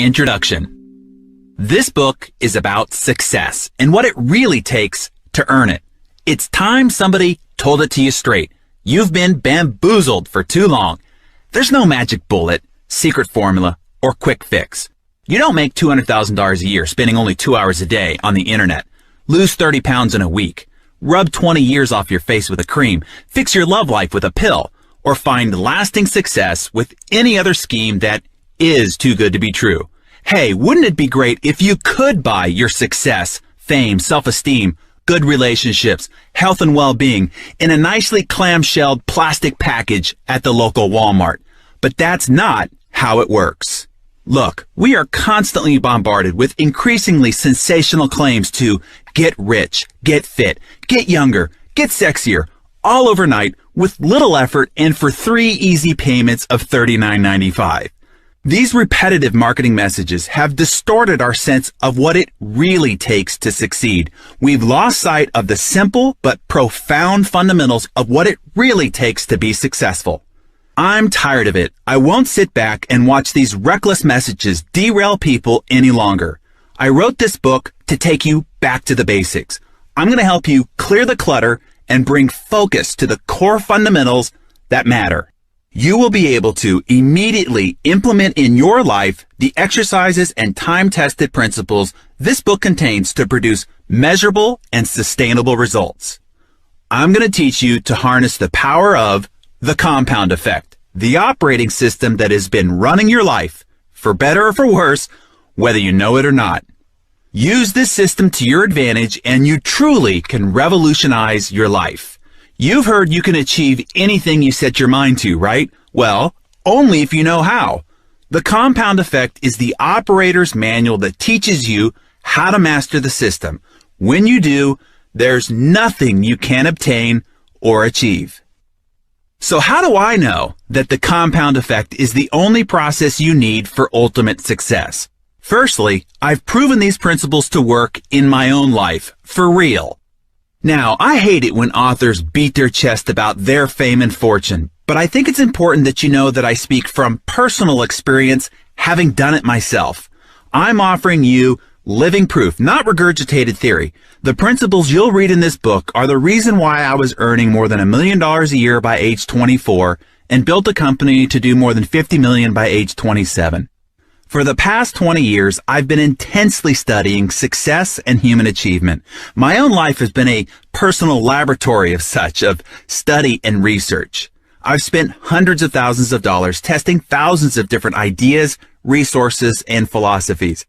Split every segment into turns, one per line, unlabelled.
Introduction. This book is about success and what it really takes to earn it. It's time somebody told it to you straight. You've been bamboozled for too long. There's no magic bullet, secret formula, or quick fix. You don't make $200,000 a year spending only 2 hours a day on the internet, lose 30 pounds in a week, rub 20 years off your face with a cream, fix your love life with a pill, or find lasting success with any other scheme that is too good to be true. Hey, wouldn't it be great if you could buy your success, fame, self-esteem, good relationships, health and well-being in a nicely clamshelled plastic package at the local Walmart? But that's not how it works. Look, we are constantly bombarded with increasingly sensational claims to get rich, get fit, get younger, get sexier, all overnight with little effort and for 3 easy payments of $39.95. These repetitive marketing messages have distorted our sense of what it really takes to succeed. We've lost sight of the simple but profound fundamentals of what it really takes to be successful. I'm tired of it. I won't sit back and watch these reckless messages derail people any longer. I wrote this book to take you back to the basics. I'm going to help you clear the clutter and bring focus to the core fundamentals that matter. You will be able to immediately implement in your life the exercises and time-tested principles this book contains to produce measurable and sustainable results. I'm going to teach you to harness the power of the compound effect, the operating system that has been running your life, for better or for worse, whether you know it or not. Use this system to your advantage and you truly can revolutionize your life. You've heard you can achieve anything you set your mind to, right? Well, only if you know how. The compound effect is the operator's manual that teaches you how to master the system. When you do, there's nothing you can't obtain or achieve. So how do I know that the compound effect is the only process you need for ultimate success? Firstly, I've proven these principles to work in my own life, for real. Now, I hate it when authors beat their chest about their fame and fortune, but I think it's important that you know that I speak from personal experience, having done it myself. I'm offering you living proof, not regurgitated theory. The principles you'll read in this book are the reason why I was earning more than $1 million a year by age 24 and built a company to do more than $50 million by age 27. For the past 20 years, I've been intensely studying success and human achievement. My own life has been a personal laboratory of study and research. I've spent hundreds of thousands of dollars testing thousands of different ideas, resources, and philosophies.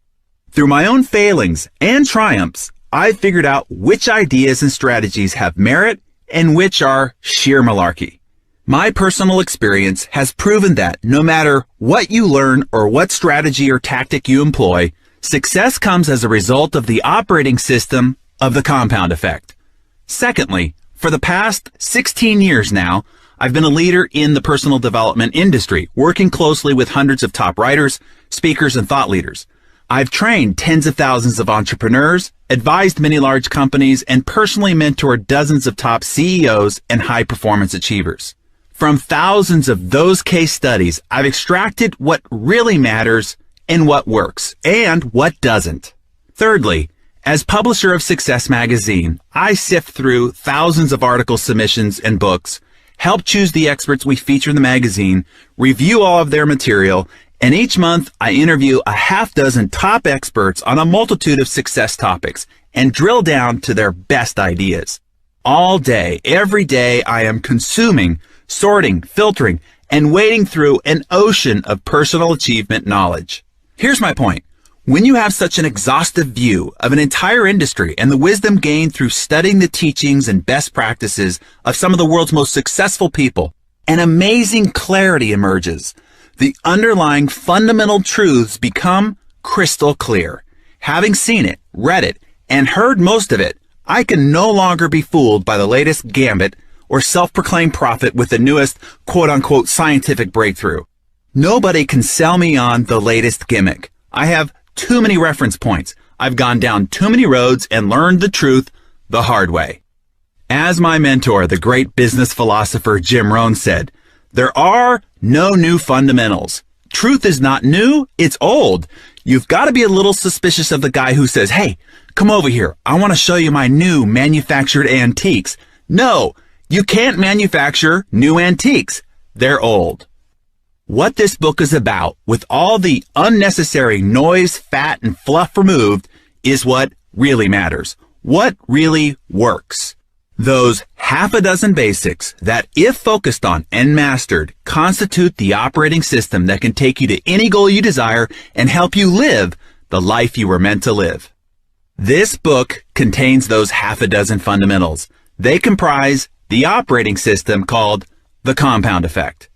Through my own failings and triumphs, I've figured out which ideas and strategies have merit and which are sheer malarkey. My personal experience has proven that no matter what you learn or what strategy or tactic you employ, success comes as a result of the operating system of the compound effect. Secondly, for the past 16 years now, I've been a leader in the personal development industry, working closely with hundreds of top writers, speakers, and thought leaders. I've trained tens of thousands of entrepreneurs, advised many large companies, and personally mentored dozens of top CEOs and high-performance achievers. From thousands of those case studies, I've extracted what really matters and what works and what doesn't. Thirdly, as publisher of Success Magazine, I sift through thousands of article submissions and books, help choose the experts we feature in the magazine, review all of their material, and each month I interview a half-dozen top experts on a multitude of success topics and drill down to their best ideas. All day, every day, I am consuming, sorting, filtering, and wading through an ocean of personal achievement knowledge. Here's my point. When you have such an exhaustive view of an entire industry and the wisdom gained through studying the teachings and best practices of some of the world's most successful people, an amazing clarity emerges. The underlying fundamental truths become crystal clear. Having seen it, read it, and heard most of it, I can no longer be fooled by the latest gambit or self-proclaimed prophet with the newest quote-unquote scientific breakthrough. Nobody can sell me on the latest gimmick. I have too many reference points. I've gone down too many roads and learned the truth the hard way. As my mentor, the great business philosopher Jim Rohn said, there are no new fundamentals. Truth is not new, it's old. You've got to be a little suspicious of the guy who says, "Hey, come over here. I want to show you my new manufactured antiques." No, you can't manufacture new antiques. They're old. What this book is about, with all the unnecessary noise, fat, and fluff removed, is what really matters. What really works. Those half a dozen basics that, if focused on and mastered, constitute the operating system that can take you to any goal you desire and help you live the life you were meant to live. This book contains those half a dozen fundamentals. They comprise the operating system called the compound effect.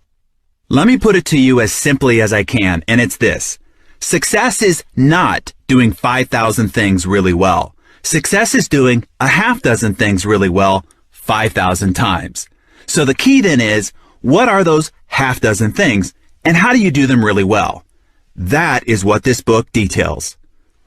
Let me put it to you as simply as I can, and it's this. Success is not doing 5,000 things really well. Success is doing a half dozen things really well 5,000 times. So the key then is, what are those half dozen things, and how do you do them really well? That is what this book details.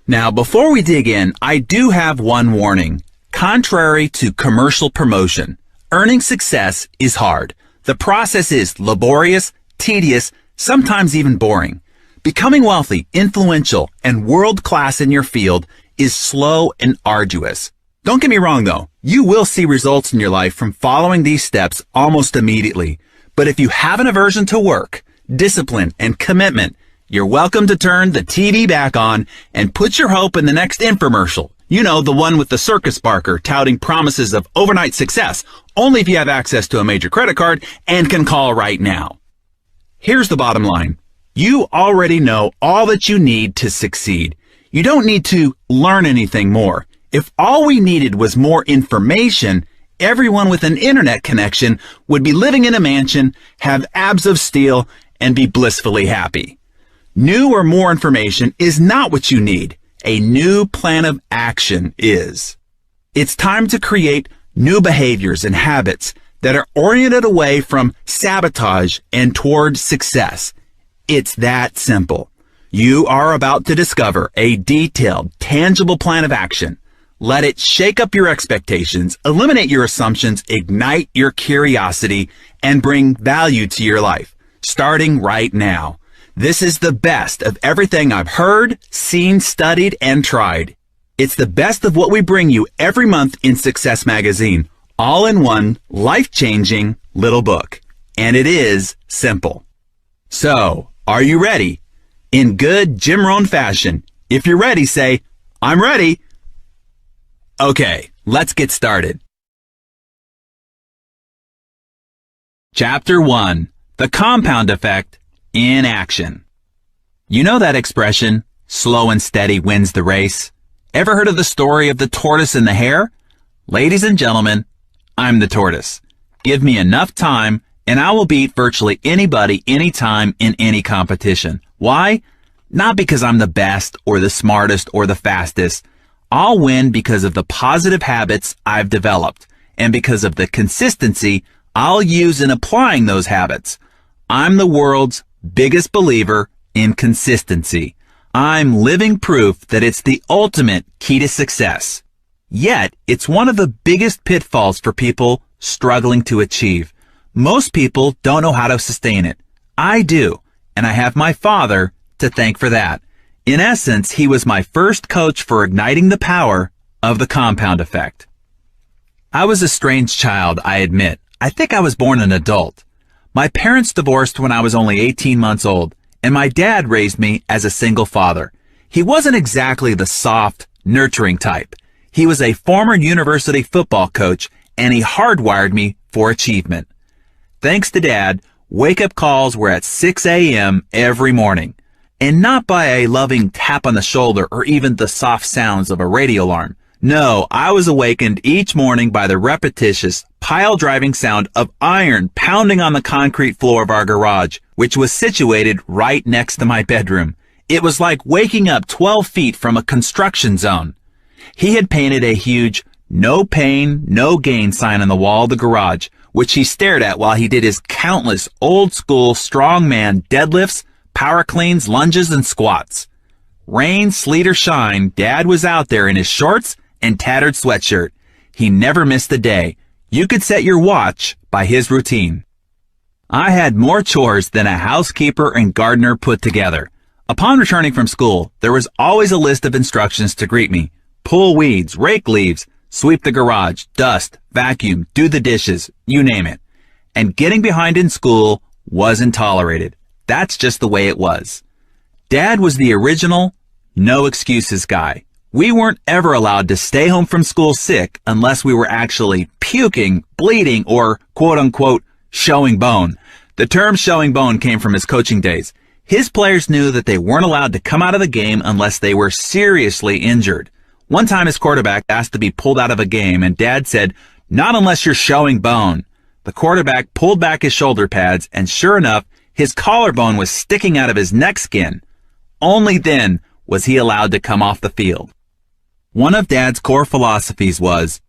Now, before we dig in, I do have one warning. Contrary to commercial promotion, earning success is hard. The process is laborious, tedious, sometimes even boring. Becoming wealthy, influential, and world-class in your field is slow and arduous. Don't get me wrong though, you will see results in your life from following these steps almost immediately. But if you have an aversion to work, discipline, and commitment, you're welcome to turn the TV back on and put your hope in the next infomercial. You know, the one with the circus barker touting promises of overnight success, only if you have access to a major credit card and can call right now. Here's the bottom line. You already know all that you need to succeed. You don't need to learn anything more. If all we needed was more information, everyone with an internet connection would be living in a mansion, have abs of steel, and be blissfully happy. New or more information is not what you need. A new plan of action is. It's time to create new behaviors and habits that are oriented away from sabotage and toward success. It's that simple. You are about to discover a detailed, tangible plan of action. Let it shake up your expectations, eliminate your assumptions, ignite your curiosity, and bring value to your life, starting right now. This is the best of everything I've heard, seen, studied, and tried. It's the best of what we bring you every month in Success Magazine, all in one life-changing little book. And it is simple. So, are you ready? In good Jim Rohn fashion, if you're ready, say, "I'm ready." Okay, let's get started. Chapter 1. The Compound Effect in Action. You know that expression, slow and steady wins the race? Ever heard of the story of the tortoise and the hare? Ladies and gentlemen, I'm the tortoise. Give me enough time and I will beat virtually anybody, anytime, in any competition. Why? Not because I'm the best or the smartest or the fastest. I'll win because of the positive habits I've developed and because of the consistency I'll use in applying those habits. I'm the world's biggest believer in consistency. I'm living proof that it's the ultimate key to success. Yet, it's one of the biggest pitfalls for people struggling to achieve. Most people don't know how to sustain it. I do, and I have my father to thank for that. In essence, he was my first coach for igniting the power of the compound effect. I was a strange child, I admit. I think I was born an adult. My parents divorced when I was only 18 months old, and my dad raised me as a single father. He wasn't exactly the soft, nurturing type. He was a former university football coach, and he hardwired me for achievement. Thanks to Dad, wake-up calls were at 6 a.m. every morning, and not by a loving tap on the shoulder or even the soft sounds of a radio alarm. No, I was awakened each morning by the repetitious, pile-driving sound of iron pounding on the concrete floor of our garage, which was situated right next to my bedroom. It was like waking up 12 feet from a construction zone. He had painted a huge "No pain, no gain" sign on the wall of the garage, which he stared at while he did his countless old-school strongman deadlifts, power cleans, lunges, and squats. Rain, sleet, or shine, Dad was out there in his shorts and tattered sweatshirt. He never missed a day. You could set your watch by his routine. I had more chores than a housekeeper and gardener put together. Upon returning from school, there was always a list of instructions to greet me. Pull weeds, rake leaves, sweep the garage, dust, vacuum, do the dishes, you name it. And getting behind in school wasn't tolerated. That's just the way it was. Dad was the original no excuses guy. We weren't ever allowed to stay home from school sick unless we were actually puking, bleeding, or quote-unquote showing bone. The term showing bone came from his coaching days. His players knew that they weren't allowed to come out of the game unless they were seriously injured. One time his quarterback asked to be pulled out of a game, and Dad said, "Not unless you're showing bone." The quarterback pulled back his shoulder pads, and sure enough, his collarbone was sticking out of his neck skin. Only then was he allowed to come off the field. One of Dad's core philosophies was,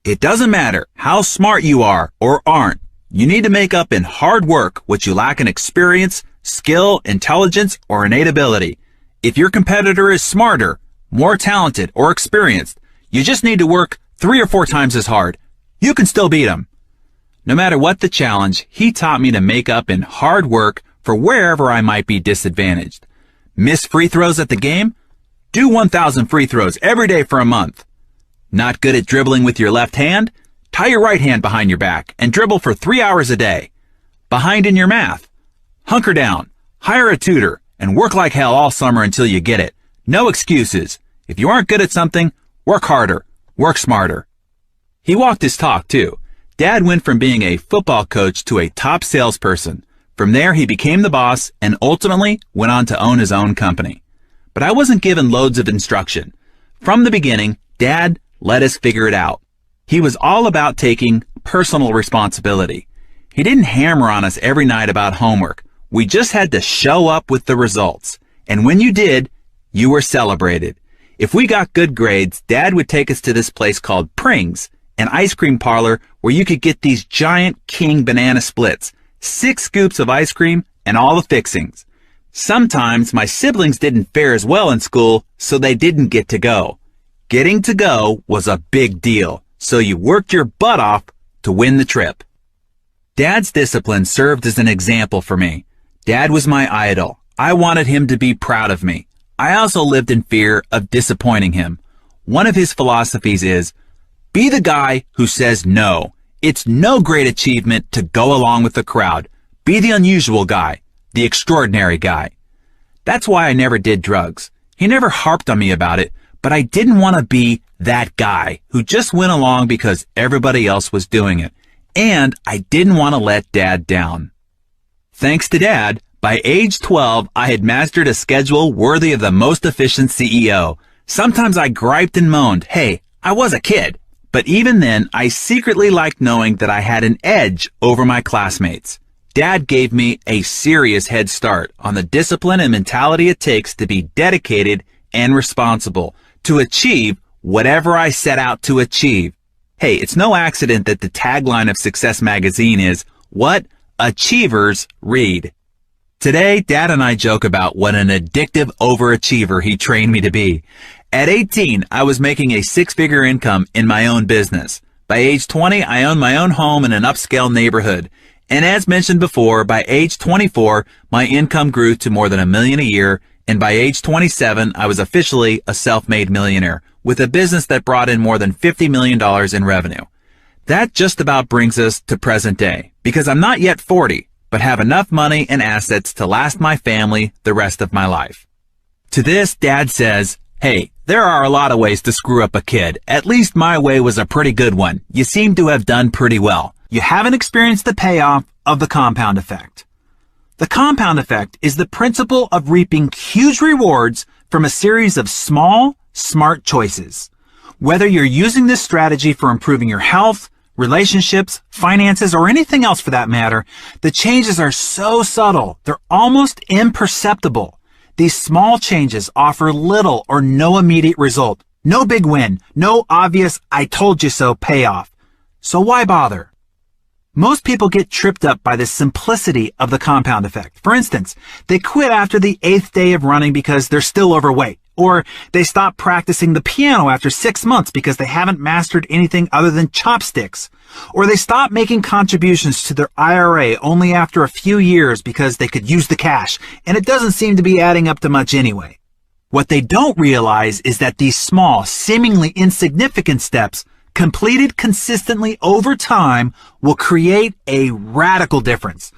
it doesn't matter how smart you are or aren't, you need to make up in hard work what you lack in experience, skill, intelligence, or innate ability. If your competitor is smarter, more talented, or experienced, you just need to work 3 or 4 times as hard. You can still beat them. No matter what the challenge, he taught me to make up in hard work for wherever I might be disadvantaged. Miss free throws at the game? Do 1,000 free throws every day for a month. Not good at dribbling with your left hand? Tie your right hand behind your back and dribble for 3 hours a day. Behind in your math? Hunker down, hire a tutor, and work like hell all summer until you get it. No excuses. If you aren't good at something, work harder, work smarter. He walked his talk, too. Dad went from being a football coach to a top salesperson. From there, he became the boss and ultimately went on to own his own company. But I wasn't given loads of instruction. From the beginning, Dad let us figure it out. He was all about taking personal responsibility. He didn't hammer on us every night about homework. We just had to show up with the results. And when you did, you were celebrated. If we got good grades, Dad would take us to this place called Pring's, an ice cream parlor where you could get these giant king banana splits, 6 scoops of ice cream, and all the fixings. Sometimes my siblings didn't fare as well in school, so they didn't get to go. Getting to go was a big deal, so you worked your butt off to win the trip. Dad's discipline served as an example for me. Dad was my idol. I wanted him to be proud of me. I also lived in fear of disappointing him. One of his philosophies is, be the guy who says no. It's no great achievement to go along with the crowd. Be the unusual guy, the extraordinary guy. That's why I never did drugs. He never harped on me about it, but I didn't want to be that guy who just went along because everybody else was doing it. And I didn't want to let Dad down. Thanks to Dad, by age 12, I had mastered a schedule worthy of the most efficient CEO. Sometimes I griped and moaned, hey, I was a kid. But even then, I secretly liked knowing that I had an edge over my classmates. Dad gave me a serious head start on the discipline and mentality it takes to be dedicated and responsible, to achieve whatever I set out to achieve. Hey, it's no accident that the tagline of Success Magazine is, what achievers read. Today, Dad and I joke about what an addictive overachiever he trained me to be. At 18, I was making a 6-figure income in my own business. By age 20, I owned my own home in an upscale neighborhood. And as mentioned before, by age 24, my income grew to more than $1 million a year. And by age 27, I was officially a self-made millionaire with a business that brought in more than $50 million in revenue. That just about brings us to present day, because I'm not yet 40, but have enough money and assets to last my family the rest of my life. To this, Dad says, hey, there are a lot of ways to screw up a kid. At least my way was a pretty good one. You seem to have done pretty well. You haven't experienced the payoff of the compound effect. The compound effect is the principle of reaping huge rewards from a series of small, smart choices. Whether you're using this strategy for improving your health, relationships, finances, or anything else for that matter, the changes are so subtle, they're almost imperceptible. These small changes offer little or no immediate result. No big win, no obvious I told you so payoff. So why bother? Most people get tripped up by the simplicity of the compound effect. For instance, they quit after the 8th day of running because they're still overweight. Or they stop practicing the piano after 6 months because they haven't mastered anything other than chopsticks. Or they stop making contributions to their IRA only after a few years because they could use the cash, and it doesn't seem to be adding up to much anyway. What they don't realize is that these small, seemingly insignificant steps, completed consistently over time, will create a radical difference.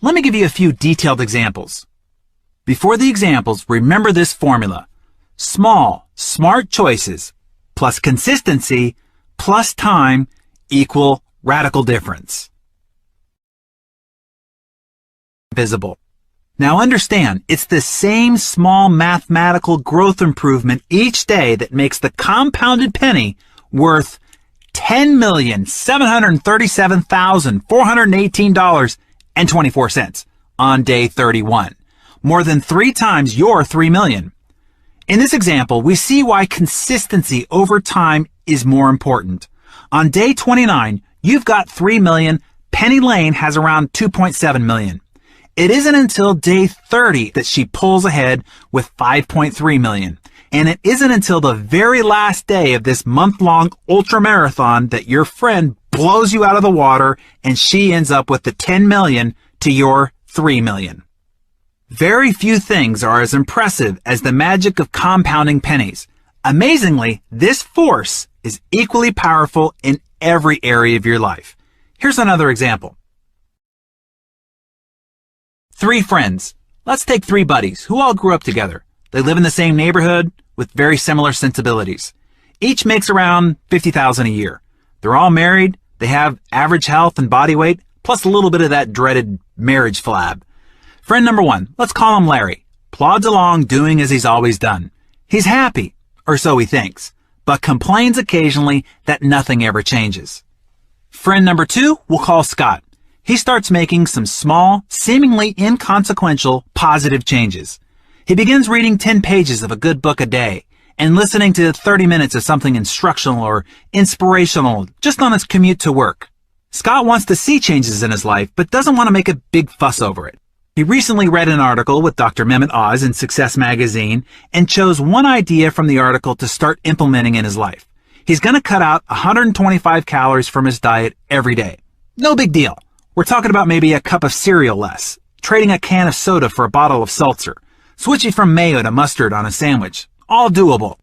Let me give you a few detailed examples. Before the examples, remember this formula. Small, smart choices plus consistency plus time equal radical difference. Visible. Now understand, it's the same small mathematical growth improvement each day that makes the compounded penny worth $10,737,418.24 on day 31. More than 3 times your $3 million. In this example, we see why consistency over time is more important. On day 29, you've got $3 million. Penny Lane has around $2.7 million. It isn't until day 30 that she pulls ahead with $5.3 million. And it isn't until the very last day of this month-long ultramarathon that your friend blows you out of the water and she ends up with the $10 million to your $3 million. Very few things are as impressive as the magic of compounding pennies. Amazingly, this force is equally powerful in every area of your life. Here's another example. 3 friends. Let's take 3 buddies who all grew up together. They live in the same neighborhood with very similar sensibilities. Each makes around $50,000 a year. They're all married. They have average health and body weight, plus a little bit of that dreaded marriage flab. Friend number 1, let's call him Larry, plods along doing as he's always done. He's happy, or so he thinks, but complains occasionally that nothing ever changes. Friend number 2, we'll call Scott. He starts making some small, seemingly inconsequential, positive changes. He begins reading 10 pages of a good book a day and listening to 30 minutes of something instructional or inspirational just on his commute to work. Scott wants to see changes in his life, but doesn't want to make a big fuss over it. He recently read an article with Dr. Mehmet Oz in Success Magazine and chose one idea from the article to start implementing in his life. He's going to cut out 125 calories from his diet every day. No big deal. We're talking about maybe a cup of cereal less, trading a can of soda for a bottle of seltzer, switching from mayo to mustard on a sandwich. All doable.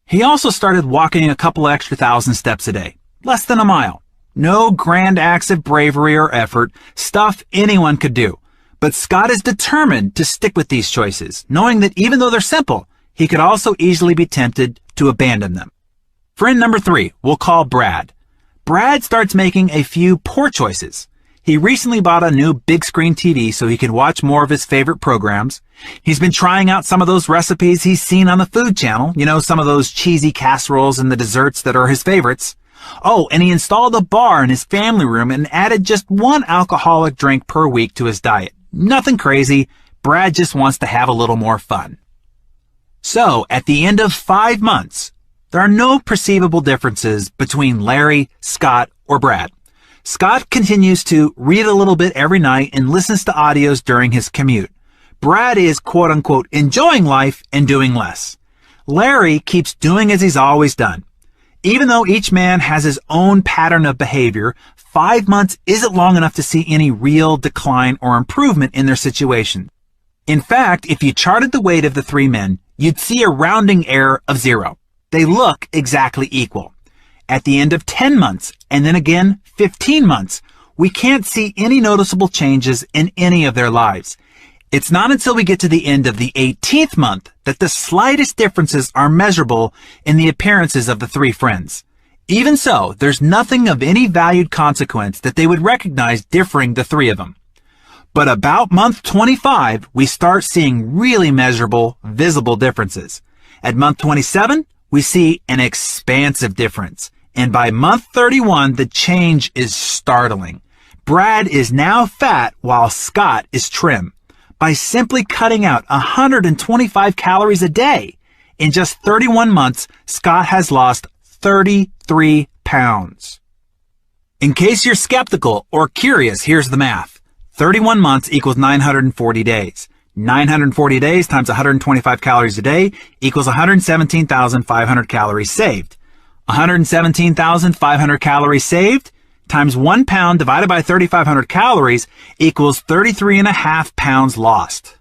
He also started walking a couple extra thousand steps a day, less than a mile. No grand acts of bravery or effort, stuff anyone could do. But Scott is determined to stick with these choices, knowing that even though they're simple, he could also easily be tempted to abandon them. Friend number 3, we'll call Brad. Brad starts making a few poor choices. He recently bought a new big screen TV so he can watch more of his favorite programs. He's been trying out some of those recipes he's seen on the Food Channel, some of those cheesy casseroles and the desserts that are his favorites. Oh, and he installed a bar in his family room and added just 1 alcoholic drink per week to his diet. Nothing crazy. Brad just wants to have a little more fun. So, at the end of 5 months, there are no perceivable differences between Larry, Scott, or Brad. Scott continues to read a little bit every night and listens to audios during his commute. Brad is, quote-unquote, enjoying life and doing less. Larry keeps doing as he's always done. Even though each man has his own pattern of behavior, 5 months isn't long enough to see any real decline or improvement in their situation. In fact, if you charted the weight of the 3 men, you'd see a rounding error of 0. They look exactly equal. At the end of 10 months, and then again 15 months, we can't see any noticeable changes in any of their lives. It's not until we get to the end of the 18th month that the slightest differences are measurable in the appearances of the 3 friends. Even so, there's nothing of any valued consequence that they would recognize differing the 3 of them. But about month 25, we start seeing really measurable, visible differences. At month 27, we see an expansive difference. And by month 31, the change is startling. Brad is now fat while Scott is trim. By simply cutting out 125 calories a day. In just 31 months, Scott has lost 33 pounds. In case you're skeptical or curious, here's the math. 31 months equals 940 days. 940 days times 125 calories a day equals 117,500 calories saved. 117,500 calories saved times 1 pound divided by 3,500 calories equals 33.5 pounds lost.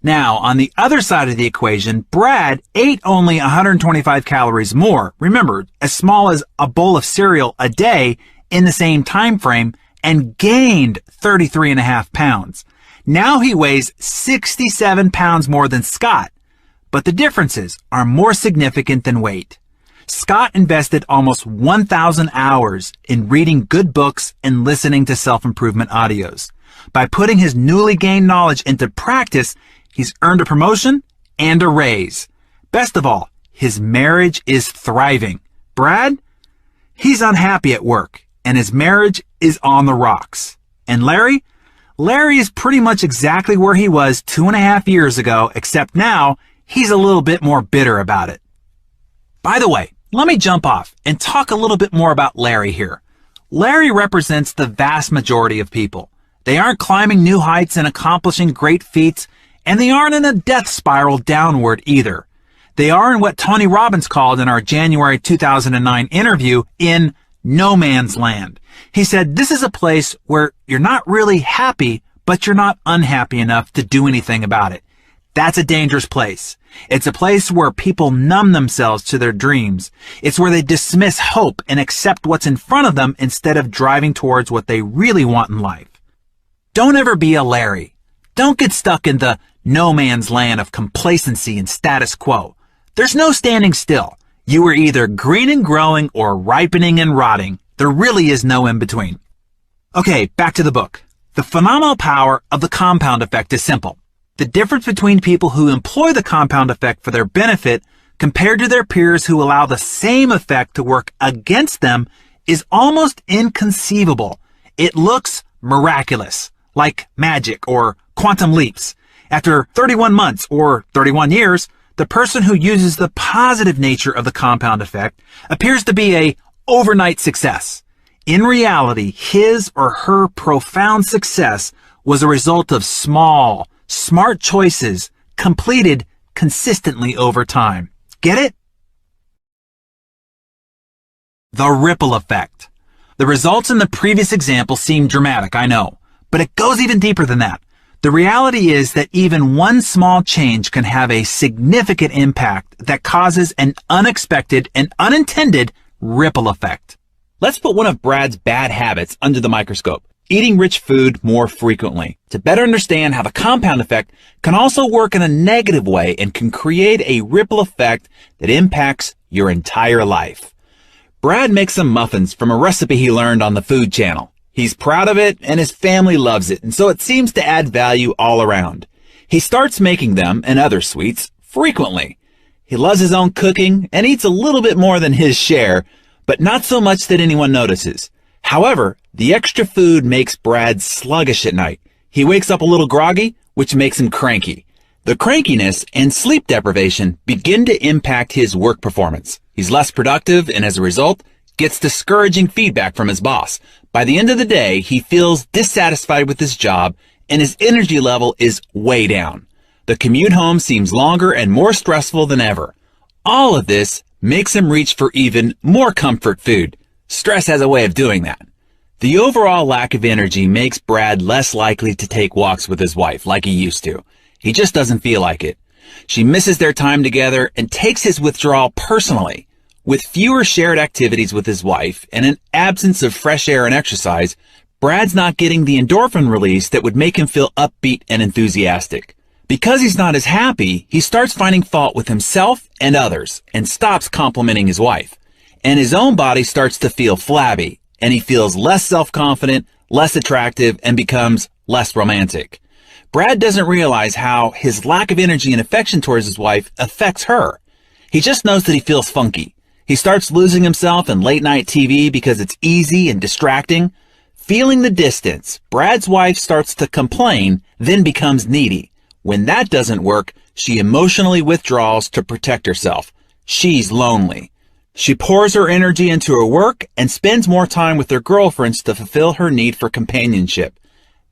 Now, on the other side of the equation, Brad ate only 125 calories more. Remember, as small as a bowl of cereal a day in the same time frame, and gained 33.5 pounds. Now he weighs 67 pounds more than Scott, but the differences are more significant than weight. Scott invested almost 1,000 hours in reading good books and listening to self-improvement audios. By putting his newly gained knowledge into practice, he's earned a promotion and a raise. Best of all, his marriage is thriving. Brad? He's unhappy at work, and his marriage is on the rocks. And Larry? Larry is pretty much exactly where he was 2.5 years ago, except now he's a little bit more bitter about it. By the way, let me jump off and talk a little bit more about Larry here. Larry represents the vast majority of people. They aren't climbing new heights and accomplishing great feats, and they aren't in a death spiral downward either. They are in what Tony Robbins called in our January 2009 interview in no man's land. He said, this is a place where you're not really happy, but you're not unhappy enough to do anything about it. That's a dangerous place. It's a place where people numb themselves to their dreams. It's where they dismiss hope and accept what's in front of them instead of driving towards what they really want in life. Don't ever be a Larry. Don't get stuck in the no man's land of complacency and status quo. There's no standing still. You are either green and growing or ripening and rotting. There really is no in between. Okay, back to the book. The phenomenal power of the compound effect is simple. The difference between people who employ the compound effect for their benefit compared to their peers who allow the same effect to work against them is almost inconceivable. It looks miraculous, like magic or quantum leaps. After 31 months or 31 years, the person who uses the positive nature of the compound effect appears to be a overnight success. In reality, his or her profound success was a result of small, smart choices completed consistently over time. Get it? The ripple effect. The results in the previous example seem dramatic, I know, but it goes even deeper than that. The reality is that even one small change can have a significant impact that causes an unexpected and unintended ripple effect. Let's put one of Brad's bad habits under the microscope, eating rich food more frequently, to better understand how the compound effect can also work in a negative way and can create a ripple effect that impacts your entire life. Brad makes some muffins from a recipe he learned on the Food Channel. He's proud of it and his family loves it, and so it seems to add value all around. He starts making them and other sweets frequently. He loves his own cooking and eats a little bit more than his share, but not so much that anyone notices. However, the extra food makes Brad sluggish at night. He wakes up a little groggy, which makes him cranky. The crankiness and sleep deprivation begin to impact his work performance. He's less productive and as a result, gets discouraging feedback from his boss. By the end of the day, he feels dissatisfied with his job and his energy level is way down. The commute home seems longer and more stressful than ever. All of this makes him reach for even more comfort food. Stress has a way of doing that. The overall lack of energy makes Brad less likely to take walks with his wife like he used to. He just doesn't feel like it. She misses their time together and takes his withdrawal personally. With fewer shared activities with his wife and an absence of fresh air and exercise, Brad's not getting the endorphin release that would make him feel upbeat and enthusiastic. Because he's not as happy, he starts finding fault with himself and others and stops complimenting his wife. And his own body starts to feel flabby, and he feels less self-confident, less attractive, and becomes less romantic. Brad doesn't realize how his lack of energy and affection towards his wife affects her. He just knows that he feels funky. He starts losing himself in late-night TV because it's easy and distracting. Feeling the distance, Brad's wife starts to complain, then becomes needy. When that doesn't work, she emotionally withdraws to protect herself. She's lonely. She pours her energy into her work and spends more time with her girlfriends to fulfill her need for companionship.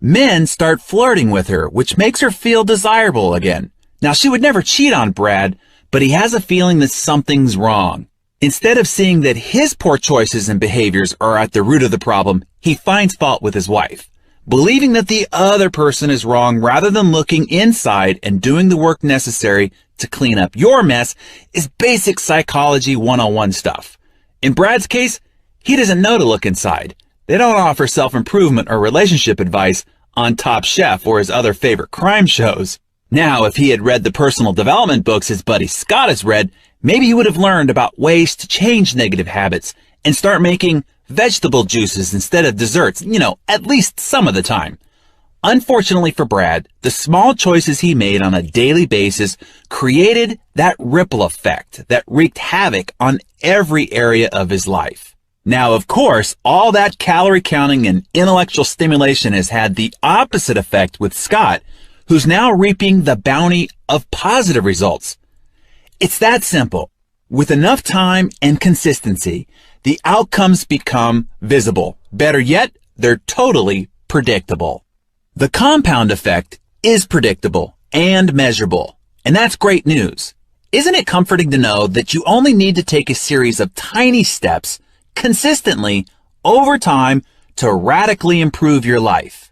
Men start flirting with her, which makes her feel desirable again. Now, she would never cheat on Brad, but he has a feeling that something's wrong. Instead of seeing that his poor choices and behaviors are at the root of the problem, he finds fault with his wife, believing that the other person is wrong rather than looking inside and doing the work necessary to clean up your mess is basic psychology 101 stuff. In Brad's case, he doesn't know to look inside. They don't offer self-improvement or relationship advice on Top Chef or his other favorite crime shows. Now, if he had read the personal development books his buddy Scott has read, maybe he would have learned about ways to change negative habits and start making vegetable juices instead of desserts, at least some of the time. Unfortunately for Brad, the small choices he made on a daily basis created that ripple effect that wreaked havoc on every area of his life. Now, of course, all that calorie counting and intellectual stimulation has had the opposite effect with Scott, who's now reaping the bounty of positive results. It's that simple. With enough time and consistency, the outcomes become visible. Better yet, they're totally predictable. The compound effect is predictable and measurable, and that's great news. Isn't it comforting to know that you only need to take a series of tiny steps consistently over time to radically improve your life?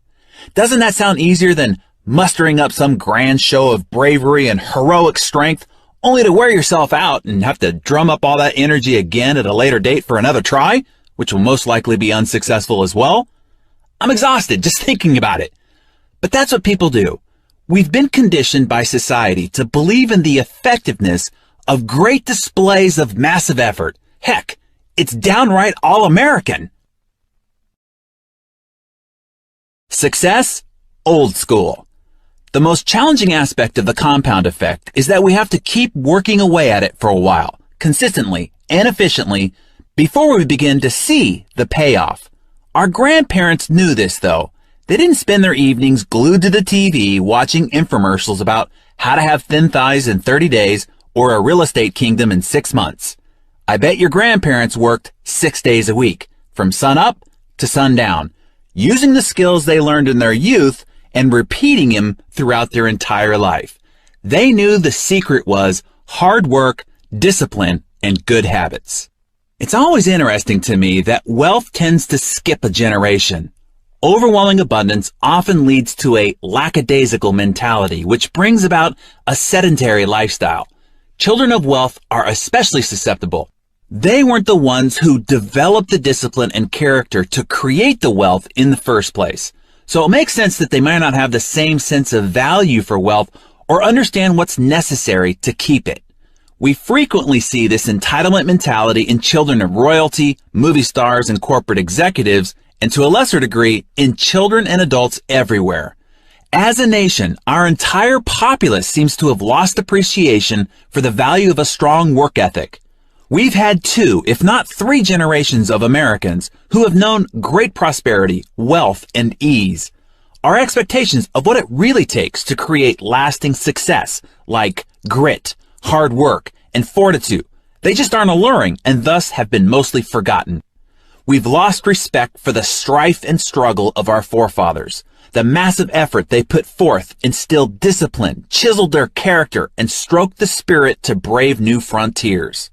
Doesn't that sound easier than mustering up some grand show of bravery and heroic strength only to wear yourself out and have to drum up all that energy again at a later date for another try, which will most likely be unsuccessful as well? I'm exhausted just thinking about it. But that's what people do. We've been conditioned by society to believe in the effectiveness of great displays of massive effort. Heck, it's downright all-American. Success? Old school. The most challenging aspect of the compound effect is that we have to keep working away at it for a while, consistently and efficiently, before we begin to see the payoff. Our grandparents knew this, though. They didn't spend their evenings glued to the TV watching infomercials about how to have thin thighs in 30 days or a real estate kingdom in 6 months. I bet your grandparents worked 6 days a week, from sun up to sundown, using the skills they learned in their youth and repeating them throughout their entire life. They knew the secret was hard work, discipline, and good habits. It's always interesting to me that wealth tends to skip a generation. Overwhelming abundance often leads to a lackadaisical mentality, which brings about a sedentary lifestyle. Children of wealth are especially susceptible. They weren't the ones who developed the discipline and character to create the wealth in the first place. So it makes sense that they might not have the same sense of value for wealth or understand what's necessary to keep it. We frequently see this entitlement mentality in children of royalty, movie stars, and corporate executives, and to a lesser degree, in children and adults everywhere. As a nation, our entire populace seems to have lost appreciation for the value of a strong work ethic. We've had 2, if not 3 generations of Americans who have known great prosperity, wealth, and ease. Our expectations of what it really takes to create lasting success, like grit, hard work, and fortitude, they just aren't alluring and thus have been mostly forgotten. We've lost respect for the strife and struggle of our forefathers. The massive effort they put forth instilled discipline, chiseled their character, and stroked the spirit to brave new frontiers.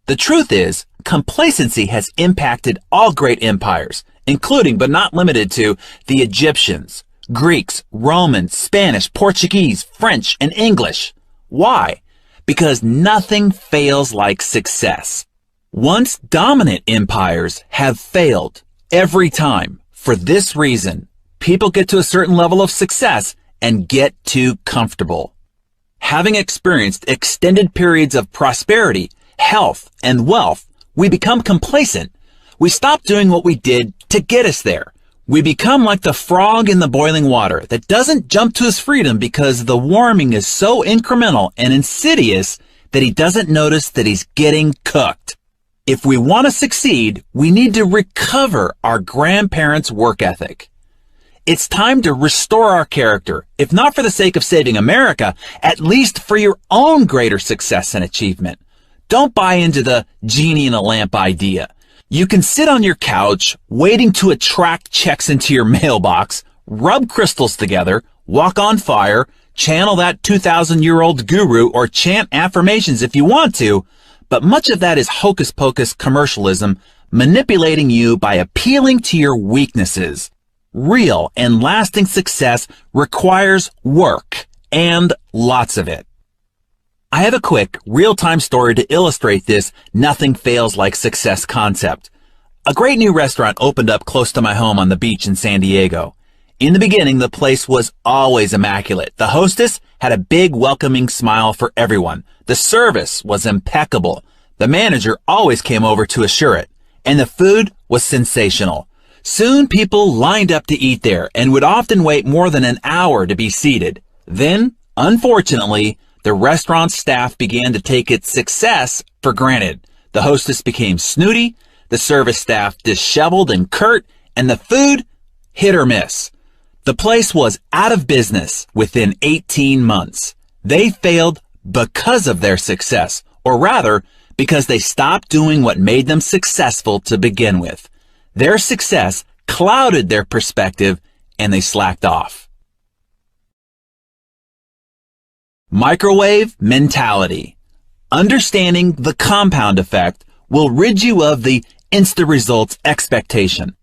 The truth is, complacency has impacted all great empires, including but not limited to the Egyptians, Greeks, Romans, Spanish, Portuguese, French, and English. Why? Because nothing fails like success. Once dominant empires have failed every time. For this reason, people get to a certain level of success and get too comfortable. Having experienced extended periods of prosperity, health, and wealth, we become complacent. We stop doing what we did to get us there. We become like the frog in the boiling water that doesn't jump to his freedom because the warming is so incremental and insidious that he doesn't notice that he's getting cooked. If we want to succeed, we need to recover our grandparents' work ethic. It's time to restore our character, if not for the sake of saving America, at least for your own greater success and achievement. Don't buy into the genie in a lamp idea. You can sit on your couch waiting to attract checks into your mailbox, rub crystals together, walk on fire, channel that 2,000-year-old guru, or chant affirmations if you want to, but much of that is hocus-pocus commercialism, manipulating you by appealing to your weaknesses. Real and lasting success requires work, and lots of it. I have a quick, real-time story to illustrate this nothing fails like success concept. A great new restaurant opened up close to my home on the beach in San Diego. In the beginning, the place was always immaculate. The hostess had a big, welcoming smile for everyone. The service was impeccable. The manager always came over to assure it. And the food was sensational. Soon people lined up to eat there and would often wait more than an hour to be seated. Then, unfortunately, the restaurant staff began to take its success for granted. The hostess became snooty, the service staff disheveled and curt, and the food hit or miss. The place was out of business within 18 months. They failed because of their success, or rather, because they stopped doing what made them successful to begin with. Their success clouded their perspective, and they slacked off. Microwave mentality. Understanding the compound effect will rid you of the instant results expectation.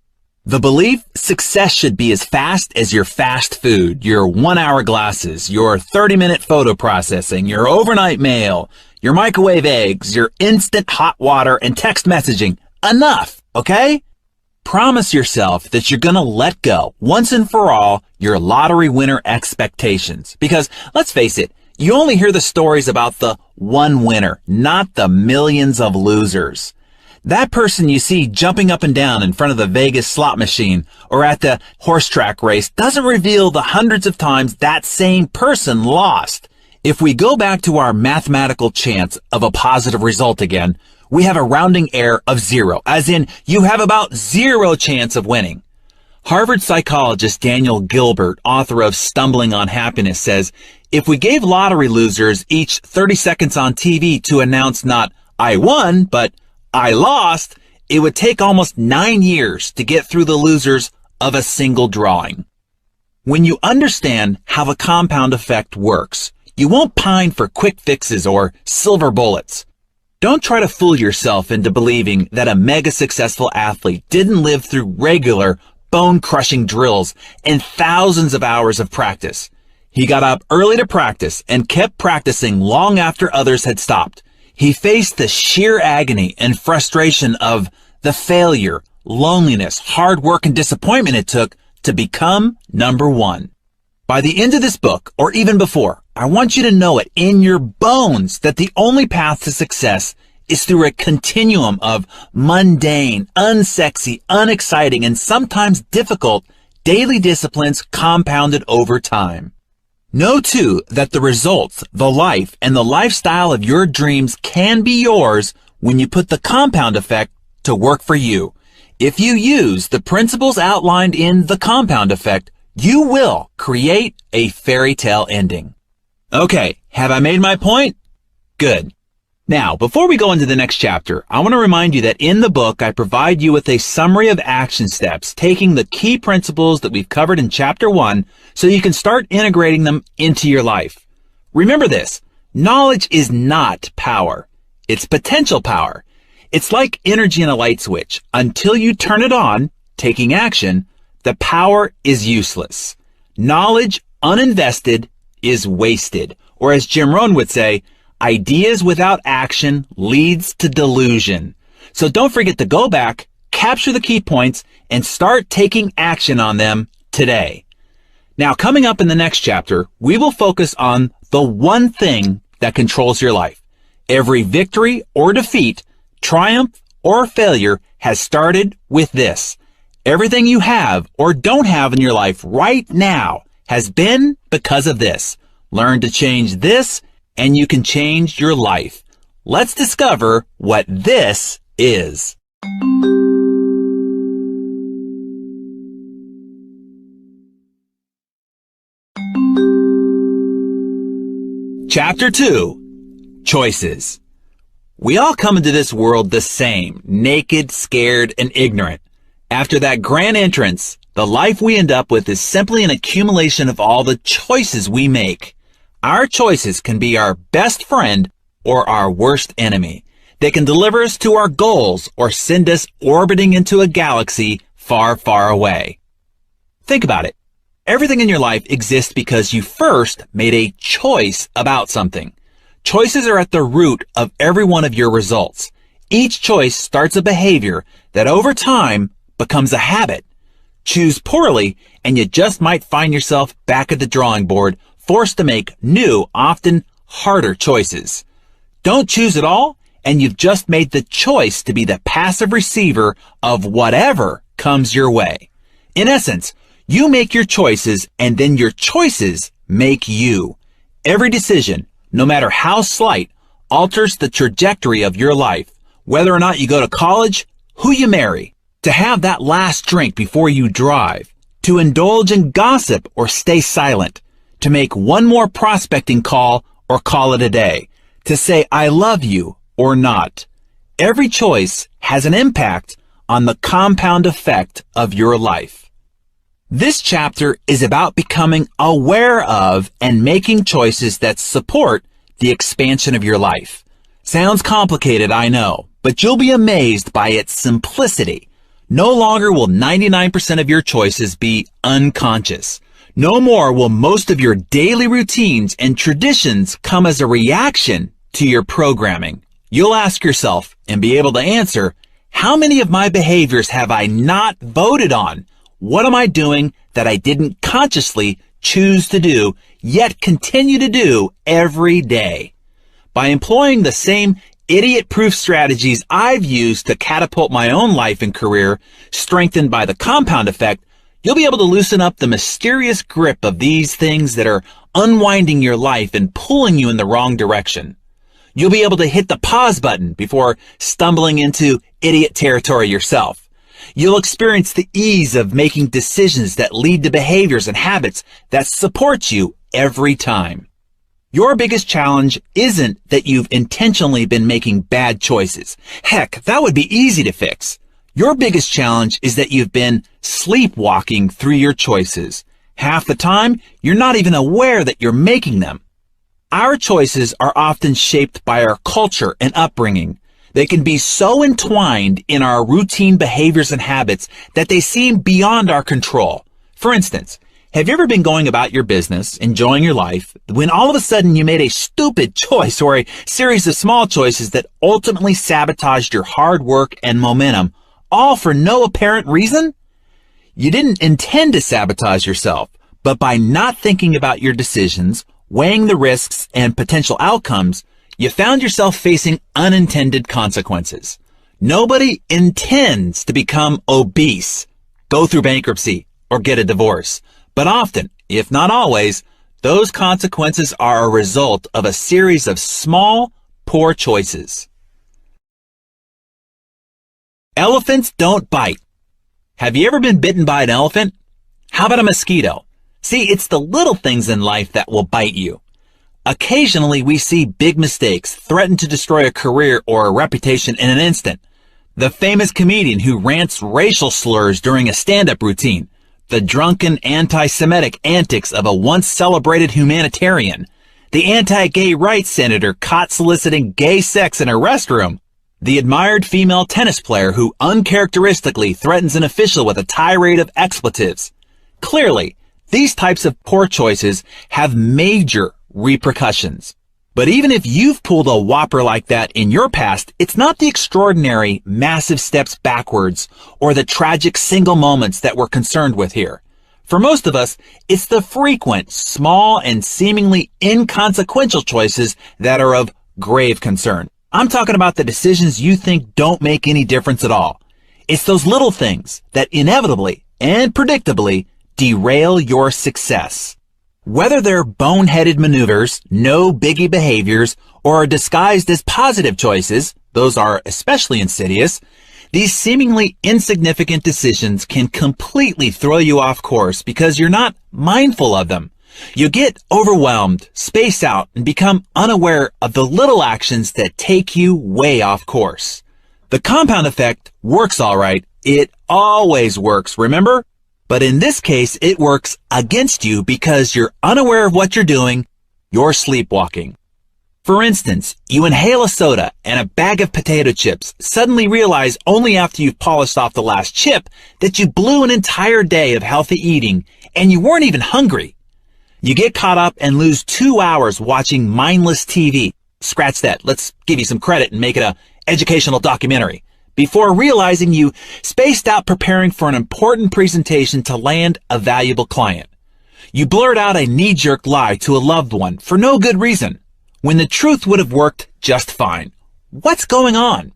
The belief success should be as fast as your fast food, your 1-hour glasses, your 30-minute photo processing, your overnight mail, your microwave eggs, your instant hot water, and text messaging. Enough, okay? Promise yourself that you're going to let go, once and for all, your lottery winner expectations. Because, let's face it, you only hear the stories about the one winner, not the millions of losers. That person you see jumping up and down in front of the Vegas slot machine or at the horse track race doesn't reveal the hundreds of times that same person lost. If we go back to our mathematical chance of a positive result again, we have a rounding error of 0, as in you have about 0 chance of winning. Harvard psychologist Daniel Gilbert, author of Stumbling on Happiness, says, if we gave lottery losers each 30 seconds on TV to announce not I won, but I lost, it would take almost 9 years to get through the losers of a single drawing. When you understand how the compound effect works, you won't pine for quick fixes or silver bullets. Don't try to fool yourself into believing that a mega successful athlete didn't live through regular, bone-crushing drills and thousands of hours of practice. He got up early to practice and kept practicing long after others had stopped. He faced the sheer agony and frustration of the failure, loneliness, hard work, and disappointment it took to become number one. By the end of this book, or even before, I want you to know it in your bones that the only path to success is through a continuum of mundane, unsexy, unexciting, and sometimes difficult daily disciplines compounded over time. Know, too, that the results, the life, and the lifestyle of your dreams can be yours when you put the compound effect to work for you. If you use the principles outlined in the compound effect, you will create a fairy tale ending. Okay, have I made my point? Good. Now, before we go into the next chapter, I want to remind you that in the book, I provide you with a summary of action steps, taking the key principles that we've covered in Chapter 1 so you can start integrating them into your life. Remember this, knowledge is not power. It's potential power. It's like energy in a light switch. Until you turn it on, taking action, the power is useless. Knowledge uninvested is wasted. Or as Jim Rohn would say, ideas without action leads to delusion. So don't forget to go back, capture the key points, and start taking action on them today. Now, coming up in the next chapter, we will focus on the one thing that controls your life. Every victory or defeat, triumph or failure has started with this. Everything you have or don't have in your life right now has been because of this. Learn to change this, and you can change your life. Let's discover what this is. Chapter 2, Choices. We all come into this world the same, naked, scared, and ignorant. After that grand entrance, The life we end up with is simply an accumulation of all the choices we make. Our choices can be our best friend or our worst enemy. They can deliver us to our goals or send us orbiting into a galaxy far, far away. Think about it. Everything in your life exists because you first made a choice about something. Choices are at the root of every one of your results. Each choice starts a behavior that over time becomes a habit. Choose poorly, and you just might find yourself back at the drawing board, forced to make new, often harder choices. Don't choose at all, and you've just made the choice to be the passive receiver of whatever comes your way. In essence, you make your choices, and then your choices make you. Every decision, no matter how slight, alters the trajectory of your life. Whether or not you go to college, who you marry, to have that last drink before you drive, to indulge in gossip or stay silent, to make one more prospecting call or call it a day, to say I love you or not. Every choice has an impact on the compound effect of your life. This chapter is about becoming aware of and making choices that support the expansion of your life. Sounds complicated, I know, but you'll be amazed by its simplicity. No longer will 99% of your choices be unconscious. No more will most of your daily routines and traditions come as a reaction to your programming. You'll ask yourself and be able to answer, how many of my behaviors have I not voted on? What am I doing that I didn't consciously choose to do, yet continue to do every day? By employing the same idiot-proof strategies I've used to catapult my own life and career, strengthened by the compound effect, you'll be able to loosen up the mysterious grip of these things that are unwinding your life and pulling you in the wrong direction. You'll be able to hit the pause button before stumbling into idiot territory yourself. You'll experience the ease of making decisions that lead to behaviors and habits that support you every time. Your biggest challenge isn't that you've intentionally been making bad choices. Heck, that would be easy to fix. Your biggest challenge is that you've been sleepwalking through your choices. Half the time, you're not even aware that you're making them. Our choices are often shaped by our culture and upbringing. They can be so entwined in our routine behaviors and habits that they seem beyond our control. For instance, have you ever been going about your business, enjoying your life, when all of a sudden you made a stupid choice or a series of small choices that ultimately sabotaged your hard work and momentum, all for no apparent reason? You didn't intend to sabotage yourself, but by not thinking about your decisions, weighing the risks and potential outcomes, you found yourself facing unintended consequences. Nobody intends to become obese, go through bankruptcy, or get a divorce. But often, if not always, those consequences are a result of a series of small, poor choices. Elephants don't bite. Have you ever been bitten by an elephant? How about a mosquito? See, it's the little things in life that will bite you. Occasionally, we see big mistakes threaten to destroy a career or a reputation in an instant. The famous comedian who rants racial slurs during a stand-up routine. The drunken anti-Semitic antics of a once-celebrated humanitarian. The anti-gay rights senator caught soliciting gay sex in a restroom. The admired female tennis player who uncharacteristically threatens an official with a tirade of expletives. Clearly, these types of poor choices have major repercussions. But even if you've pulled a whopper like that in your past, it's not the extraordinary, massive steps backwards or the tragic single moments that we're concerned with here. For most of us, it's the frequent, small, and seemingly inconsequential choices that are of grave concern. I'm talking about the decisions you think don't make any difference at all. It's those little things that inevitably and predictably derail your success. Whether they're boneheaded maneuvers, no biggie behaviors, or are disguised as positive choices, those are especially insidious, these seemingly insignificant decisions can completely throw you off course because you're not mindful of them. You get overwhelmed, space out, and become unaware of the little actions that take you way off course. The compound effect works all right. It always works, remember? But in this case, it works against you because you're unaware of what you're doing. You're sleepwalking. For instance, you inhale a soda and a bag of potato chips, suddenly realize only after you've polished off the last chip that you blew an entire day of healthy eating and you weren't even hungry. You get caught up and lose 2 hours watching mindless TV. Scratch that. Let's give you some credit and make it an educational documentary. Before realizing you spaced out preparing for an important presentation to land a valuable client. You blurt out a knee-jerk lie to a loved one for no good reason, when the truth would have worked just fine. What's going on?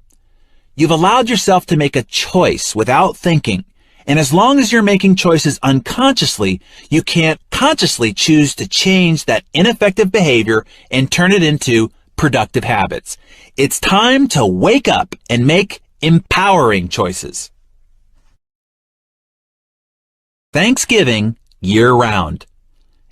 You've allowed yourself to make a choice without thinking, and as long as you're making choices unconsciously, you can't consciously choose to change that ineffective behavior and turn it into productive habits. It's time to wake up and make empowering choices. Thanksgiving year-round.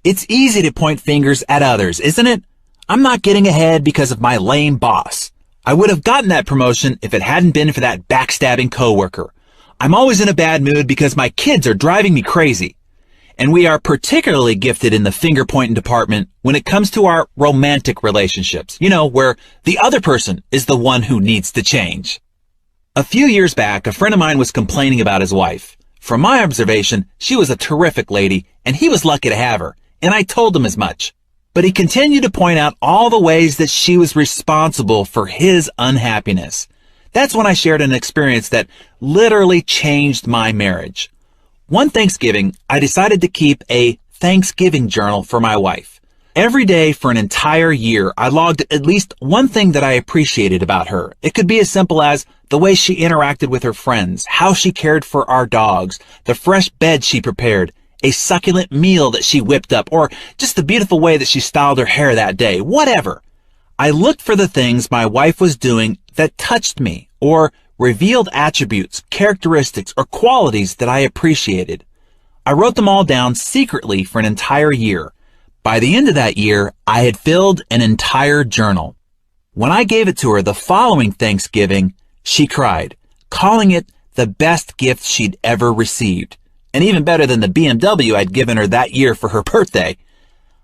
It's easy to point fingers at others, isn't it? I'm not getting ahead because of my lame boss. I would have gotten that promotion if it hadn't been for that backstabbing coworker. I'm always in a bad mood because my kids are driving me crazy. And we are particularly gifted in the finger-pointing department when it comes to our romantic relationships, where the other person is the one who needs to change. A few years back, a friend of mine was complaining about his wife. From my observation, she was a terrific lady, and he was lucky to have her, and I told him as much. But he continued to point out all the ways that she was responsible for his unhappiness. That's when I shared an experience that literally changed my marriage. One Thanksgiving, I decided to keep a Thanksgiving journal for my wife. Every day for an entire year, I logged at least one thing that I appreciated about her. It could be as simple as the way she interacted with her friends, how she cared for our dogs, the fresh bed she prepared, a succulent meal that she whipped up, or just the beautiful way that she styled her hair that day, whatever. I looked for the things my wife was doing that touched me, or revealed attributes, characteristics, or qualities that I appreciated. I wrote them all down secretly for an entire year. By the end of that year, I had filled an entire journal. When I gave it to her the following Thanksgiving, she cried, calling it the best gift she'd ever received, and even better than the BMW I'd given her that year for her birthday.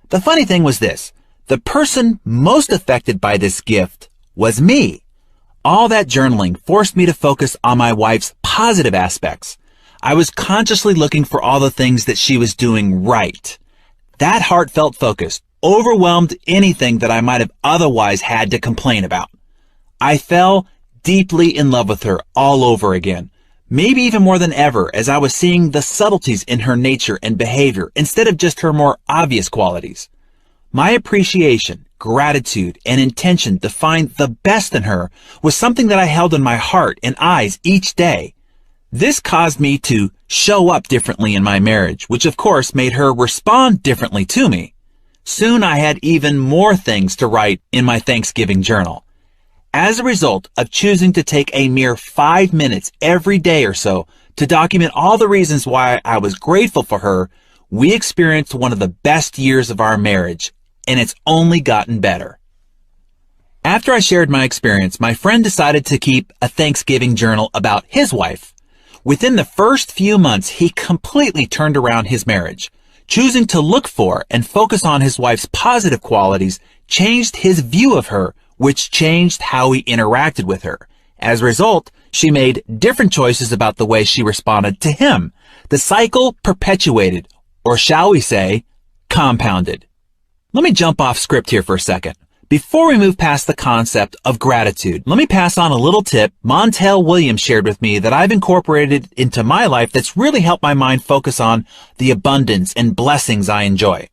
The funny thing was this: the person most affected by this gift was me. All that journaling forced me to focus on my wife's positive aspects. I was consciously looking for all the things that she was doing right. That heartfelt focus overwhelmed anything that I might have otherwise had to complain about. I fell deeply in love with her all over again, maybe even more than ever, as I was seeing the subtleties in her nature and behavior instead of just her more obvious qualities. My appreciation, gratitude, and intention to find the best in her was something that I held in my heart and eyes each day. This caused me to show up differently in my marriage, which of course made her respond differently to me. Soon I had even more things to write in my Thanksgiving journal. As a result of choosing to take a mere 5 minutes every day or so to document all the reasons why I was grateful for her, we experienced one of the best years of our marriage, and it's only gotten better. After I shared my experience, my friend decided to keep a Thanksgiving journal about his wife. Within the first few months, he completely turned around his marriage. Choosing to look for and focus on his wife's positive qualities changed his view of her, which changed how he interacted with her. As a result, she made different choices about the way she responded to him. The cycle perpetuated, or shall we say, compounded. Let me jump off script here for a second. Before we move past the concept of gratitude, let me pass on a little tip Montel Williams shared with me that I've incorporated into my life that's really helped my mind focus on the abundance and blessings I enjoy.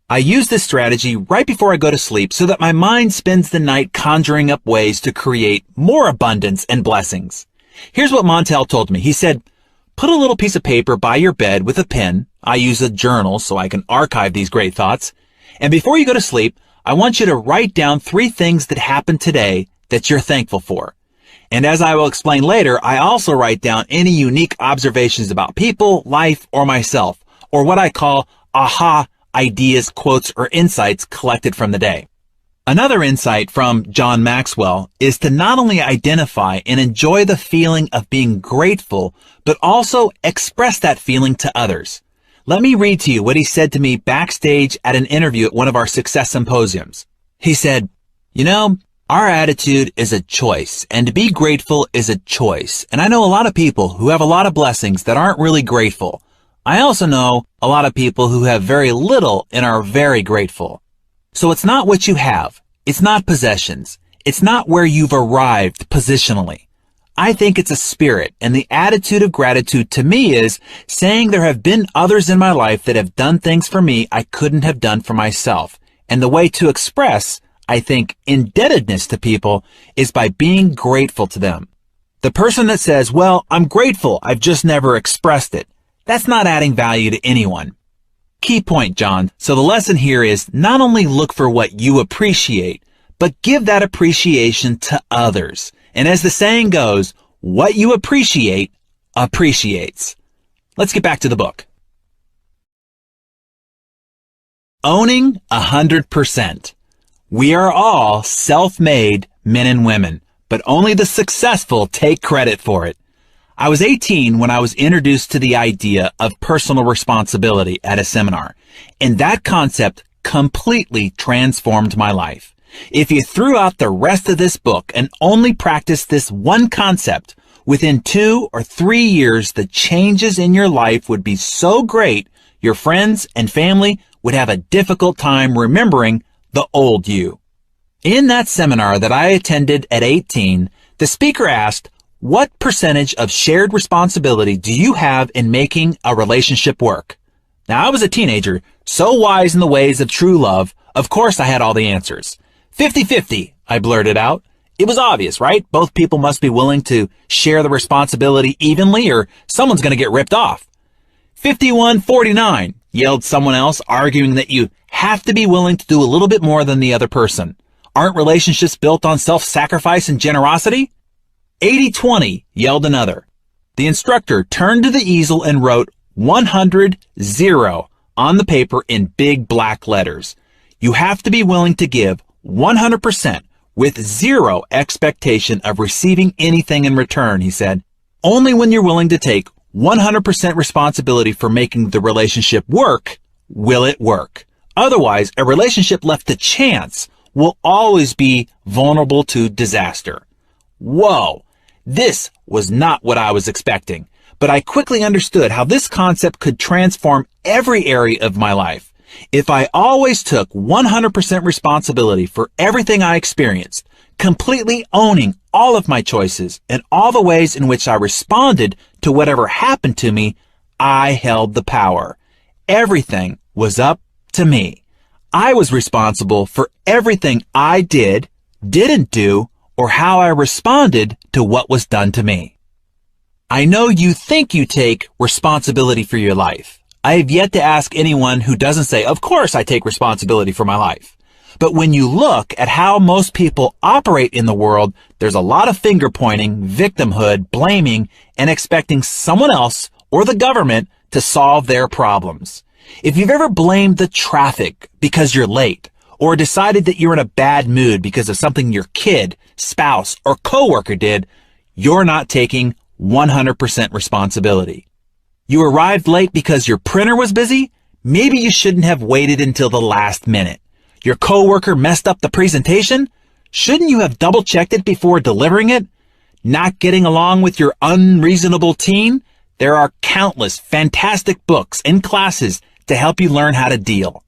I use this strategy right before I go to sleep so that my mind spends the night conjuring up ways to create more abundance and blessings. Here's what Montel told me. He said, put a little piece of paper by your bed with a pen. I use a journal so I can archive these great thoughts. And before you go to sleep, I want you to write down 3 things that happened today that you're thankful for. And as I will explain later, I also write down any unique observations about people, life, or myself, or what I call aha ideas, quotes, or insights collected from the day. Another insight from John Maxwell is to not only identify and enjoy the feeling of being grateful, but also express that feeling to others. Let me read to you what he said to me backstage at an interview at one of our success symposiums. He said, "You know, our attitude is a choice, and to be grateful is a choice. And I know a lot of people who have a lot of blessings that aren't really grateful. I also know a lot of people who have very little and are very grateful. So it's not what you have. It's not possessions. It's not where you've arrived positionally. I think it's a spirit, and the attitude of gratitude to me is saying there have been others in my life that have done things for me I couldn't have done for myself. And the way to express, I think, indebtedness to people is by being grateful to them. The person that says, well, I'm grateful, I've just never expressed it, that's not adding value to anyone." Key point, John. So the lesson here is not only look for what you appreciate, but give that appreciation to others. And as the saying goes, what you appreciate appreciates. Let's get back to the book. Owning 100%. We are all self-made men and women, but only the successful take credit for it. I was 18 when I was introduced to the idea of personal responsibility at a seminar, and that concept completely transformed my life. If you threw out the rest of this book and only practiced this one concept, within 2 or 3 years, the changes in your life would be so great, your friends and family would have a difficult time remembering the old you. In that seminar that I attended at 18, the speaker asked, "What percentage of shared responsibility do you have in making a relationship work?" Now, I was a teenager, so wise in the ways of true love, of course I had all the answers. 50-50, I blurted out. It was obvious, right? Both people must be willing to share the responsibility evenly or someone's going to get ripped off. 51-49, yelled someone else, arguing that you have to be willing to do a little bit more than the other person. Aren't relationships built on self-sacrifice and generosity? 80-20, yelled another. The instructor turned to the easel and wrote 100-0 on the paper in big black letters. You have to be willing to give 100% with zero expectation of receiving anything in return, he said. Only when you're willing to take 100% responsibility for making the relationship work will it work. Otherwise, a relationship left to chance will always be vulnerable to disaster. Whoa! This was not what I was expecting, but I quickly understood how this concept could transform every area of my life. If I always took 100% responsibility for everything I experienced, completely owning all of my choices and all the ways in which I responded to whatever happened to me, I held the power. Everything was up to me. I was responsible for everything I did, didn't do, or how I responded to what was done to me. I know you think you take responsibility for your life. I have yet to ask anyone who doesn't say, of course I take responsibility for my life. But when you look at how most people operate in the world, there's a lot of finger pointing, victimhood, blaming, and expecting someone else or the government to solve their problems. If you've ever blamed the traffic because you're late, or decided that you're in a bad mood because of something your kid, spouse, or coworker did, you're not taking 100% responsibility. You arrived late because your printer was busy? Maybe you shouldn't have waited until the last minute. Your coworker messed up the presentation? Shouldn't you have double-checked it before delivering it? Not getting along with your unreasonable teen? There are countless fantastic books and classes to help you learn how to deal.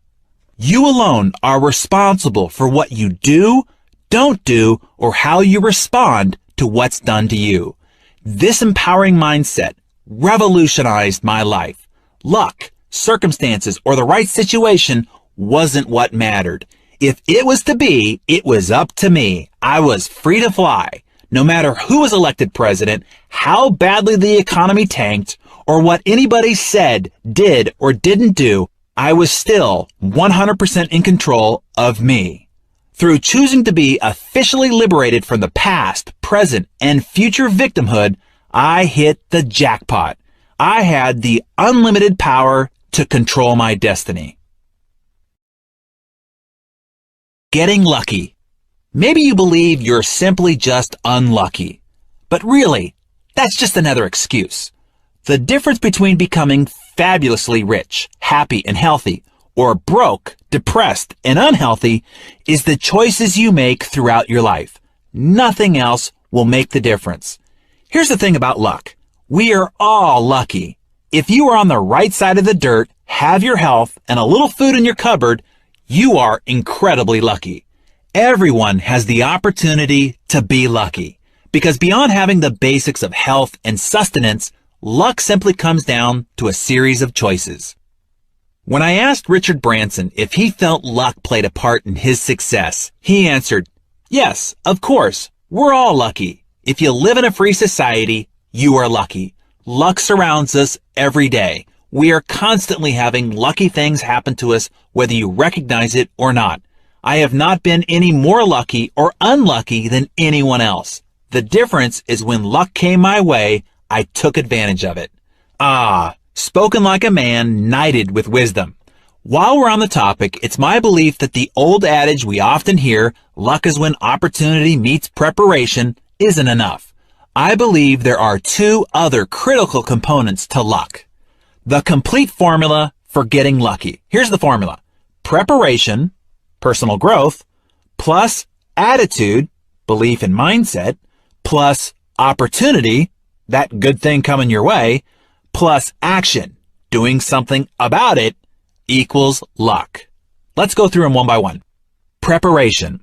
You alone are responsible for what you do, don't do, or how you respond to what's done to you. This empowering mindset revolutionized my life. Luck, circumstances, or the right situation wasn't what mattered. If it was to be, it was up to me. I was free to fly. No matter who was elected president, how badly the economy tanked, or what anybody said, did, or didn't do, I was still 100% in control of me. Through choosing to be officially liberated from the past, present, and future victimhood, I hit the jackpot. I had the unlimited power to control my destiny. getting lucky. Maybe you believe you're simply just unlucky. But really, that's just another excuse. The difference between becoming fabulously rich, happy, and healthy, or broke, depressed, and unhealthy is the choices you make throughout your life. Nothing else will make the difference. Here's the thing about luck. We are all lucky. If you are on the right side of the dirt, have your health, and a little food in your cupboard, you are incredibly lucky. Everyone has the opportunity to be lucky, because beyond having the basics of health and sustenance, luck simply comes down to a series of choices. When I asked Richard Branson if he felt luck played a part in his success, he answered, "Yes, of course, we're all lucky. If you live in a free society, you are lucky. Luck surrounds us every day. We are constantly having lucky things happen to us, whether you recognize it or not. I have not been any more lucky or unlucky than anyone else. The difference is when luck came my way, I took advantage of it." Ah, spoken like a man knighted with wisdom. While we're on the topic, it's my belief that the old adage we often hear, luck is when opportunity meets preparation, isn't enough. I believe there are two other critical components to luck. The complete formula for getting lucky. Here's the formula. Preparation, personal growth, plus attitude, belief and mindset, plus opportunity, that good thing coming your way, plus action, doing something about it, equals luck. Let's go through them one by one. Preparation.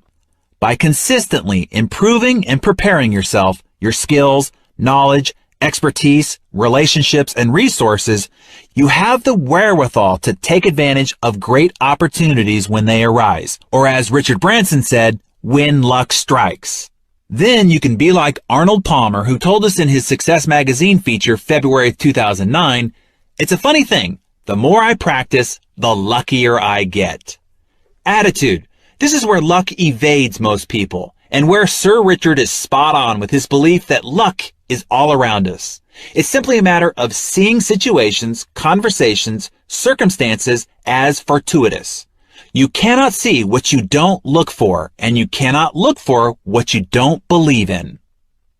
By consistently improving and preparing yourself, your skills, knowledge, expertise, relationships, and resources, you have the wherewithal to take advantage of great opportunities when they arise, or as Richard Branson said, when luck strikes. Then you can be like Arnold Palmer, who told us in his Success Magazine feature February 2009, "It's a funny thing. The more I practice, the luckier I get." Attitude. This is where luck evades most people, and where Sir Richard is spot on with his belief that luck is all around us. It's simply a matter of seeing situations, conversations, circumstances as fortuitous. You cannot see what you don't look for, and you cannot look for what you don't believe in.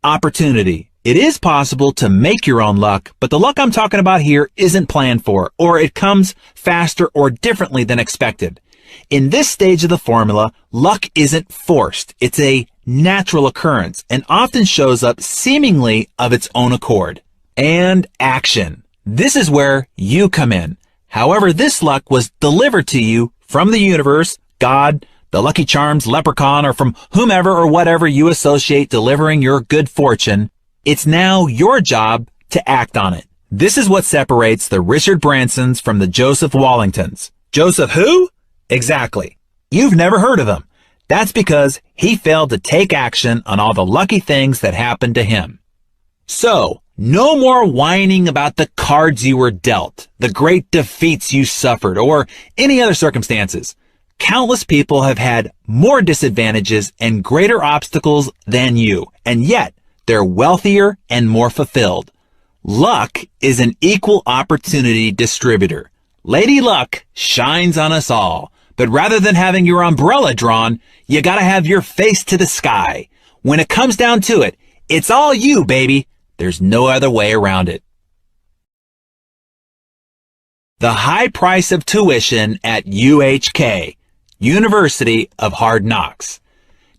Opportunity. It is possible to make your own luck, but the luck I'm talking about here isn't planned for, or it comes faster or differently than expected. In this stage of the formula, luck isn't forced. It's a natural occurrence and often shows up seemingly of its own accord. And action. This is where you come in. However, this luck was delivered to you from the universe, God, the Lucky Charms, leprechaun, or from whomever or whatever you associate delivering your good fortune. It's now your job to act on it. This is what separates the Richard Bransons from the Joseph Wallingtons. Joseph who? Exactly. You've never heard of him. That's because he failed to take action on all the lucky things that happened to him. So, no more whining about the cards you were dealt, the great defeats you suffered, or any other circumstances. Countless people have had more disadvantages and greater obstacles than you, and yet they're wealthier and more fulfilled. Luck is an equal opportunity distributor. Lady Luck shines on us all. But rather than having your umbrella drawn, you gotta have your face to the sky. When it comes down to it, it's all you, baby. There's no other way around it. The high price of tuition at UHK, University of Hard Knocks.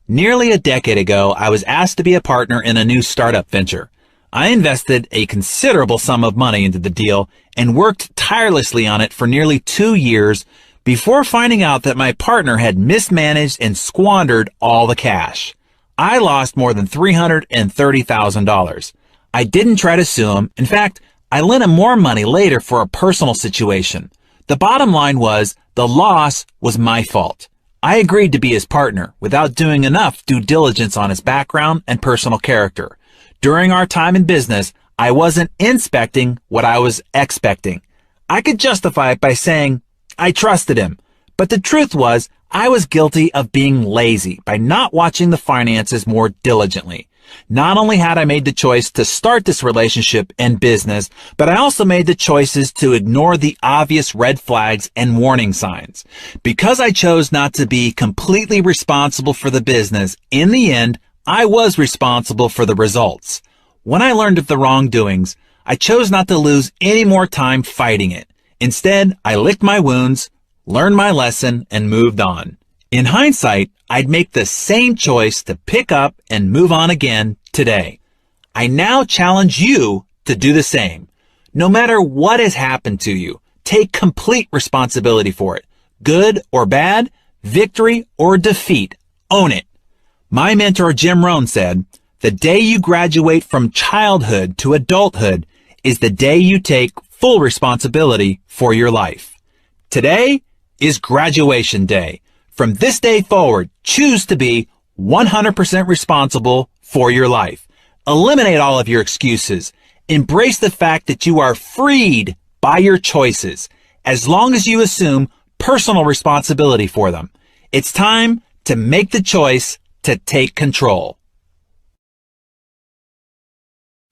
Nearly a decade ago, I was asked to be a partner in a new startup venture. I invested a considerable sum of money into the deal and worked tirelessly on it for nearly 2 years before finding out that my partner had mismanaged and squandered all the cash. I lost more than $330,000. I didn't try to sue him. In fact, I lent him more money later for a personal situation. The bottom line was the loss was my fault. I agreed to be his partner without doing enough due diligence on his background and personal character. During our time in business, I wasn't inspecting what I was expecting. I could justify it by saying I trusted him, but the truth was I was guilty of being lazy by not watching the finances more diligently. Not only had I made the choice to start this relationship and business, but I also made the choices to ignore the obvious red flags and warning signs. Because I chose not to be completely responsible for the business, in the end, I was responsible for the results. When I learned of the wrongdoings, I chose not to lose any more time fighting it. Instead, I licked my wounds, learned my lesson, and moved on. In hindsight, I'd make the same choice to pick up and move on again today. I now challenge you to do the same. No matter what has happened to you, take complete responsibility for it. Good or bad, victory or defeat, own it. My mentor Jim Rohn said, "The day you graduate from childhood to adulthood is the day you take full responsibility for your life." Today is graduation day. From this day forward, choose to be 100% responsible for your life. Eliminate all of your excuses. Embrace the fact that you are freed by your choices, as long as you assume personal responsibility for them. It's time to make the choice to take control.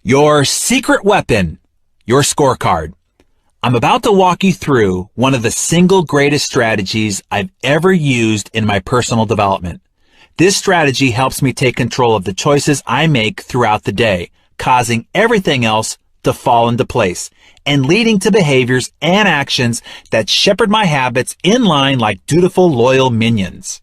Your secret weapon, your scorecard. I'm about to walk you through one of the single greatest strategies I've ever used in my personal development. This strategy helps me take control of the choices I make throughout the day, causing everything else to fall into place and leading to behaviors and actions that shepherd my habits in line like dutiful, loyal minions.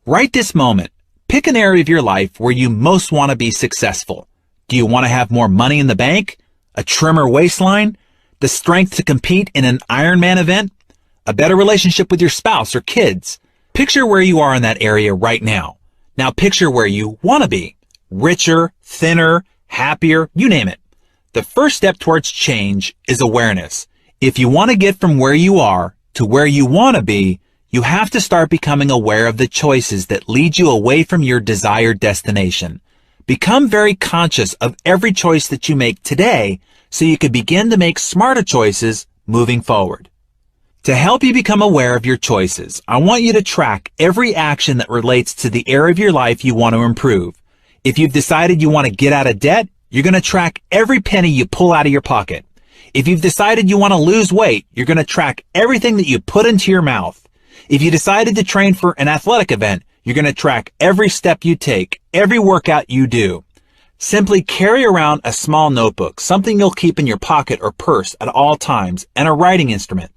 Right this moment, pick an area of your life where you most want to be successful. Do you want to have more money in the bank? A trimmer waistline? The strength to compete in an Ironman event? A better relationship with your spouse or kids? Picture where you are in that area right now. Now picture where you want to be. Richer, thinner, happier, you name it. The first step towards change is awareness. If you want to get from where you are to where you want to be, you have to start becoming aware of the choices that lead you away from your desired destination. Become very conscious of every choice that you make today so you can begin to make smarter choices moving forward. To help you become aware of your choices, I want you to track every action that relates to the area of your life you want to improve. If you've decided you want to get out of debt, you're going to track every penny you pull out of your pocket. If you've decided you want to lose weight, you're going to track everything that you put into your mouth. If you decided to train for an athletic event, you're going to track every step you take, every workout you do. Simply carry around a small notebook, something you'll keep in your pocket or purse at all times, and a writing instrument.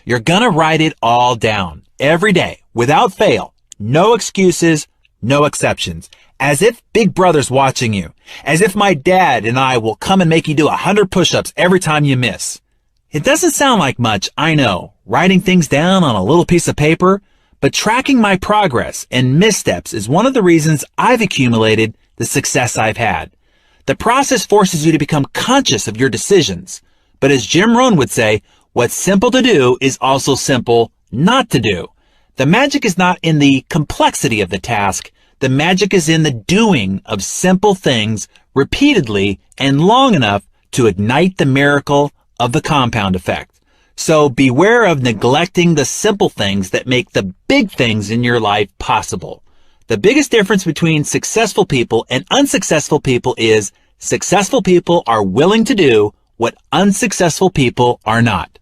You're going to write it all down every day, without fail. No excuses, no exceptions. As if Big Brother's watching you. As if my dad and I will come and make you do 100 push-ups every time you miss. It doesn't sound like much, I know, writing things down on a little piece of paper, but tracking my progress and missteps is one of the reasons I've accumulated the success I've had. The process forces you to become conscious of your decisions. But as Jim Rohn would say, what's simple to do is also simple not to do. The magic is not in the complexity of the task. The magic is in the doing of simple things repeatedly and long enough to ignite the miracle of the compound effect. So beware of neglecting the simple things that make the big things in your life possible. The biggest difference between successful people and unsuccessful people is successful people are willing to do what unsuccessful people are not.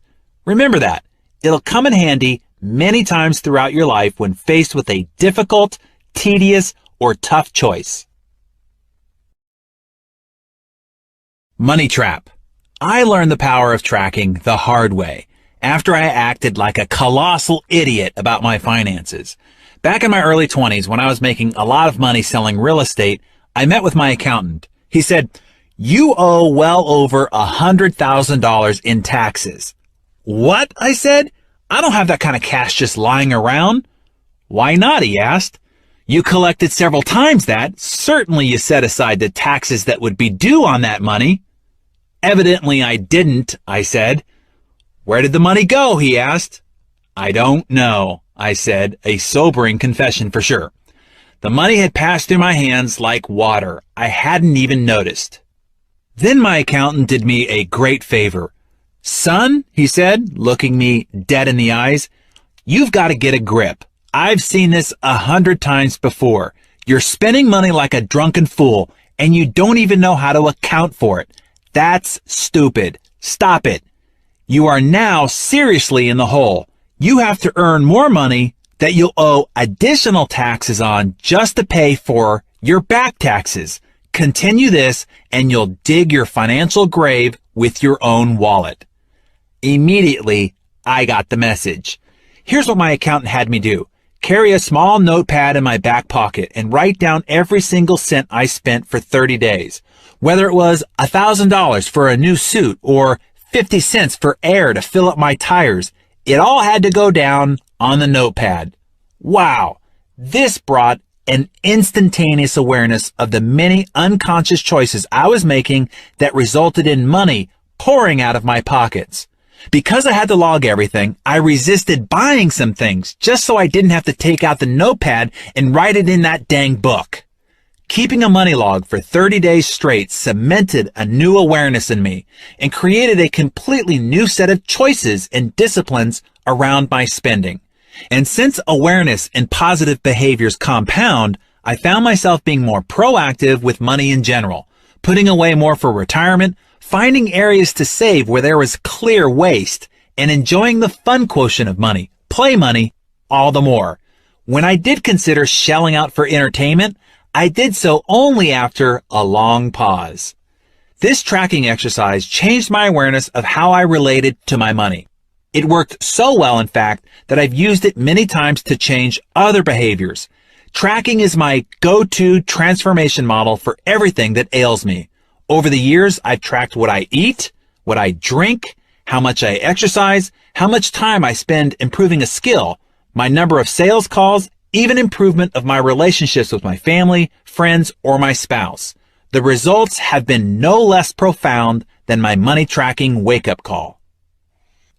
Remember that. It'll come in handy many times throughout your life when faced with a difficult, tedious, or tough choice. Money trap. I learned the power of tracking the hard way after I acted like a colossal idiot about my finances. Back in my early 20s, when I was making a lot of money selling real estate, I met with my accountant. He said, "You owe well over $100,000 in taxes." "What?" I said. "I don't have that kind of cash just lying around." "Why not?" he asked. "You collected several times that. Certainly you set aside the taxes that would be due on that money." "Evidently I didn't," I said. "Where did the money go?" he asked. "I don't know," I said, a sobering confession for sure. The money had passed through my hands like water. I hadn't even noticed. Then my accountant did me a great favor. "Son," he said, looking me dead in the eyes, "you've got to get a grip. I've seen this 100 times before. You're spending money like a drunken fool. and you don't even know how to account for it. That's stupid. Stop it. You are now seriously in the hole. You have to earn more money that you'll owe additional taxes on just to pay for your back taxes. Continue this and you'll dig your financial grave with your own wallet. Immediately, I got the message. Here's what my accountant had me do. Carry a small notepad in my back pocket and write down every single cent I spent for 30 days. Whether it was $1,000 for a new suit or 50 cents for air to fill up my tires, it all had to go down on the notepad. Wow, this brought an instantaneous awareness of the many unconscious choices I was making that resulted in money pouring out of my pockets. Because I had to log everything, I resisted buying some things just so I didn't have to take out the notepad and write it in that dang book. Keeping a money log for 30 days straight cemented a new awareness in me and created a completely new set of choices and disciplines around my spending. And since awareness and positive behaviors compound, I found myself being more proactive with money in general, putting away more for retirement, finding areas to save where there was clear waste, and enjoying the fun quotient of money, play money, all the more. When I did consider shelling out for entertainment, I did so only after a long pause. This tracking exercise changed my awareness of how I related to my money. It worked so well, in fact, that I've used it many times to change other behaviors. Tracking is my go-to transformation model for everything that ails me. Over the years, I've tracked what I eat, what I drink, how much I exercise, how much time I spend improving a skill, my number of sales calls, even improvement of my relationships with my family, friends, or my spouse. The results have been no less profound than my money tracking wake-up call.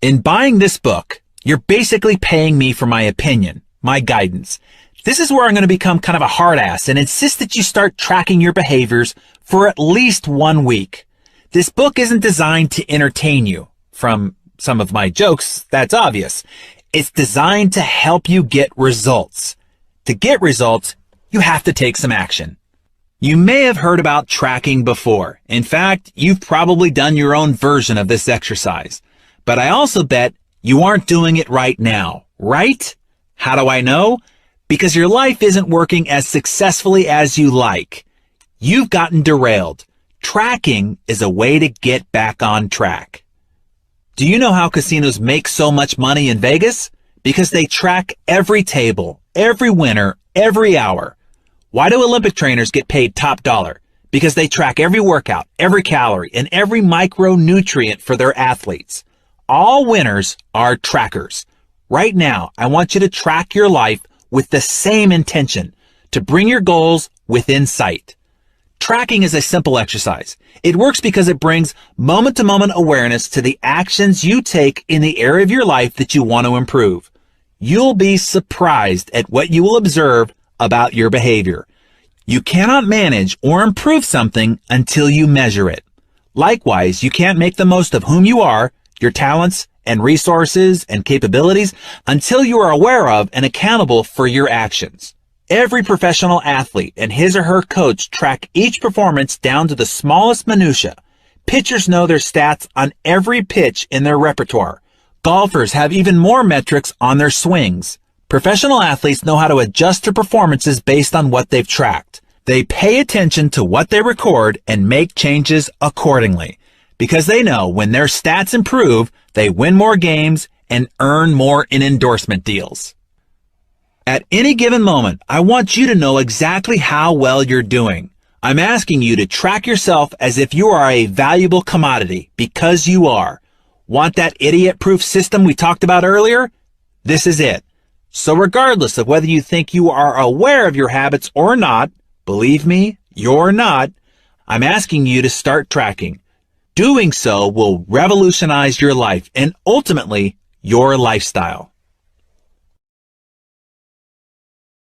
In buying this book, you're basically paying me for my opinion, my guidance. This is where I'm going to become kind of a hard ass and insist that you start tracking your behaviors for at least 1 week. This book isn't designed to entertain you. From some of my jokes, that's obvious. It's designed to help you get results. To get results, you have to take some action. You may have heard about tracking before. In fact, you've probably done your own version of this exercise. But I also bet you aren't doing it right now, right? How do I know? Because your life isn't working as successfully as you like. You've gotten derailed. Tracking is a way to get back on track. Do you know how casinos make so much money in Vegas? Because they track every table, every winner, every hour. Why do Olympic trainers get paid top dollar? Because they track every workout, every calorie, and every micronutrient for their athletes. All winners are trackers. Right now, I want you to track your life with the same intention, to bring your goals within sight. Tracking is a simple exercise. It works because it brings moment-to-moment awareness to the actions you take in the area of your life that you want to improve. You'll be surprised at what you will observe about your behavior. You cannot manage or improve something until you measure it. Likewise, you can't make the most of whom you are, your talents and resources and capabilities, until you are aware of and accountable for your actions. Every professional athlete and his or her coach track each performance down to the smallest minutia. Pitchers know their stats on every pitch in their repertoire. Golfers have even more metrics on their swings. Professional athletes know how to adjust their performances based on what they've tracked. They pay attention to what they record and make changes accordingly, because they know when their stats improve, they win more games and earn more in endorsement deals. At any given moment, I want you to know exactly how well you're doing. I'm asking you to track yourself as if you are a valuable commodity, because you are. Want that idiot-proof system we talked about earlier? This is it. So regardless of whether you think you are aware of your habits or not, believe me, you're not, I'm asking you to start tracking. Doing so will revolutionize your life and ultimately your lifestyle.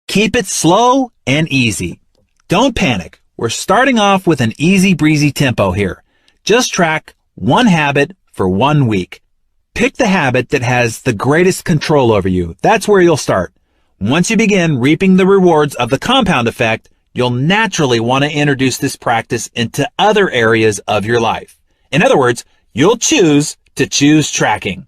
Keep it slow and easy. Don't panic. We're starting off with an easy breezy tempo here. Just track one habit for 1 week. Pick the habit that has the greatest control over you. That's where you'll start. Once you begin reaping the rewards of the compound effect, you'll naturally want to introduce this practice into other areas of your life. In other words, you'll choose to choose tracking.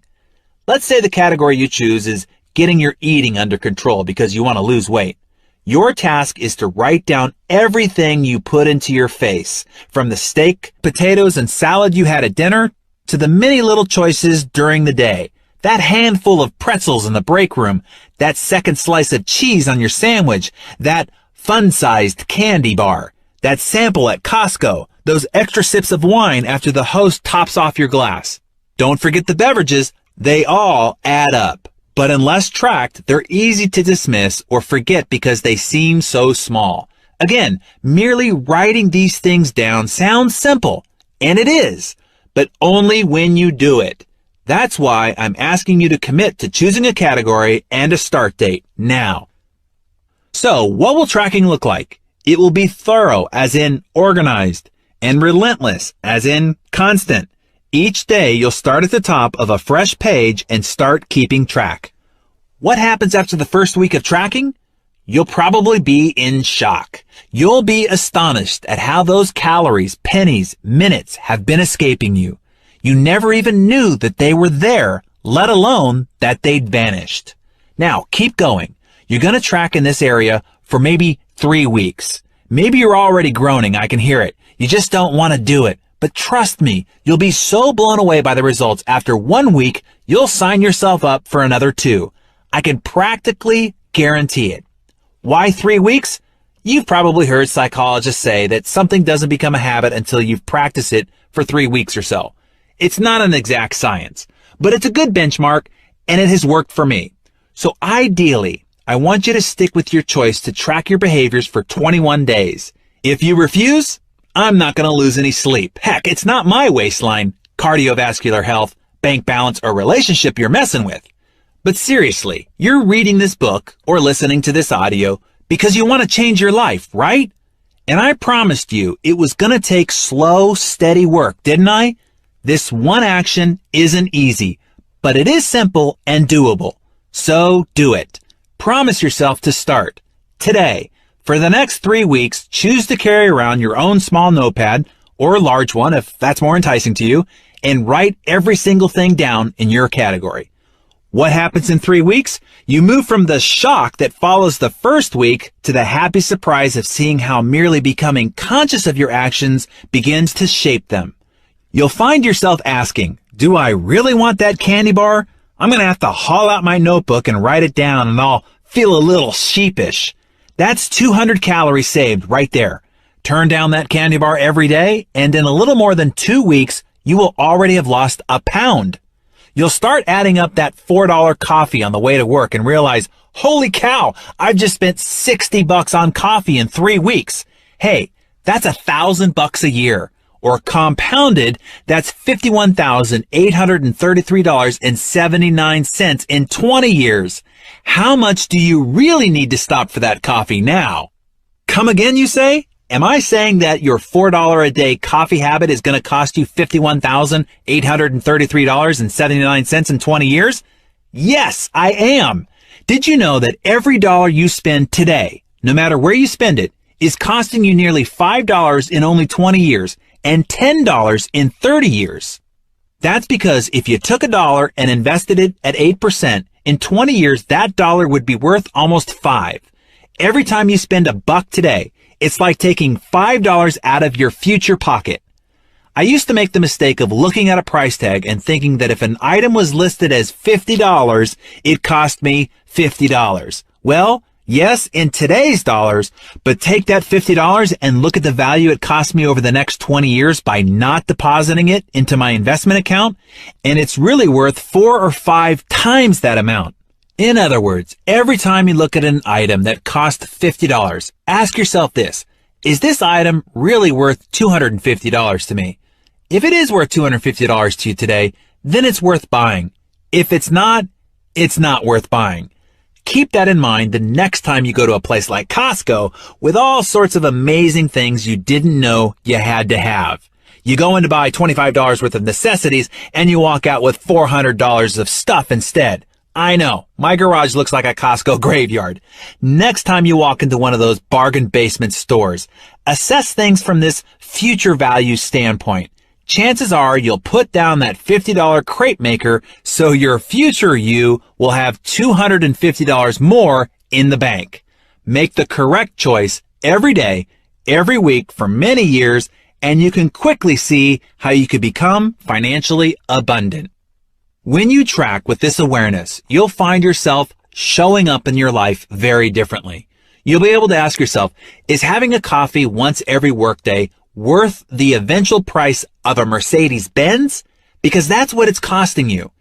Let's say the category you choose is getting your eating under control because you want to lose weight. Your task is to write down everything you put into your face, from the steak, potatoes, and salad you had at dinner to the many little choices during the day. That handful of pretzels in the break room, that second slice of cheese on your sandwich, that fun-sized candy bar, that sample at Costco, those extra sips of wine after the host tops off your glass. Don't forget the beverages. They all add up. But unless tracked, they're easy to dismiss or forget because they seem so small. Again, merely writing these things down sounds simple, and it is, but only when you do it. That's why I'm asking you to commit to choosing a category and a start date now. So, what will tracking look like? It will be thorough, as in organized, and relentless, as in constant. Each day, you'll start at the top of a fresh page and start keeping track. What happens after the first week of tracking? You'll probably be in shock. You'll be astonished at how those calories, pennies, minutes have been escaping you. You never even knew that they were there, let alone that they'd vanished. Now, keep going. You're going to track in this area for maybe 3 weeks. Maybe you're already groaning. I can hear it. You just don't want to do it. But trust me, you'll be so blown away by the results. After 1 week, you'll sign yourself up for another 2. I can practically guarantee it. Why 3 weeks? You've probably heard psychologists say that something doesn't become a habit until you've practiced it for 3 weeks or so. It's not an exact science, but it's a good benchmark, and it has worked for me. So ideally, I want you to stick with your choice to track your behaviors for 21 days. If you refuse, I'm not going to lose any sleep. Heck, it's not my waistline, cardiovascular health, bank balance, or relationship you're messing with. But seriously, you're reading this book or listening to this audio because you want to change your life, right? And I promised you it was going to take slow, steady work, didn't I? This one action isn't easy, but it is simple and doable. So do it. Promise yourself to start today. For the next 3 weeks, choose to carry around your own small notepad or a large one if that's more enticing to you, and write every single thing down in your category. What happens in 3 weeks? You move from the shock that follows the first week to the happy surprise of seeing how merely becoming conscious of your actions begins to shape them. You'll find yourself asking, do I really want that candy bar? I'm going to have to haul out my notebook and write it down, and I'll feel a little sheepish. That's 200 calories saved right there. Turn down that candy bar every day, and in a little more than 2 weeks, you will already have lost a pound. You'll start adding up that $4 coffee on the way to work and realize, holy cow, I've just spent $60 on coffee in 3 weeks. Hey, that's $1,000 a year. Or compounded, that's $51,833.79 in 20 years. How much do you really need to stop for that coffee now? Come again, you say? Am I saying that your $4 a day coffee habit is going to cost you $51,833.79 in 20 years? Yes, I am. Did you know that every dollar you spend today, no matter where you spend it, is costing you nearly $5 in only 20 years and $10 in 30 years? That's because if you took $1 and invested it at 8%, in 20 years, that dollar would be worth almost $5. Every time you spend $1 today, it's like taking $5 out of your future pocket. I used to make the mistake of looking at a price tag and thinking that if an item was listed as $50, it cost me $50. Well, yes, in today's dollars, but take that $50 and look at the value it cost me over the next 20 years by not depositing it into my investment account, and it's really worth 4 or 5 times that amount. In other words, every time you look at an item that cost $50, ask yourself this: is this item really worth $250 to me? If it is worth $250 to you today, then it's worth buying. If it's not worth buying. Keep that in mind the next time you go to a place like Costco with all sorts of amazing things you didn't know you had to have. You go in to buy $25 worth of necessities and you walk out with $400 of stuff instead. I know, my garage looks like a Costco graveyard. Next time you walk into one of those bargain basement stores, assess things from this future value standpoint. Chances are you'll put down that $50 crepe maker so your future you will have $250 more in the bank. Make the correct choice every day, every week for many years, and you can quickly see how you could become financially abundant. When you track with this awareness, you'll find yourself showing up in your life very differently. You'll be able to ask yourself, is having a coffee once every workday worth the eventual price of a Mercedes-Benz? Because that's what it's costing you.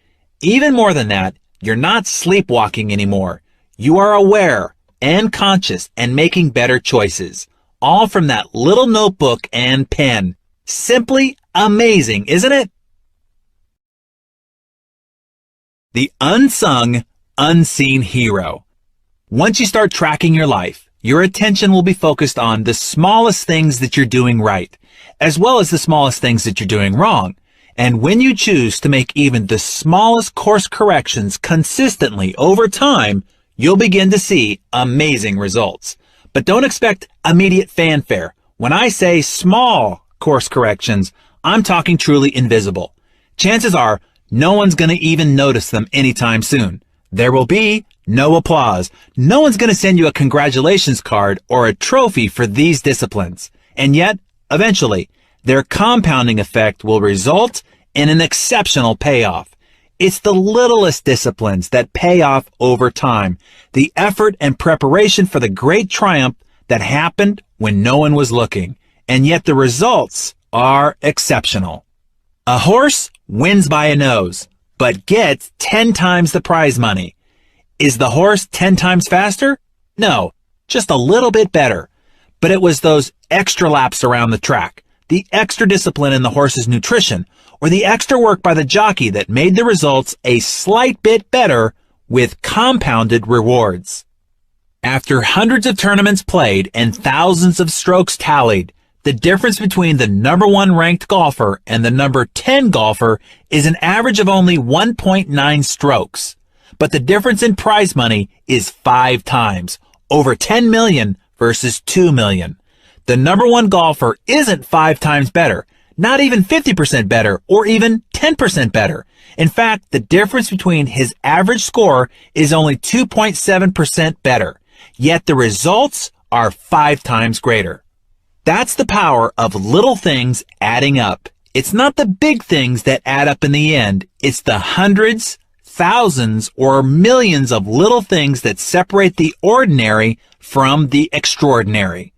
Even more than that, you're not sleepwalking anymore. You are aware and conscious and making better choices. All from that little notebook and pen. Simply amazing, isn't it? The unsung, unseen hero. Once you start tracking your life, your attention will be focused on the smallest things that you're doing right, as well as the smallest things that you're doing wrong. And when you choose to make even the smallest course corrections consistently over time, you'll begin to see amazing results. But don't expect immediate fanfare. When I say small course corrections, I'm talking truly invisible. Chances are no one's going to even notice them anytime soon. There will be no applause. No one's going to send you a congratulations card or a trophy for these disciplines. And yet, eventually, their compounding effect will result in an exceptional payoff. It's the littlest disciplines that pay off over time. The effort and preparation for the great triumph that happened when no one was looking. And yet the results are exceptional. A horse wins by a nose, but gets 10 times the prize money. Is the horse 10 times faster? No, just a little bit better. But it was those extra laps around the track, the extra discipline in the horse's nutrition, or the extra work by the jockey that made the results a slight bit better with compounded rewards. After hundreds of tournaments played and thousands of strokes tallied, the difference between the number 1 ranked golfer and the number 10 golfer is an average of only 1.9 strokes. But the difference in prize money is 5 times, over 10 million versus 2 million. The number 1 golfer isn't 5 times better, not even 50% better, or even 10% better. In fact, the difference between his average score is only 2.7% better, yet the results are 5 times greater. That's the power of little things adding up. It's not the big things that add up in the end. It's the hundreds, thousands, or millions of little things that separate the ordinary from the extraordinary.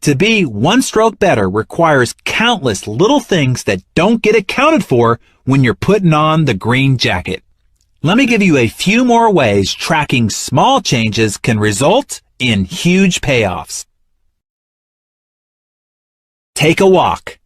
To be 1 stroke better requires countless little things that don't get accounted for when you're putting on the green jacket. Let me give you a few more ways tracking small changes can result in huge payoffs. Take a walk.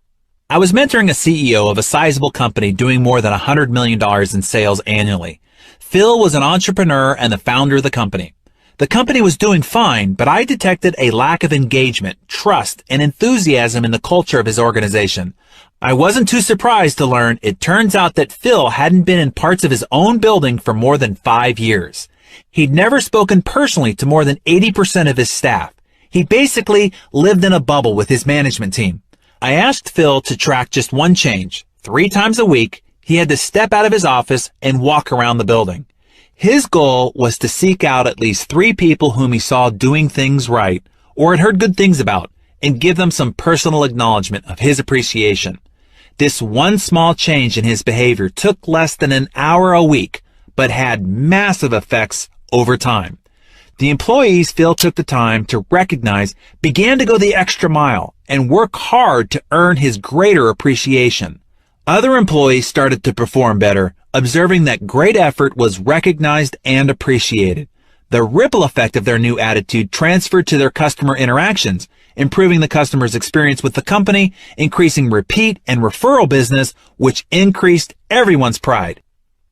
I was mentoring a CEO of a sizable company doing more than $100 million in sales annually. Phil was an entrepreneur and the founder of the company. The company was doing fine, but I detected a lack of engagement, trust, and enthusiasm in the culture of his organization. I wasn't too surprised to learn it turns out that Phil hadn't been in parts of his own building for more than 5 years. He'd never spoken personally to more than 80% of his staff. He basically lived in a bubble with his management team. I asked Phil to track just one change. 3 times a week, he had to step out of his office and walk around the building. His goal was to seek out at least 3 people whom he saw doing things right or had heard good things about and give them some personal acknowledgement of his appreciation. This one small change in his behavior took less than an hour a week, but had massive effects over time. The employees Phil took the time to recognize began to go the extra mile and work hard to earn his greater appreciation. Other employees started to perform better, observing that great effort was recognized and appreciated. The ripple effect of their new attitude transferred to their customer interactions, improving the customer's experience with the company, increasing repeat and referral business, which increased everyone's pride.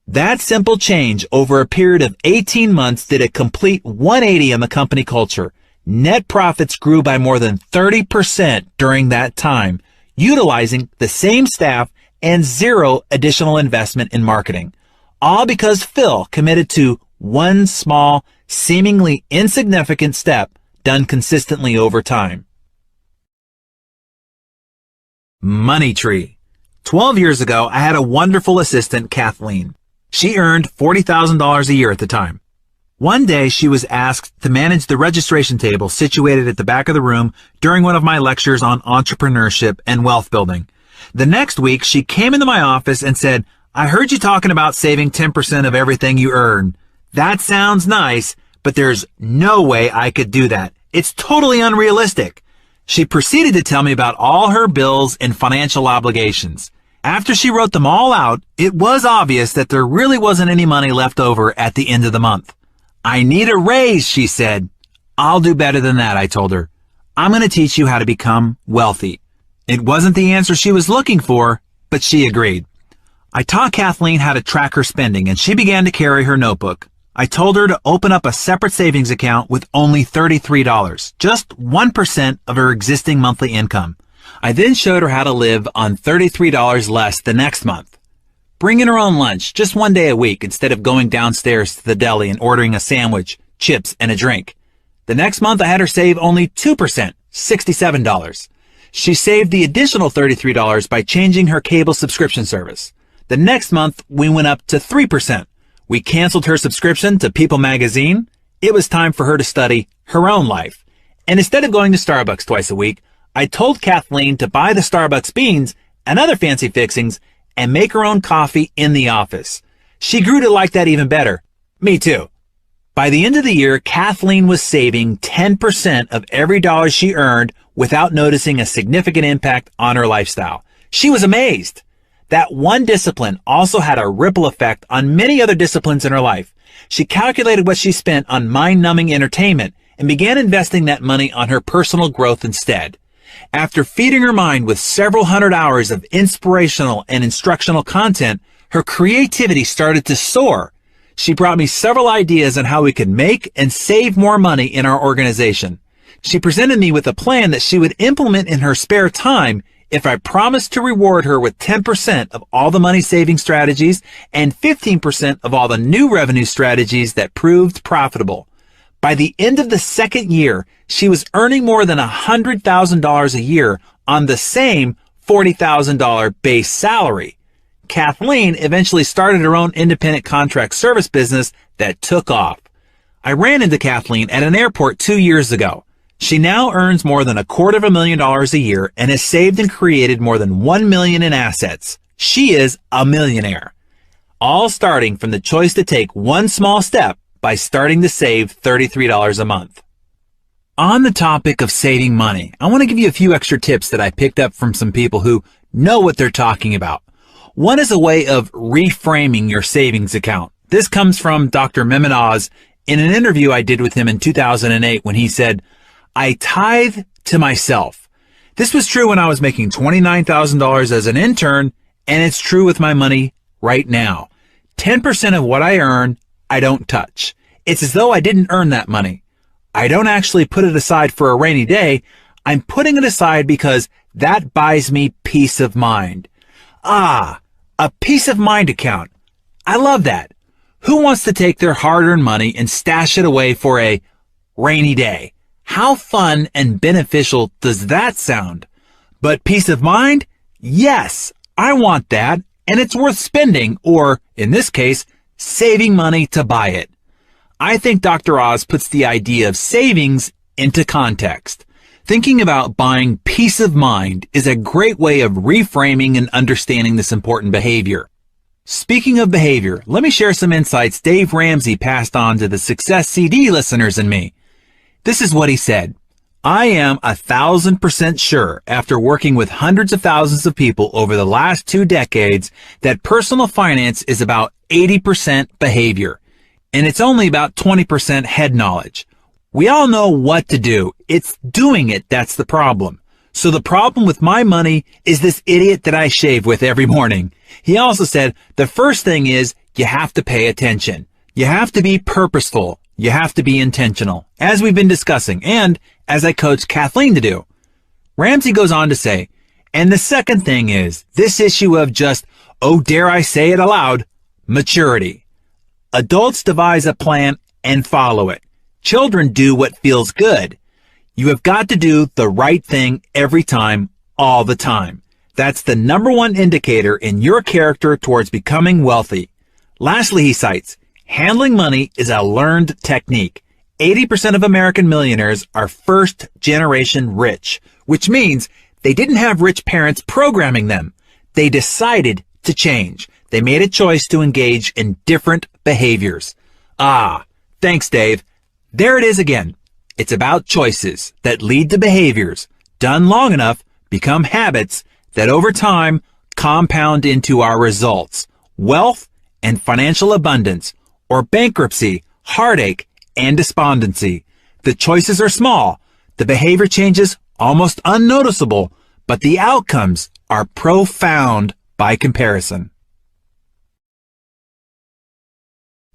That simple change over a period of 18 months did a complete 180 in the company culture. Net profits grew by more than 30% during that time, utilizing the same staff and 0 additional investment in marketing. all because Phil committed to one small, seemingly insignificant step done consistently over time. Money Tree. 12 years ago, I had a wonderful assistant, Kathleen. She earned $40,000 a year at the time. One day, she was asked to manage the registration table situated at the back of the room during one of my lectures on entrepreneurship and wealth building. The next week, she came into my office and said, "I heard you talking about saving 10% of everything you earn. That sounds nice, but there's no way I could do that. It's totally unrealistic." She proceeded to tell me about all her bills and financial obligations. After she wrote them all out, it was obvious that there really wasn't any money left over at the end of the month. "I need a raise," she said. "I'll do better than that," I told her. "I'm going to teach you how to become wealthy." It wasn't the answer she was looking for, but she agreed. I taught Kathleen how to track her spending, and she began to carry her notebook. I told her to open up a separate savings account with only $33, just 1% of her existing monthly income. I then showed her how to live on $33 less the next month. Bring in her own lunch just one day a week instead of going downstairs to the deli and ordering a sandwich, chips, and a drink. The next month I had her save only 2%, $67. She saved the additional $33 by changing her cable subscription service. The next month we went up to 3%. We canceled her subscription to People magazine. It was time for her to study her own life. And instead of going to Starbucks twice a week, I told Kathleen to buy the Starbucks beans and other fancy fixings and make her own coffee in the office. She grew to like that even better. Me too. By the end of the year, Kathleen was saving 10% of every dollar she earned without noticing a significant impact on her lifestyle. She was amazed. That one discipline also had a ripple effect on many other disciplines in her life. She calculated what she spent on mind-numbing entertainment and began investing that money on her personal growth instead. After feeding her mind with several hundred hours of inspirational and instructional content, her creativity started to soar. She brought me several ideas on how we could make and save more money in our organization. She presented me with a plan that she would implement in her spare time if I promised to reward her with 10% of all the money-saving strategies and 15% of all the new revenue strategies that proved profitable. By the end of the second year, she was earning more than $100,000 a year on the same $40,000 base salary. Kathleen eventually started her own independent contract service business that took off. I ran into Kathleen at an airport 2 years ago. She now earns more than $250,000 a year and has saved and created more than $1 million in assets. She is a millionaire. All starting from the choice to take one small step by starting to save $33 a month. On the topic of saving money, I want to give you a few extra tips that I picked up from some people who know what they're talking about. One is a way of reframing your savings account. This comes from Dr. Mehmet Oz in an interview I did with him in 2008 when he said, "I tithe to myself." This was true when I was making $29,000 as an intern, and it's true with my money right now. 10% of what I earn, I don't touch. It's as though I didn't earn that money. I don't actually put it aside for a rainy day. I'm putting it aside because that buys me peace of mind. Ah, a peace of mind account. I love that. Who wants to take their hard-earned money and stash it away for a rainy day? How fun and beneficial does that sound? But peace of mind? Yes, I want that, and it's worth spending, or, in this case, saving money to buy it. I think Dr. Oz puts the idea of savings into context. Thinking about buying peace of mind is a great way of reframing and understanding this important behavior. Speaking of behavior, let me share some insights Dave Ramsey passed on to the Success CD listeners and me. This is what he said. "I am 1,000% sure, after working with hundreds of thousands of people over the last 2 decades, that personal finance is about 80% behavior, and it's only about 20% head knowledge. We all know what to do. It's doing it that's the problem. So the problem with my money is this idiot that I shave with every morning." He also said, "The first thing is you have to pay attention. You have to be purposeful. You have to be intentional, as we've been discussing, and as I coach Kathleen to do." Ramsey goes on to say, "And the second thing is this issue of just, oh, dare I say it aloud, Maturity. Adults devise a plan and follow it. Children do what feels good. You have got to do the right thing every time, all the time. That's the number one indicator in your character towards becoming wealthy. Lastly, he cites, handling money is a learned technique. 80% of American millionaires are first generation rich, which means they didn't have rich parents programming them. They decided to change. They made a choice to engage in different behaviors. Ah, thanks, Dave. There it is again. It's about choices that lead to behaviors, done long enough, become habits that over time compound into our results, wealth and financial abundance, or bankruptcy, heartache, and despondency. The choices are small, the behavior changes almost unnoticeable, but the outcomes are profound by comparison.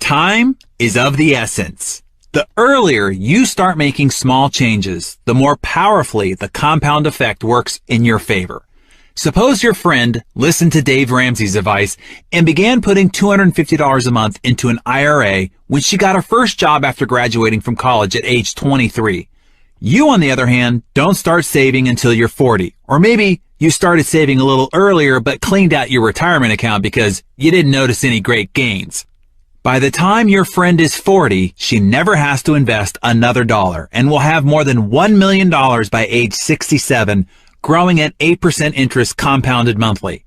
Time is of the essence. The earlier you start making small changes, the more powerfully the compound effect works in your favor. Suppose your friend listened to Dave Ramsey's advice and began putting $250 a month into an IRA when she got her first job after graduating from college at age 23. You, on the other hand, don't start saving until you're 40. Or maybe you started saving a little earlier but cleaned out your retirement account because you didn't notice any great gains. By the time your friend is 40, she never has to invest another dollar and will have more than $1 million by age 67, growing at 8% interest compounded monthly.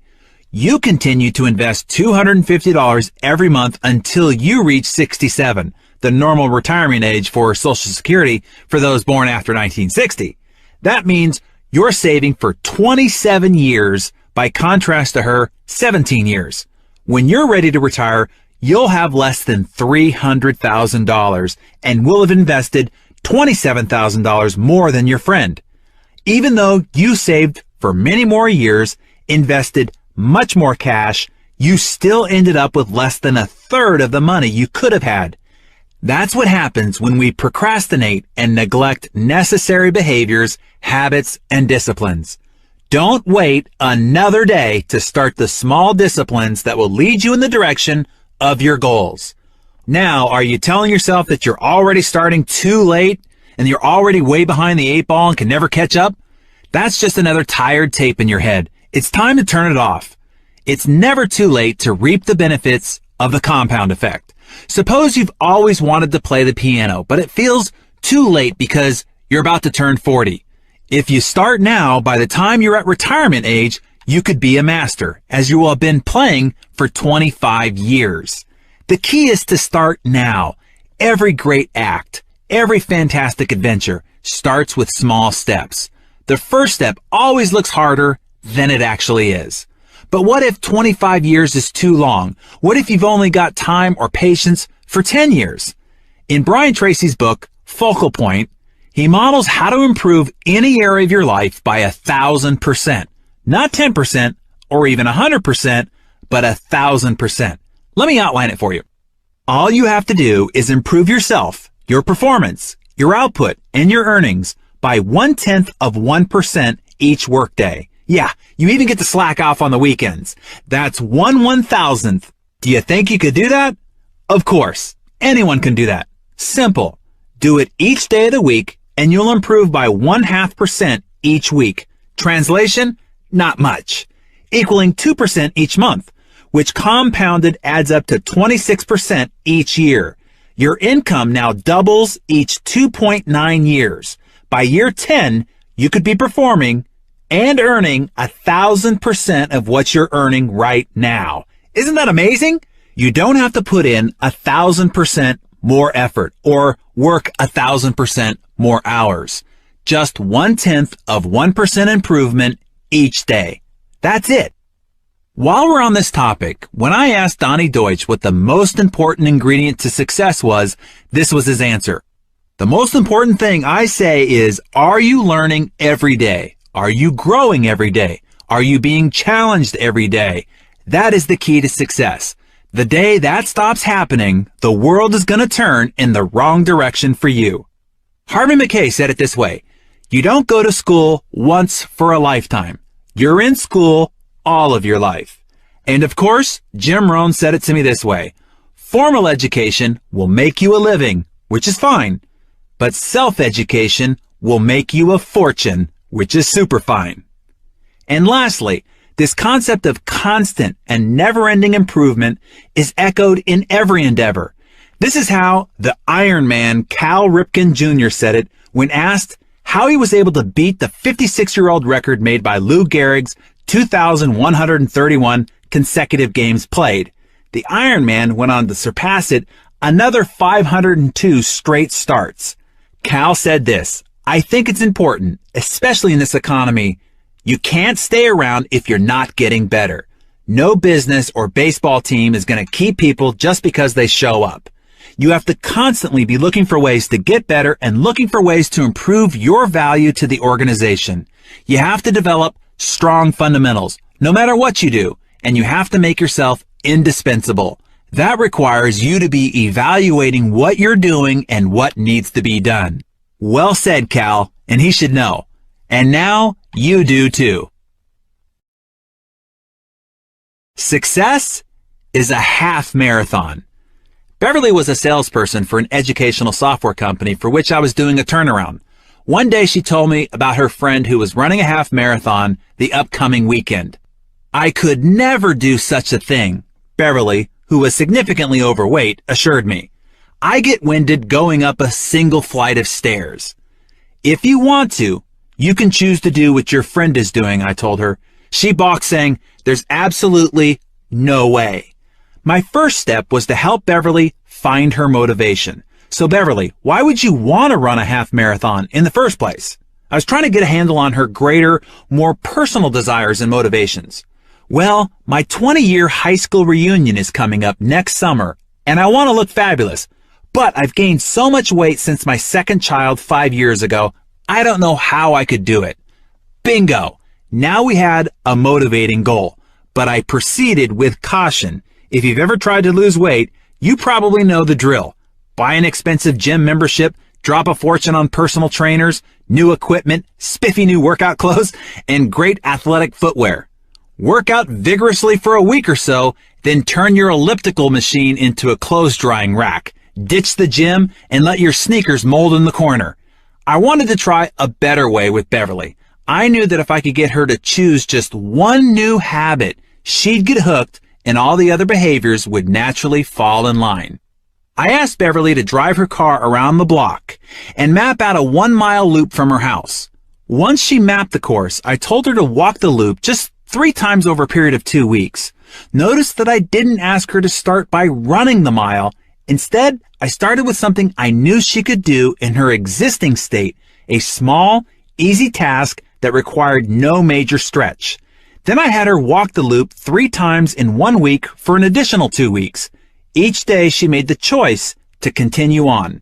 You continue to invest $250 every month until you reach 67, the normal retirement age for Social Security for those born after 1960. That means you're saving for 27 years by contrast to her 17 years. When you're ready to retire, you'll have less than $300,000 and will have invested $27,000 more than your friend. Even though you saved for many more years, invested much more cash, you still ended up with less than a third of the money you could have had. That's what happens when we procrastinate and neglect necessary behaviors, habits, and disciplines. Don't wait another day to start the small disciplines that will lead you in the direction of your goals. Now, are you telling yourself that you're already starting too late and you're already way behind the 8 ball and can never catch up? That's just another tired tape in your head. It's time to turn it off. It's never too late to reap the benefits of the compound effect. Suppose you've always wanted to play the piano, but it feels too late because you're about to turn 40. If you start now, by the time you're at retirement age, you could be a master, as you will have been playing for 25 years. The key is to start now. Every great act, every fantastic adventure starts with small steps. The first step always looks harder than it actually is. But what if 25 years is too long? What if you've only got time or patience for 10 years? In Brian Tracy's book, Focal Point, he models how to improve any area of your life by 1,000%. Not 10% or even 100%, but 1,000%. Let me outline it for you. All you have to do is improve yourself, your performance, your output, and your earnings by 0.1% each workday. Yeah, you even get to slack off on the weekends. That's 1/1000th. Do you think you could do that? Of course, anyone can do that. Simple. Do it each day of the week and you'll improve by 0.5% each week. Translation? Not much. Equaling 2% each month, which compounded adds up to 26% each year. Your income now doubles each 2.9 years. By year 10, you could be performing and earning 1,000% of what you're earning right now. Isn't that amazing? You don't have to put in 1,000% more effort or work 1,000% more hours. Just 0.1% improvement each day. That's it. While we're on this topic, when I asked Donnie Deutsch what the most important ingredient to success was, this was his answer. The most important thing I say is, are you learning every day? Are you growing every day? Are you being challenged every day? That is the key to success. The day that stops happening, the world is going to turn in the wrong direction for you. Harvey Mackay said it this way: you don't go to school once for a lifetime. You're in school all of your life. And of course, Jim Rohn said it to me this way: formal education will make you a living, which is fine, but self-education will make you a fortune, which is super fine. And lastly, this concept of constant and never-ending improvement is echoed in every endeavor. This is how the Iron Man Cal Ripken Jr. said it when asked how he was able to beat the 56-year-old record made by Lou Gehrig's 2,131 consecutive games played. The Iron Man went on to surpass it another 502 straight starts. Cal said this: "I think it's important, especially in this economy. You can't stay around if you're not getting better. No business or baseball team is going to keep people just because they show up. You have to constantly be looking for ways to get better and looking for ways to improve your value to the organization. You have to develop strong fundamentals, no matter what you do, and you have to make yourself indispensable. That requires you to be evaluating what you're doing and what needs to be done." Well said, Cal, and he should know. And now you do too. Success is a half marathon. Beverly was a salesperson for an educational software company for which I was doing a turnaround. One day she told me about her friend who was running a half marathon the upcoming weekend. "I could never do such a thing," Beverly, who was significantly overweight, assured me. "I get winded going up a single flight of stairs." "If you want to, you can choose to do what your friend is doing," I told her. She balked, saying, "There's absolutely no way." My first step was to help Beverly find her motivation. "So Beverly, why would you want to run a half marathon in the first place?" I was trying to get a handle on her greater, more personal desires and motivations. "Well, my 20-year high school reunion is coming up next summer, and I want to look fabulous. But I've gained so much weight since my second child 5 years ago, I don't know how I could do it." Bingo! Now we had a motivating goal, but I proceeded with caution. If you've ever tried to lose weight, you probably know the drill. Buy an expensive gym membership, drop a fortune on personal trainers, new equipment, spiffy new workout clothes, and great athletic footwear. Work out vigorously for a week or so, then turn your elliptical machine into a clothes drying rack. Ditch the gym and let your sneakers mold in the corner. I wanted to try a better way with Beverly. I knew that if I could get her to choose just one new habit, she'd get hooked and all the other behaviors would naturally fall in line. I asked Beverly to drive her car around the block and map out a 1-mile loop from her house. Once she mapped the course, I told her to walk the loop just 3 times over a period of 2 weeks. Notice that I didn't ask her to start by running the mile. Instead, I started with something I knew she could do in her existing state, a small, easy task that required no major stretch. Then I had her walk the loop 3 times in 1 week for an additional 2 weeks. Each day she made the choice to continue on.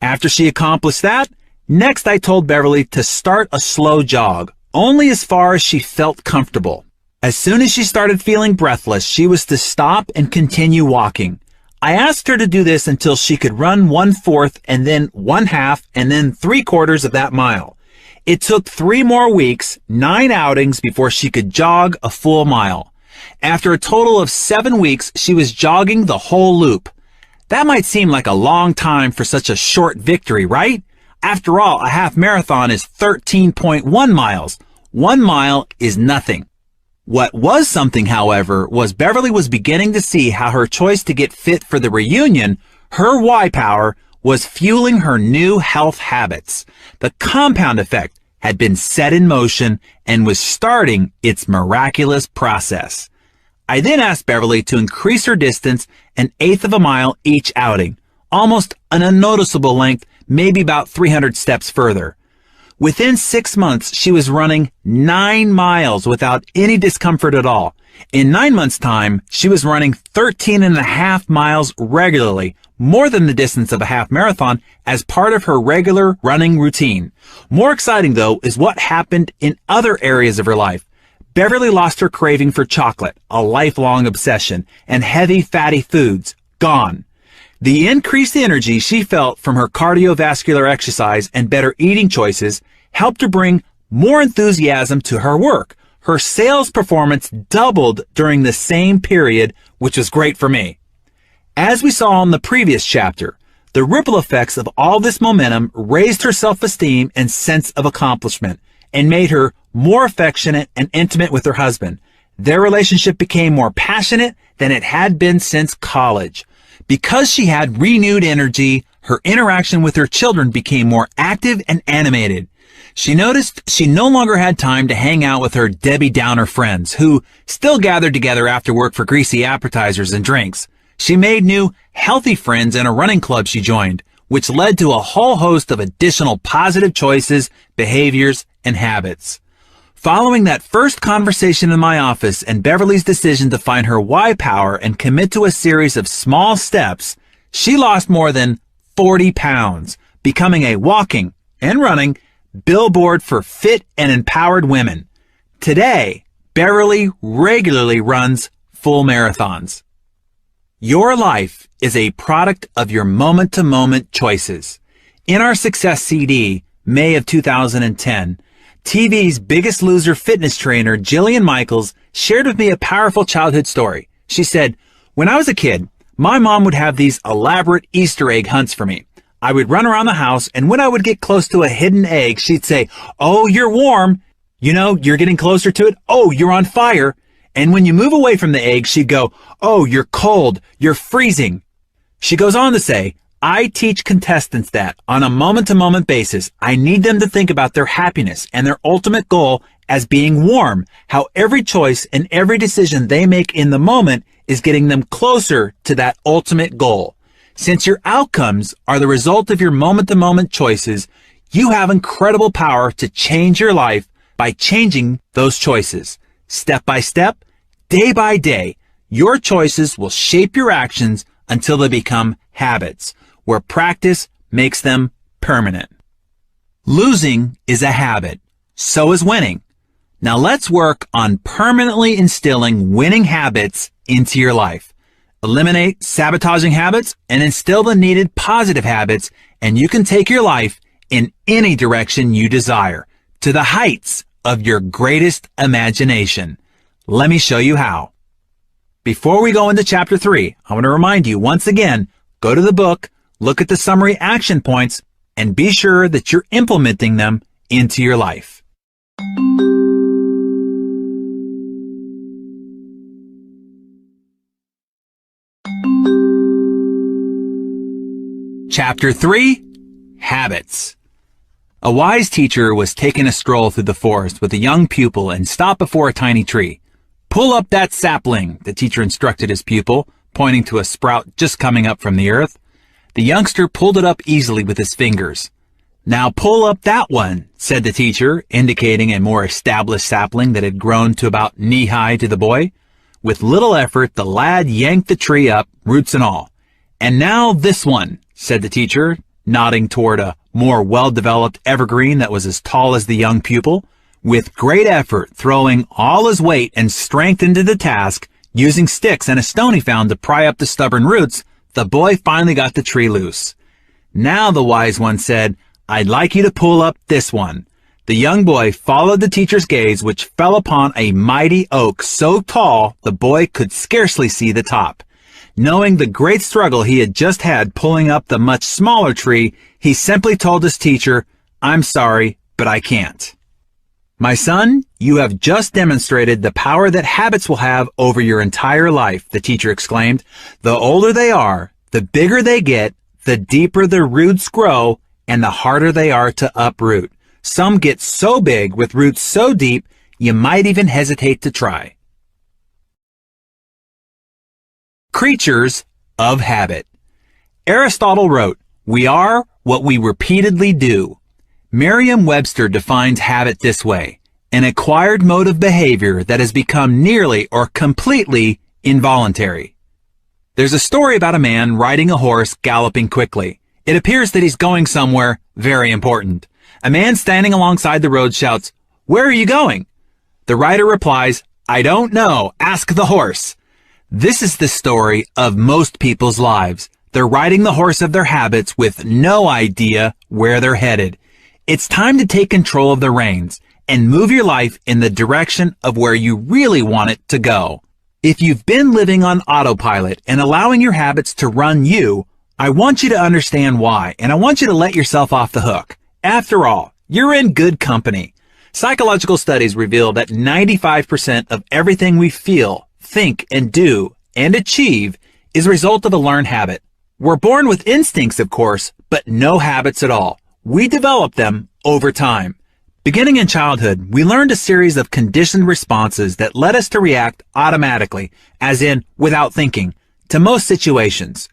After she accomplished that, next I told Beverly to start a slow jog, only as far as she felt comfortable. As soon as she started feeling breathless, she was to stop and continue walking. I asked her to do this until she could run 1/4 and then 1/2 and then 3/4 of that mile. It took 3 more weeks, 9 outings before she could jog a full mile. After a total of 7 weeks, she was jogging the whole loop. That might seem like a long time for such a short victory, right? After all, a half marathon is 13.1 miles. 1 mile is nothing. What was something, however, was Beverly was beginning to see how her choice to get fit for the reunion, her Y power, was fueling her new health habits. The compound effect had been set in motion and was starting its miraculous process. I then asked Beverly to increase her distance 1/8 of a mile each outing, almost an unnoticeable length, maybe about 300 steps further. Within 6 months, she was running 9 miles without any discomfort at all. In 9 months' time, she was running 13.5 miles regularly, more than the distance of a half marathon, as part of her regular running routine. More exciting, though, is what happened in other areas of her life. Beverly lost her craving for chocolate, a lifelong obsession, and heavy, fatty foods, gone. The increased energy she felt from her cardiovascular exercise and better eating choices helped her bring more enthusiasm to her work. her sales performance doubled during the same period, which was great for me. As we saw in the previous chapter, the ripple effects of all this momentum raised her self-esteem and sense of accomplishment and made her more affectionate and intimate with her husband. Their relationship became more passionate than it had been since college. Because she had renewed energy, her interaction with her children became more active and animated. She noticed she no longer had time to hang out with her Debbie Downer friends, who still gathered together after work for greasy appetizers and drinks. She made new, healthy friends in a running club she joined, which led to a whole host of additional positive choices, behaviors, and habits. Following that first conversation in my office and Beverly's decision to find her why power and commit to a series of small steps, she lost more than 40 pounds, becoming a walking and running billboard for fit and empowered women. Today, Beverly regularly runs full marathons. Your life is a product of your moment-to-moment choices. In our Success CD, May of 2010, TV's Biggest Loser fitness trainer, Jillian Michaels, shared with me a powerful childhood story. She said, "When I was a kid, my mom would have these elaborate Easter egg hunts for me. I would run around the house, and when I would get close to a hidden egg, she'd say, 'Oh, you're warm. You know, you're getting closer to it. Oh, you're on fire.' And when you move away from the egg, she'd go, 'Oh, you're cold. You're freezing.'" She goes on to say, "I teach contestants that on a moment-to-moment basis, I need them to think about their happiness and their ultimate goal as being warm, how every choice and every decision they make in the moment is getting them closer to that ultimate goal. Since your outcomes are the result of your moment-to-moment choices, you have incredible power to change your life by changing those choices. Step by step, day by day, your choices will shape your actions until they become habits, where practice makes them permanent." Losing is a habit. So is winning. Now let's work on permanently instilling winning habits into your life. Eliminate sabotaging habits and instill the needed positive habits, and you can take your life in any direction you desire, to the heights of your greatest imagination. Let me show you how. Before we go into chapter 3, I want to remind you once again, go to the book, look at the summary action points, and be sure that you're implementing them into your life. Chapter 3, Habits. A wise teacher was taking a stroll through the forest with a young pupil and stopped before a tiny tree. "Pull up that sapling," the teacher instructed his pupil, pointing to a sprout just coming up from the earth. The youngster pulled it up easily with his fingers. "Now pull up that one," said the teacher, indicating a more established sapling that had grown to about knee-high to the boy. With little effort, the lad yanked the tree up, roots and all. "And now this one," said the teacher, nodding toward a more well-developed evergreen that was as tall as the young pupil. With great effort, throwing all his weight and strength into the task, using sticks and a stone he found to pry up the stubborn roots, the boy finally got the tree loose. "Now," the wise one said, "I'd like you to pull up this one." The young boy followed the teacher's gaze, which fell upon a mighty oak so tall the boy could scarcely see the top. Knowing the great struggle he had just had pulling up the much smaller tree, he simply told his teacher, "I'm sorry, but I can't." "My son, you have just demonstrated the power that habits will have over your entire life," the teacher exclaimed. "The older they are, the bigger they get, the deeper the roots grow, and the harder they are to uproot. Some get so big with roots so deep, you might even hesitate to try." Creatures of habit. Aristotle wrote, "We are what we repeatedly do." Merriam-Webster defines habit this way: an acquired mode of behavior that has become nearly or completely involuntary. There's a story about a man riding a horse galloping quickly. It appears that he's going somewhere very important. A man standing alongside the road shouts, "Where are you going?" The rider replies, "I don't know. Ask the horse." This is the story of most people's lives. They're riding the horse of their habits with no idea where they're headed. It's time to take control of the reins and move your life in the direction of where you really want it to go. If you've been living on autopilot and allowing your habits to run you, I want you to understand why, and I want you to let yourself off the hook. After all, you're in good company. Psychological studies reveal that 95% of everything we feel, think, and do, and achieve is a result of a learned habit. We're born with instincts, of course, but no habits at all. We develop them over time. Beginning in childhood, we learned a series of conditioned responses that led us to react automatically, as in without thinking, to most situations.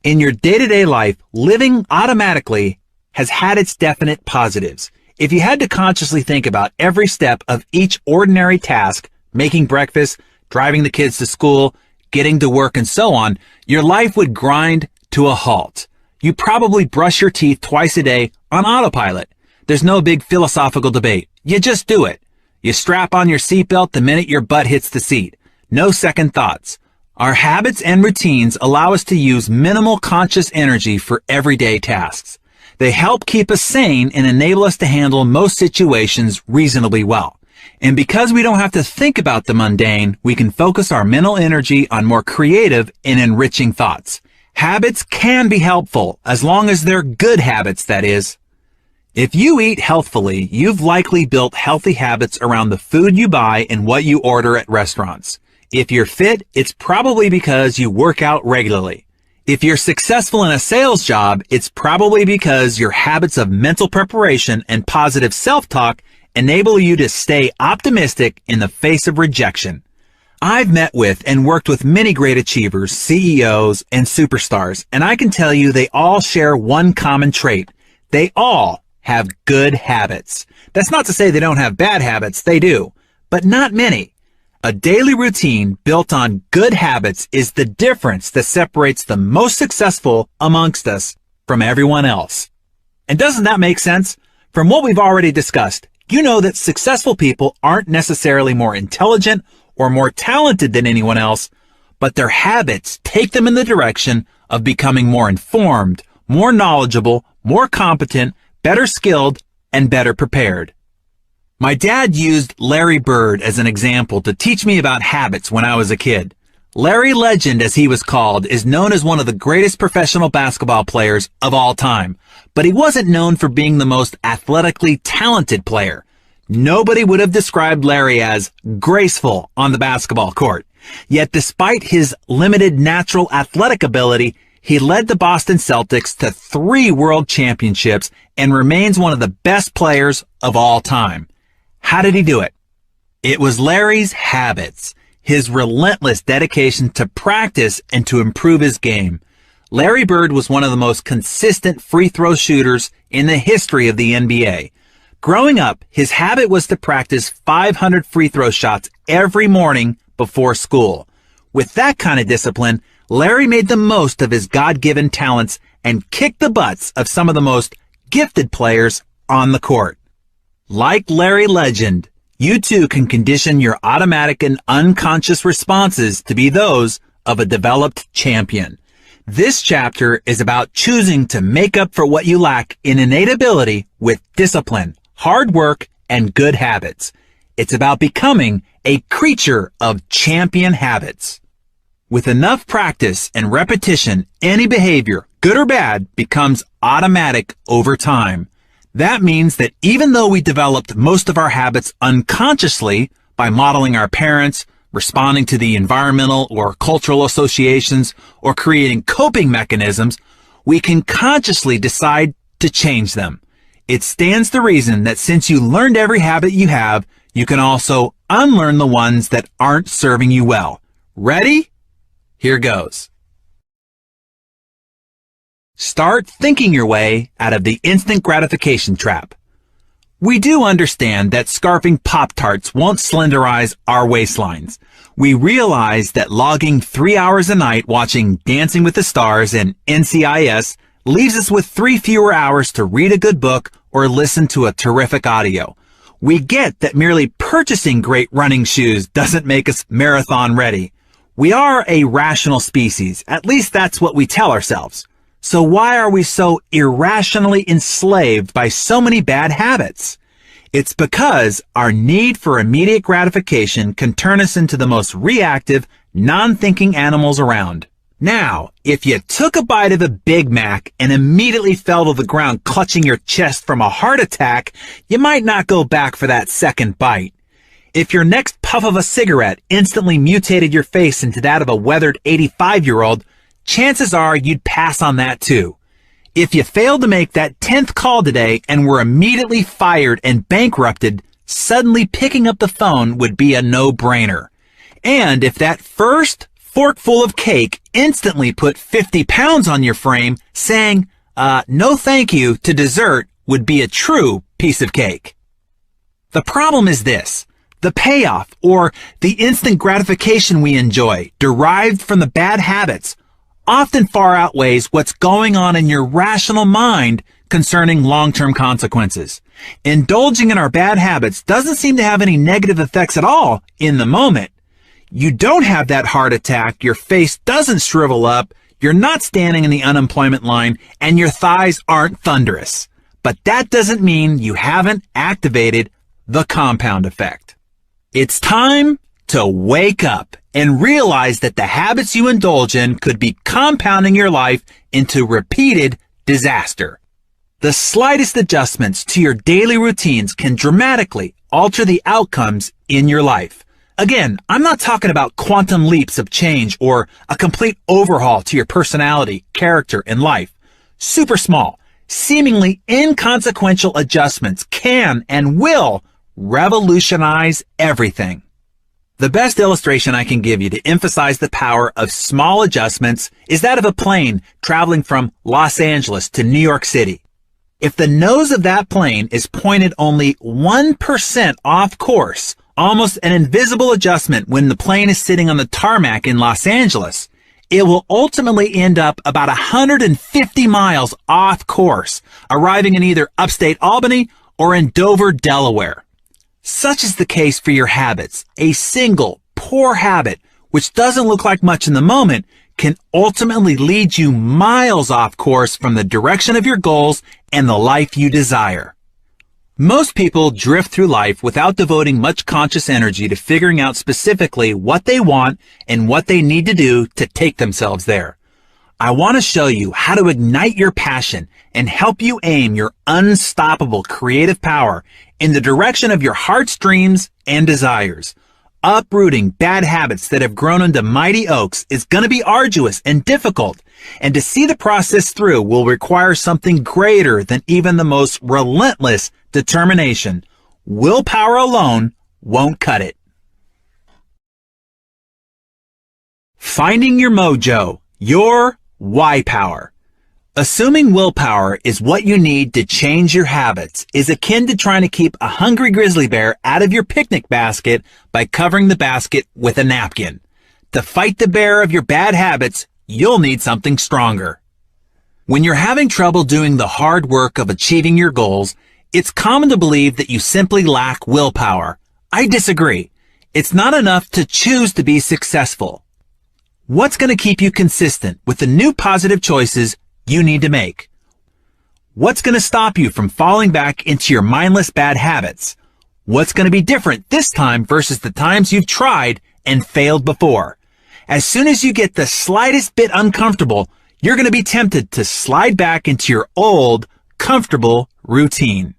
In your day-to-day life, living automatically has had its definite positives. If you had to consciously think about every step of each ordinary task, making breakfast, driving the kids to school, getting to work, and so on, your life would grind to a halt. You probably brush your teeth twice a day on autopilot. There's no big philosophical debate. You just do it. You strap on your seatbelt the minute your butt hits the seat. No second thoughts. Our habits and routines allow us to use minimal conscious energy for everyday tasks. They help keep us sane and enable us to handle most situations reasonably well. And because we don't have to think about the mundane, we can focus our mental energy on more creative and enriching thoughts. Habits can be helpful, as long as they're good habits, that is. If you eat healthfully, you've likely built healthy habits around the food you buy and what you order at restaurants. If you're fit, it's probably because you work out regularly. If you're successful in a sales job, it's probably because your habits of mental preparation and positive self-talk enable you to stay optimistic in the face of rejection. I've met with and worked with many great achievers, CEOs, and superstars, and I can tell you they all share one common trait. They all have good habits. That's not to say they don't have bad habits, they do, but not many. A daily routine built on good habits is the difference that separates the most successful amongst us from everyone else. And doesn't that make sense? From what we've already discussed, you know that successful people aren't necessarily more intelligent or more talented than anyone else, but their habits take them in the direction of becoming more informed, more knowledgeable, more competent, better skilled, and better prepared. My dad used Larry Bird as an example to teach me about habits when I was a kid. Larry Legend, as he was called, is known as one of the greatest professional basketball players of all time, but he wasn't known for being the most athletically talented player. Nobody would have described Larry as graceful on the basketball court. Yet despite his limited natural athletic ability, he led the Boston Celtics to 3 world championships and remains one of the best players of all time. How did he do it? It was Larry's habits, his relentless dedication to practice and to improve his game. Larry Bird was one of the most consistent free throw shooters in the history of the NBA. Growing up, his habit was to practice 500 free throw shots every morning before school. With that kind of discipline, Larry made the most of his God-given talents and kicked the butts of some of the most gifted players on the court. Like Larry Legend, you too can condition your automatic and unconscious responses to be those of a developed champion. This chapter is about choosing to make up for what you lack in innate ability with discipline, hard work, and good habits. It's about becoming a creature of champion habits. With enough practice and repetition, any behavior, good or bad, becomes automatic over time. That means that even though we developed most of our habits unconsciously by modeling our parents, responding to the environmental or cultural associations, or creating coping mechanisms, we can consciously decide to change them. It stands to reason that since you learned every habit you have, you can also unlearn the ones that aren't serving you well. Ready? Here goes. Start thinking your way out of the instant gratification trap. We do understand that scarfing Pop-Tarts won't slenderize our waistlines. We realize that logging 3 hours a night watching Dancing with the Stars and NCIS leaves us with 3 fewer hours to read a good book or listen to a terrific audio. We get that merely purchasing great running shoes doesn't make us marathon ready. We are a rational species, at least that's what we tell ourselves. So why are we so irrationally enslaved by so many bad habits? It's because our need for immediate gratification can turn us into the most reactive, non-thinking animals around. Now, if you took a bite of a Big Mac and immediately fell to the ground clutching your chest from a heart attack, you might not go back for that second bite. If your next puff of a cigarette instantly mutated your face into that of a weathered 85-year-old, chances are you'd pass on that too. If you failed to make that 10th call today and were immediately fired and bankrupted, suddenly picking up the phone would be a no-brainer. And if that first forkful of cake instantly put 50 pounds on your frame, saying, no thank you to dessert would be a true piece of cake. The problem is this. The payoff, or the instant gratification we enjoy, derived from the bad habits, often far outweighs what's going on in your rational mind concerning long-term consequences. Indulging in our bad habits doesn't seem to have any negative effects at all in the moment. You don't have that heart attack, your face doesn't shrivel up, you're not standing in the unemployment line, and your thighs aren't thunderous. But that doesn't mean you haven't activated the compound effect. It's time to wake up and realize that the habits you indulge in could be compounding your life into repeated disaster. The slightest adjustments to your daily routines can dramatically alter the outcomes in your life. Again, I'm not talking about quantum leaps of change or a complete overhaul to your personality, character, and life. Super small, seemingly inconsequential adjustments can and will revolutionize everything. The best illustration I can give you to emphasize the power of small adjustments is that of a plane traveling from Los Angeles to New York City. If the nose of that plane is pointed only 1% off course, almost an invisible adjustment when the plane is sitting on the tarmac in Los Angeles, it will ultimately end up about 150 miles off course, arriving in either upstate Albany or in Dover, Delaware. Such is the case for your habits. A single poor habit, which doesn't look like much in the moment, can ultimately lead you miles off course from the direction of your goals and the life you desire. Most people drift through life without devoting much conscious energy to figuring out specifically what they want and what they need to do to take themselves there. I want to show you how to ignite your passion and help you aim your unstoppable creative power in the direction of your heart's dreams and desires. Uprooting bad habits that have grown into mighty oaks is going to be arduous and difficult, and to see the process through will require something greater than even the most relentless determination. Willpower alone won't cut it. Finding your mojo, your why power. Assuming willpower is what you need to change your habits is akin to trying to keep a hungry grizzly bear out of your picnic basket by covering the basket with a napkin. To fight the bear of your bad habits, you'll need something stronger. When you're having trouble doing the hard work of achieving your goals, it's common to believe that you simply lack willpower. I disagree. It's not enough to choose to be successful. What's going to keep you consistent with the new positive choices you need to make? What's going to stop you from falling back into your mindless bad habits? What's going to be different this time versus the times you've tried and failed before? As soon as you get the slightest bit uncomfortable, you're going to be tempted to slide back into your old, comfortable routine.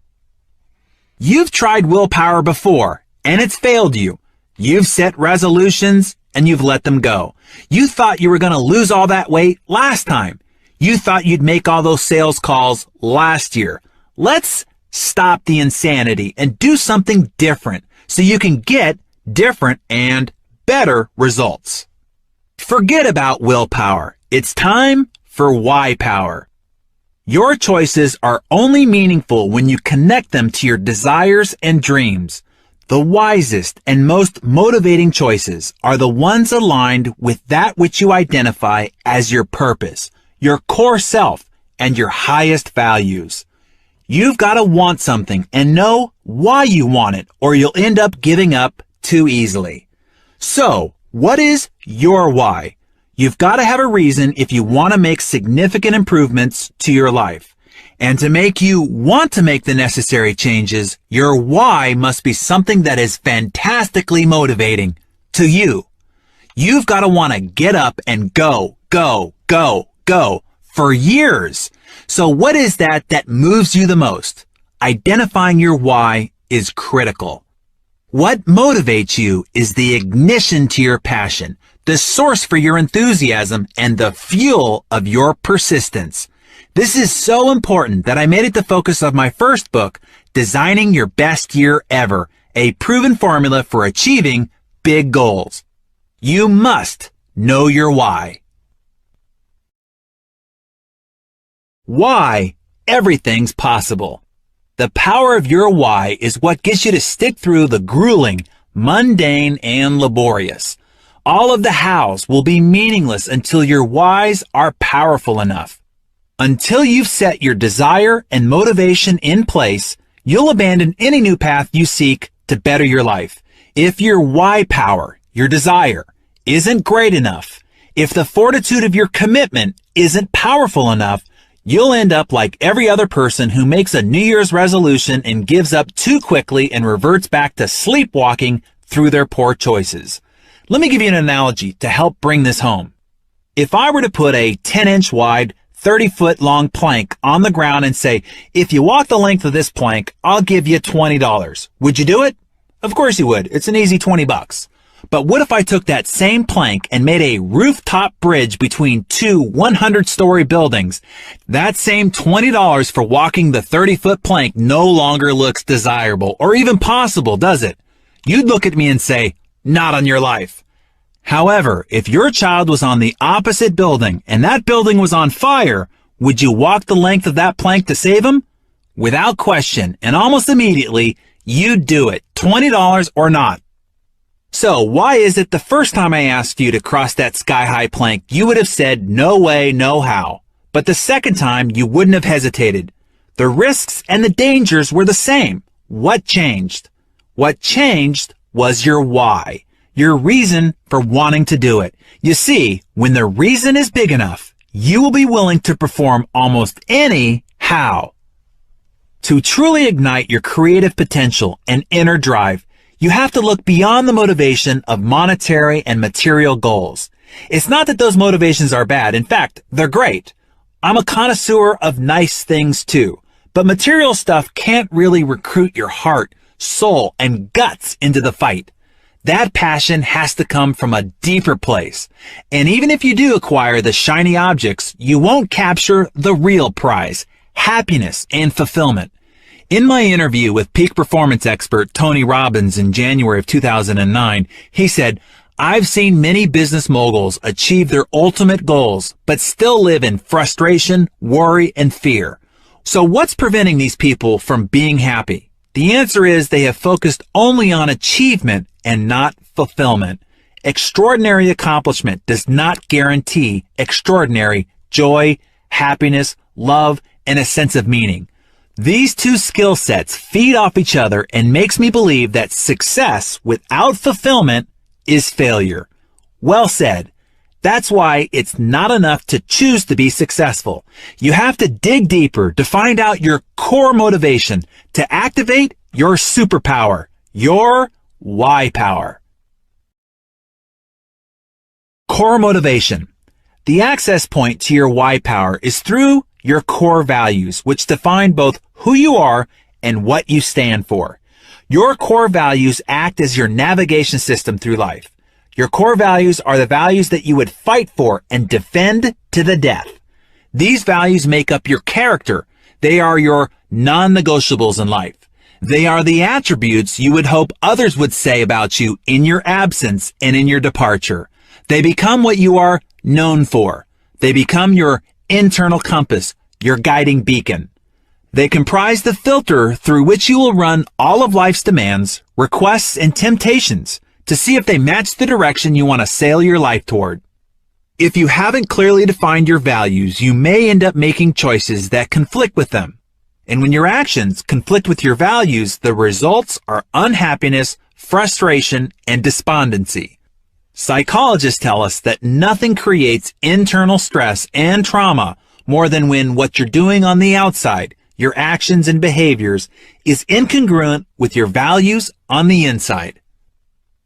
You've tried willpower before, and it's failed you. You've set resolutions, and you've let them go. You thought you were going to lose all that weight last time. You thought you'd make all those sales calls last year. Let's stop the insanity and do something different so you can get different and better results. Forget about willpower. It's time for why power. Your choices are only meaningful when you connect them to your desires and dreams. The wisest and most motivating choices are the ones aligned with that which you identify as your purpose, your core self, and your highest values. You've got to want something and know why you want it, or you'll end up giving up too easily. So, what is your why? You've got to have a reason if you want to make significant improvements to your life. And to make you want to make the necessary changes, your why must be something that is fantastically motivating to you. You've got to want to get up and go, go, go, go for years. So what is that moves you the most? Identifying your why is critical. What motivates you is the ignition to your passion, the source for your enthusiasm, and the fuel of your persistence. This is so important that I made it the focus of my first book, Designing Your Best Year Ever, a proven formula for achieving big goals. You must know your why. Why everything's possible. The power of your why is what gets you to stick through the grueling, mundane, and laborious. All of the hows will be meaningless until your whys are powerful enough. Until you've set your desire and motivation in place, you'll abandon any new path you seek to better your life. If your why power, your desire, isn't great enough, if the fortitude of your commitment isn't powerful enough, you'll end up like every other person who makes a New Year's resolution and gives up too quickly and reverts back to sleepwalking through their poor choices. Let me give you an analogy to help bring this home. If I were to put a 10-inch wide, 30-foot long plank on the ground and say, if you walk the length of this plank, I'll give you $20. Would you do it? Of course you would. It's an easy $20. But what if I took that same plank and made a rooftop bridge between two 100-story buildings? That same $20 for walking the 30-foot plank no longer looks desirable or even possible, does it? You'd look at me and say, not on your life. However, if your child was on the opposite building and that building was on fire, would you walk the length of that plank to save him? Without question, and almost immediately, you'd do it, $20 or not. So why is it the first time I asked you to cross that sky-high plank, you would have said, no way, no how. But the second time, you wouldn't have hesitated. The risks and the dangers were the same. What changed? What changed was your why. Your reason for wanting to do it. You see, when the reason is big enough, you will be willing to perform almost any how. To truly ignite your creative potential and inner drive, you have to look beyond the motivation of monetary and material goals. It's not that those motivations are bad. In fact, they're great. I'm a connoisseur of nice things too. But material stuff can't really recruit your heart, soul, and guts into the fight. That passion has to come from a deeper place. And even if you do acquire the shiny objects, you won't capture the real prize, happiness and fulfillment. In my interview with peak performance expert Tony Robbins in January of 2009, he said, I've seen many business moguls achieve their ultimate goals, but still live in frustration, worry, and fear. So what's preventing these people from being happy? The answer is they have focused only on achievement and not fulfillment. Extraordinary accomplishment does not guarantee extraordinary joy, happiness, love, and a sense of meaning. These two skill sets feed off each other and makes me believe that success without fulfillment is failure. Well said. That's why it's not enough to choose to be successful. You have to dig deeper to find out your core motivation to activate your superpower, your why power. Core motivation. The access point to your why power is through your core values, which define both who you are and what you stand for. Your core values act as your navigation system through life. Your core values are the values that you would fight for and defend to the death. These values make up your character. They are your non-negotiables in life. They are the attributes you would hope others would say about you in your absence and in your departure. They become what you are known for. They become your internal compass, your guiding beacon. They comprise the filter through which you will run all of life's demands, requests, and temptations to see if they match the direction you want to sail your life toward. If you haven't clearly defined your values, you may end up making choices that conflict with them. And when your actions conflict with your values, the results are unhappiness, frustration, and despondency. Psychologists tell us that nothing creates internal stress and trauma more than when what you're doing on the outside, your actions and behaviors, is incongruent with your values on the inside.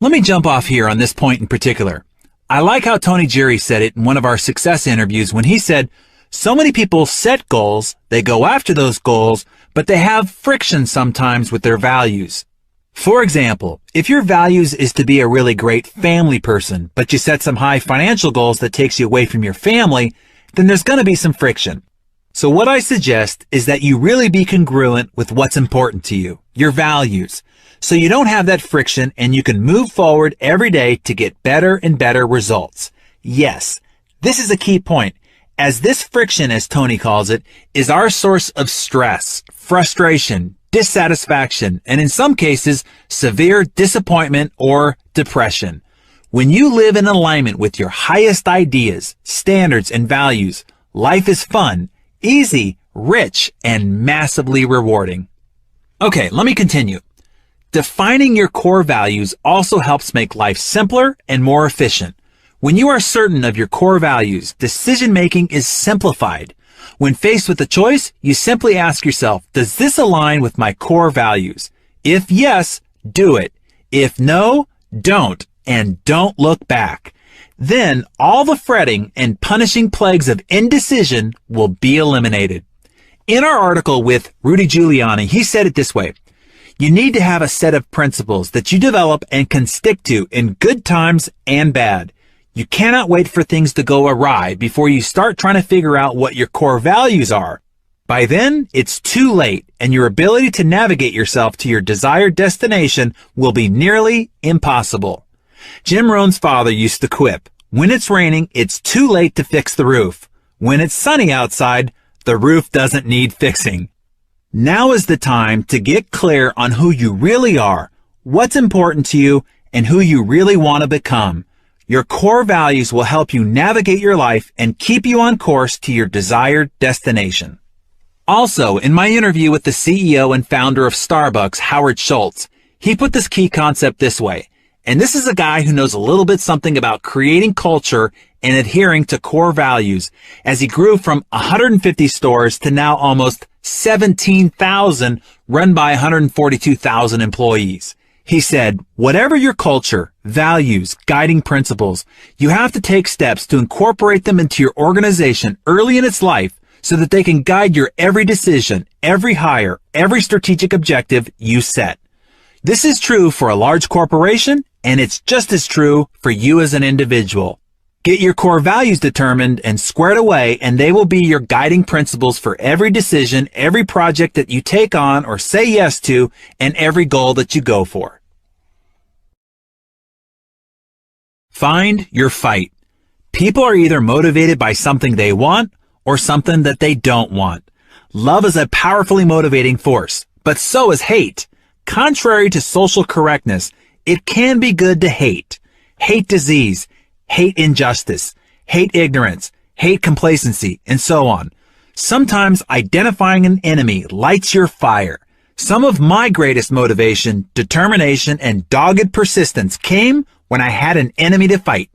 Let me jump off here on this point in particular. I like how Tony Jerry said it in one of our success interviews when he said, so many people set goals, they go after those goals, but they have friction sometimes with their values. For example, if your values is to be a really great family person, but you set some high financial goals that takes you away from your family, then there's going to be some friction. So what I suggest is that you really be congruent with what's important to you, your values, so you don't have that friction and you can move forward every day to get better and better results. Yes, this is a key point, as this friction, as Tony calls it, is our source of stress, frustration, dissatisfaction, and in some cases, severe disappointment or depression. When you live in alignment with your highest ideas, standards, and values, life is fun, easy, rich, and massively rewarding. Okay, let me continue. Defining your core values also helps make life simpler and more efficient. When you are certain of your core values, decision-making is simplified. When faced with a choice, you simply ask yourself, does this align with my core values? If yes, do it. If no, don't, and don't look back. Then all the fretting and punishing plagues of indecision will be eliminated. In our article with Rudy Giuliani, he said it this way: you need to have a set of principles that you develop and can stick to in good times and bad. You cannot wait for things to go awry before you start trying to figure out what your core values are. By then, it's too late, and your ability to navigate yourself to your desired destination will be nearly impossible. Jim Rohn's father used to quip, when it's raining, it's too late to fix the roof. When it's sunny outside, the roof doesn't need fixing. Now is the time to get clear on who you really are, what's important to you, and who you really want to become. Your core values will help you navigate your life and keep you on course to your desired destination. Also, in my interview with the CEO and founder of Starbucks, Howard Schultz, he put this key concept this way. And this is a guy who knows a little bit something about creating culture and adhering to core values, as he grew from 150 stores to now almost 17,000, run by 142,000 employees. He said, whatever your culture, values, guiding principles, you have to take steps to incorporate them into your organization early in its life so that they can guide your every decision, every hire, every strategic objective you set. This is true for a large corporation, and it's just as true for you as an individual. Get your core values determined and squared away, and they will be your guiding principles for every decision, every project that you take on or say yes to, and every goal that you go for. Find your fight. People are either motivated by something they want or something that they don't want. Love is a powerfully motivating force, but so is hate. Contrary to social correctness, it can be good to hate. Hate disease, hate injustice, hate ignorance, hate complacency, and so on. Sometimes identifying an enemy lights your fire. Some of my greatest motivation, determination, and dogged persistence came when I had an enemy to fight.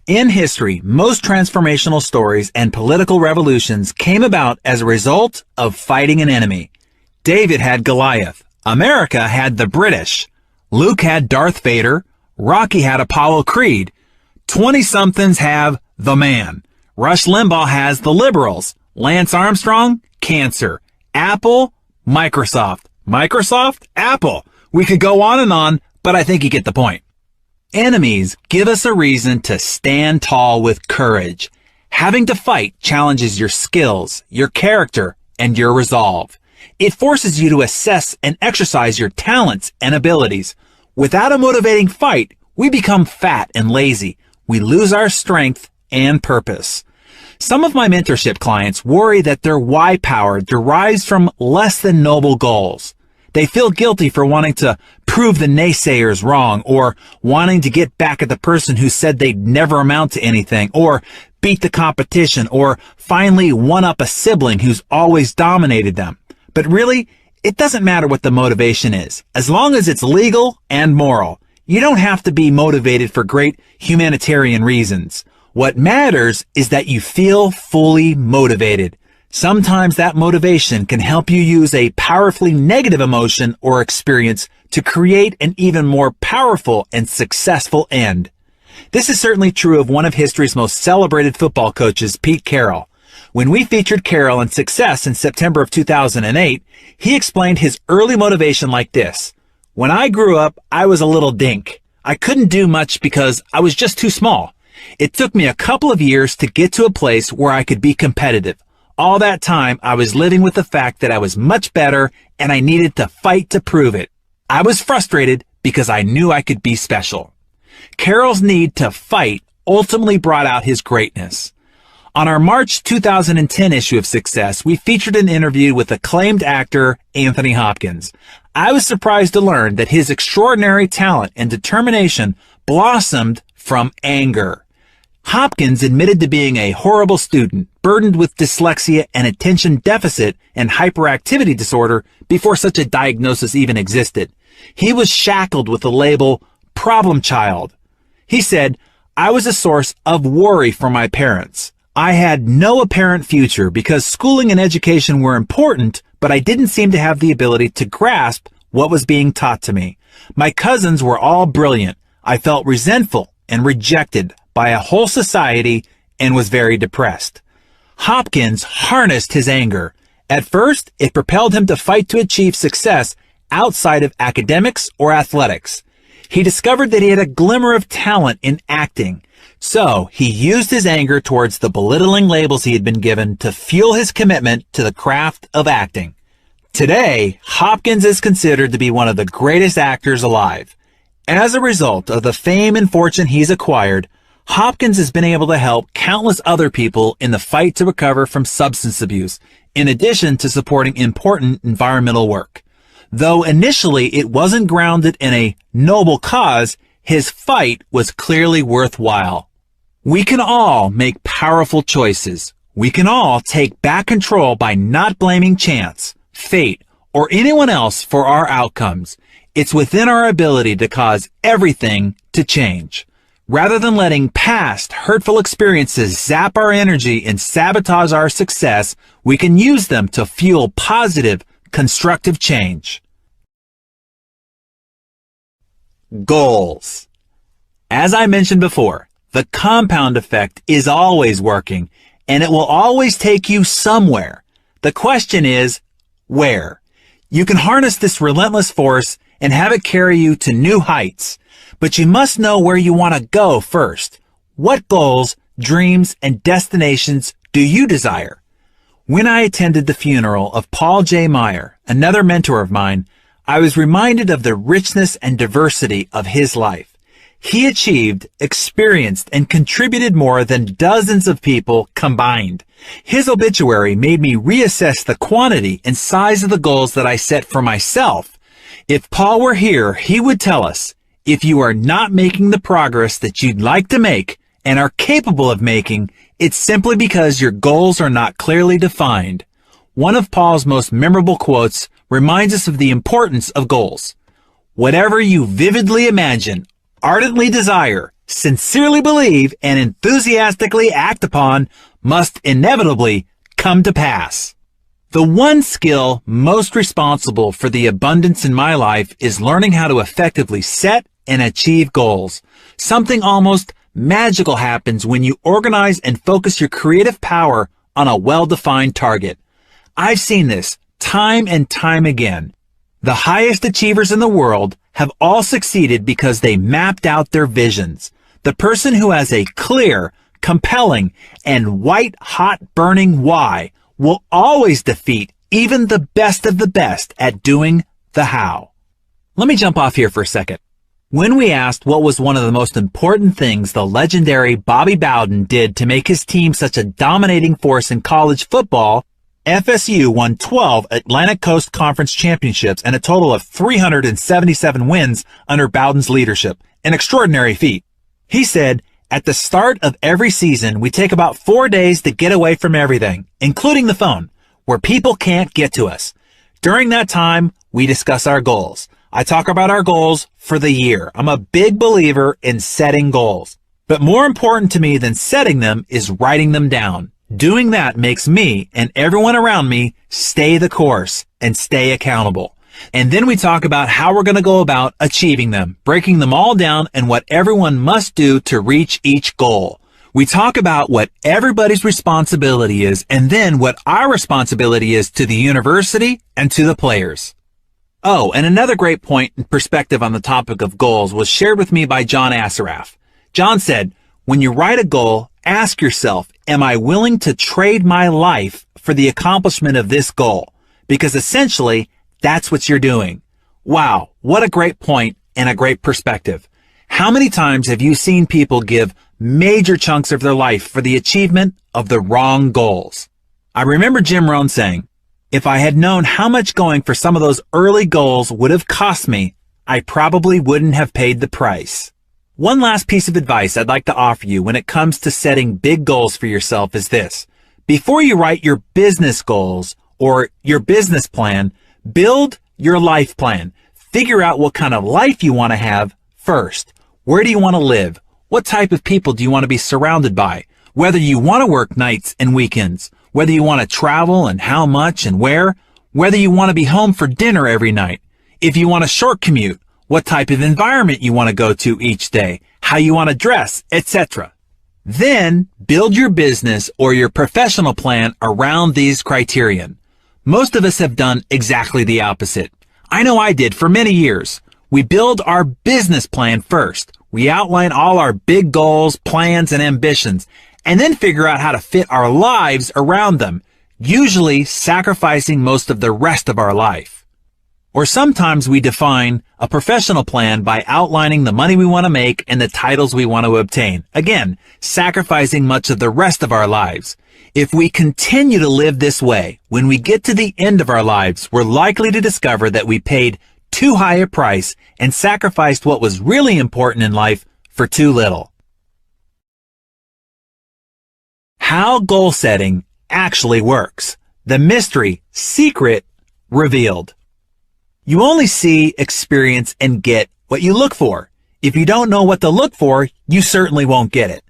In history, most transformational stories and political revolutions came about as a result of fighting an enemy. David had Goliath. America had the British. Luke had Darth Vader. Rocky had Apollo Creed. 20-somethings have the man. Rush Limbaugh has the liberals. Lance Armstrong, cancer. Apple, Microsoft. Microsoft, Apple. We could go on, but I think you get the point. Enemies give us a reason to stand tall with courage. Having to fight challenges your skills, your character, and your resolve. It forces you to assess and exercise your talents and abilities. Without a motivating fight, we become fat and lazy. We lose our strength and purpose. Some of my mentorship clients worry that their why power derives from less than noble goals. They feel guilty for wanting to prove the naysayers wrong, or wanting to get back at the person who said they'd never amount to anything, or beat the competition, or finally one-up a sibling who's always dominated them. But really, it doesn't matter what the motivation is, as long as it's legal and moral. You don't have to be motivated for great humanitarian reasons. What matters is that you feel fully motivated. Sometimes that motivation can help you use a powerfully negative emotion or experience to create an even more powerful and successful end. This is certainly true of one of history's most celebrated football coaches, Pete Carroll. When we featured Carroll in Success in September of 2008, he explained his early motivation like this. When I grew up, I was a little dink. I couldn't do much because I was just too small. It took me a couple of years to get to a place where I could be competitive. All that time, I was living with the fact that I was much better and I needed to fight to prove it. I was frustrated because I knew I could be special. Carroll's need to fight ultimately brought out his greatness. On our March 2010 issue of Success, we featured an interview with acclaimed actor Anthony Hopkins. I was surprised to learn that his extraordinary talent and determination blossomed from anger. Hopkins admitted to being a horrible student, burdened with dyslexia and attention deficit and hyperactivity disorder before such a diagnosis even existed. He was shackled with the label problem child. He said, I was a source of worry for my parents. I had no apparent future because schooling and education were important, but I didn't seem to have the ability to grasp what was being taught to me. My cousins were all brilliant. I felt resentful and rejected by a whole society and was very depressed. Hopkins harnessed his anger. At first, it propelled him to fight to achieve success outside of academics or athletics. He discovered that he had a glimmer of talent in acting. So he used his anger towards the belittling labels he had been given to fuel his commitment to the craft of acting. Today, Hopkins is considered to be one of the greatest actors alive. As a result of the fame and fortune he's acquired, Hopkins has been able to help countless other people in the fight to recover from substance abuse, in addition to supporting important environmental work. Though initially it wasn't grounded in a noble cause, his fight was clearly worthwhile. We can all make powerful choices. We can all take back control by not blaming chance, fate, or anyone else for our outcomes. It's within our ability to cause everything to change. Rather than letting past hurtful experiences zap our energy and sabotage our success, we can use them to fuel positive, constructive change. Goals. As I mentioned before, the compound effect is always working, and it will always take you somewhere. The question is, where? You can harness this relentless force and have it carry you to new heights. But you must know where you want to go first. What goals, dreams, and destinations do you desire? When I attended the funeral of Paul J. Meyer, another mentor of mine, I was reminded of the richness and diversity of his life. He achieved, experienced, and contributed more than dozens of people combined. His obituary made me reassess the quantity and size of the goals that I set for myself. If Paul were here, he would tell us, if you are not making the progress that you'd like to make and are capable of making, it's simply because your goals are not clearly defined. One of Paul's most memorable quotes reminds us of the importance of goals. Whatever you vividly imagine, ardently desire, sincerely believe, and enthusiastically act upon must inevitably come to pass. The one skill most responsible for the abundance in my life is learning how to effectively set and achieve goals. Something almost magical happens when you organize and focus your creative power on a well-defined target. I've seen this time and time again. The highest achievers in the world have all succeeded because they mapped out their visions. The person who has a clear, compelling, and white-hot burning why will always defeat even the best of the best at doing the how. Let me jump off here for a second. When we asked what was one of the most important things the legendary Bobby Bowden did to make his team such a dominating force in college football, FSU won 12 Atlantic Coast Conference championships and a total of 377 wins under Bowden's leadership, an extraordinary feat. He said, at the start of every season, we take about 4 days to get away from everything, including the phone, where people can't get to us. During that time, we discuss our goals. I talk about our goals for the year. I'm a big believer in setting goals. But more important to me than setting them is writing them down. Doing that makes me and everyone around me stay the course and stay accountable. And then we talk about how we're going to go about achieving them, breaking them all down and what everyone must do to reach each goal. We talk about what everybody's responsibility is and then what our responsibility is to the university and to the players. Oh, and another great point and perspective on the topic of goals was shared with me by John Assaraf. John said, when you write a goal, ask yourself, am I willing to trade my life for the accomplishment of this goal? Because essentially, that's what you're doing. Wow, what a great point and a great perspective. How many times have you seen people give major chunks of their life for the achievement of the wrong goals? I remember Jim Rohn saying, if I had known how much going for some of those early goals would have cost me, I probably wouldn't have paid the price. One last piece of advice I'd like to offer you when it comes to setting big goals for yourself is this. Before you write your business goals or your business plan, build your life plan. Figure out what kind of life you want to have first. Where do you want to live? What type of people do you want to be surrounded by? Whether you want to work nights and weekends, whether you want to travel and how much and where, whether you want to be home for dinner every night, if you want a short commute, what type of environment you want to go to each day, how you want to dress, etc. Then build your business or your professional plan around these criterion. Most of us have done exactly the opposite. I know I did for many years. We build our business plan first. We outline all our big goals, plans, and ambitions, and then figure out how to fit our lives around them, usually sacrificing most of the rest of our life. Or sometimes we define a professional plan by outlining the money we want to make and the titles we want to obtain. Again, sacrificing much of the rest of our lives. If we continue to live this way, when we get to the end of our lives, we're likely to discover that we paid too high a price and sacrificed what was really important in life for too little. How goal setting actually works. The mystery, secret, revealed. You only see, experience, and get what you look for. If you don't know what to look for, you certainly won't get it.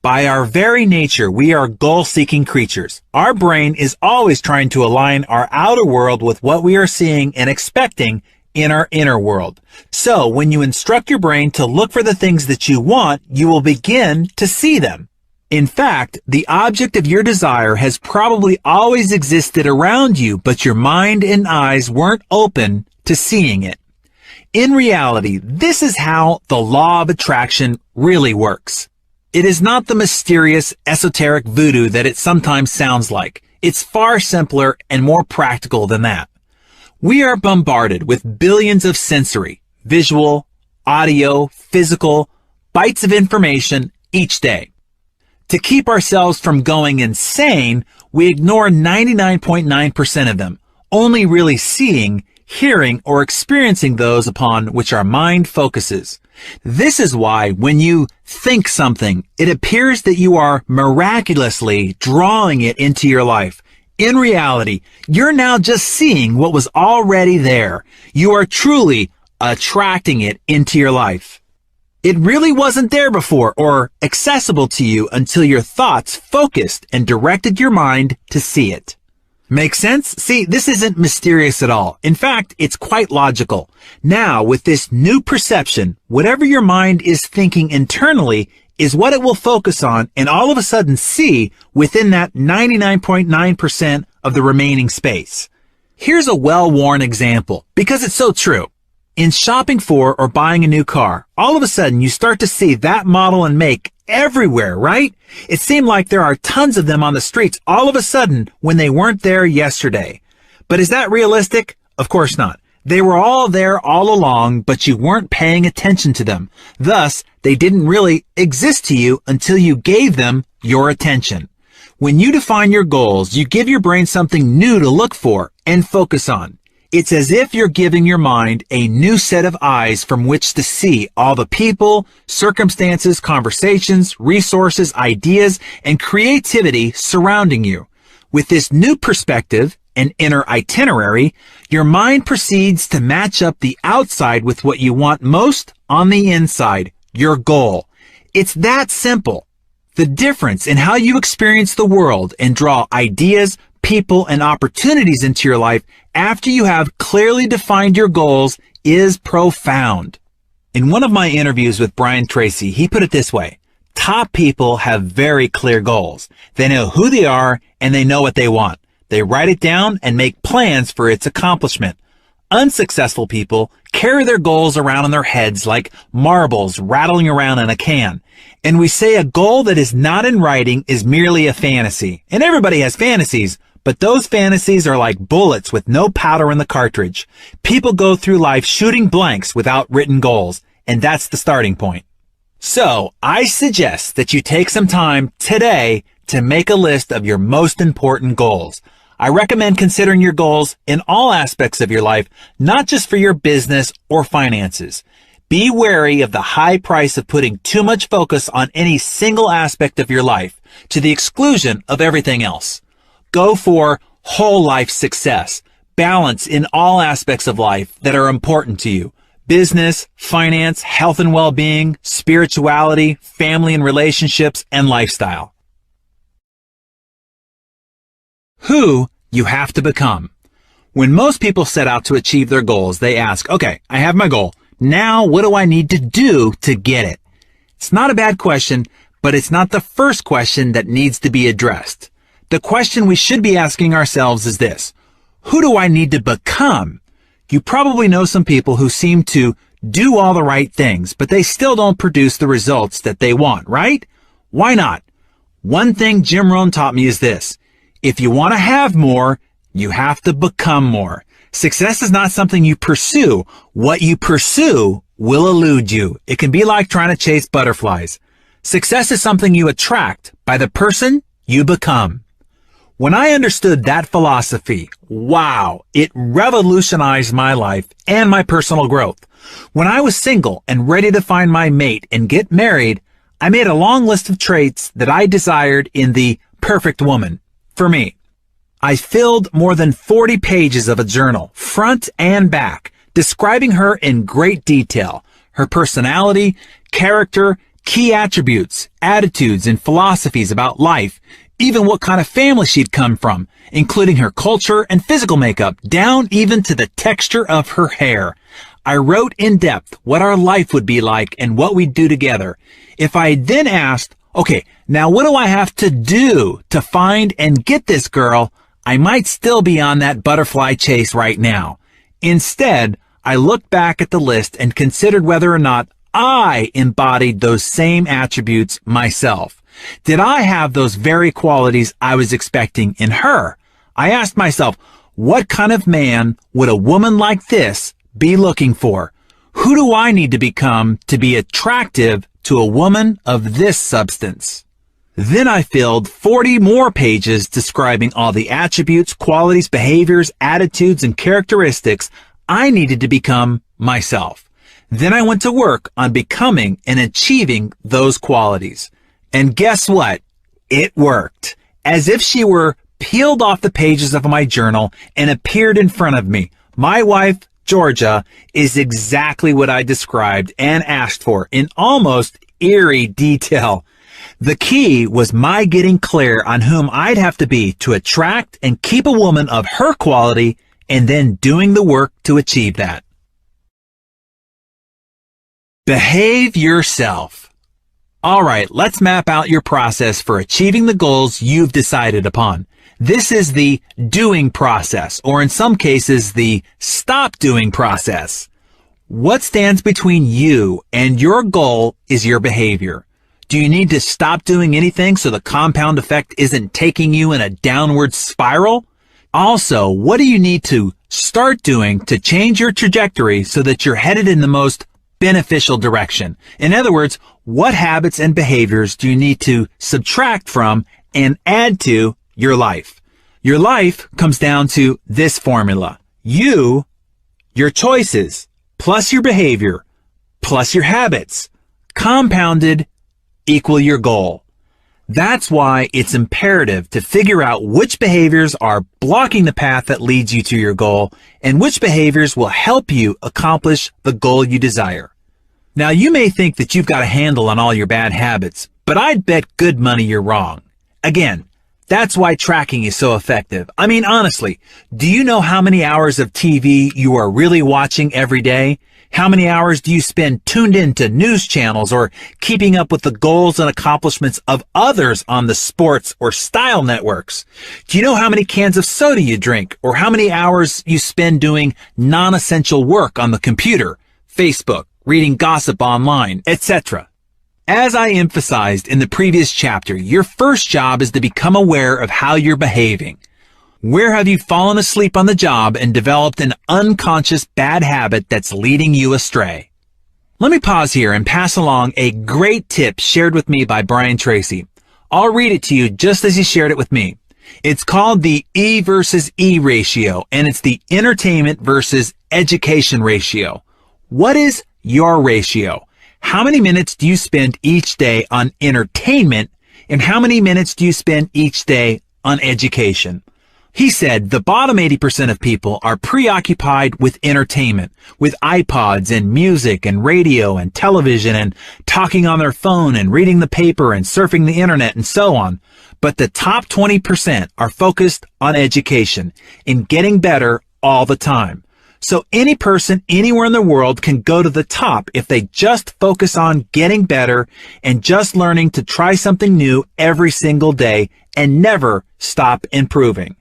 By our very nature, we are goal-seeking creatures. Our brain is always trying to align our outer world with what we are seeing and expecting in our inner world. So, when you instruct your brain to look for the things that you want, you will begin to see them. In fact, the object of your desire has probably always existed around you, but your mind and eyes weren't open to seeing it. In reality, this is how the law of attraction really works. It is not the mysterious, esoteric voodoo that it sometimes sounds like. It's far simpler and more practical than that. We are bombarded with billions of sensory, visual, audio, physical, bytes of information each day. To keep ourselves from going insane, we ignore 99.9% of them, only really seeing, hearing, or experiencing those upon which our mind focuses. This is why when you think something, it appears that you are miraculously drawing it into your life. In reality, you're now just seeing what was already there. You are truly attracting it into your life. It really wasn't there before or accessible to you until your thoughts focused and directed your mind to see it. Make sense? See, this isn't mysterious at all. In fact, it's quite logical. Now, with this new perception, whatever your mind is thinking internally is what it will focus on and all of a sudden see within that 99.9% of the remaining space. Here's a well-worn example, because it's so true. In shopping for or buying a new car, all of a sudden you start to see that model and make everywhere, right? It seemed like there are tons of them on the streets all of a sudden when they weren't there yesterday. But is that realistic? Of course not. They were all there all along, but you weren't paying attention to them. Thus, they didn't really exist to you until you gave them your attention. When you define your goals, you give your brain something new to look for and focus on. It's as if you're giving your mind a new set of eyes from which to see all the people, circumstances, conversations, resources, ideas, and creativity surrounding you. With this new perspective and inner itinerary, your mind proceeds to match up the outside with what you want most on the inside, your goal. It's that simple. The difference in how you experience the world and draw ideas, people, and opportunities into your life after you have clearly defined your goals is profound. In one of my interviews with Brian Tracy, he put it this way: top people have very clear goals. They know who they are and they know what they want. They write it down and make plans for its accomplishment. Unsuccessful people carry their goals around in their heads like marbles rattling around in a can. And we say a goal that is not in writing is merely a fantasy. And everybody has fantasies, but those fantasies are like bullets with no powder in the cartridge. People go through life shooting blanks without written goals, and that's the starting point. So I suggest that you take some time today to make a list of your most important goals. I recommend considering your goals in all aspects of your life, not just for your business or finances. Be wary of the high price of putting too much focus on any single aspect of your life to the exclusion of everything else. Go for whole life success, balance in all aspects of life that are important to you. Business, finance, health and well-being, spirituality, family and relationships, and lifestyle. Who you have to become. When most people set out to achieve their goals, they ask, okay, I have my goal. Now, what do I need to do to get it? It's not a bad question, but it's not the first question that needs to be addressed. The question we should be asking ourselves is this: who do I need to become? You probably know some people who seem to do all the right things, but they still don't produce the results that they want, right? Why not? One thing Jim Rohn taught me is this: if you want to have more, you have to become more. Success is not something you pursue. What you pursue will elude you. It can be like trying to chase butterflies. Success is something you attract by the person you become. When I understood that philosophy, wow, it revolutionized my life and my personal growth. When I was single and ready to find my mate and get married, I made a long list of traits that I desired in the perfect woman for me. I filled more than 40 pages of a journal, front and back, describing her in great detail, her personality, character, key attributes, attitudes, and philosophies about life, even what kind of family she'd come from, including her culture and physical makeup, down even to the texture of her hair. I wrote in depth what our life would be like and what we'd do together. If I then asked, okay, now what do I have to do to find and get this girl? I might still be on that butterfly chase right now. Instead, I looked back at the list and considered whether or not I embodied those same attributes myself. Did I have those very qualities I was expecting in her? I asked myself, what kind of man would a woman like this be looking for? Who do I need to become to be attractive to a woman of this substance? Then I filled 40 more pages describing all the attributes, qualities, behaviors, attitudes, and characteristics I needed to become myself. Then I went to work on becoming and achieving those qualities. And guess what? It worked. As if she were peeled off the pages of my journal and appeared in front of me. My wife, Georgia, is exactly what I described and asked for in almost eerie detail. The key was my getting clear on whom I'd have to be to attract and keep a woman of her quality, and then doing the work to achieve that. Behave yourself. All right, let's map out your process for achieving the goals you've decided upon. This is the doing process, or in some cases, the stop doing process. What stands between you and your goal is your behavior. Do you need to stop doing anything so the compound effect isn't taking you in a downward spiral? Also, what do you need to start doing to change your trajectory so that you're headed in the most beneficial direction? In other words, what habits and behaviors do you need to subtract from and add to your life? Your life comes down to this formula. You, your choices, plus your behavior, plus your habits, compounded equal your goal. That's why it's imperative to figure out which behaviors are blocking the path that leads you to your goal and which behaviors will help you accomplish the goal you desire. Now, you may think that you've got a handle on all your bad habits, But I'd bet good money you're wrong. Again, that's why tracking is so effective. I mean, honestly, do you know how many hours of TV you are really watching every day? How many hours do you spend tuned into news channels or keeping up with the goals and accomplishments of others on the sports or style networks? Do you know how many cans of soda you drink or how many hours you spend doing non-essential work on the computer, Facebook, reading gossip online, etc.? As I emphasized in the previous chapter, your first job is to become aware of how you're behaving. Where have you fallen asleep on the job and developed an unconscious bad habit that's leading you astray? Let me pause here and pass along a great tip shared with me by Brian Tracy. I'll read it to you just as he shared it with me. It's called the E versus E ratio, and it's the entertainment versus education ratio. What is your ratio? How many minutes do you spend each day on entertainment, and how many minutes do you spend each day on education? He said the bottom 80% of people are preoccupied with entertainment, with iPods and music and radio and television and talking on their phone and reading the paper and surfing the internet and so on. But the top 20% are focused on education and getting better all the time. So any person anywhere in the world can go to the top if they just focus on getting better and just learning to try something new every single day and never stop improving.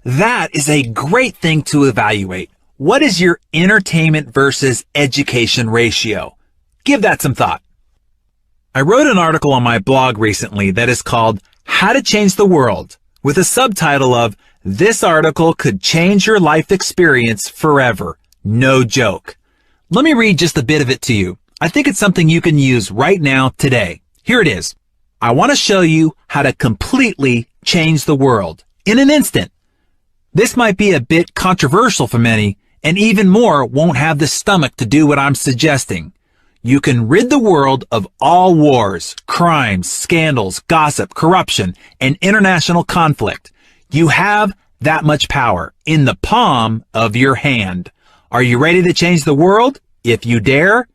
That is a great thing to evaluate. What is your entertainment versus education ratio? Give that some thought. I wrote an article on my blog recently that is called How to Change the World, with a subtitle of This Article Could Change Your Life Experience Forever. No joke. Let me read just a bit of it to you. I think it's something you can use right now today. Here it is. I want to show you how to completely change the world in an instant. This might be a bit controversial for many, and even more won't have the stomach to do what I'm suggesting. You can rid the world of all wars, crimes, scandals, gossip, corruption, and international conflict. You have that much power in the palm of your hand. Are you ready to change the world? If you dare,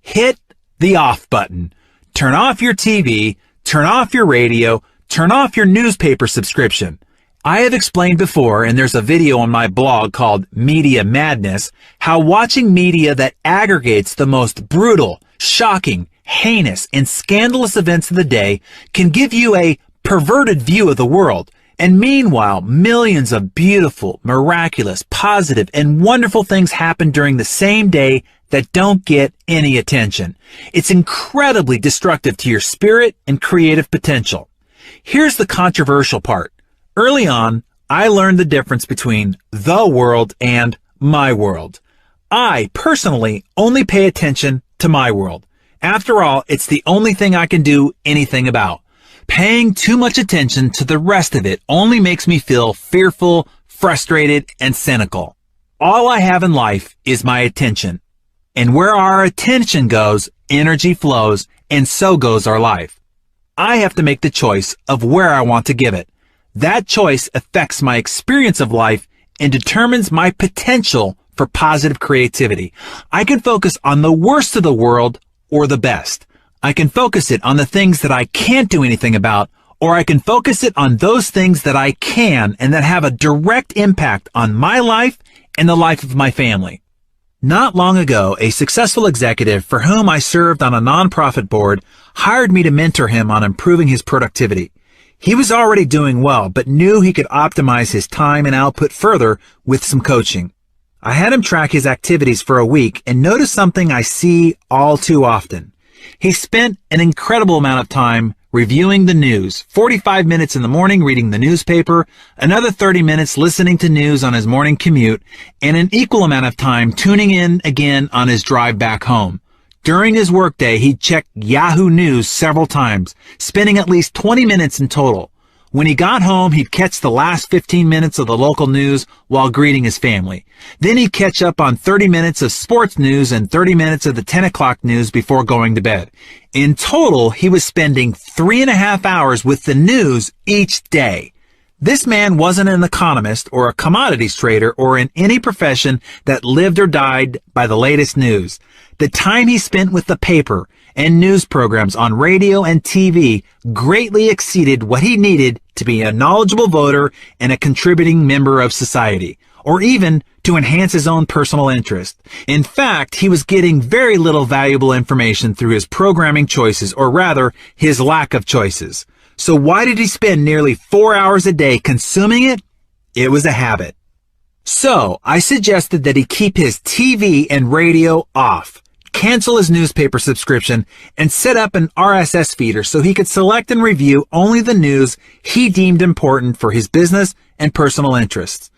hit the off button. Turn off your TV, turn off your radio, turn off your newspaper subscription. I have explained before, and there's a video on my blog called Media Madness, how watching media that aggregates the most brutal, shocking, heinous, and scandalous events of the day can give you a perverted view of the world. And meanwhile, millions of beautiful, miraculous, positive, and wonderful things happen during the same day that don't get any attention. It's incredibly destructive to your spirit and creative potential. Here's the controversial part. Early on, I learned the difference between the world and my world. I, personally, only pay attention to my world. After all, it's the only thing I can do anything about. Paying too much attention to the rest of it only makes me feel fearful, frustrated, and cynical. All I have in life is my attention. And where our attention goes, energy flows, and so goes our life. I have to make the choice of where I want to give it. That choice affects my experience of life and determines my potential for positive creativity. I can focus on the worst of the world or the best. I can focus it on the things that I can't do anything about, or I can focus it on those things that I can and that have a direct impact on my life and the life of my family. Not long ago, a successful executive for whom I served on a nonprofit board hired me to mentor him on improving his productivity. He was already doing well, but knew he could optimize his time and output further with some coaching. I had him track his activities for a week and noticed something I see all too often. He spent an incredible amount of time reviewing the news, 45 minutes in the morning reading the newspaper, another 30 minutes listening to news on his morning commute, and an equal amount of time tuning in again on his drive back home. During his workday, he'd check Yahoo News several times, spending at least 20 minutes in total. When he got home, he'd catch the last 15 minutes of the local news while greeting his family. Then he'd catch up on 30 minutes of sports news and 30 minutes of the 10 o'clock news before going to bed. In total, he was spending 3.5 hours with the news each day. This man wasn't an economist or a commodities trader or in any profession that lived or died by the latest news. The time he spent with the paper and news programs on radio and TV greatly exceeded what he needed to be a knowledgeable voter and a contributing member of society, or even to enhance his own personal interest. In fact, he was getting very little valuable information through his programming choices, or rather, his lack of choices. So why did he spend nearly 4 hours a day consuming it? It was a habit. So I suggested that he keep his TV and radio off, cancel his newspaper subscription, and set up an RSS feeder so he could select and review only the news he deemed important for his business and personal interests.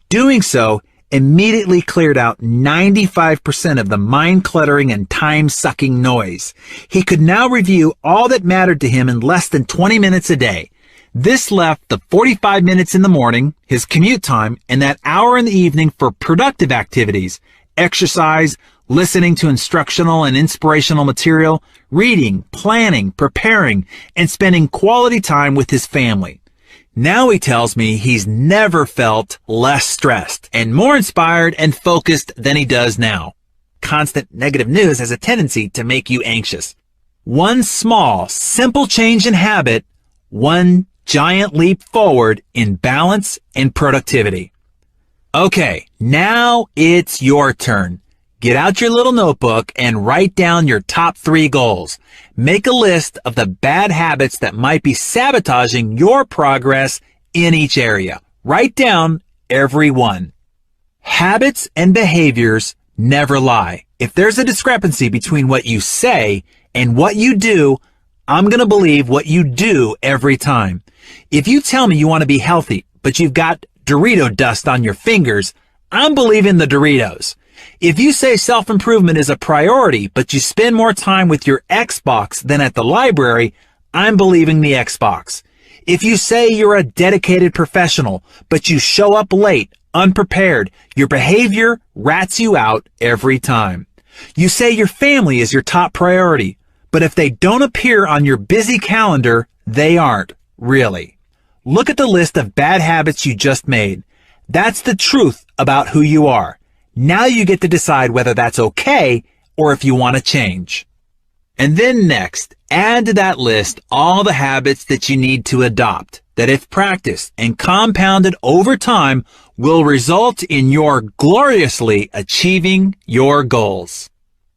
Doing so immediately cleared out 95% of the mind-cluttering and time-sucking noise. He could now review all that mattered to him in less than 20 minutes a day. This left the 45 minutes in the morning, his commute time, and that hour in the evening for productive activities, exercise, listening to instructional and inspirational material, reading, planning, preparing, and spending quality time with his family. Now he tells me he's never felt less stressed and more inspired and focused than he does now. Constant negative news has a tendency to make you anxious. One small, simple change in habit, one giant leap forward in balance and productivity. Okay, now it's your turn. Get out your little notebook and write down your top 3 goals. Make a list of the bad habits that might be sabotaging your progress in each area. Write down every one. Habits and behaviors never lie. If there's a discrepancy between what you say and what you do, I'm going to believe what you do every time. If you tell me you want to be healthy, but you've got Dorito dust on your fingers, I'm believing the Doritos. If you say self-improvement is a priority, but you spend more time with your Xbox than at the library, I'm believing the Xbox. If you say you're a dedicated professional, but you show up late, unprepared, your behavior rats you out every time. You say your family is your top priority, but if they don't appear on your busy calendar, they aren't, really. Look at the list of bad habits you just made. That's the truth about who you are. Now you get to decide whether that's okay or if you want to change. And then next, add to that list all the habits that you need to adopt, that if practiced and compounded over time, will result in your gloriously achieving your goals.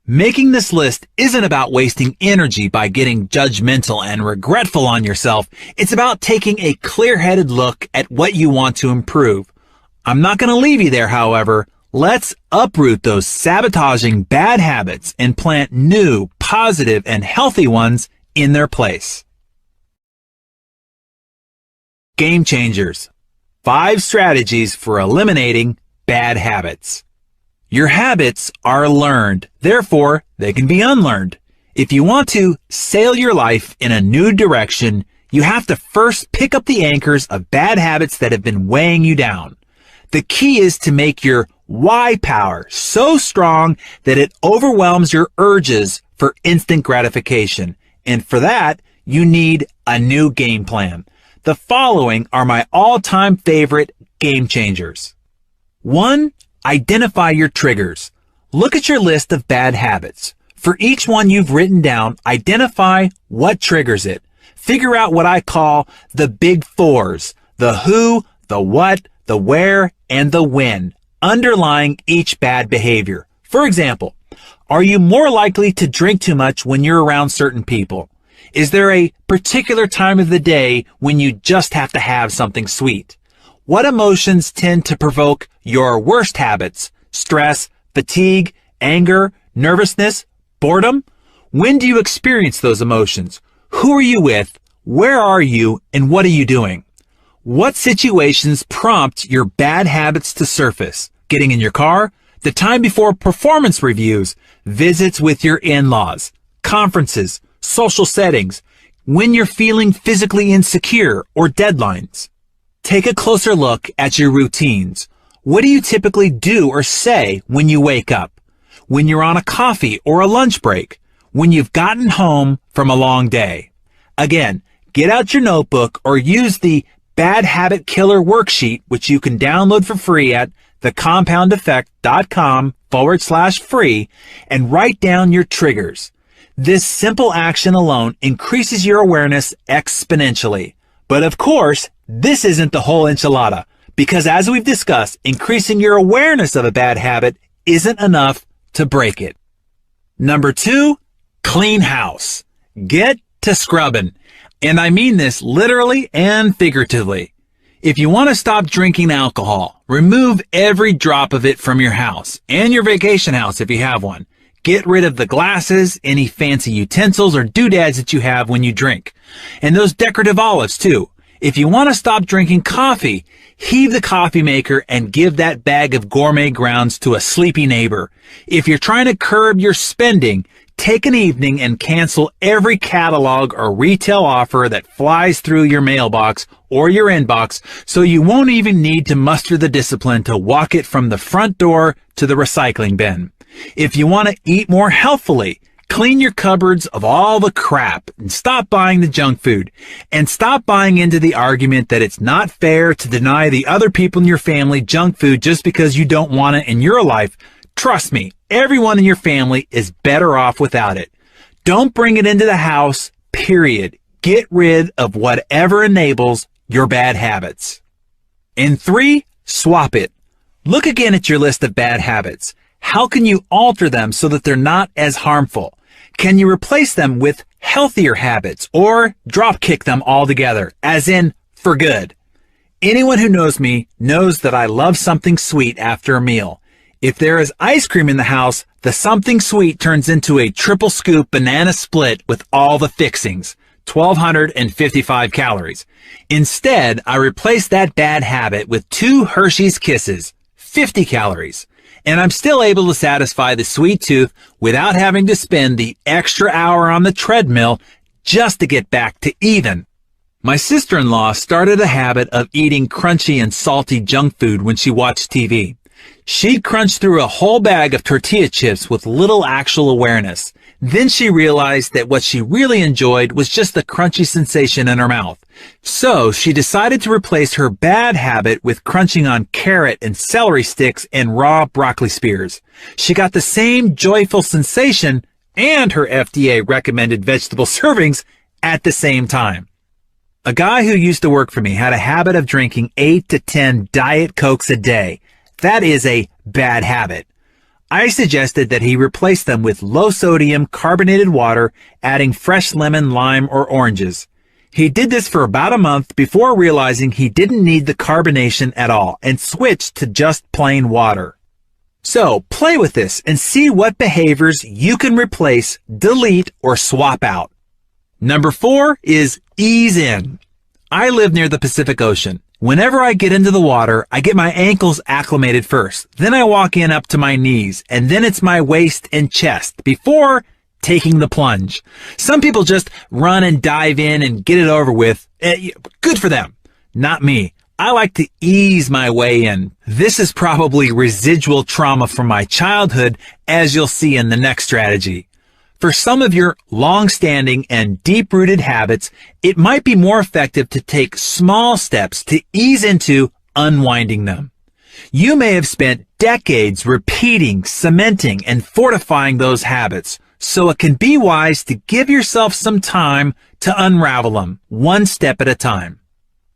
Making this list isn't about wasting energy by getting judgmental and regretful on yourself. It's about taking a clear-headed look at what you want to improve. I'm not going to leave you there, however. Let's uproot those sabotaging bad habits and plant new, positive, and healthy ones in their place. Game Changers. 5 strategies for eliminating bad habits. Your habits are learned, therefore they can be unlearned. If you want to sail your life in a new direction, you have to first pick up the anchors of bad habits that have been weighing you down. The key is to make your why power so strong that it overwhelms your urges for instant gratification. And for that, you need a new game plan. The following are my all-time favorite game changers. 1. Identify your triggers. Look at your list of bad habits. For each one you've written down, identify what triggers it. Figure out what I call the big 4s, the who, the what, the where, and the when, underlying each bad behavior. For example, are you more likely to drink too much when you're around certain people? Is there a particular time of the day when you just have to have something sweet? What emotions tend to provoke your worst habits? Stress, fatigue, anger, nervousness, boredom? When do you experience those emotions? Who are you with? Where are you? And what are you doing? What situations prompt your bad habits to surface? Getting in your car, the time before performance reviews, visits with your in-laws, conferences, social settings, when you're feeling physically insecure, or deadlines. Take a closer look at your routines. What do you typically do or say when you wake up? When you're on a coffee or a lunch break? When you've gotten home from a long day? Again, get out your notebook or use the Bad Habit Killer worksheet, which you can download for free at thecompoundeffect.com/free, and write down your triggers. This simple action alone increases your awareness exponentially. But of course, this isn't the whole enchilada, because as we've discussed, increasing your awareness of a bad habit isn't enough to break it. Number 2, clean house. Get to scrubbing. And I mean this literally and figuratively. If you want to stop drinking alcohol, remove every drop of it from your house and your vacation house if you have one. Get rid of the glasses, any fancy utensils or doodads that you have when you drink. And those decorative olives too. If you want to stop drinking coffee, heave the coffee maker and give that bag of gourmet grounds to a sleepy neighbor. If you're trying to curb your spending, take an evening and cancel every catalog or retail offer that flies through your mailbox or your inbox so you won't even need to muster the discipline to walk it from the front door to the recycling bin. If you want to eat more healthfully, clean your cupboards of all the crap and stop buying the junk food. And stop buying into the argument that it's not fair to deny the other people in your family junk food just because you don't want it in your life. Trust me, everyone in your family is better off without it. Don't bring it into the house, period. Get rid of whatever enables your bad habits. And 3, swap it. Look again at your list of bad habits. How can you alter them so that they're not as harmful? Can you replace them with healthier habits or drop kick them altogether, as in for good? Anyone who knows me knows that I love something sweet after a meal. If there is ice cream in the house, the something sweet turns into a triple scoop banana split with all the fixings, 1,255 calories. Instead, I replace that bad habit with 2 Hershey's Kisses, 50 calories. And I'm still able to satisfy the sweet tooth without having to spend the extra hour on the treadmill just to get back to even. My sister-in-law started a habit of eating crunchy and salty junk food when she watched TV. She'd crunch through a whole bag of tortilla chips with little actual awareness. Then she realized that what she really enjoyed was just the crunchy sensation in her mouth. So she decided to replace her bad habit with crunching on carrot and celery sticks and raw broccoli spears. She got the same joyful sensation and her FDA recommended vegetable servings at the same time. A guy who used to work for me had a habit of drinking 8 to 10 Diet Cokes a day. That is a bad habit. I suggested that he replace them with low-sodium carbonated water, adding fresh lemon, lime, or oranges. He did this for about a month before realizing he didn't need the carbonation at all and switched to just plain water. So, play with this and see what behaviors you can replace, delete, or swap out. Number 4 is ease in. I live near the Pacific Ocean. Whenever I get into the water, I get my ankles acclimated first. Then I walk in up to my knees, and then it's my waist and chest before taking the plunge. Some people just run and dive in and get it over with. Good for them. Not me. I like to ease my way in. This is probably residual trauma from my childhood, as you'll see in the next strategy. For some of your long-standing and deep-rooted habits, it might be more effective to take small steps to ease into unwinding them. You may have spent decades repeating, cementing, and fortifying those habits, so it can be wise to give yourself some time to unravel them, one step at a time.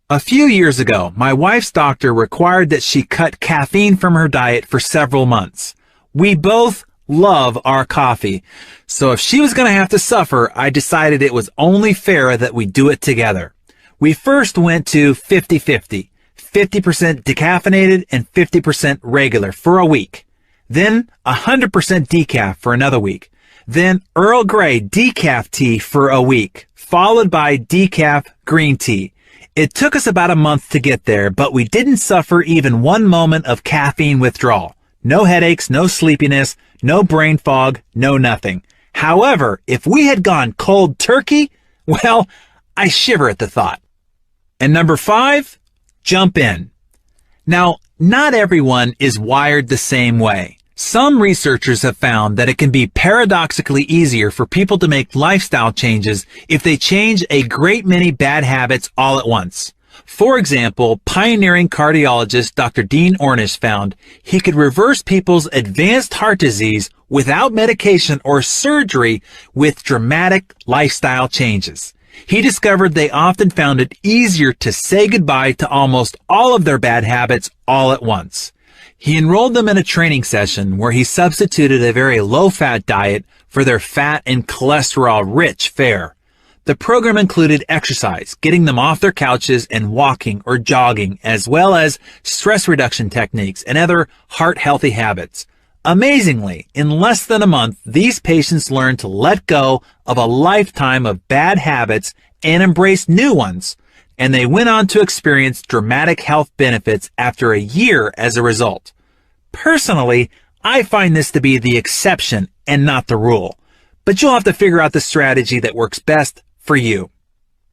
A few years ago, my wife's doctor required that she cut caffeine from her diet for several months. We both love our coffee, so if she was going to have to suffer, I decided it was only fair that we do it together. We first went to 50-50, 50% decaffeinated and 50% regular for a week. Then 100% decaf for another week. Then Earl Grey decaf tea for a week, followed by decaf green tea. It took us about a month to get there, but we didn't suffer even one moment of caffeine withdrawal. No headaches, no sleepiness, no brain fog, no nothing. However, if we had gone cold turkey, well, I shiver at the thought. And number 5, jump in. Now, not everyone is wired the same way. Some researchers have found that it can be paradoxically easier for people to make lifestyle changes if they change a great many bad habits all at once. For example, pioneering cardiologist Dr. Dean Ornish found he could reverse people's advanced heart disease without medication or surgery with dramatic lifestyle changes. He discovered they often found it easier to say goodbye to almost all of their bad habits all at once. He enrolled them in a training session where he substituted a very low-fat diet for their fat and cholesterol-rich fare. The program included exercise, getting them off their couches and walking or jogging, as well as stress reduction techniques and other heart-healthy habits. Amazingly, in less than a month, these patients learned to let go of a lifetime of bad habits and embrace new ones, and they went on to experience dramatic health benefits after a year as a result. Personally, I find this to be the exception and not the rule, but you'll have to figure out the strategy that works best for you.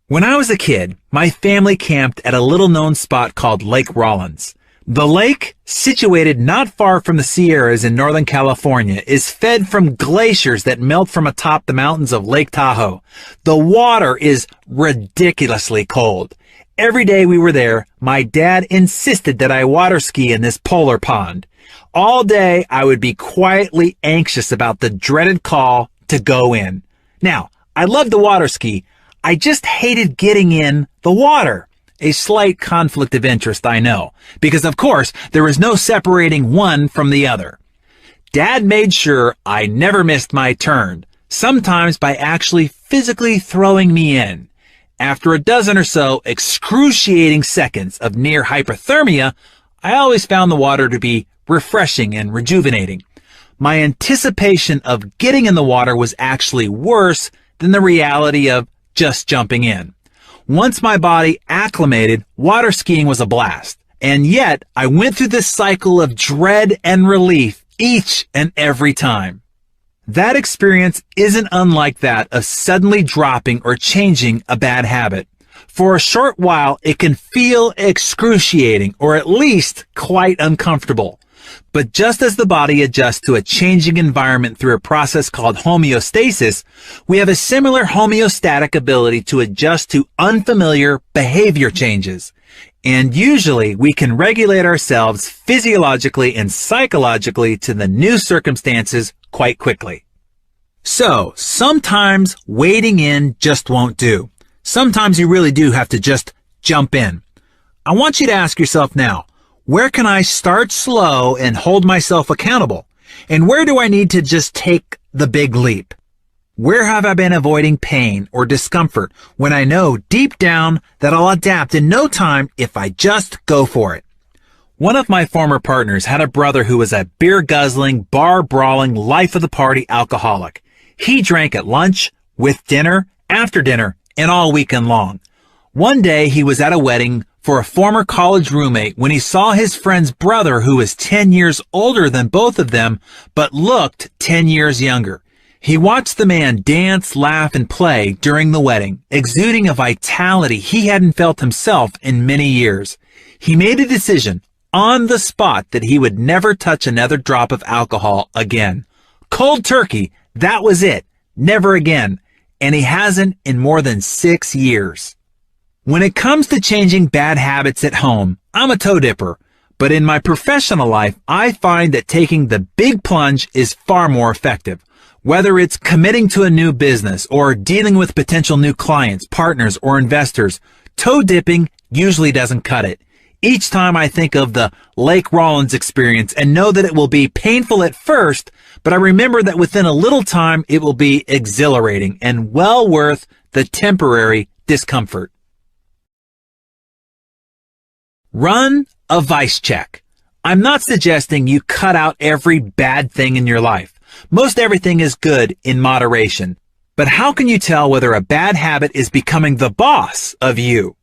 When I was a kid, my family camped at a little-known spot called Lake Rollins. The lake, situated not far from the Sierras in Northern California, is fed from glaciers that melt from atop the mountains of Lake Tahoe. The water is ridiculously cold. Every day we were there, my dad insisted that I water ski in this polar pond. All day, I would be quietly anxious about the dreaded call to go in. Now, I loved the water ski. I just hated getting in the water. A slight conflict of interest, I know, because of course, there was no separating one from the other. Dad made sure I never missed my turn, sometimes by actually physically throwing me in. After a dozen or so excruciating seconds of near hypothermia, I always found the water to be refreshing and rejuvenating. My anticipation of getting in the water was actually worse than the reality of just jumping in. Once my body acclimated, water skiing was a blast. And yet, I went through this cycle of dread and relief each and every time. That experience isn't unlike that of suddenly dropping or changing a bad habit. For a short while, it can feel excruciating or at least quite uncomfortable. But just as the body adjusts to a changing environment through a process called homeostasis, we have a similar homeostatic ability to adjust to unfamiliar behavior changes. And usually we can regulate ourselves physiologically and psychologically to the new circumstances quite quickly. So, sometimes wading in just won't do. Sometimes you really do have to just jump in. I want you to ask yourself now, where can I start slow and hold myself accountable? And where do I need to just take the big leap? Where have I been avoiding pain or discomfort when I know deep down that I'll adapt in no time if I just go for it? One of my former partners had a brother who was a beer-guzzling, bar-brawling, life-of-the-party alcoholic. He drank at lunch, with dinner, after dinner, and all weekend long. One day he was at a wedding for a former college roommate when he saw his friend's brother, who was 10 years older than both of them, but looked 10 years younger. He watched the man dance, laugh, and play during the wedding, exuding a vitality he hadn't felt himself in many years. He made a decision on the spot that he would never touch another drop of alcohol again. Cold turkey, that was it. Never again. And he hasn't in more than 6 years. When it comes to changing bad habits at home, I'm a toe dipper, but in my professional life, I find that taking the big plunge is far more effective. Whether it's committing to a new business or dealing with potential new clients, partners, or investors, toe dipping usually doesn't cut it. Each time I think of the Lake Rollins experience and know that it will be painful at first, but I remember that within a little time it will be exhilarating and well worth the temporary discomfort. Run a vice check. I'm not suggesting you cut out every bad thing in your life. Most everything is good in moderation. But how can you tell whether a bad habit is becoming the boss of you?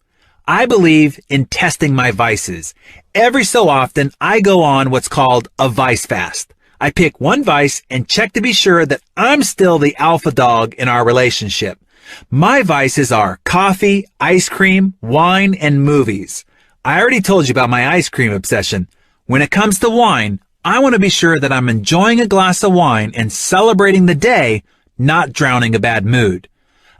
I believe in testing my vices. Every so often, I go on what's called a vice fast. I pick one vice and check to be sure that I'm still the alpha dog in our relationship. My vices are coffee, ice cream, wine, and movies. I already told you about my ice cream obsession. When it comes to wine, I want to be sure that I'm enjoying a glass of wine and celebrating the day, not drowning a bad mood.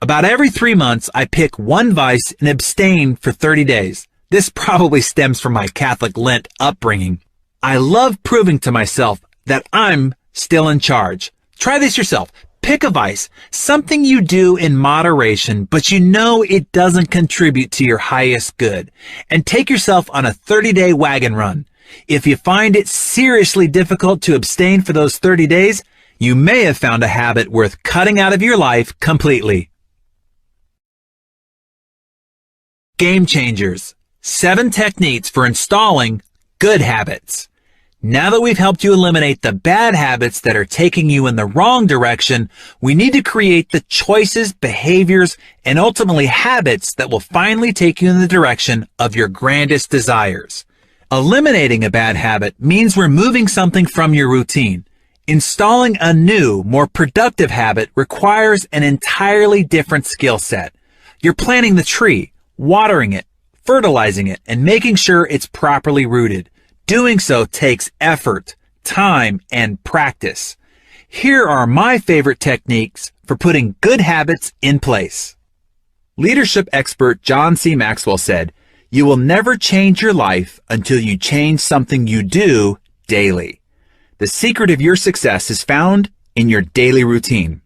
About every 3 months, I pick one vice and abstain for 30 days. This probably stems from my Catholic Lent upbringing. I love proving to myself that I'm still in charge. Try this yourself. Pick a vice, something you do in moderation, but you know it doesn't contribute to your highest good, and take yourself on a 30-day wagon run. If you find it seriously difficult to abstain for those 30 days, you may have found a habit worth cutting out of your life completely. Game changers. 7 techniques for installing good habits. Now that we've helped you eliminate the bad habits that are taking you in the wrong direction, we need to create the choices, behaviors, and ultimately habits that will finally take you in the direction of your grandest desires. Eliminating a bad habit means removing something from your routine. Installing a new, more productive habit requires an entirely different skill set. You're planting the tree, watering it, fertilizing it, and making sure it's properly rooted. Doing so takes effort, time, and practice. Here are my favorite techniques for putting good habits in place. Leadership expert John C. Maxwell said, "You will never change your life until you change something you do daily." The secret of your success is found in your daily routine.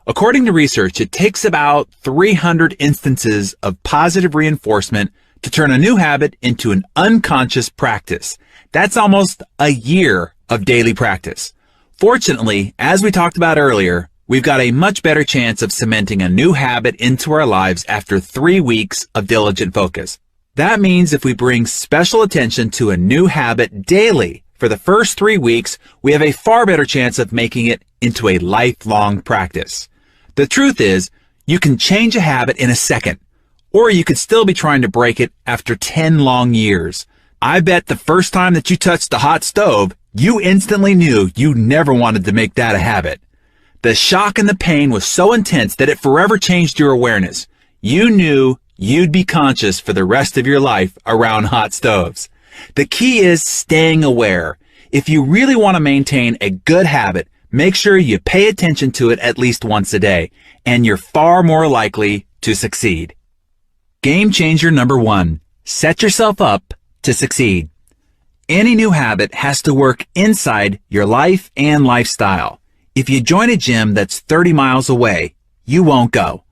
According to research, it takes about 300 instances of positive reinforcement to turn a new habit into an unconscious practice. That's almost a year of daily practice. Fortunately, as we talked about earlier, we've got a much better chance of cementing a new habit into our lives after 3 weeks of diligent focus. That means if we bring special attention to a new habit daily for the first 3 weeks, we have a far better chance of making it into a lifelong practice. The truth is, you can change a habit in a second, or you could still be trying to break it after 10 long years. I bet the first time that you touched the hot stove, you instantly knew you never wanted to make that a habit. The shock and the pain was so intense that it forever changed your awareness. You knew you'd be conscious for the rest of your life around hot stoves. The key is staying aware. If you really want to maintain a good habit, make sure you pay attention to it at least once a day, and you're far more likely to succeed. Game changer number 1. Set yourself up to succeed. Any new habit has to work inside your life and lifestyle. If you join a gym that's 30 miles away, you won't go.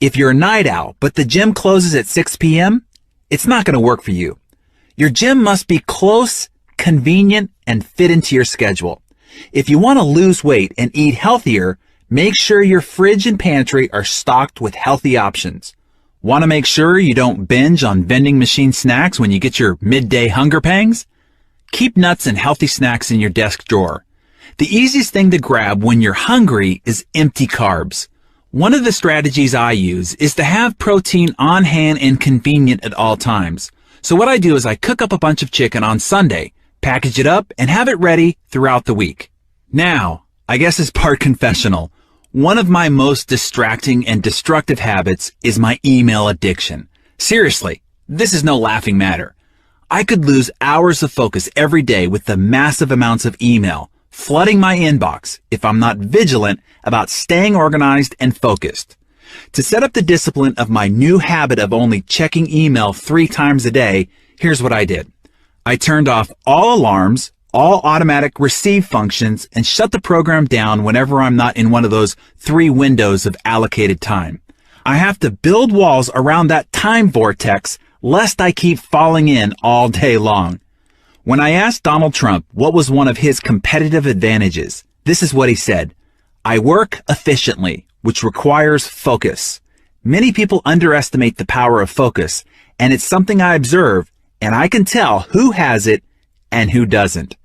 If you're a night owl, but the gym closes at 6 p.m., it's not going to work for you. Your gym must be close, convenient, and fit into your schedule. If you want to lose weight and eat healthier, make sure your fridge and pantry are stocked with healthy options. Want to make sure you don't binge on vending machine snacks when you get your midday hunger pangs? Keep nuts and healthy snacks in your desk drawer. The easiest thing to grab when you're hungry is empty carbs. One of the strategies I use is to have protein on hand and convenient at all times. So what I do is I cook up a bunch of chicken on Sunday, package it up, and have it ready throughout the week. Now, I guess it's part confessional. One of my most distracting and destructive habits is my email addiction. Seriously, this is no laughing matter. I could lose hours of focus every day with the massive amounts of email flooding my inbox if I'm not vigilant about staying organized and focused. To set up the discipline of my new habit of only checking email 3 times a day, here's what I did. I turned off all alarms, all automatic receive functions, and shut the program down whenever I'm not in one of those 3 windows of allocated time. I have to build walls around that time vortex lest I keep falling in all day long. When I asked Donald Trump what was one of his competitive advantages, this is what he said: "I work efficiently, which requires focus." Many people underestimate the power of focus, and it's something I observe, and I can tell who has it and who doesn't.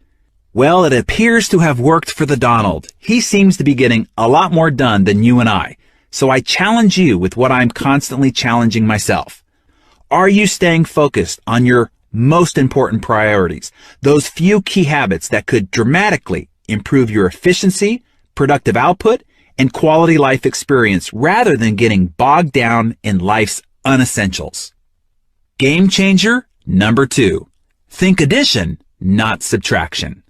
Well, it appears to have worked for the Donald. He seems to be getting a lot more done than you and I. So I challenge you with what I'm constantly challenging myself. Are you staying focused on your most important priorities, those few key habits that could dramatically improve your efficiency, productive output, and quality life experience rather than getting bogged down in life's unessentials? Game changer number 2. Think addition, not subtraction.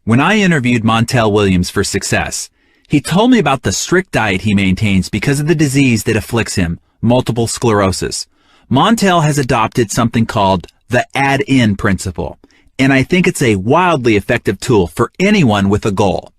When I interviewed Montel Williams for Success, he told me about the strict diet he maintains because of the disease that afflicts him, multiple sclerosis. Montel has adopted something called the add-in principle, and I think it's a wildly effective tool for anyone with a goal.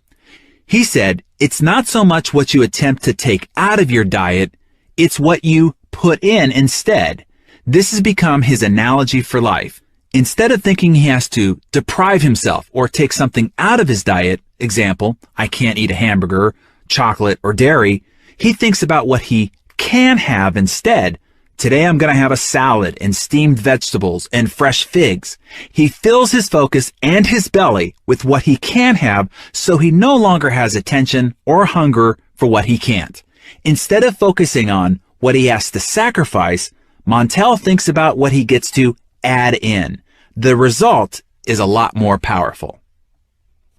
He said, it's not so much what you attempt to take out of your diet, it's what you put in instead. This has become his analogy for life. Instead of thinking he has to deprive himself or take something out of his diet, example, I can't eat a hamburger, chocolate, or dairy, he thinks about what he can have instead. Today I'm going to have a salad and steamed vegetables and fresh figs. He fills his focus and his belly with what he can have, so he no longer has attention or hunger for what he can't. Instead of focusing on what he has to sacrifice, Montel thinks about what he gets to add in. The result is a lot more powerful.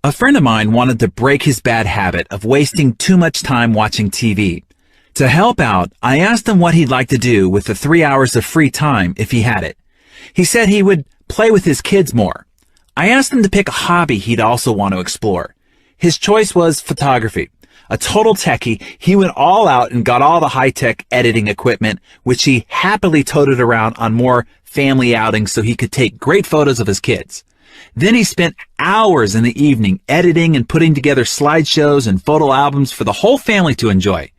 A friend of mine wanted to break his bad habit of wasting too much time watching TV. To help out, I asked him what he'd like to do with the 3 hours of free time if he had it. He said he would play with his kids more. I asked him to pick a hobby he'd also want to explore. His choice was photography. A total techie, he went all out and got all the high-tech editing equipment, which he happily toted around on more family outings so he could take great photos of his kids. Then he spent hours in the evening editing and putting together slideshows and photo albums for the whole family to enjoy.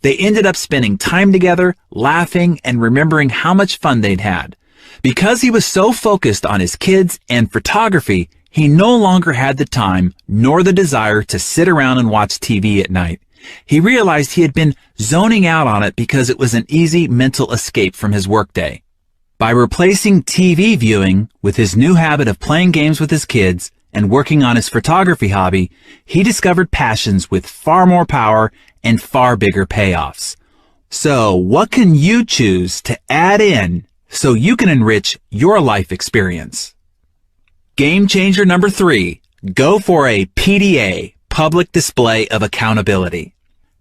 They ended up spending time together, laughing, and remembering how much fun they'd had. Because he was so focused on his kids and photography, he no longer had the time nor the desire to sit around and watch TV at night. He realized he had been zoning out on it because it was an easy mental escape from his workday. By replacing TV viewing with his new habit of playing games with his kids and working on his photography hobby, he discovered passions with far more power and far bigger payoffs. So, what can you choose to add in so you can enrich your life experience? Game changer number 3, go for a PDA, public display of accountability.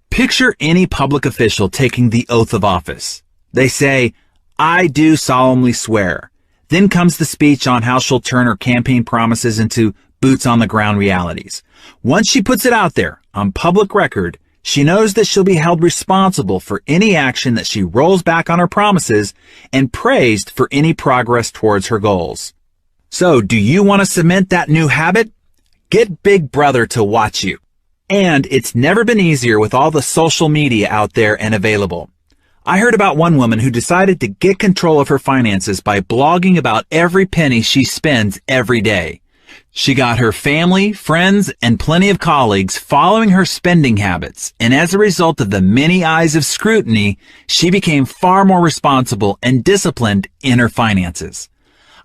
Picture any public official taking the oath of office. They say, I do solemnly swear. Then comes the speech on how she'll turn her campaign promises into boots-on-the-ground realities. Once she puts it out there on public record, she knows that she'll be held responsible for any action that she rolls back on her promises and praised for any progress towards her goals. So, do you want to cement that new habit? Get Big Brother to watch you. And it's never been easier with all the social media out there and available. I heard about one woman who decided to get control of her finances by blogging about every penny she spends every day. She got her family, friends, and plenty of colleagues following her spending habits, and as a result of the many eyes of scrutiny, she became far more responsible and disciplined in her finances.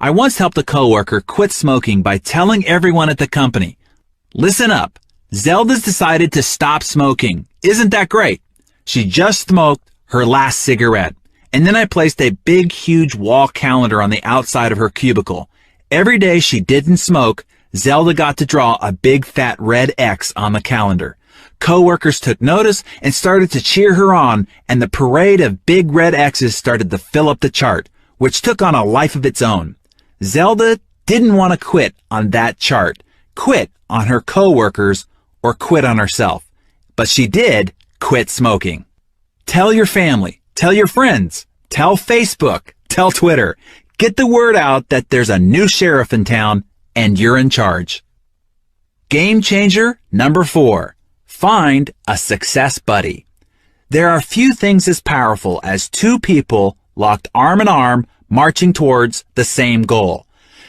I once helped a coworker quit smoking by telling everyone at the company, listen up, Zelda's decided to stop smoking. Isn't that great? She just smoked her last cigarette. And then I placed a big, huge wall calendar on the outside of her cubicle. Every day she didn't smoke, Zelda got to draw a big fat red X on the calendar. Coworkers took notice and started to cheer her on, and the parade of big red X's started to fill up the chart, which took on a life of its own. Zelda didn't want to quit on that chart, quit on her coworkers, or quit on herself. But she did quit smoking. Tell your family, tell your friends, tell Facebook, tell Twitter. Get the word out that there's a new sheriff in town and you're in charge. Game changer number 4. Find a success buddy. There are few things as powerful as two people locked arm in arm marching towards the same goal.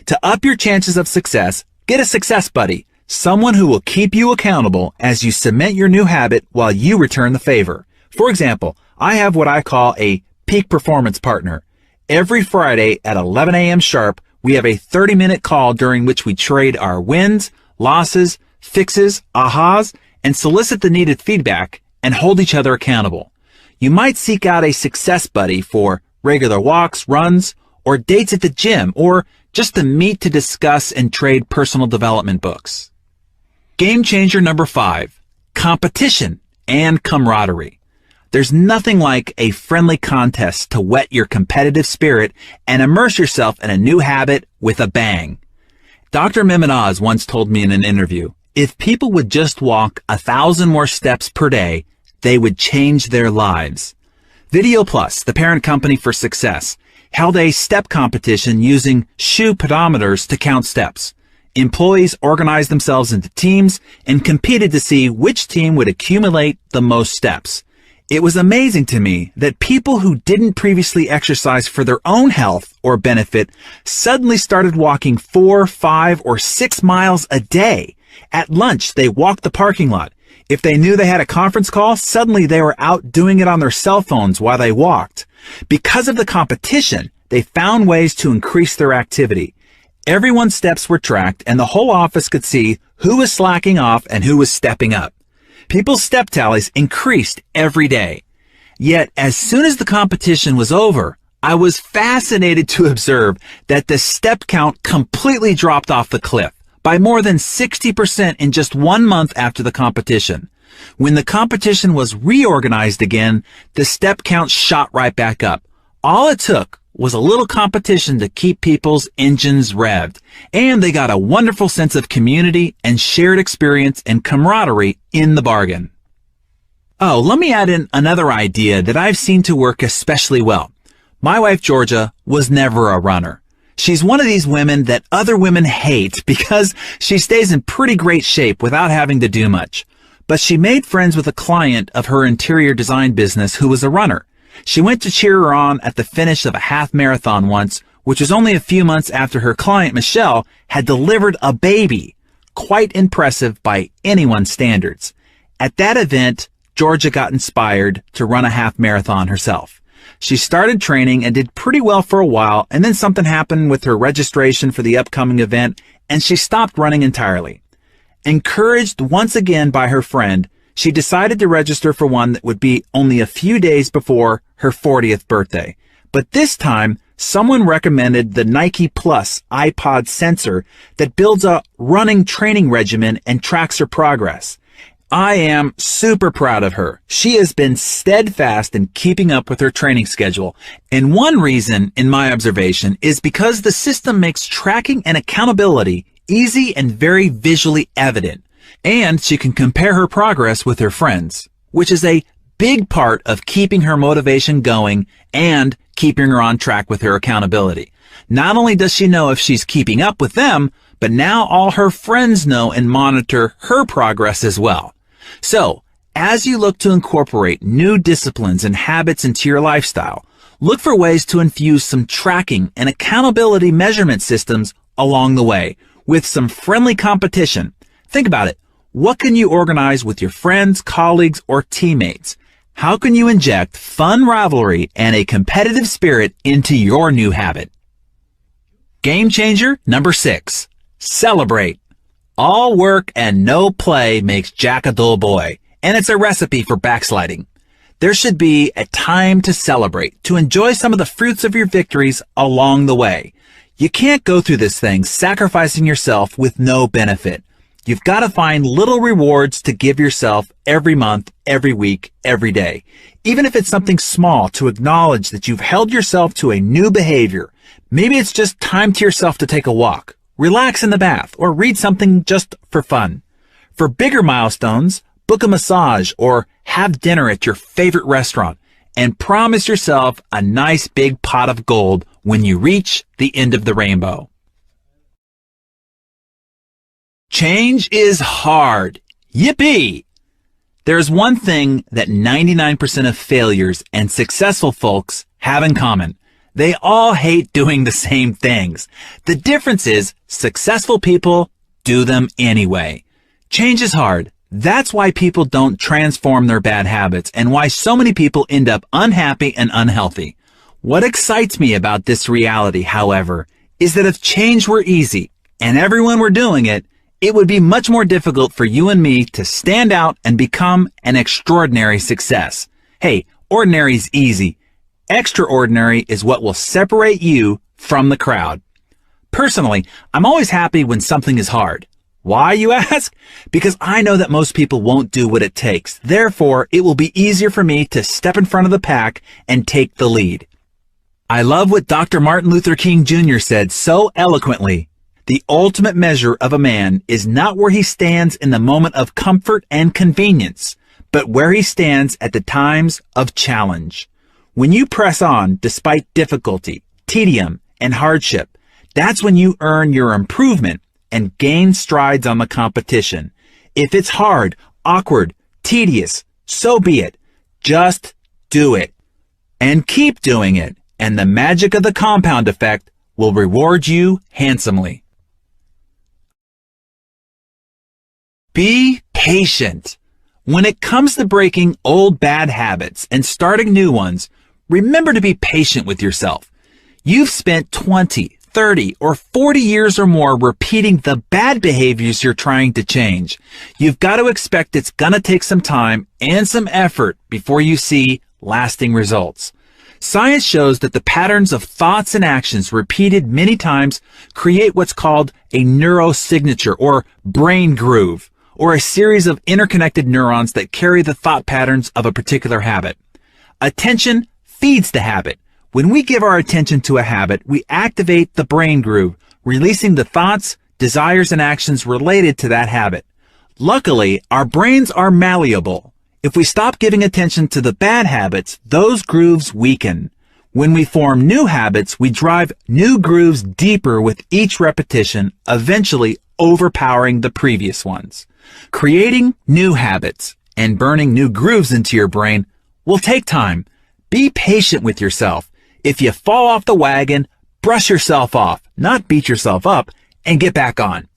To up your chances of success, get a success buddy, someone who will keep you accountable as you cement your new habit while you return the favor. For example, I have what I call a peak performance partner. Every Friday at 11 a.m. sharp, we have a 30-minute call during which we trade our wins, losses, fixes, ahas, and solicit the needed feedback and hold each other accountable. You might seek out a success buddy for regular walks, runs, or dates at the gym, or just to meet to discuss and trade personal development books. Game changer number 5, competition and camaraderie. There's nothing like a friendly contest to whet your competitive spirit and immerse yourself in a new habit with a bang. Dr. Mehmet Oz once told me in an interview, if people would just walk 1,000 more steps per day, they would change their lives. Video Plus, the parent company for Success, held a step competition using shoe pedometers to count steps. Employees organized themselves into teams and competed to see which team would accumulate the most steps. It was amazing to me that people who didn't previously exercise for their own health or benefit suddenly started walking 4, 5, or 6 miles a day. At lunch, they walked the parking lot. If they knew they had a conference call, suddenly they were out doing it on their cell phones while they walked. Because of the competition, they found ways to increase their activity. Everyone's steps were tracked, and the whole office could see who was slacking off and who was stepping up. People's step tallies increased every day. Yet, as soon as the competition was over, I was fascinated to observe that the step count completely dropped off the cliff by more than 60% in just 1 month after the competition. When the competition was reorganized again, the step count shot right back up. All it took was a little competition to keep people's engines revved, and they got a wonderful sense of community and shared experience and camaraderie in the bargain. Oh, let me add in another idea that I've seen to work especially well. My wife, Georgia, was never a runner. She's one of these women that other women hate because she stays in pretty great shape without having to do much. But she made friends with a client of her interior design business who was a runner. She went to cheer her on at the finish of a half marathon once, which was only a few months after her client, Michelle, had delivered a baby. Quite impressive by anyone's standards. At that event, Georgia got inspired to run a half marathon herself. She started training and did pretty well for a while, and then something happened with her registration for the upcoming event, and she stopped running entirely. Encouraged once again by her friend, she decided to register for one that would be only a few days before her 40th birthday. But this time, someone recommended the Nike Plus iPod sensor that builds a running training regimen and tracks her progress. I am super proud of her. She has been steadfast in keeping up with her training schedule. And one reason, in my observation, is because the system makes tracking and accountability easy and very visually evident. And she can compare her progress with her friends, which is a big part of keeping her motivation going and keeping her on track with her accountability. Not only does she know if she's keeping up with them, but now all her friends know and monitor her progress as well. So, as you look to incorporate new disciplines and habits into your lifestyle, look for ways to infuse some tracking and accountability measurement systems along the way with some friendly competition. Think about it. What can you organize with your friends, colleagues, or teammates? How can you inject fun rivalry and a competitive spirit into your new habit? Game changer number 6. Celebrate. All work and no play makes Jack a dull boy, and it's a recipe for backsliding. There should be a time to celebrate, to enjoy some of the fruits of your victories along the way. You can't go through this thing sacrificing yourself with no benefit. You've got to find little rewards to give yourself every month, every week, every day. Even if it's something small, to acknowledge that you've held yourself to a new behavior. Maybe it's just time to yourself to take a walk, relax in the bath, or read something just for fun. For bigger milestones, book a massage or have dinner at your favorite restaurant and promise yourself a nice big pot of gold when you reach the end of the rainbow. Change is hard. Yippee! There's one thing that 99% of failures and successful folks have in common. They all hate doing the same things. The difference is successful people do them anyway. Change is hard. That's why people don't transform their bad habits and why so many people end up unhappy and unhealthy. What excites me about this reality, however, is that if change were easy and everyone were doing it, it would be much more difficult for you and me to stand out and become an extraordinary success. Hey, ordinary is easy. Extraordinary is what will separate you from the crowd. Personally, I'm always happy when something is hard. Why, you ask? Because I know that most people won't do what it takes. Therefore, it will be easier for me to step in front of the pack and take the lead. I love what Dr. Martin Luther King Jr. said so eloquently. The ultimate measure of a man is not where he stands in the moment of comfort and convenience, but where he stands at the times of challenge. When you press on despite difficulty, tedium, and hardship. That's when you earn your improvement and gain strides on the competition. If it's hard, awkward, tedious, so be it. Just do it. And keep doing it, and the magic of the compound effect will reward you handsomely. Be patient. When it comes to breaking old bad habits and starting new ones, remember to be patient with yourself. You've spent 20, 30, or 40 years or more repeating the bad behaviors you're trying to change. You've got to expect it's gonna take some time and some effort before you see lasting results. Science shows that the patterns of thoughts and actions repeated many times create what's called a neurosignature or brain groove, or a series of interconnected neurons that carry the thought patterns of a particular habit. Attention feeds the habit. When we give our attention to a habit, we activate the brain groove, releasing the thoughts, desires, and actions related to that habit. Luckily, our brains are malleable. If we stop giving attention to the bad habits, those grooves weaken. When we form new habits, we drive new grooves deeper with each repetition, eventually overpowering the previous ones. Creating new habits and burning new grooves into your brain will take time. Be patient with yourself. If you fall off the wagon, brush yourself off, not beat yourself up, and get back on.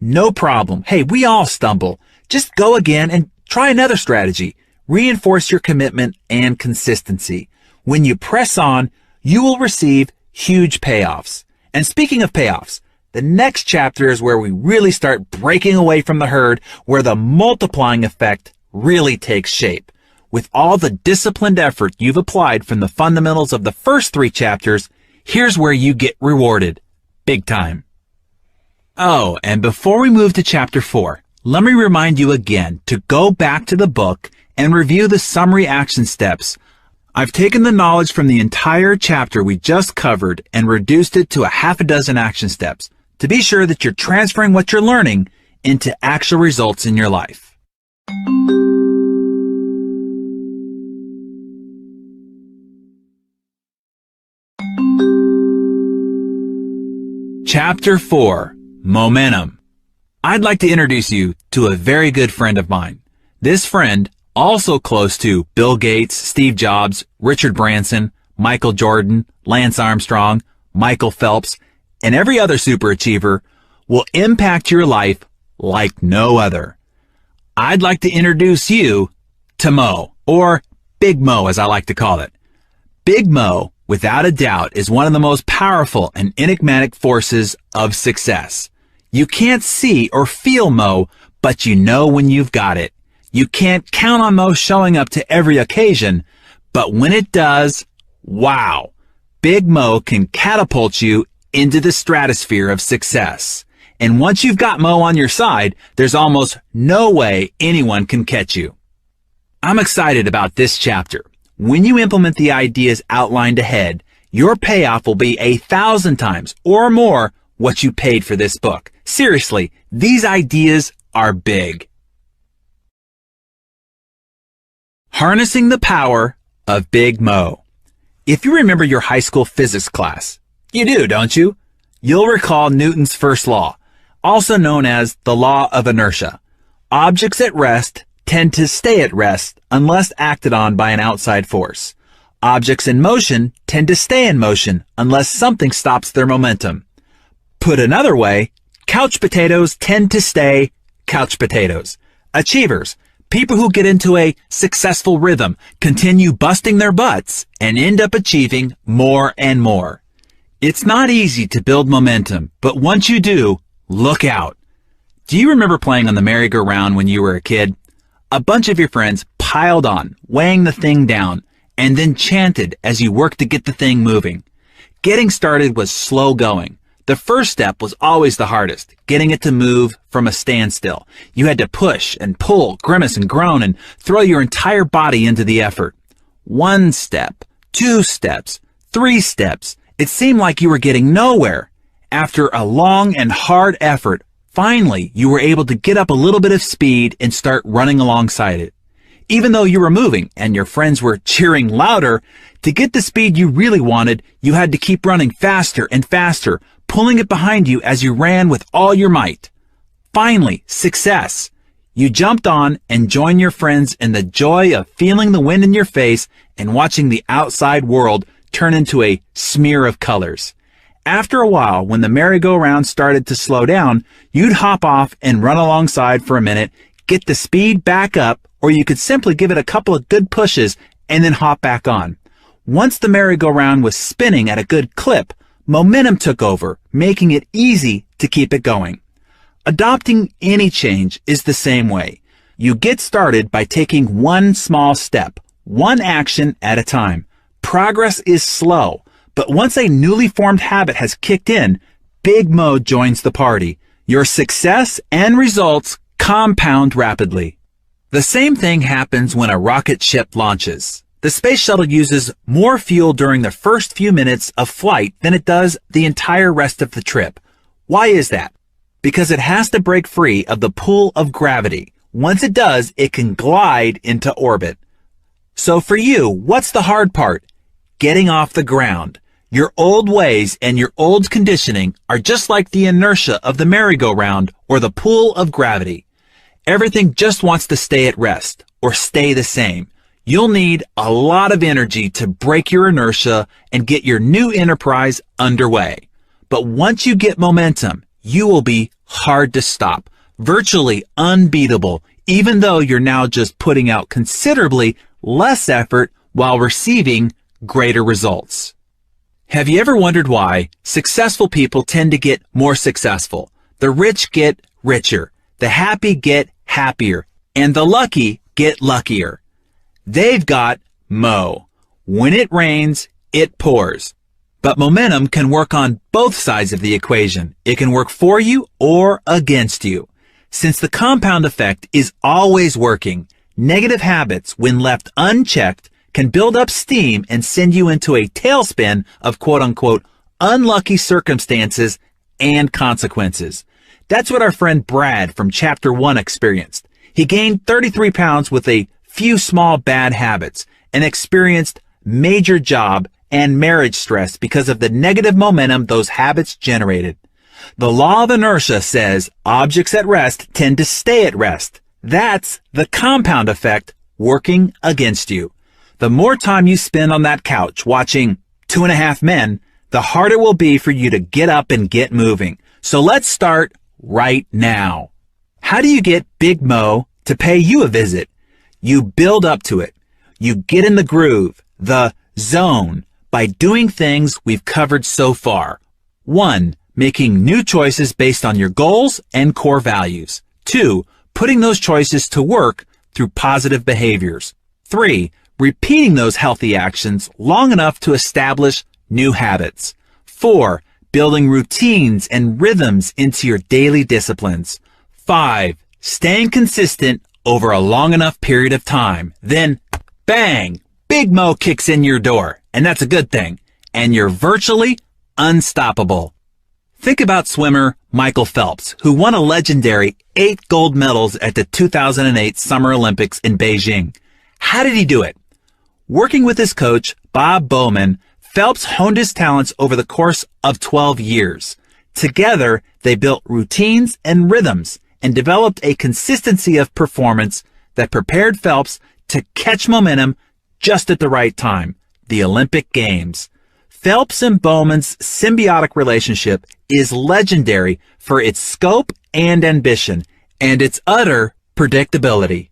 No problem. Hey, we all stumble. Just go again and try another strategy. Reinforce your commitment and consistency. When you press on, you will receive huge payoffs. And speaking of payoffs, the next chapter is where we really start breaking away from the herd, where the multiplying effect really takes shape. With all the disciplined effort you've applied from the fundamentals of the first 3 chapters, here's where you get rewarded. Big time. Oh, and before we move to chapter 4, let me remind you again to go back to the book and review the summary action steps. I've taken the knowledge from the entire chapter we just covered and reduced it to a half a dozen action steps to be sure that you're transferring what you're learning into actual results in your life. Chapter 4, Momentum. I'd like to introduce you to a very good friend of mine. This friend, also close to Bill Gates, Steve Jobs, Richard Branson, Michael Jordan, Lance Armstrong, Michael Phelps, and every other superachiever, will impact your life like no other. I'd like to introduce you to Mo, or Big Mo as I like to call it. Big Mo, without a doubt, is one of the most powerful and enigmatic forces of success. You can't see or feel Mo, but you know when you've got it. You can't count on Mo showing up to every occasion, but when it does, wow, Big Mo can catapult you into the stratosphere of success. And once you've got Mo on your side, there's almost no way anyone can catch you. I'm excited about this chapter. When you implement the ideas outlined ahead, your payoff will be 1,000 times or more what you paid for this book. Seriously, these ideas are big. Harnessing the power of Big Mo. If you remember your high school physics class, you do, don't you? You'll recall Newton's first law, also known as the law of inertia. Objects at rest tend to stay at rest unless acted on by an outside force. Objects in motion tend to stay in motion unless something stops their momentum. Put another way, couch potatoes tend to stay couch potatoes. Achievers, people who get into a successful rhythm, continue busting their butts and end up achieving more and more. It's not easy to build momentum, but once you do, look out. Do you remember playing on the merry-go-round when you were a kid? A bunch of your friends piled on, weighing the thing down, and then chanted as you worked to get the thing moving. Getting started was slow going. The first step was always the hardest, getting it to move from a standstill. You had to push and pull, grimace and groan, and throw your entire body into the effort. 1 step, 2 steps, 3 steps. It seemed like you were getting nowhere. After a long and hard effort, finally you were able to get up a little bit of speed and start running alongside it. Even though you were moving and your friends were cheering louder, to get the speed you really wanted, you had to keep running faster and faster, pulling it behind you as you ran with all your might. Finally, success. You jumped on and joined your friends in the joy of feeling the wind in your face and watching the outside world turn into a smear of colors. After a while, when the merry-go-round started to slow down, you'd hop off and run alongside for a minute, get the speed back up, or you could simply give it a couple of good pushes and then hop back on. Once the merry-go-round was spinning at a good clip, momentum took over, making it easy to keep it going. Adopting any change is the same way. You get started by taking one small step, one action at a time. Progress is slow, but once a newly formed habit has kicked in, Big Mo joins the party. Your success and results compound rapidly. The same thing happens when a rocket ship launches. The space shuttle uses more fuel during the first few minutes of flight than it does the entire rest of the trip. Why is that? Because it has to break free of the pull of gravity. Once it does, it can glide into orbit. So for you, what's the hard part? Getting off the ground. Your old ways and your old conditioning are just like the inertia of the merry-go-round or the pull of gravity. Everything just wants to stay at rest or stay the same. You'll need a lot of energy to break your inertia and get your new enterprise underway. But once you get momentum, you will be hard to stop, virtually unbeatable, even though you're now just putting out considerably less effort while receiving greater results. Have you ever wondered why successful people tend to get more successful? The rich get richer, the happy get happier, and the lucky get luckier. They've got Mo. When it rains, it pours. But momentum can work on both sides of the equation. It can work for you or against you. Since the compound effect is always working, negative habits, when left unchecked, can build up steam and send you into a tailspin of quote-unquote unlucky circumstances and consequences. That's what our friend Brad from Chapter 1 experienced. He gained 33 pounds with a few small bad habits and experienced major job and marriage stress because of the negative momentum those habits generated. The law of inertia says objects at rest tend to stay at rest. That's the compound effect working against you. The more time you spend on that couch watching 2.5 Men, the harder it will be for you to get up and get moving. So let's start right now. How do you get Big Mo to pay you a visit? You build up to it. You get in the groove, the zone, by doing things we've covered so far. 1. Making new choices based on your goals and core values. 2. Putting those choices to work through positive behaviors. 3. Repeating those healthy actions long enough to establish new habits. 4. Building routines and rhythms into your daily disciplines. 5. Staying consistent over a long enough period of time. Then, bang, Big Mo kicks in your door, and that's a good thing, and you're virtually unstoppable. Think about swimmer Michael Phelps, who won a legendary 8 gold medals at the 2008 Summer Olympics in Beijing. How did he do it? Working with his coach, Bob Bowman, Phelps honed his talents over the course of 12 years. Together, they built routines and rhythms and developed a consistency of performance that prepared Phelps to catch momentum just at the right time, the Olympic Games. Phelps and Bowman's symbiotic relationship is legendary for its scope and ambition, and its utter predictability.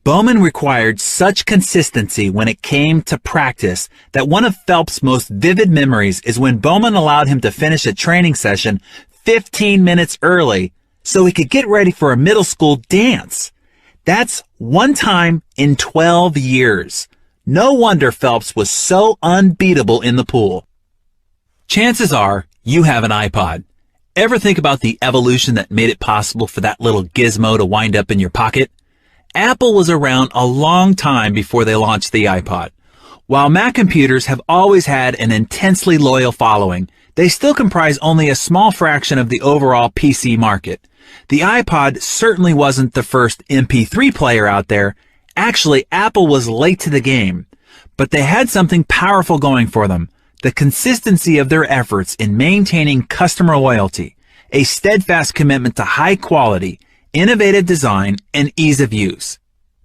Bowman required such consistency when it came to practice that one of Phelps' most vivid memories is when Bowman allowed him to finish a training session 15 minutes early so he could get ready for a middle school dance. That's one time in 12 years. No wonder Phelps was so unbeatable in the pool. Chances are you have an iPod. Ever think about the evolution that made it possible for that little gizmo to wind up in your pocket? Apple was around a long time before they launched the iPod. While Mac computers have always had an intensely loyal following, they still comprise only a small fraction of the overall PC market. The iPod certainly wasn't the first MP3 player out there, Actually, Apple was late to the game, but they had something powerful going for them: the consistency of their efforts in maintaining customer loyalty, a steadfast commitment to high quality, innovative design, and ease of use.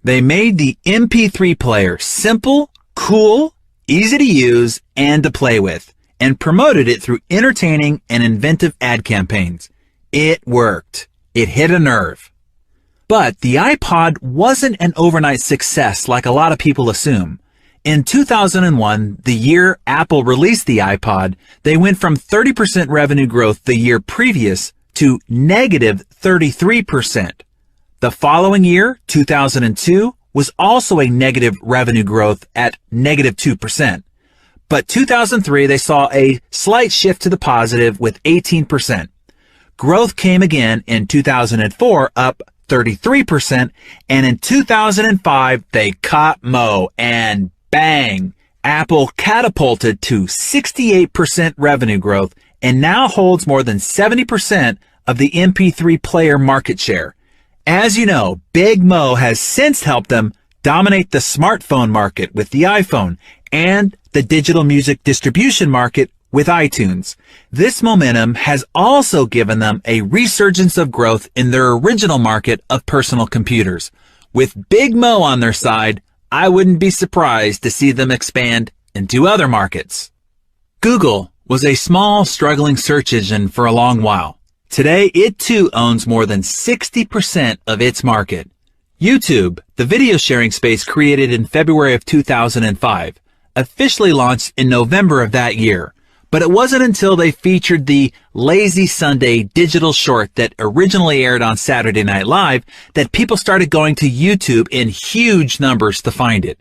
They made the MP3 player simple, cool, easy to use, and to play with, and promoted it through entertaining and inventive ad campaigns. It worked. It hit a nerve. But the iPod wasn't an overnight success like a lot of people assume. In 2001, the year Apple released the iPod, they went from 30% revenue growth the year previous to negative 33%. The following year, 2002, was also a negative revenue growth at negative 2%. But 2003, they saw a slight shift to the positive with 18%. Growth came again in 2004, up 33%, and in 2005, they caught Mo, and bang! Apple catapulted to 68% revenue growth and now holds more than 70% of the MP3 player market share. As you know, Big Mo has since helped them dominate the smartphone market with the iPhone and the digital music distribution market with iTunes. This momentum has also given them a resurgence of growth in their original market of personal computers. With Big Mo on their side, I wouldn't be surprised to see them expand into other markets. Google was a small, struggling search engine for a long while. Today, it too owns more than 60% of its market. YouTube, the video sharing space created in February of 2005, officially launched in November of that year. But it wasn't until they featured the Lazy Sunday digital short that originally aired on Saturday Night Live that people started going to YouTube in huge numbers to find it.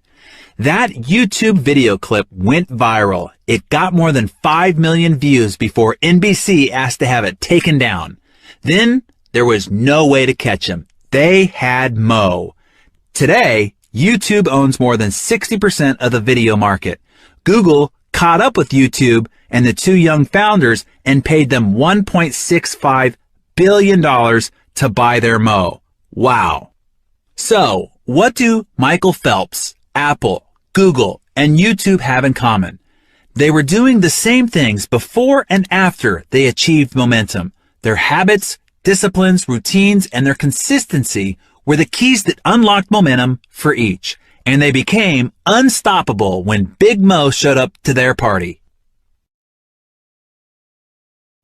That YouTube video clip went viral. It got more than 5 million views before NBC asked to have it taken down. Then there was no way to catch him. They had Mo. Today, YouTube owns more than 60% of the video market. Google caught up with YouTube and the two young founders and paid them $1.65 billion to buy their Mo. Wow. So, what do Michael Phelps, Apple, Google, and YouTube have in common? They were doing the same things before and after they achieved momentum. Their habits, disciplines, routines, and their consistency were the keys that unlocked momentum for each, and they became unstoppable when Big Mo showed up to their party.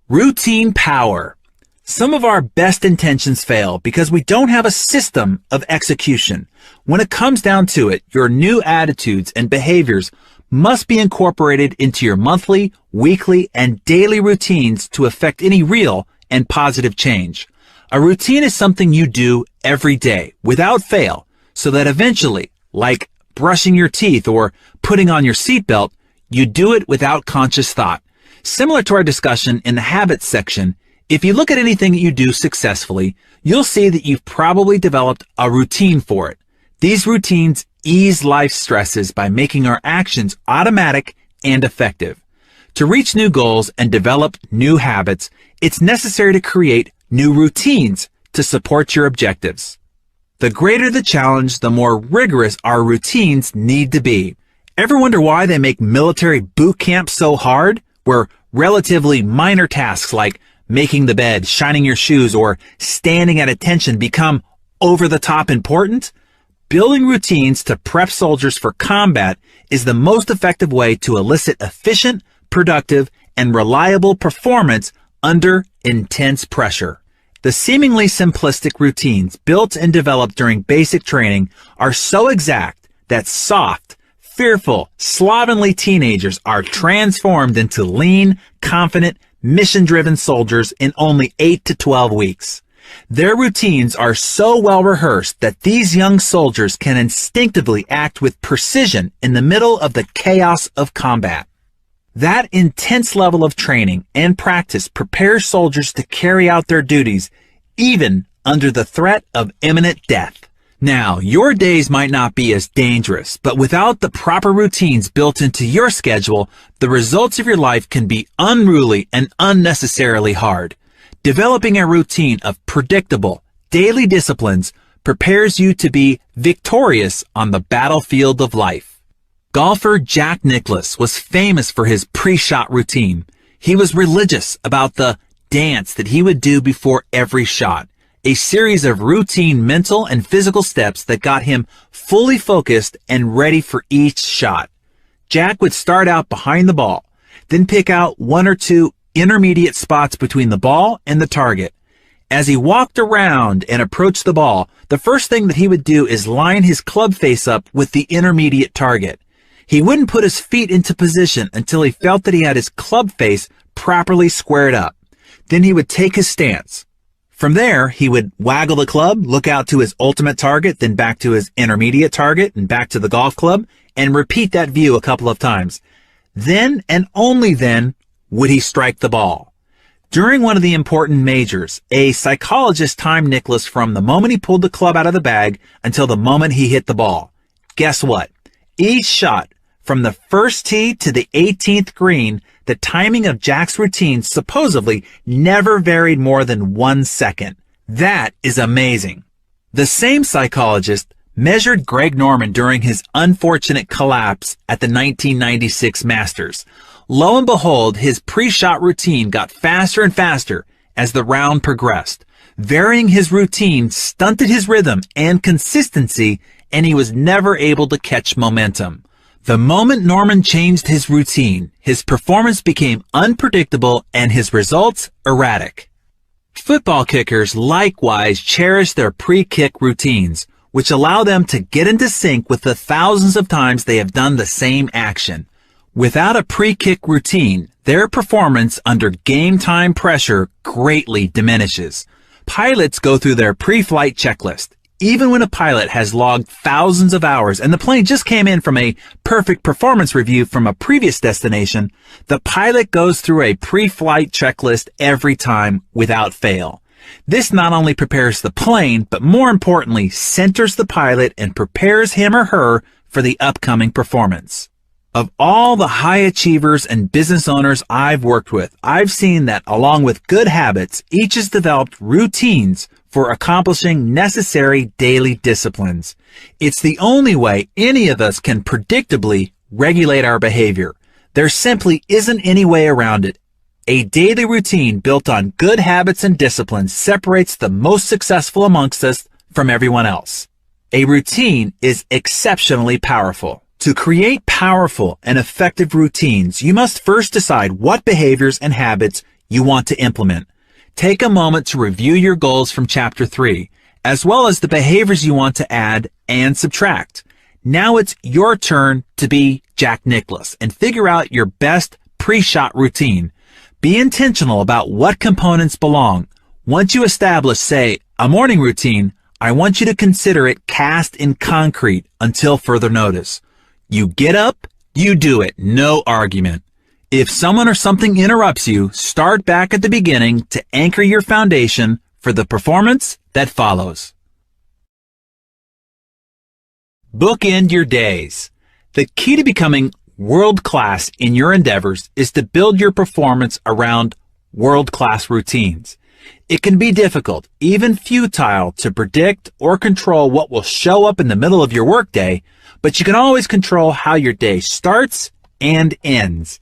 Routine power. Some of our best intentions fail because we don't have a system of execution. When it comes down to it, your new attitudes and behaviors must be incorporated into your monthly, weekly, and daily routines to affect any real and positive change. A routine is something you do every day without fail, so that eventually, like brushing your teeth or putting on your seatbelt, you do it without conscious thought. Similar to our discussion in the habits section, if you look at anything that you do successfully, you'll see that you've probably developed a routine for it. These routines ease life stresses by making our actions automatic and effective. To reach new goals and develop new habits, it's necessary to create new routines to support your objectives. The greater the challenge, the more rigorous our routines need to be. Ever wonder why they make military boot camp so hard, where relatively minor tasks like making the bed, shining your shoes, or standing at attention become over-the-top important? Building routines to prep soldiers for combat is the most effective way to elicit efficient, productive, and reliable performance under intense pressure. The seemingly simplistic routines built and developed during basic training are so exact that soft, fearful, slovenly teenagers are transformed into lean, confident, mission-driven soldiers in only 8 to 12 weeks. Their routines are so well rehearsed that these young soldiers can instinctively act with precision in the middle of the chaos of combat. That intense level of training and practice prepares soldiers to carry out their duties, even under the threat of imminent death. Now, your days might not be as dangerous, but without the proper routines built into your schedule, the results of your life can be unruly and unnecessarily hard. Developing a routine of predictable, daily disciplines prepares you to be victorious on the battlefield of life. Golfer Jack Nicklaus was famous for his pre-shot routine. He was religious about the dance that he would do before every shot, a series of routine mental and physical steps that got him fully focused and ready for each shot. Jack would start out behind the ball, then pick out one or two intermediate spots between the ball and the target. As he walked around and approached the ball, the first thing that he would do is line his club face up with the intermediate target. He wouldn't put his feet into position until he felt that he had his club face properly squared up. Then he would take his stance. From there, he would waggle the club, look out to his ultimate target, then back to his intermediate target, and back to the golf club, and repeat that view a couple of times. Then, and only then, would he strike the ball. During one of the important majors, a psychologist timed Nicklaus from the moment he pulled the club out of the bag until the moment he hit the ball. Guess what? Each shot, from the first tee to the 18th green, the timing of Jack's routine supposedly never varied more than 1 second. That is amazing. The same psychologist measured Greg Norman during his unfortunate collapse at the 1996 Masters. Lo and behold, his pre-shot routine got faster and faster as the round progressed. Varying his routine stunted his rhythm and consistency, and he was never able to catch momentum. The moment Norman changed his routine, his performance became unpredictable and his results erratic. Football kickers likewise cherish their pre-kick routines, which allow them to get into sync with the thousands of times they have done the same action. Without a pre-kick routine, their performance under game time pressure greatly diminishes. Pilots go through their pre-flight checklist. Even when a pilot has logged thousands of hours and the plane just came in from a perfect performance review from a previous destination, the pilot goes through a pre-flight checklist every time without fail. This not only prepares the plane, but more importantly, centers the pilot and prepares him or her for the upcoming performance. Of all the high achievers and business owners I've worked with, I've seen that along with good habits, each has developed routines for accomplishing necessary daily disciplines. It's the only way any of us can predictably regulate our behavior. There simply isn't any way around it. A daily routine built on good habits and disciplines separates the most successful amongst us from everyone else. A routine is exceptionally powerful. To create powerful and effective routines, you must first decide what behaviors and habits you want to implement. Take a moment to review your goals from Chapter 3, as well as the behaviors you want to add and subtract. Now it's your turn to be Jack Nicklaus and figure out your best pre-shot routine. Be intentional about what components belong. Once you establish, say, a morning routine, I want you to consider it cast in concrete until further notice. You get up, you do it, no argument. If someone or something interrupts you, start back at the beginning to anchor your foundation for the performance that follows. Bookend your days. The key to becoming world-class in your endeavors is to build your performance around world-class routines. It can be difficult, even futile, to predict or control what will show up in the middle of your workday, but you can always control how your day starts and ends.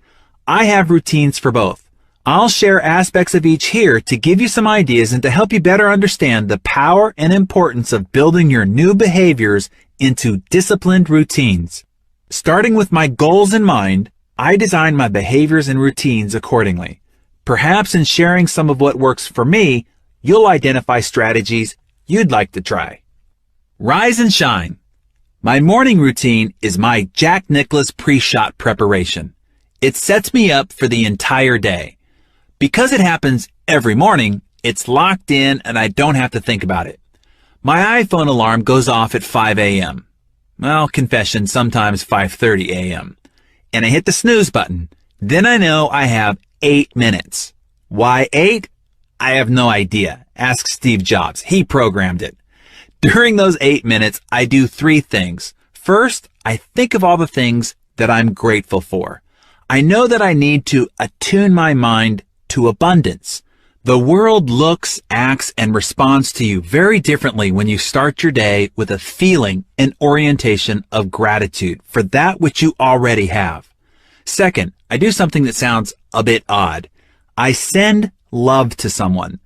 I have routines for both. I'll share aspects of each here to give you some ideas and to help you better understand the power and importance of building your new behaviors into disciplined routines. Starting with my goals in mind, I design my behaviors and routines accordingly. Perhaps in sharing some of what works for me, you'll identify strategies you'd like to try. Rise and shine. My morning routine is my Jack Nicklaus pre-shot preparation. It sets me up for the entire day. Because it happens every morning, it's locked in and I don't have to think about it. My iPhone alarm goes off at 5 a.m. Well, confession, sometimes 5:30 a.m. And I hit the snooze button. Then I know I have 8 minutes. Why 8? I have no idea. Ask Steve Jobs. He programmed it. During those 8 minutes, I do 3 things. First, I think of all the things that I'm grateful for. I know that I need to attune my mind to abundance. The world looks, acts, and responds to you very differently when you start your day with a feeling and orientation of gratitude for that which you already have. Second, I do something that sounds a bit odd. I send love to someone.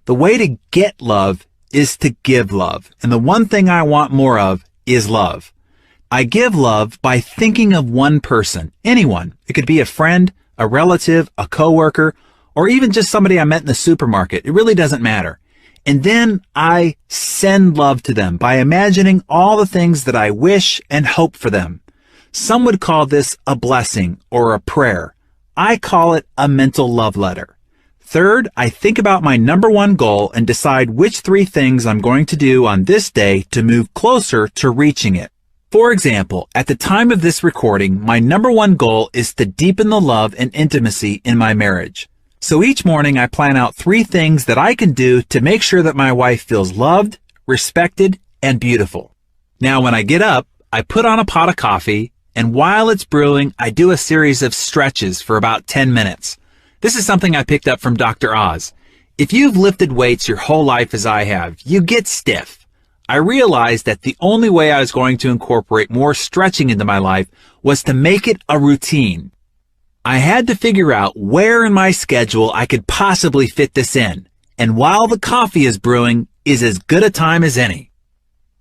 The way to get love is to give love, and the one thing I want more of is love. I give love by thinking of one person, anyone. It could be a friend, a relative, a coworker, or even just somebody I met in the supermarket. It really doesn't matter. And then I send love to them by imagining all the things that I wish and hope for them. Some would call this a blessing or a prayer. I call it a mental love letter. Third, I think about my number one goal and decide which 3 things I'm going to do on this day to move closer to reaching it. For example, at the time of this recording, my number one goal is to deepen the love and intimacy in my marriage. So each morning I plan out 3 things that I can do to make sure that my wife feels loved, respected, and beautiful. Now when I get up, I put on a pot of coffee, and while it's brewing, I do a series of stretches for about 10 minutes. This is something I picked up from Dr. Oz. If you've lifted weights your whole life as I have, you get stiff. I realized that the only way I was going to incorporate more stretching into my life was to make it a routine. I had to figure out where in my schedule I could possibly fit this in, and while the coffee is brewing is as good a time as any.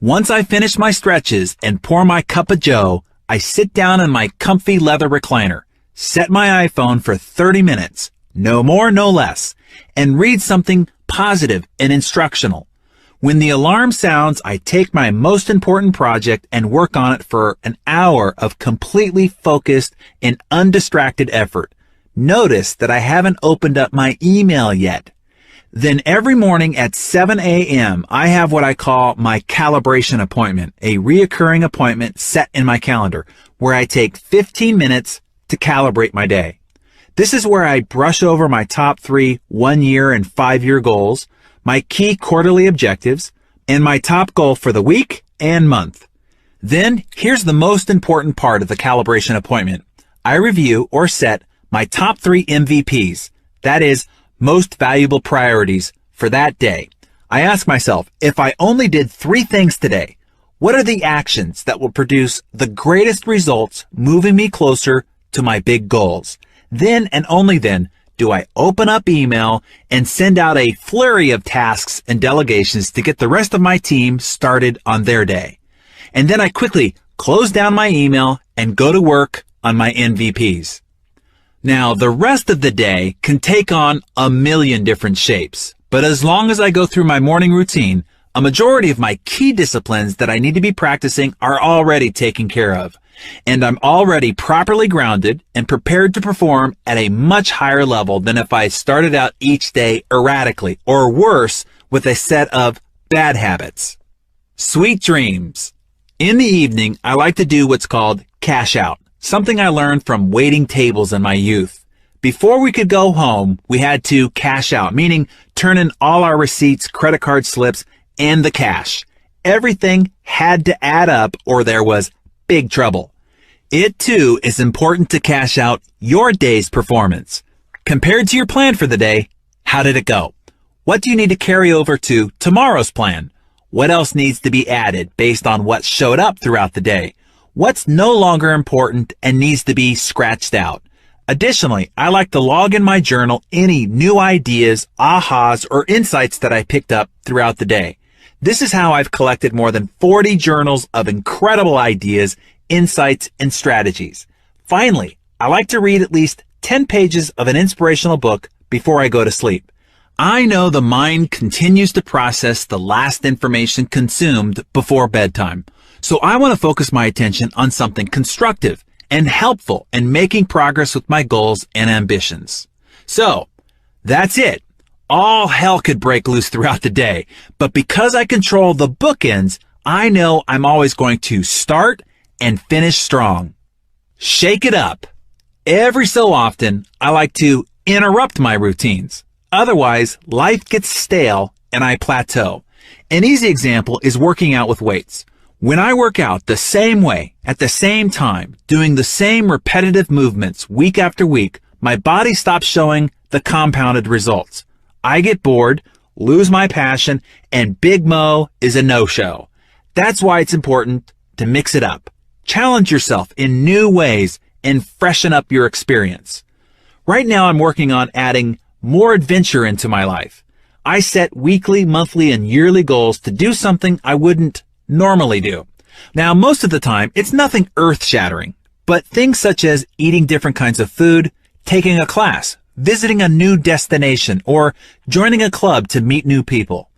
Once I finish my stretches and pour my cup of joe, I sit down in my comfy leather recliner, set my iPhone for 30 minutes, no more, no less, and read something positive and instructional. When the alarm sounds, I take my most important project and work on it for an hour of completely focused and undistracted effort. Notice that I haven't opened up my email yet. Then every morning at 7 a.m., I have what I call my calibration appointment, a reoccurring appointment set in my calendar, where I take 15 minutes to calibrate my day. This is where I brush over my top 3 1-year and 5-year goals, my key quarterly objectives, and my top goal for the week and month. Then, here's the most important part of the calibration appointment. I review or set my top 3 MVPs, that is, most valuable priorities, for that day. I ask myself, if I only did 3 things today, what are the actions that will produce the greatest results moving me closer to my big goals? Then and only then do I open up email and send out a flurry of tasks and delegations to get the rest of my team started on their day. And then I quickly close down my email and go to work on my MVPs. Now, the rest of the day can take on a million different shapes, but as long as I go through my morning routine, a majority of my key disciplines that I need to be practicing are already taken care of. And I'm already properly grounded and prepared to perform at a much higher level than if I started out each day erratically, or worse, with a set of bad habits. Sweet dreams. In the evening, I like to do what's called cash out, something I learned from waiting tables in my youth. Before we could go home, we had to cash out, meaning turn in all our receipts, credit card slips, and the cash. Everything had to add up or there was big trouble. It too is important to cash out your day's performance. Compared to your plan for the day, how did it go? What do you need to carry over to tomorrow's plan? What else needs to be added based on what showed up throughout the day? What's no longer important and needs to be scratched out? Additionally, I like to log in my journal any new ideas, ahas, or insights that I picked up throughout the day. This is how I've collected more than 40 journals of incredible ideas, insights, and strategies. Finally, I like to read at least 10 pages of an inspirational book before I go to sleep. I know the mind continues to process the last information consumed before bedtime, so I want to focus my attention on something constructive and helpful in making progress with my goals and ambitions. So, that's it. All hell could break loose throughout the day, but because I control the bookends, I know I'm always going to start and finish strong. Shake it up. Every so often, I like to interrupt my routines. Otherwise, life gets stale and I plateau. An easy example is working out with weights. When I work out the same way, at the same time, doing the same repetitive movements week after week, my body stops showing the compounded results. I get bored, lose my passion, and Big Mo is a no-show. That's why it's important to mix it up. Challenge yourself in new ways and freshen up your experience. Right now, I'm working on adding more adventure into my life. I set weekly, monthly, and yearly goals to do something I wouldn't normally do. Now, most of the time, it's nothing earth-shattering, but things such as eating different kinds of food, taking a class, visiting a new destination, or joining a club to meet new people.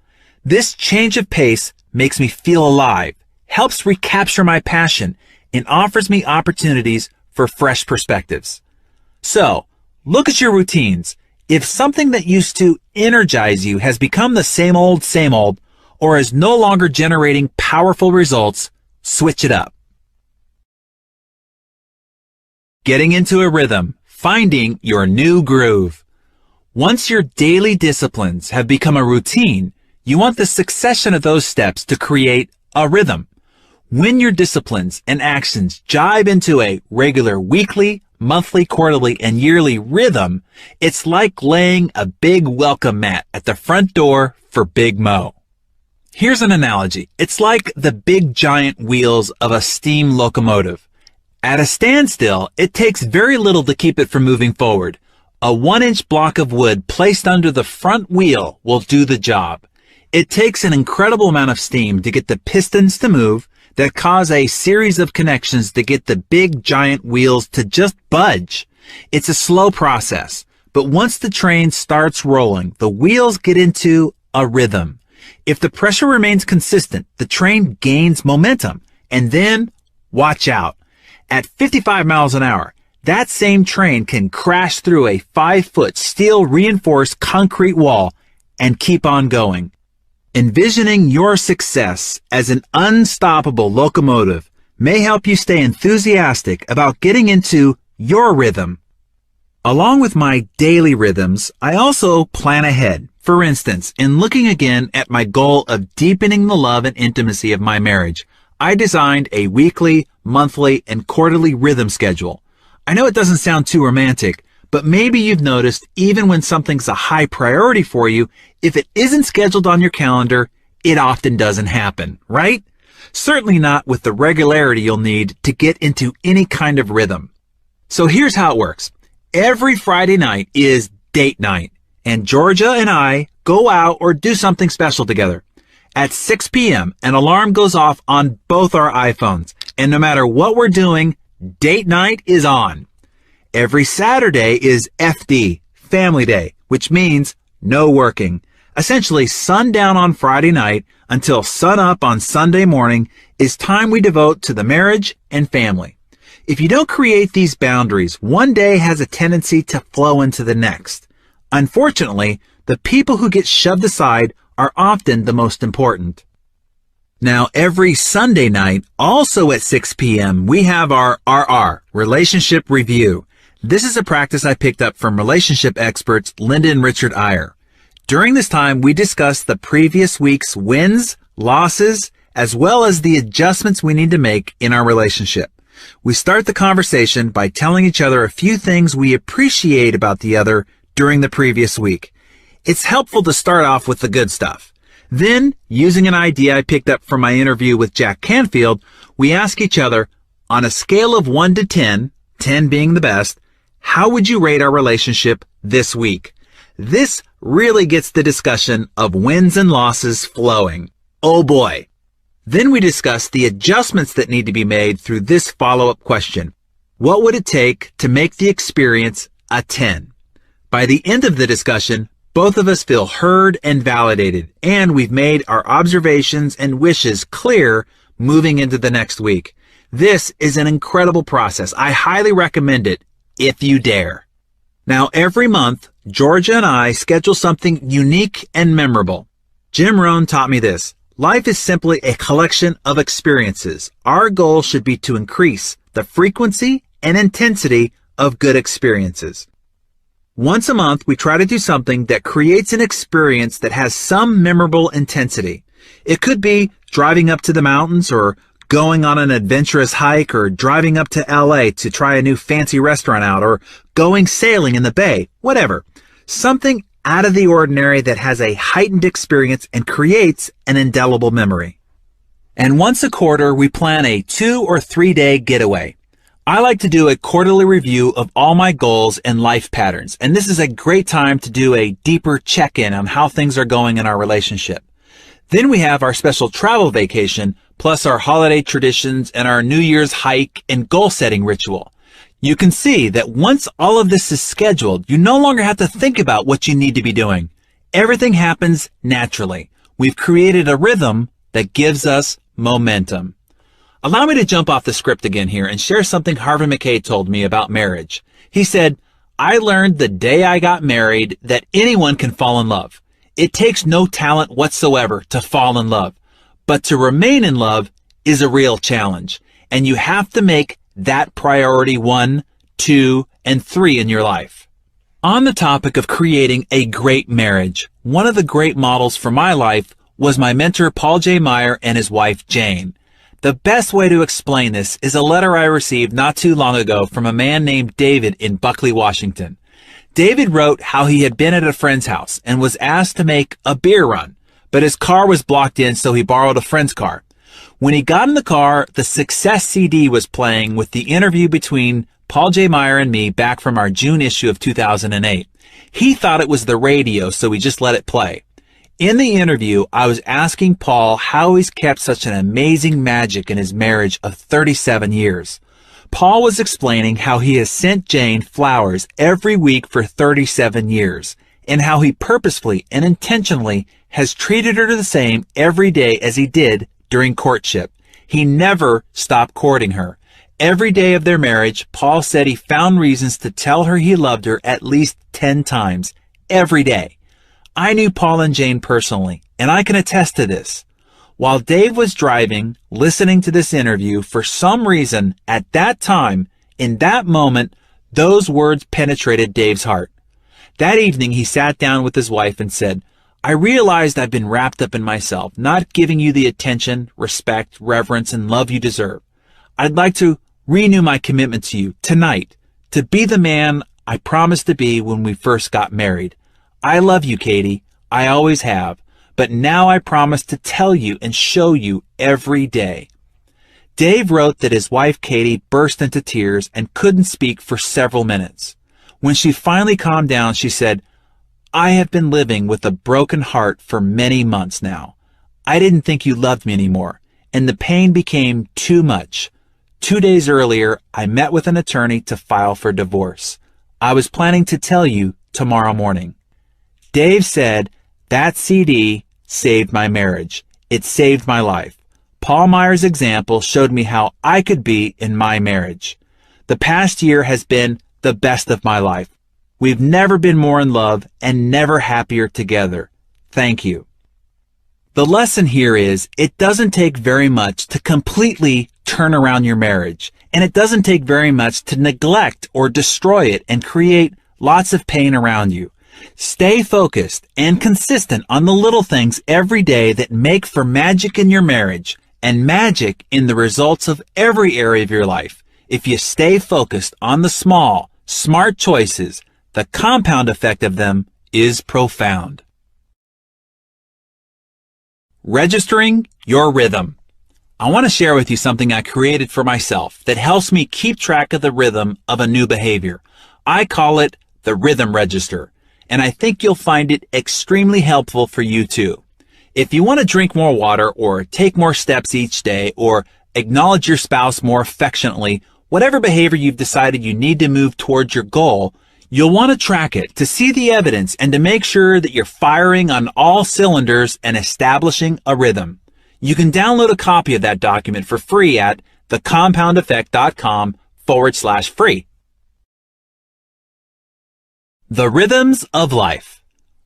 This change of pace makes me feel alive, helps recapture my passion, and offers me opportunities for fresh perspectives. So, look at your routines. If something that used to energize you has become the same old, or is no longer generating powerful results, switch it up. Getting into a rhythm, finding your new groove. Once your daily disciplines have become a routine, you want the succession of those steps to create a rhythm. When your disciplines and actions jibe into a regular weekly, monthly, quarterly, and yearly rhythm, it's like laying a big welcome mat at the front door for Big Mo. Here's an analogy. It's like the big giant wheels of a steam locomotive. At a standstill, it takes very little to keep it from moving forward. A 1-inch block of wood placed under the front wheel will do the job. It takes an incredible amount of steam to get the pistons to move that cause a series of connections to get the big giant wheels to just budge. It's a slow process, but once the train starts rolling, the wheels get into a rhythm. If the pressure remains consistent, the train gains momentum, and then, watch out. At 55 miles an hour, that same train can crash through a 5-foot steel reinforced concrete wall and keep on going. Envisioning your success as an unstoppable locomotive may help you stay enthusiastic about getting into your rhythm. Along with my daily rhythms, I also plan ahead. For instance, in looking again at my goal of deepening the love and intimacy of my marriage, I designed a weekly, monthly, and quarterly rhythm schedule. I know it doesn't sound too romantic, but maybe you've noticed even when something's a high priority for you, if it isn't scheduled on your calendar, it often doesn't happen, right? Certainly not with the regularity you'll need to get into any kind of rhythm. So here's how it works. Every Friday night is date night, and Georgia and I go out or do something special together. At 6 p.m., an alarm goes off on both our iPhones, and no matter what we're doing, date night is on. Every Saturday is FD, Family Day, which means no working. Essentially, sundown on Friday night until sunup on Sunday morning is time we devote to the marriage and family. If you don't create these boundaries, one day has a tendency to flow into the next. Unfortunately, the people who get shoved aside are often the most important. Now, every Sunday night, also at 6 p.m., we have our RR, Relationship Review. This is a practice I picked up from relationship experts Linda and Richard Iyer. During this time, we discuss the previous week's wins, losses, as well as the adjustments we need to make in our relationship. We start the conversation by telling each other a few things we appreciate about the other during the previous week. It's helpful to start off with the good stuff. Then, using an idea I picked up from my interview with Jack Canfield, we ask each other, on a scale of 1 to 10, 10 being the best, how would you rate our relationship this week? This really gets the discussion of wins and losses flowing. Oh boy. Then we discuss the adjustments that need to be made through this follow-up question. What would it take to make the experience a 10? By the end of the discussion, both of us feel heard and validated, and we've made our observations and wishes clear moving into the next week. This is an incredible process. I highly recommend it if you dare. Now, every month, Georgia and I schedule something unique and memorable. Jim Rohn taught me this. Life is simply a collection of experiences. Our goal should be to increase the frequency and intensity of good experiences. Once a month, we try to do something that creates an experience that has some memorable intensity. It could be driving up to the mountains, or going on an adventurous hike, or driving up to LA to try a new fancy restaurant out, or going sailing in the bay, whatever. Something out of the ordinary that has a heightened experience and creates an indelible memory. And once a quarter, we plan a 2 or 3 day getaway. I like to do a quarterly review of all my goals and life patterns, and this is a great time to do a deeper check-in on how things are going in our relationship. Then we have our special travel vacation, plus our holiday traditions and our New Year's hike and goal-setting ritual. You can see that once all of this is scheduled, you no longer have to think about what you need to be doing. Everything happens naturally. We've created a rhythm that gives us momentum. Allow me to jump off the script again here and share something Harvey McKay told me about marriage. He said, "I learned the day I got married that anyone can fall in love. It takes no talent whatsoever to fall in love, but to remain in love is a real challenge, and you have to make that priority 1, 2, and 3 in your life." On the topic of creating a great marriage, one of the great models for my life was my mentor Paul J. Meyer and his wife Jane. The best way to explain this is a letter I received not too long ago from a man named David in Buckley, Washington. David wrote how he had been at a friend's house and was asked to make a beer run, but his car was blocked in, so he borrowed a friend's car. When he got in the car, the Success CD was playing with the interview between Paul J. Meyer and me back from our June issue of 2008. He thought it was the radio, so he just let it play. In the interview, I was asking Paul how he's kept such an amazing magic in his marriage of 37 years. Paul was explaining how he has sent Jane flowers every week for 37 years, and how he purposefully and intentionally has treated her the same every day as he did during courtship. He never stopped courting her. Every day of their marriage, Paul said he found reasons to tell her he loved her at least 10 times, every day. I knew Paul and Jane personally, and I can attest to this. While Dave was driving, listening to this interview, for some reason, at that time, in that moment, those words penetrated Dave's heart. That evening, he sat down with his wife and said, "I realized I've been wrapped up in myself, not giving you the attention, respect, reverence, and love you deserve. I'd like to renew my commitment to you tonight, to be the man I promised to be when we first got married. I love you, Katie. I always have. But now I promise to tell you and show you every day." Dave wrote that his wife, Katie, burst into tears and couldn't speak for several minutes. When she finally calmed down, she said, "I have been living with a broken heart for many months now. I didn't think you loved me anymore, and the pain became too much. 2 days earlier, I met with an attorney to file for divorce. I was planning to tell you tomorrow morning." Dave said, "That CD saved my marriage. It saved my life. Paul Meyer's example showed me how I could be in my marriage. The past year has been the best of my life. We've never been more in love and never happier together. Thank you." The lesson here is, it doesn't take very much to completely turn around your marriage, and it doesn't take very much to neglect or destroy it and create lots of pain around you. Stay focused and consistent on the little things every day that make for magic in your marriage and magic in the results of every area of your life. If you stay focused on the small, smart choices, the compound effect of them is profound. Registering your rhythm. I want to share with you something I created for myself that helps me keep track of the rhythm of a new behavior. I call it the Rhythm Register, and I think you'll find it extremely helpful for you too. If you want to drink more water or take more steps each day or acknowledge your spouse more affectionately, whatever behavior you've decided you need to move towards your goal, you'll want to track it to see the evidence and to make sure that you're firing on all cylinders and establishing a rhythm. You can download a copy of that document for free at thecompoundeffect.com/free. The rhythms of life.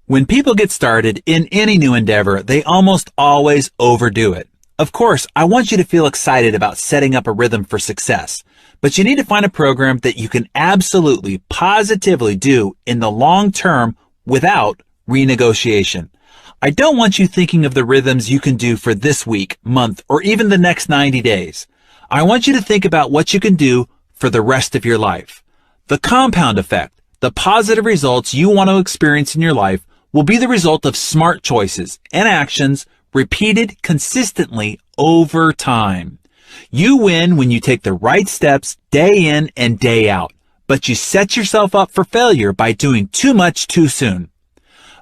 When people get started in any new endeavor, they almost always overdo it. Of course, I want you to feel excited about setting up a rhythm for success, but you need to find a program that you can absolutely, positively do in the long term without renegotiation. I don't want you thinking of the rhythms you can do for this week, month, or even the next 90 days. I want you to think about what you can do for the rest of your life. The compound effect, the positive results you want to experience in your life, will be the result of smart choices and actions repeated consistently over time. You win when you take the right steps day in and day out, but you set yourself up for failure by doing too much too soon.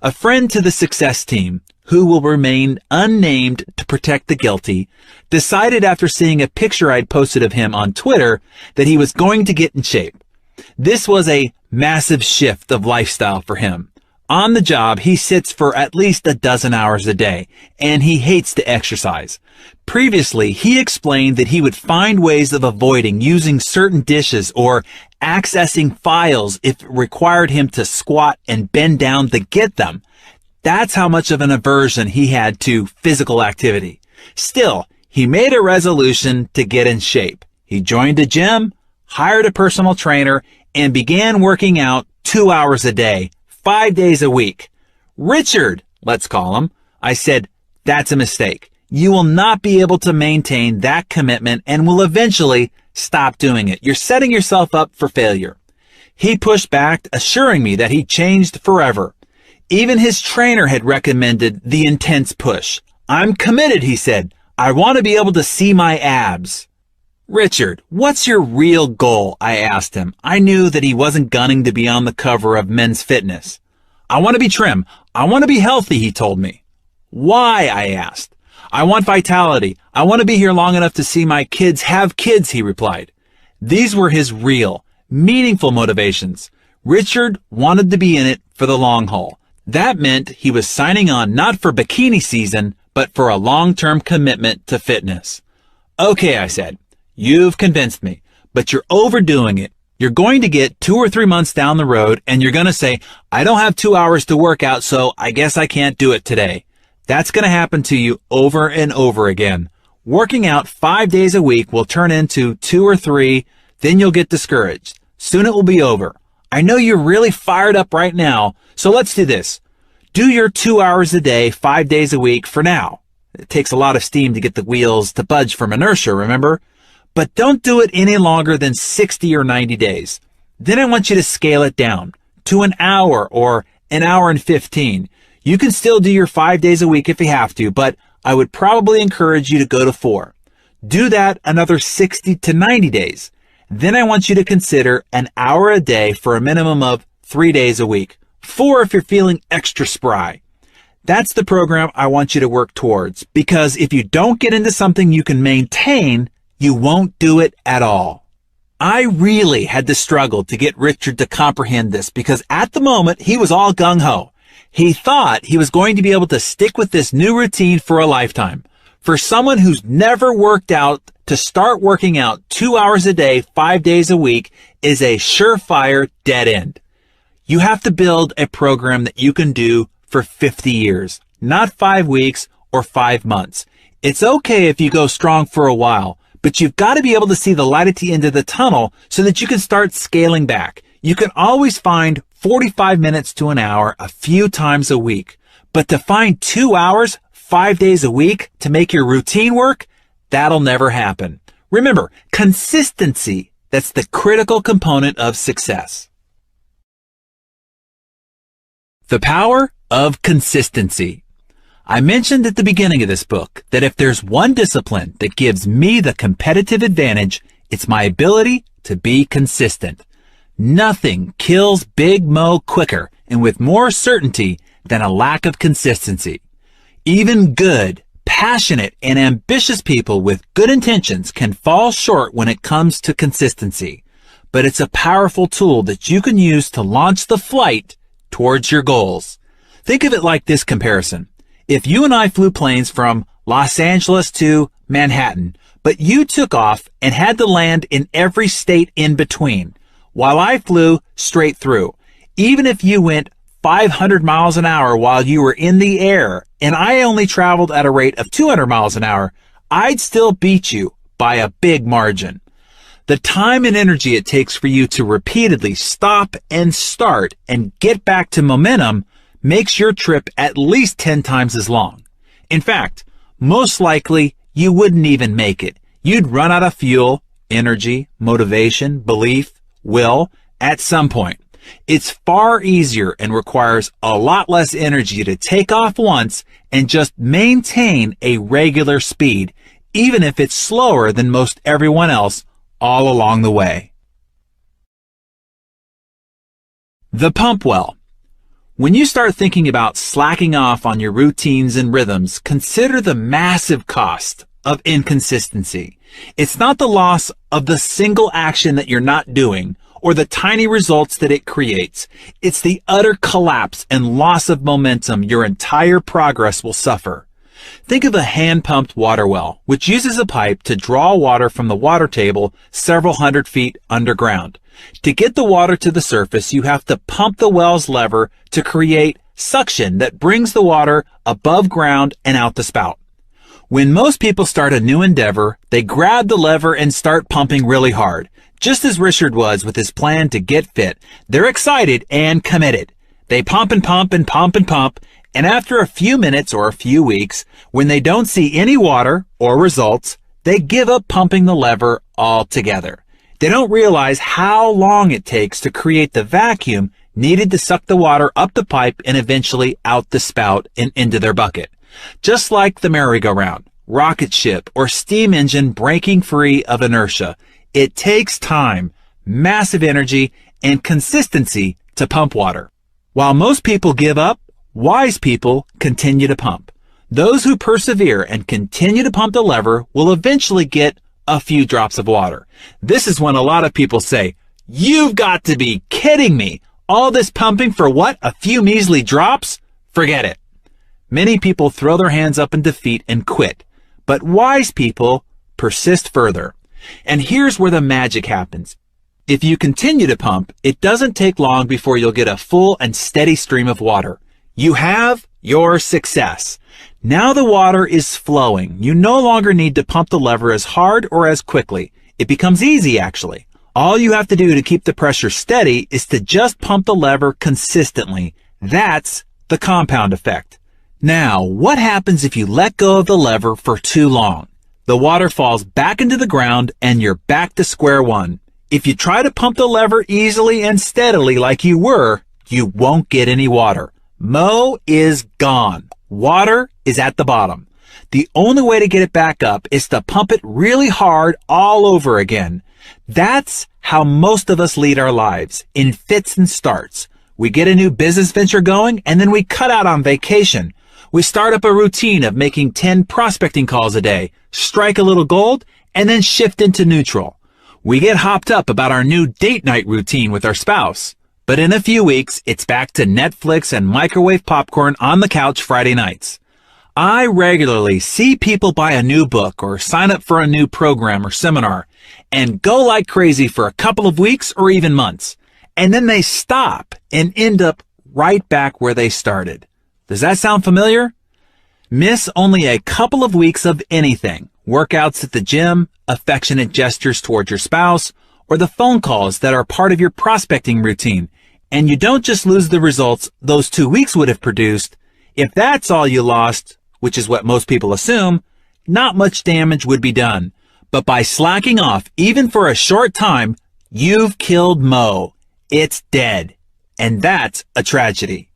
A friend to the success team, who will remain unnamed to protect the guilty, decided after seeing a picture I'd posted of him on Twitter that he was going to get in shape. This was a massive shift of lifestyle for him. On the job, he sits for at least a dozen hours a day, and he hates to exercise. Previously, he explained that he would find ways of avoiding using certain dishes or accessing files if it required him to squat and bend down to get them. That's how much of an aversion he had to physical activity. Still, he made a resolution to get in shape. He joined a gym, hired a personal trainer, and began working out 2 hours a day, 5 days a week. Richard, let's call him. I said, that's a mistake. You will not be able to maintain that commitment and will eventually stop doing it. You're setting yourself up for failure. He pushed back, assuring me that he changed forever. Even his trainer had recommended the intense push. I'm committed, he said. I want to be able to see my abs. Richard, what's your real goal? I asked him. I knew that he wasn't gunning to be on the cover of Men's Fitness. I want to be trim. I want to be healthy, he told me. Why? I asked. I want vitality. I want to be here long enough to see my kids have kids, he replied. These were his real, meaningful motivations. Richard wanted to be in it for the long haul. That meant he was signing on not for bikini season, but for a long-term commitment to fitness. Okay, I said, you've convinced me, but you're overdoing it. You're going to get 2 or 3 months down the road and you're going to say, I don't have 2 hours to work out, so I guess I can't do it today. That's going to happen to you over and over again. Working out 5 days a week will turn into 2 or 3, then you'll get discouraged. Soon it will be over. I know you're really fired up right now, so let's do this. Do your 2 hours a day, 5 days a week for now. It takes a lot of steam to get the wheels to budge from inertia, remember? But don't do it any longer than 60 or 90 days. Then I want you to scale it down to an hour or an hour and 15. You can still do your 5 days a week if you have to, but I would probably encourage you to go to 4. Do that another 60 to 90 days. Then I want you to consider an hour a day for a minimum of 3 days a week. 4 if you're feeling extra spry. That's the program I want you to work towards, because if you don't get into something you can maintain, you won't do it at all. I really had to struggle to get Richard to comprehend this because at the moment he was all gung-ho. He thought he was going to be able to stick with this new routine for a lifetime. For someone who's never worked out, to start working out 2 hours a day, 5 days a week is a surefire dead end. You have to build a program that you can do for 50 years, not 5 weeks or 5 months. It's okay if you go strong for a while, but you've got to be able to see the light at the end of the tunnel so that you can start scaling back. You can always find 45 minutes to an hour a few times a week, but to find 2 hours, 5 days a week to make your routine work, that'll never happen. Remember, consistency, that's the critical component of success. The power of consistency. I mentioned at the beginning of this book that if there's one discipline that gives me the competitive advantage, it's my ability to be consistent. Nothing kills Big Mo quicker and with more certainty than a lack of consistency. Even good, passionate, and ambitious people with good intentions can fall short when it comes to consistency, but it's a powerful tool that you can use to launch the flight towards your goals. Think of it like this comparison. If you and I flew planes from Los Angeles to Manhattan, but you took off and had to land in every state in between, while I flew straight through, even if you went 500 miles an hour while you were in the air, and I only traveled at a rate of 200 miles an hour, I'd still beat you by a big margin. The time and energy it takes for you to repeatedly stop and start and get back to momentum makes your trip at least 10 times as long. In fact, most likely you wouldn't even make it. You'd run out of fuel, energy, motivation, belief, will at some point. It's far easier and requires a lot less energy to take off once and just maintain a regular speed, even if it's slower than most everyone else all along the way. The pump well. When you start thinking about slacking off on your routines and rhythms, consider the massive cost of inconsistency. It's not the loss of the single action that you're not doing or the tiny results that it creates. It's the utter collapse and loss of momentum your entire progress will suffer. Think of a hand-pumped water well, which uses a pipe to draw water from the water table several hundred feet underground. To get the water to the surface, you have to pump the well's lever to create suction that brings the water above ground and out the spout. When most people start a new endeavor, they grab the lever and start pumping really hard. Just as Richard was with his plan to get fit, they're excited and committed. They pump and pump and pump and pump, and after a few minutes or a few weeks, when they don't see any water or results, they give up pumping the lever altogether. They don't realize how long it takes to create the vacuum needed to suck the water up the pipe and eventually out the spout and into their bucket. Just like the merry-go-round, rocket ship, or steam engine breaking free of inertia, it takes time, massive energy, and consistency to pump water. While most people give up, wise people continue to pump. Those who persevere and continue to pump the lever will eventually get a few drops of water. This is when a lot of people say, "You've got to be kidding me. All this pumping for what? A few measly drops? Forget it." Many people throw their hands up in defeat and quit, but wise people persist further. And here's where the magic happens. If you continue to pump, it doesn't take long before you'll get a full and steady stream of water. You have your success. Now the water is flowing. You no longer need to pump the lever as hard or as quickly. It becomes easy, actually. All you have to do to keep the pressure steady is to just pump the lever consistently. That's the compound effect. Now, what happens if you let go of the lever for too long? The water falls back into the ground and you're back to square one. If you try to pump the lever easily and steadily like you were, you won't get any water. Mo is gone. Water is at the bottom. The only way to get it back up is to pump it really hard all over again. That's how most of us lead our lives, in fits and starts. We get a new business venture going and then we cut out on vacation. We start up a routine of making 10 prospecting calls a day, strike a little gold, and then shift into neutral. We get hopped up about our new date night routine with our spouse. But in a few weeks, it's back to Netflix and microwave popcorn on the couch Friday nights. I regularly see people buy a new book or sign up for a new program or seminar and go like crazy for a couple of weeks or even months. And then they stop and end up right back where they started. Does that sound familiar? Miss only a couple of weeks of anything. Workouts at the gym, affectionate gestures toward your spouse, or the phone calls that are part of your prospecting routine. And you don't just lose the results those 2 weeks would have produced. If that's all you lost, which is what most people assume, not much damage would be done. But by slacking off, even for a short time, you've killed Mo. It's dead. And that's a tragedy.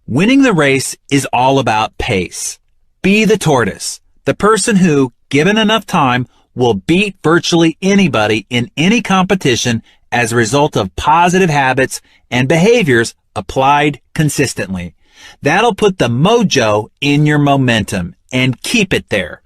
Winning the race is all about pace. Be the tortoise, the person who, given enough time, will beat virtually anybody in any competition as a result of positive habits and behaviors applied consistently. That'll put the mojo in your momentum and keep it there.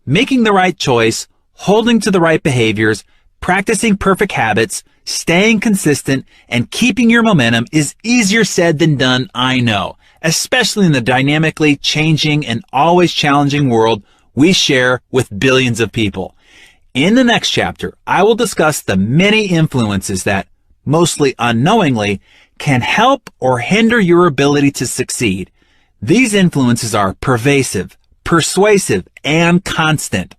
Making the right choice, holding to the right behaviors, practicing perfect habits, staying consistent, and keeping your momentum is easier said than done, I know, especially in the dynamically changing and always challenging world we share with billions of people. In the next chapter, I will discuss the many influences that, mostly unknowingly, can help or hinder your ability to succeed. These influences are pervasive, persuasive, and constant.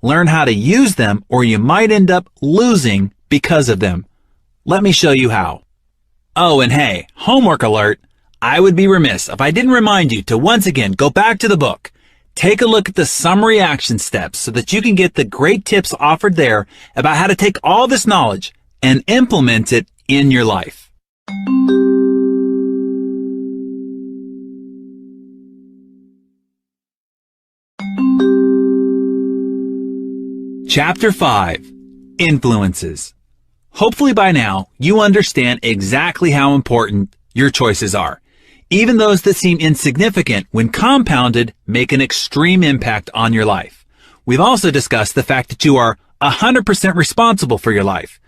Learn how to use them or you might end up losing because of them. Let me show you how. Oh, and hey, homework alert. I would be remiss if I didn't remind you to once again go back to the book. Take a look at the summary action steps so that you can get the great tips offered there about how to take all this knowledge and implement it in your life. Chapter 5. Influences. Hopefully by now, you understand exactly how important your choices are. Even those that seem insignificant, when compounded, make an extreme impact on your life. We've also discussed the fact that you are 100% responsible for your life.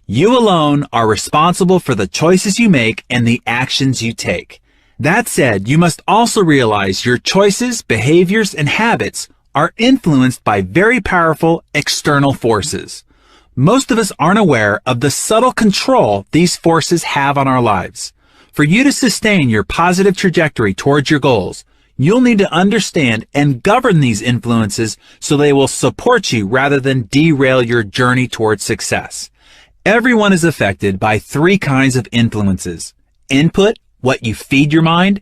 You alone are responsible for the choices you make and the actions you take. That said, you must also realize your choices, behaviors, and habits are influenced by very powerful external forces. Most of us aren't aware of the subtle control these forces have on our lives. For you to sustain your positive trajectory towards your goals, you'll need to understand and govern these influences so they will support you rather than derail your journey towards success. Everyone is affected by three kinds of influences: input, what you feed your mind;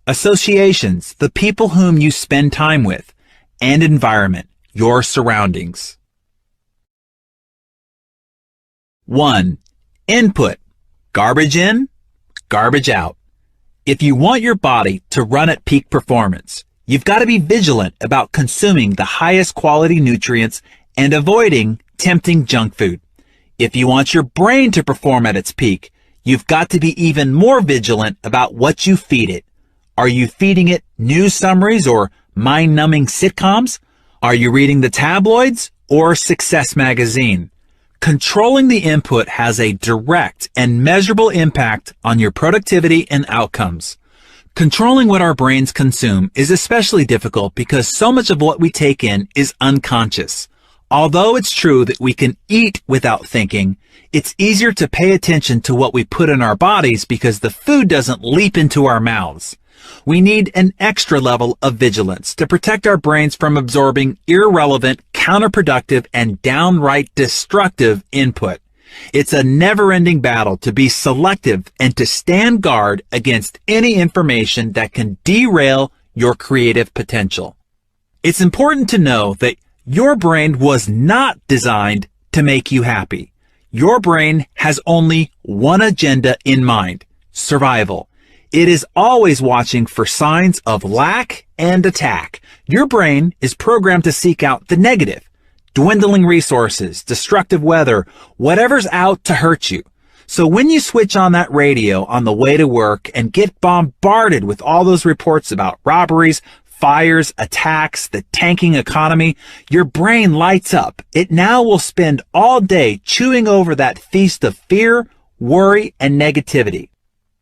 associations, the people whom you spend time with; and environment, your surroundings. 1. Input. Garbage in, garbage out. If you want your body to run at peak performance, you've got to be vigilant about consuming the highest quality nutrients and avoiding tempting junk food. If you want your brain to perform at its peak, you've got to be even more vigilant about what you feed it. Are you feeding it news summaries or mind-numbing sitcoms? Are you reading the tabloids or Success magazine? Controlling the input has a direct and measurable impact on your productivity and outcomes. Controlling what our brains consume is especially difficult because so much of what we take in is unconscious. Although it's true that we can eat without thinking, it's easier to pay attention to what we put in our bodies because the food doesn't leap into our mouths. We need an extra level of vigilance to protect our brains from absorbing irrelevant, counterproductive, and downright destructive input. It's a never-ending battle to be selective and to stand guard against any information that can derail your creative potential. It's important to know that your brain was not designed to make you happy. Your brain has only one agenda in mind: survival. It is always watching for signs of lack and attack. Your brain is programmed to seek out the negative: dwindling resources, destructive weather, whatever's out to hurt you. So when you switch on that radio on the way to work and get bombarded with all those reports about robberies, fires, attacks, the tanking economy, your brain lights up. It now will spend all day chewing over that feast of fear, worry, and negativity.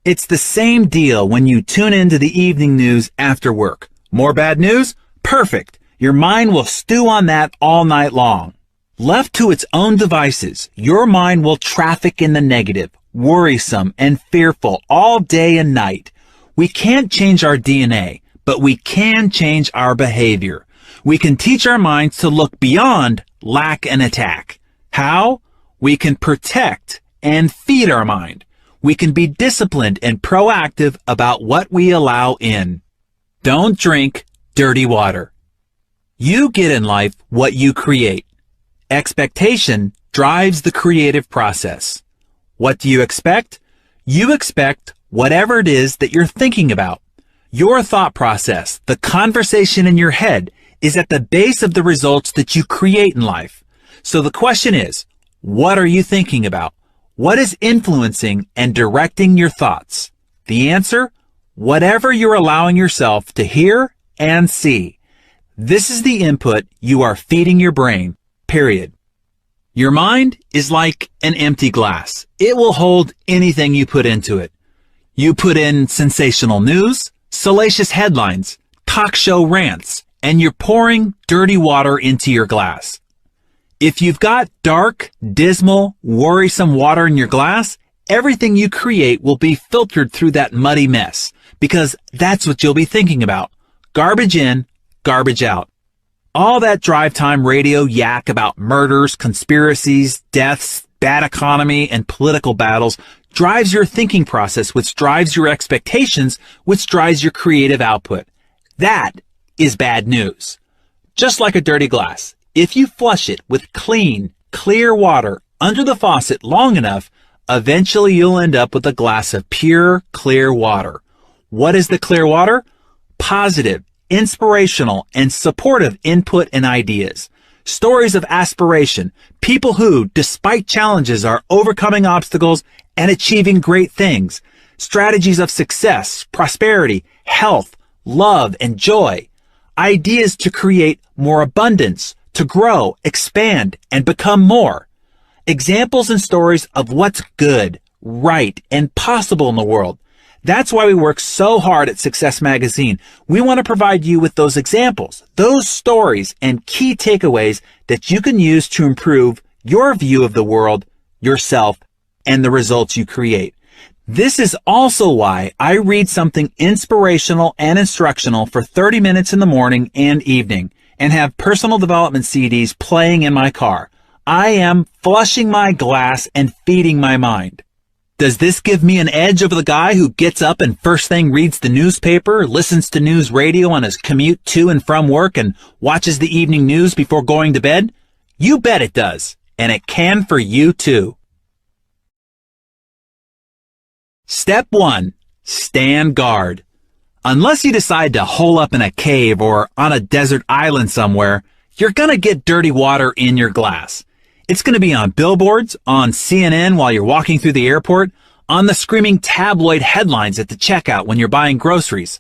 It's the same deal when you tune into the evening news after work. More bad news? Perfect. Your mind will stew on that all night long. Left to its own devices, your mind will traffic in the negative, worrisome, and fearful all day and night. We can't change our DNA, but we can change our behavior. We can teach our minds to look beyond lack and attack. How? We can protect and feed our mind. We can be disciplined and proactive about what we allow in. Don't drink dirty water. You get in life what you create. Expectation drives the creative process. What do you expect? You expect whatever it is that you're thinking about. Your thought process, the conversation in your head, is at the base of the results that you create in life. So the question is, what are you thinking about? What is influencing and directing your thoughts? The answer? Whatever you're allowing yourself to hear and see. This is the input you are feeding your brain, period. Your mind is like an empty glass. It will hold anything you put into it. You put in sensational news, salacious headlines, talk show rants, and you're pouring dirty water into your glass. If you've got dark, dismal, worrisome water in your glass, everything you create will be filtered through that muddy mess, because that's what you'll be thinking about. Garbage in, garbage out. All that drive time radio yak about murders, conspiracies, deaths, bad economy, and political battles drives your thinking process, which drives your expectations, which drives your creative output. That is bad news. Just like a dirty glass, if you flush it with clean, clear water under the faucet long enough, eventually you'll end up with a glass of pure, clear water. What is the clear water? Positive, inspirational, and supportive input and ideas. Stories of aspiration, people who, despite challenges, are overcoming obstacles and achieving great things. Strategies of success, prosperity, health, love, and joy. Ideas to create more abundance, to grow, expand, and become more. Examples and stories of what's good, right, and possible in the world. That's why we work so hard at Success Magazine. We want to provide you with those examples, those stories, and key takeaways that you can use to improve your view of the world, yourself, and the results you create. This is also why I read something inspirational and instructional for 30 minutes in the morning and evening, and have personal development CDs playing in my car. I am flushing my glass and feeding my mind. Does this give me an edge over the guy who gets up and first thing reads the newspaper, listens to news radio on his commute to and from work, and watches the evening news before going to bed? You bet it does, and it can for you too. Step 1. Stand guard. Unless you decide to hole up in a cave or on a desert island somewhere, you're gonna get dirty water in your glass. It's going to be on billboards, on CNN while you're walking through the airport, on the screaming tabloid headlines at the checkout when you're buying groceries.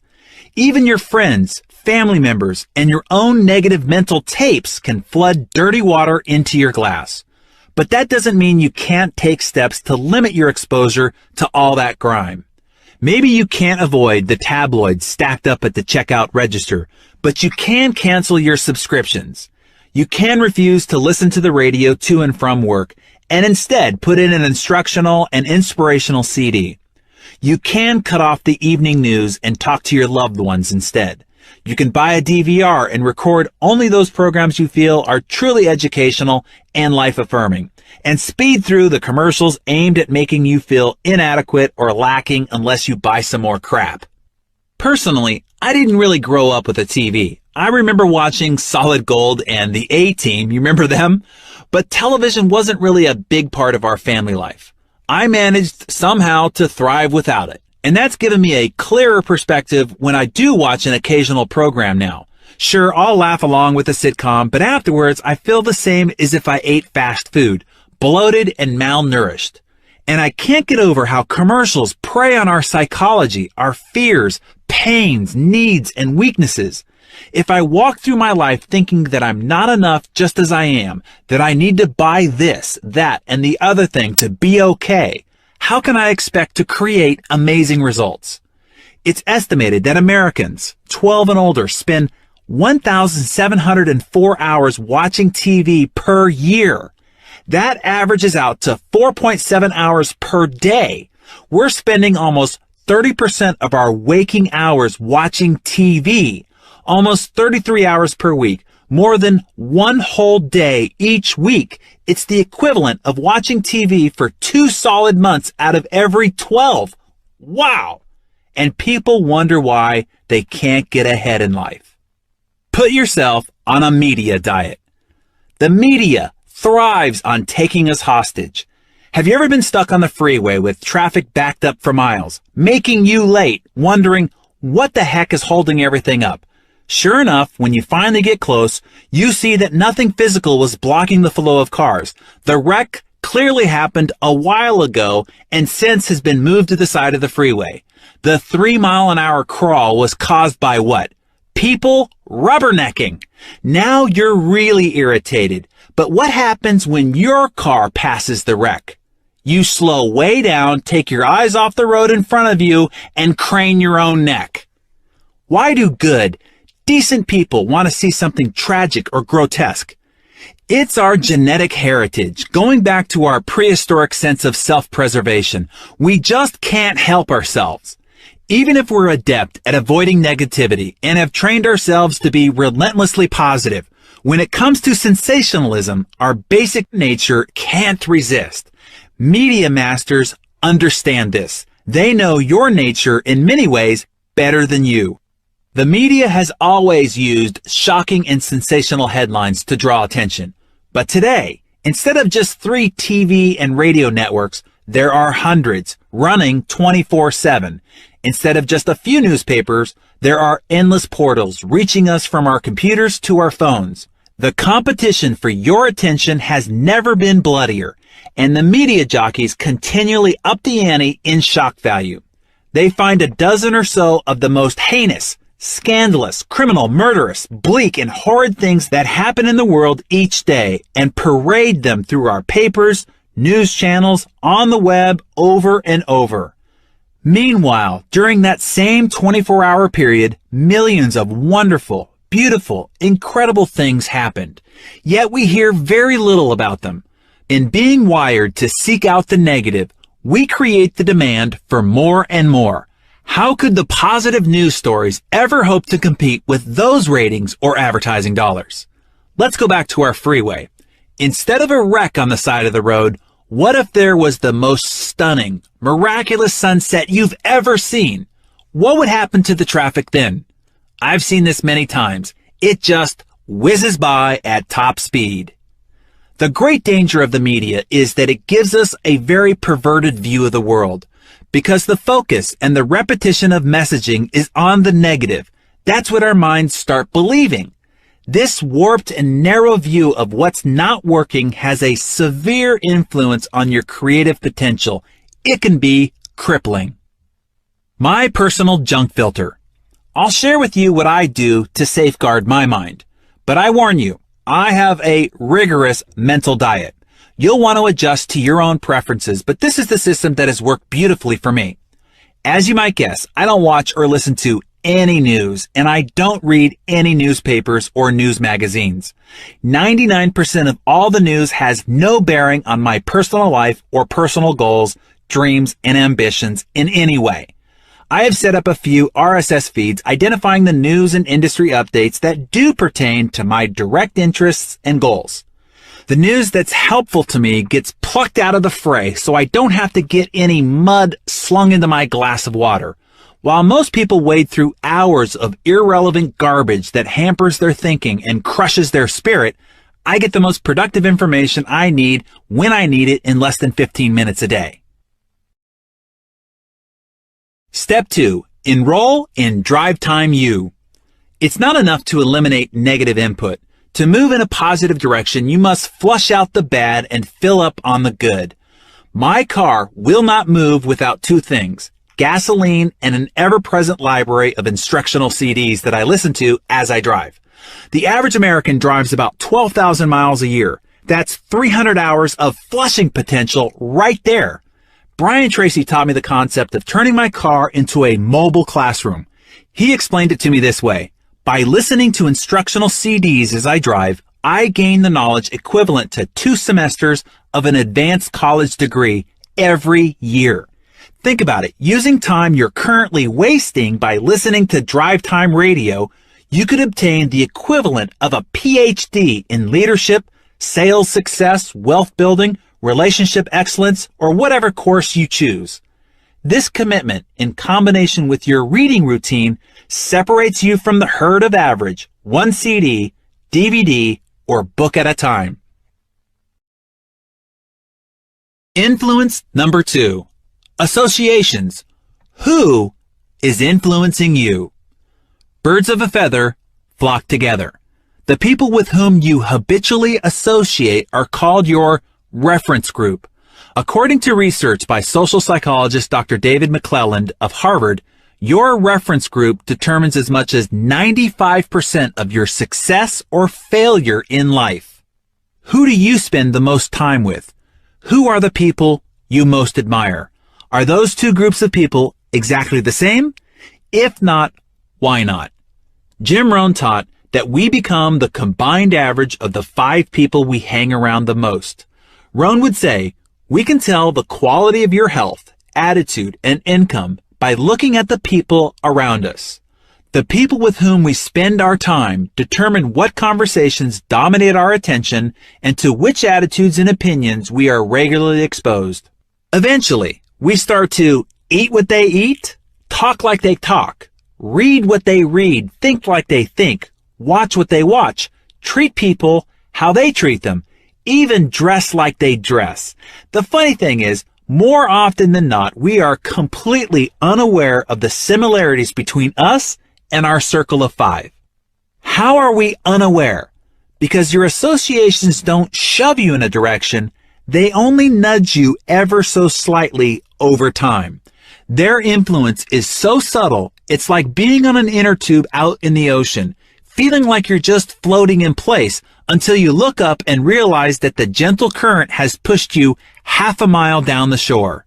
Even your friends, family members, and your own negative mental tapes can flood dirty water into your glass. But that doesn't mean you can't take steps to limit your exposure to all that grime. Maybe you can't avoid the tabloids stacked up at the checkout register, but you can cancel your subscriptions. You can refuse to listen to the radio to and from work and instead put in an instructional and inspirational CD. You can cut off the evening news and talk to your loved ones instead. You can buy a DVR and record only those programs you feel are truly educational and life-affirming, and speed through the commercials aimed at making you feel inadequate or lacking unless you buy some more crap. Personally, I didn't really grow up with a TV. I remember watching Solid Gold and the A-Team, you remember them? But television wasn't really a big part of our family life. I managed somehow to thrive without it. And that's given me a clearer perspective when I do watch an occasional program now. Sure, I'll laugh along with a sitcom, but afterwards I feel the same as if I ate fast food, bloated and malnourished. And I can't get over how commercials prey on our psychology, our fears, pains, needs, and weaknesses. If I walk through my life thinking that I'm not enough just as I am, that I need to buy this, that, and the other thing to be okay, how can I expect to create amazing results? It's estimated that Americans 12 and older spend 1,704 hours watching TV per year. That averages out to 4.7 hours per day. We're spending almost 30% of our waking hours watching TV, almost 33 hours per week, more than one whole day each week. It's the equivalent of watching TV for 2 solid months out of every 12. Wow! And people wonder why they can't get ahead in life. Put yourself on a media diet. The media thrives on taking us hostage. Have you ever been stuck on the freeway with traffic backed up for miles, making you late, wondering what the heck is holding everything up? Sure enough, when you finally get close, you see that nothing physical was blocking the flow of cars. The wreck clearly happened a while ago and since has been moved to the side of the freeway. The 3-mile-an-hour crawl was caused by what? People rubbernecking. Now you're really irritated. But what happens when your car passes the wreck? You slow way down, take your eyes off the road in front of you, and crane your own neck. Why do good, decent people want to see something tragic or grotesque? It's our genetic heritage, going back to our prehistoric sense of self-preservation. We just can't help ourselves. Even if we're adept at avoiding negativity and have trained ourselves to be relentlessly positive, when it comes to sensationalism, our basic nature can't resist. Media masters understand this. They know your nature in many ways better than you. The media has always used shocking and sensational headlines to draw attention. But today, instead of just 3 TV and radio networks, There are hundreds running 24/7. Instead of just a few newspapers, there are endless portals reaching us from our computers to our phones. The competition for your attention has never been bloodier, and the media jockeys continually up the ante in shock value. They find a dozen or so of the most heinous, scandalous, criminal, murderous, bleak, and horrid things that happen in the world each day and parade them through our papers, news channels, on the web, over and over. Meanwhile, during that same 24-hour period, millions of wonderful, beautiful, incredible things happened. Yet we hear very little about them. In being wired to seek out the negative, we create the demand for more and more. How could the positive news stories ever hope to compete with those ratings or advertising dollars? Let's go back to our freeway. Instead of a wreck on the side of the road, what if there was the most stunning, miraculous sunset you've ever seen? What would happen to the traffic then? I've seen this many times. It just whizzes by at top speed. The great danger of the media is that it gives us a very perverted view of the world. Because the focus and the repetition of messaging is on the negative. That's what our minds start believing. This warped and narrow view of what's not working has a severe influence on your creative potential. It can be crippling. My personal junk filter. I'll share with you what I do to safeguard my mind. But I warn you, I have a rigorous mental diet. You'll want to adjust to your own preferences, but this is the system that has worked beautifully for me. As you might guess, I don't watch or listen to any news, and I don't read any newspapers or news magazines. 99% of all the news has no bearing on my personal life or personal goals, dreams, and ambitions in any way. I have set up a few RSS feeds identifying the news and industry updates that do pertain to my direct interests and goals. The news that's helpful to me gets plucked out of the fray so I don't have to get any mud slung into my glass of water. While most people wade through hours of irrelevant garbage that hampers their thinking and crushes their spirit, I get the most productive information I need when I need it in less than 15 minutes a day. Step 2. Enroll in Drive Time U. It's not enough to eliminate negative input. To move in a positive direction, you must flush out the bad and fill up on the good. My car will not move without two things: gasoline and an ever-present library of instructional CDs that I listen to as I drive. The average American drives about 12,000 miles a year. That's 300 hours of flushing potential right there. Brian Tracy taught me the concept of turning my car into a mobile classroom. He explained it to me this way. By listening to instructional CDs as I drive, I gain the knowledge equivalent to 2 semesters of an advanced college degree every year. Think about it. Using time you're currently wasting by listening to drive time radio, you could obtain the equivalent of a PhD in leadership, sales success, wealth building, relationship excellence, or whatever course you choose. This commitment, in combination with your reading routine, separates you from the herd of average, 1 CD, DVD, or book at a time. Influence number 2. Associations. Who is influencing you? Birds of a feather flock together. The people with whom you habitually associate are called your reference group. According to research by social psychologist Dr. David McClelland of Harvard, your reference group determines as much as 95% of your success or failure in life. Who do you spend the most time with? Who are the people you most admire? Are those two groups of people exactly the same? If not, why not? Jim Rohn taught that we become the combined average of the 5 people we hang around the most. Rohn would say, we can tell the quality of your health, attitude, and income by looking at the people around us. The people with whom we spend our time determine what conversations dominate our attention and to which attitudes and opinions we are regularly exposed. Eventually, we start to eat what they eat, talk like they talk, read what they read, think like they think, watch what they watch, treat people how they treat them, even dress like they dress. The funny thing is, More often than not, we are completely unaware of the similarities between us and our circle of 5. How are we unaware? Because your associations don't shove you in a direction, they only nudge you ever so slightly over time. Their influence is so subtle, it's like being on an inner tube out in the ocean, feeling like you're just floating in place until you look up and realize that the gentle current has pushed you half a mile down the shore.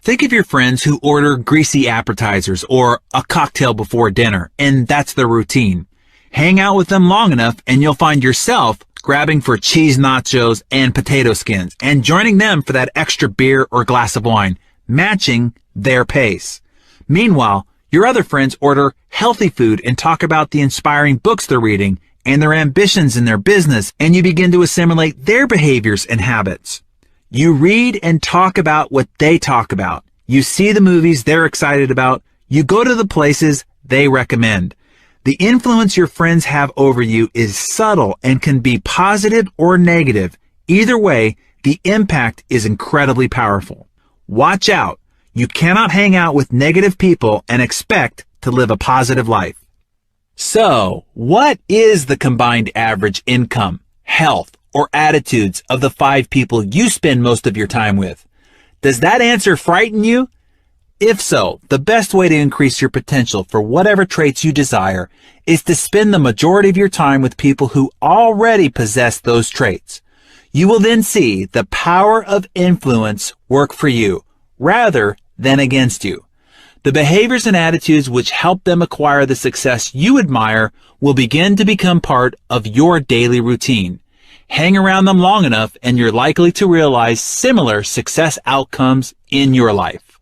Think of your friends who order greasy appetizers or a cocktail before dinner, and that's their routine. Hang out with them long enough and you'll find yourself grabbing for cheese nachos and potato skins and joining them for that extra beer or glass of wine, matching their pace. Meanwhile, your other friends order healthy food and talk about the inspiring books they're reading and their ambitions in their business, and you begin to assimilate their behaviors and habits. You read and talk about what they talk about. You see the movies they're excited about. You go to the places they recommend. The influence your friends have over you is subtle and can be positive or negative. Either way, the impact is incredibly powerful. Watch out. You cannot hang out with negative people and expect to live a positive life. So, what is the combined average income, health, or attitudes of the 5 people you spend most of your time with? Does that answer frighten you? If so, the best way to increase your potential for whatever traits you desire is to spend the majority of your time with people who already possess those traits. You will then see the power of influence work for you, rather than against you. The behaviors and attitudes which help them acquire the success you admire will begin to become part of your daily routine. Hang around them long enough and you're likely to realize similar success outcomes in your life.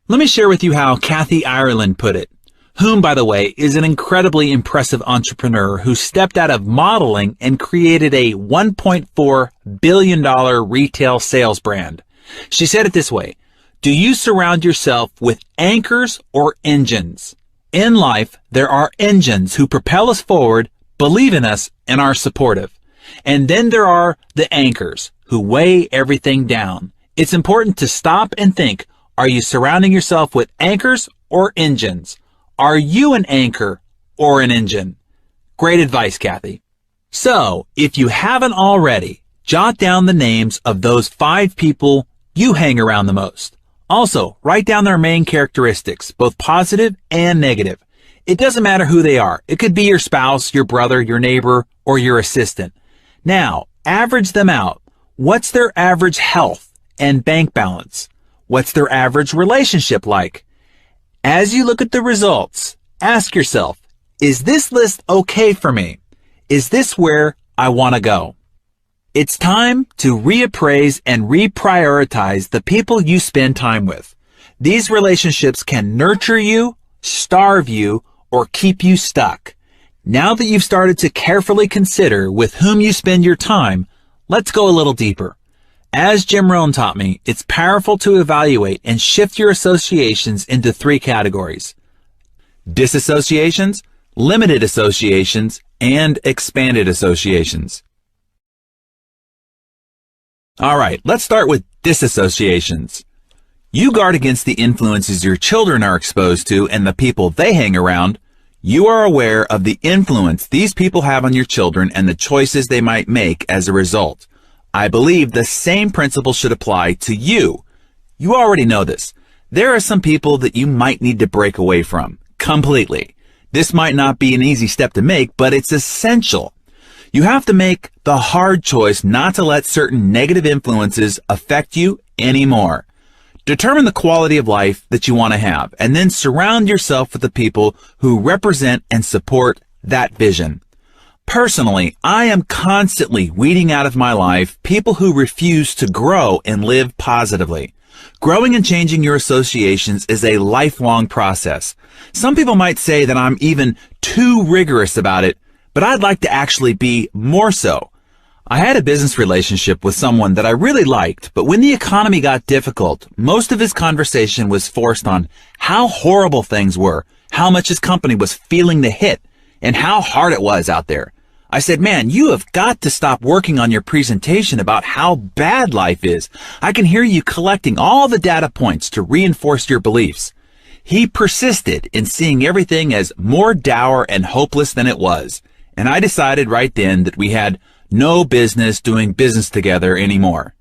Let me share with you how Kathy Ireland put it, whom, by the way, is an incredibly impressive entrepreneur who stepped out of modeling and created a $1.4 billion retail sales brand. She said it this way: do you surround yourself with anchors or engines? In life, there are engines who propel us forward, believe in us, and are supportive. And then there are the anchors who weigh everything down. It's important to stop and think, are you surrounding yourself with anchors or engines? Are you an anchor or an engine? Great advice, Kathy. So, if you haven't already, jot down the names of those 5 people you hang around the most. Also, write down their main characteristics, both positive and negative. It doesn't matter who they are. It could be your spouse, your brother, your neighbor, or your assistant. Now, average them out. What's their average health and bank balance? What's their average relationship like? As you look at the results, ask yourself, is this list okay for me? Is this where I want to go? It's time to reappraise and reprioritize the people you spend time with. These relationships can nurture you, starve you, or keep you stuck. Now that you've started to carefully consider with whom you spend your time, let's go a little deeper. As Jim Rohn taught me, it's powerful to evaluate and shift your associations into 3 categories: disassociations, limited associations, and expanded associations. All right, let's start with disassociations. You guard against the influences your children are exposed to and the people they hang around. You are aware of the influence these people have on your children and the choices they might make as a result. I believe the same principle should apply to you. You already know this. There are some people that you might need to break away from completely. This might not be an easy step to make, but it's essential. You have to make the hard choice not to let certain negative influences affect you anymore. Determine the quality of life that you want to have, and then surround yourself with the people who represent and support that vision. Personally, I am constantly weeding out of my life people who refuse to grow and live positively. Growing and changing your associations is a lifelong process. Some people might say that I'm even too rigorous about it, but I'd like to actually be more so. I had a business relationship with someone that I really liked, but when the economy got difficult, most of his conversation was forced on how horrible things were, how much his company was feeling the hit, and how hard it was out there. I said, man, you have got to stop working on your presentation about how bad life is. I can hear you collecting all the data points to reinforce your beliefs. He persisted in seeing everything as more dour and hopeless than it was. And I decided right then that we had no business doing business together anymore.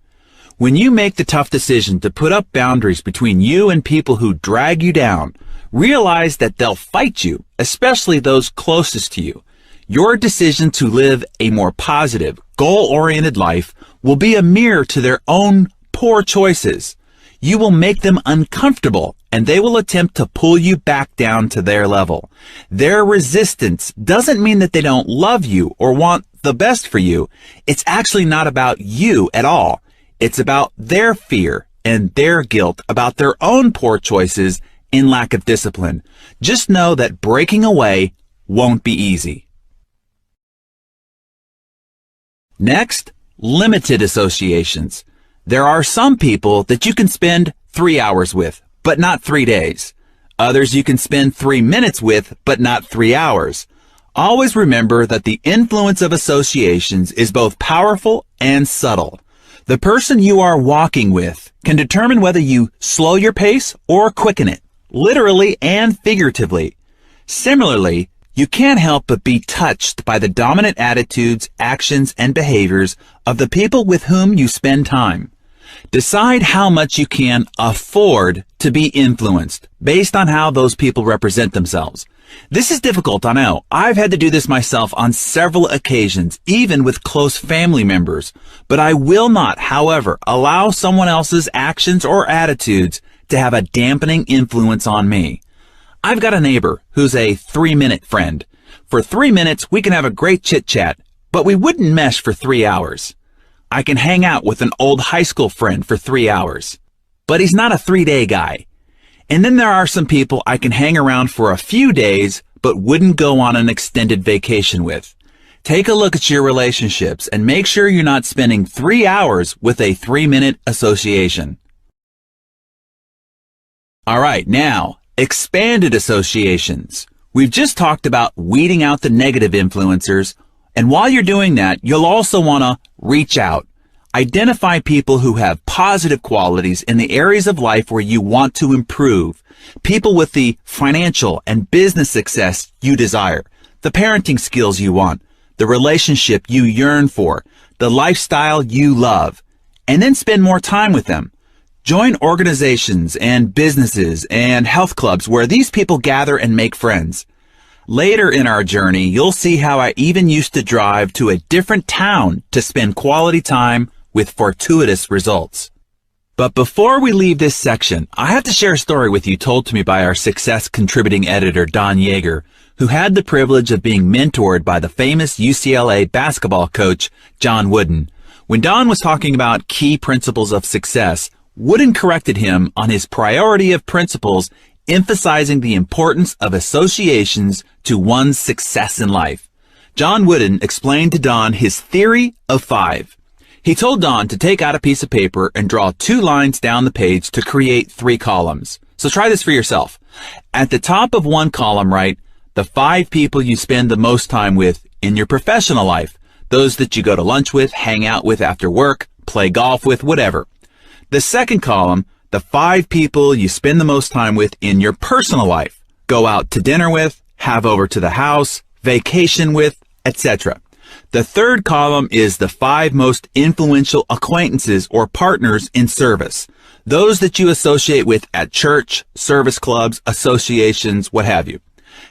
When you make the tough decision to put up boundaries between you and people who drag you down, realize that they'll fight you, especially those closest to you. Your decision to live a more positive, goal-oriented life will be a mirror to their own poor choices. You will make them uncomfortable, and they will attempt to pull you back down to their level. Their resistance doesn't mean that they don't love you or want the best for you. It's actually not about you at all. It's about their fear and their guilt about their own poor choices and lack of discipline. Just know that breaking away won't be easy. Next, limited associations. There are some people that you can spend 3 hours with, but not 3 days. Others you can spend 3 minutes with, but not 3 hours. Always remember that the influence of associations is both powerful and subtle. The person you are walking with can determine whether you slow your pace or quicken it, literally and figuratively. Similarly, you can't help but be touched by the dominant attitudes, actions, and behaviors of the people with whom you spend time. Decide how much you can afford to be influenced based on how those people represent themselves. This is difficult, I know. I've had to do this myself on several occasions, even with close family members. But I will not, however, allow someone else's actions or attitudes to have a dampening influence on me. I've got a neighbor who's a 3-minute friend. For 3 minutes, we can have a great chit-chat, but we wouldn't mesh for 3 hours. I can hang out with an old high school friend for 3 hours, but he's not a 3-day guy. And then there are some people I can hang around for a few days, but wouldn't go on an extended vacation with. Take a look at your relationships and make sure you're not spending 3 hours with a 3-minute association. All right, now, expanded associations. We've just talked about weeding out the negative influencers, and while you're doing that, you'll also want to reach out. Identify people who have positive qualities in the areas of life where you want to improve. People with the financial and business success you desire, the parenting skills you want, the relationship you yearn for, the lifestyle you love, and then spend more time with them. Join organizations and businesses and health clubs where these people gather and make friends. Later in our journey, you'll see how I even used to drive to a different town to spend quality time with fortuitous results. But before we leave this section, I have to share a story with you told to me by our success contributing editor, Don Yeager, who had the privilege of being mentored by the famous UCLA basketball coach, John Wooden. When Don was talking about key principles of success, Wooden corrected him on his priority of principles, emphasizing the importance of associations to one's success in life. John Wooden explained to Don his theory of 5. He told Don to take out a piece of paper and draw 2 lines down the page to create 3 columns. So try this for yourself. At the top of one column, write the 5 people you spend the most time with in your professional life. Those that you go to lunch with, hang out with after work, play golf with, whatever. The second column, the 5 people you spend the most time with in your personal life. Go out to dinner with, have over to the house, vacation with, etc. The third column is the 5 most influential acquaintances or partners in service. Those that you associate with at church, service clubs, associations, what have you.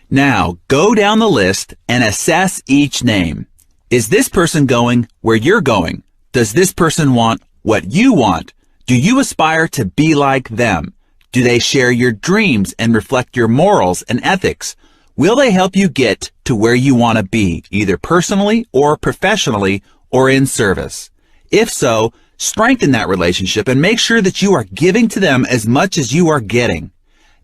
Now, go down the list and assess each name. Is this person going where you're going? Does this person want what you want? Do you aspire to be like them? Do they share your dreams and reflect your morals and ethics? Will they help you get to where you want to be, either personally or professionally or in service? If so, strengthen that relationship and make sure that you are giving to them as much as you are getting.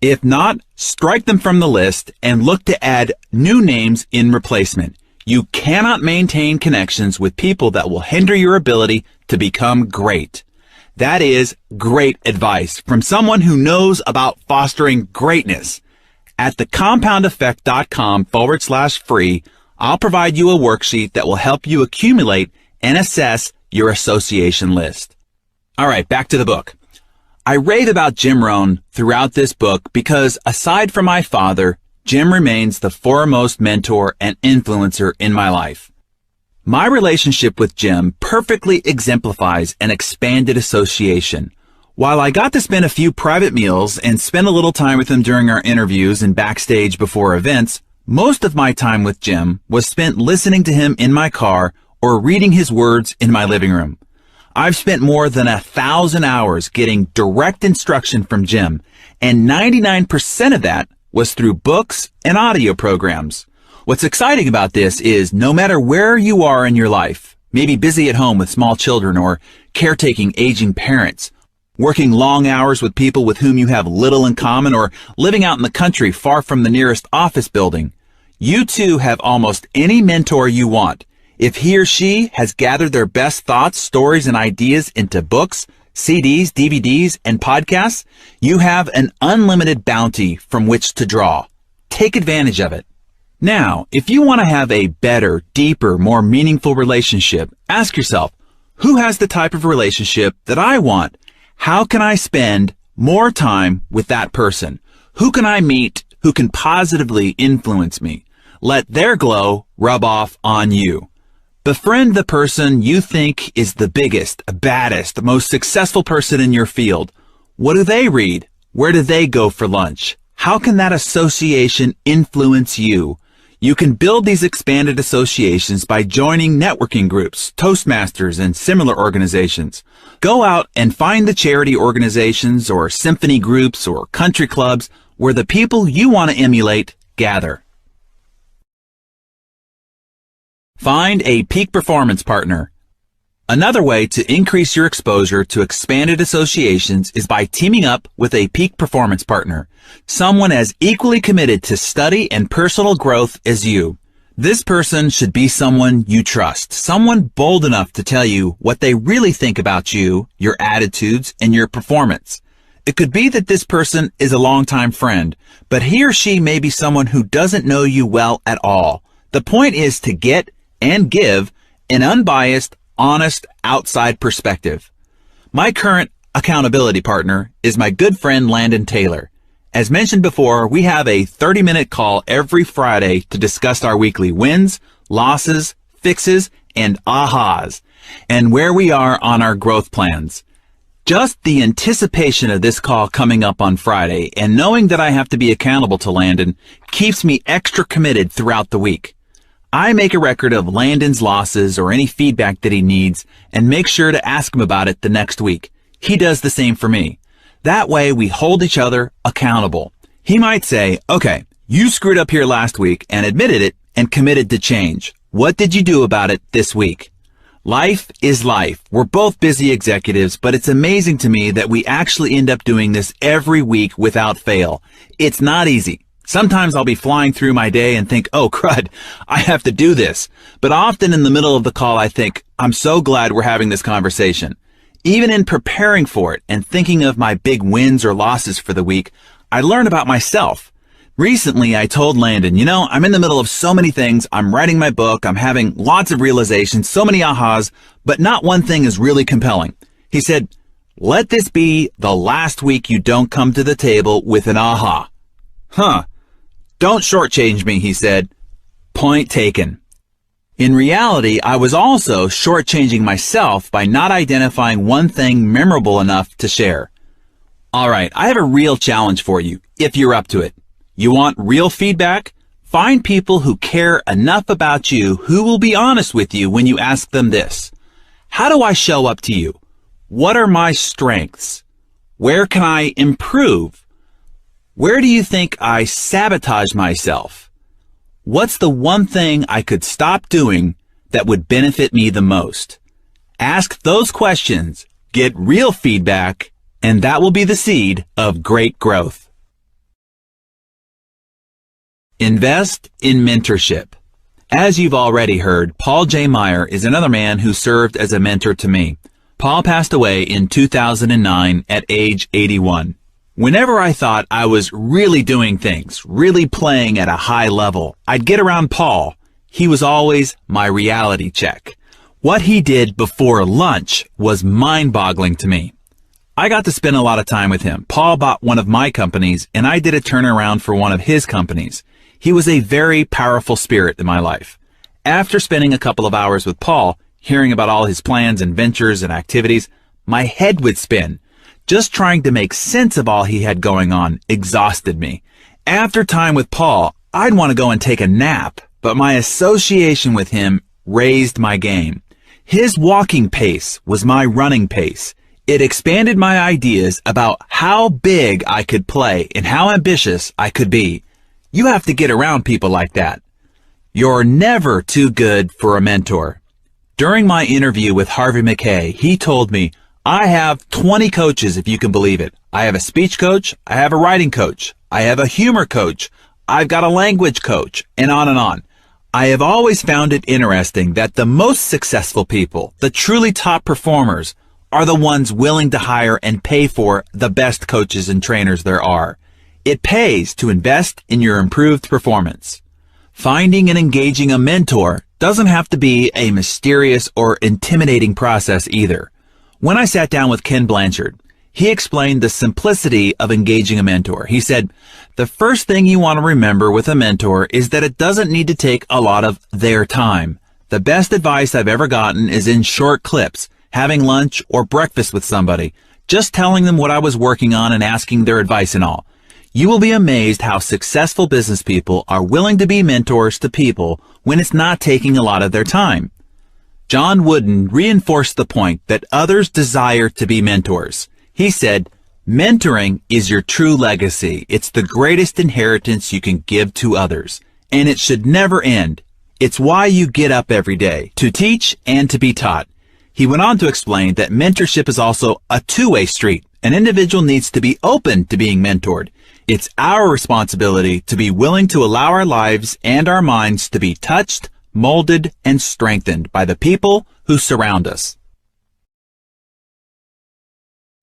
If not, strike them from the list and look to add new names in replacement. You cannot maintain connections with people that will hinder your ability to become great. That is great advice from someone who knows about fostering greatness. At thecompoundeffect.com/free, I'll provide you a worksheet that will help you accumulate and assess your association list. All right, back to the book. I rave about Jim Rohn throughout this book because, aside from my father, Jim remains the foremost mentor and influencer in my life. My relationship with Jim perfectly exemplifies an expanded association. While I got to spend a few private meals and spend a little time with him during our interviews and backstage before events, most of my time with Jim was spent listening to him in my car or reading his words in my living room. I've spent more than 1,000 hours getting direct instruction from Jim, and 99% of that was through books and audio programs. What's exciting about this is no matter where you are in your life, maybe busy at home with small children or caretaking aging parents, working long hours with people with whom you have little in common, or living out in the country far from the nearest office building, you too have almost any mentor you want. If he or she has gathered their best thoughts, stories, and ideas into books, CDs, DVDs, and podcasts, you have an unlimited bounty from which to draw. Take advantage of it. Now, if you want to have a better, deeper, more meaningful relationship, ask yourself, who has the type of relationship that I want? How can I spend more time with that person? Who can I meet who can positively influence me? Let their glow rub off on you. Befriend the person you think is the biggest, baddest, most successful person in your field. What do they read? Where do they go for lunch? How can that association influence you? You can build these expanded associations by joining networking groups, Toastmasters, and similar organizations. Go out and find the charity organizations or symphony groups or country clubs where the people you want to emulate gather. Find a peak performance partner. Another way to increase your exposure to expanded associations is by teaming up with a peak performance partner, someone as equally committed to study and personal growth as you. This person should be someone you trust, someone bold enough to tell you what they really think about you, your attitudes, and your performance. It could be that this person is a longtime friend, but he or she may be someone who doesn't know you well at all. The point is to get and give an unbiased, honest, outside perspective. My current accountability partner is my good friend Landon Taylor. As mentioned before, we have a 30-minute call every Friday to discuss our weekly wins, losses, fixes, and ahas, and where we are on our growth plans. Just the anticipation of this call coming up on Friday and knowing that I have to be accountable to Landon keeps me extra committed throughout the week. I make a record of Landon's losses or any feedback that he needs and make sure to ask him about it the next week. He does the same for me. That way we hold each other accountable. He might say, okay, you screwed up here last week and admitted it and committed to change. What did you do about it this week? Life is life. We're both busy executives, but it's amazing to me that we actually end up doing this every week without fail. It's not easy. Sometimes I'll be flying through my day and think, oh, crud, I have to do this. But often in the middle of the call, I think, I'm so glad we're having this conversation. Even in preparing for it and thinking of my big wins or losses for the week, I learn about myself. Recently, I told Landon, I'm in the middle of so many things. I'm writing my book. I'm having lots of realizations, so many ahas, but not one thing is really compelling. He said, let this be the last week you don't come to the table with an aha. Huh. Don't shortchange me, he said. Point taken. In reality, I was also shortchanging myself by not identifying one thing memorable enough to share. All right, I have a real challenge for you, if you're up to it. You want real feedback? Find people who care enough about you who will be honest with you when you ask them this. How do I show up to you? What are my strengths? Where can I improve? Where do you think I sabotage myself? What's the one thing I could stop doing that would benefit me the most? Ask those questions, get real feedback, and that will be the seed of great growth. Invest in mentorship. As you've already heard, Paul J. Meyer is another man who served as a mentor to me. Paul passed away in 2009 at age 81. Whenever I thought I was really doing things, really playing at a high level, I'd get around Paul. He was always my reality check. What he did before lunch was mind-boggling to me. I got to spend a lot of time with him. Paul bought one of my companies, and I did a turnaround for one of his companies. He was a very powerful spirit in my life. After spending a couple of hours with Paul, hearing about all his plans and ventures and activities, my head would spin. Just trying to make sense of all he had going on exhausted me. After time with Paul, I'd want to go and take a nap, but my association with him raised my game. His walking pace was my running pace. It expanded my ideas about how big I could play and how ambitious I could be. You have to get around people like that. You're never too good for a mentor. During my interview with Harvey McKay, he told me, I have 20 coaches, if you can believe it. I have a speech coach, I have a writing coach, I have a humor coach, I've got a language coach, and on and on. I have always found it interesting that the most successful people, the truly top performers, are the ones willing to hire and pay for the best coaches and trainers there are. It pays to invest in your improved performance. Finding and engaging a mentor doesn't have to be a mysterious or intimidating process either. When I sat down with Ken Blanchard, he explained the simplicity of engaging a mentor. He said, the first thing you want to remember with a mentor is that it doesn't need to take a lot of their time. The best advice I've ever gotten is in short clips, having lunch or breakfast with somebody, just telling them what I was working on and asking their advice and all. You will be amazed how successful business people are willing to be mentors to people when it's not taking a lot of their time. John Wooden reinforced the point that others desire to be mentors. He said, mentoring is your true legacy. It's the greatest inheritance you can give to others, and it should never end. It's why you get up every day, to teach and to be taught. He went on to explain that mentorship is also a two-way street. An individual needs to be open to being mentored. It's our responsibility to be willing to allow our lives and our minds to be touched, molded, and strengthened by the people who surround us.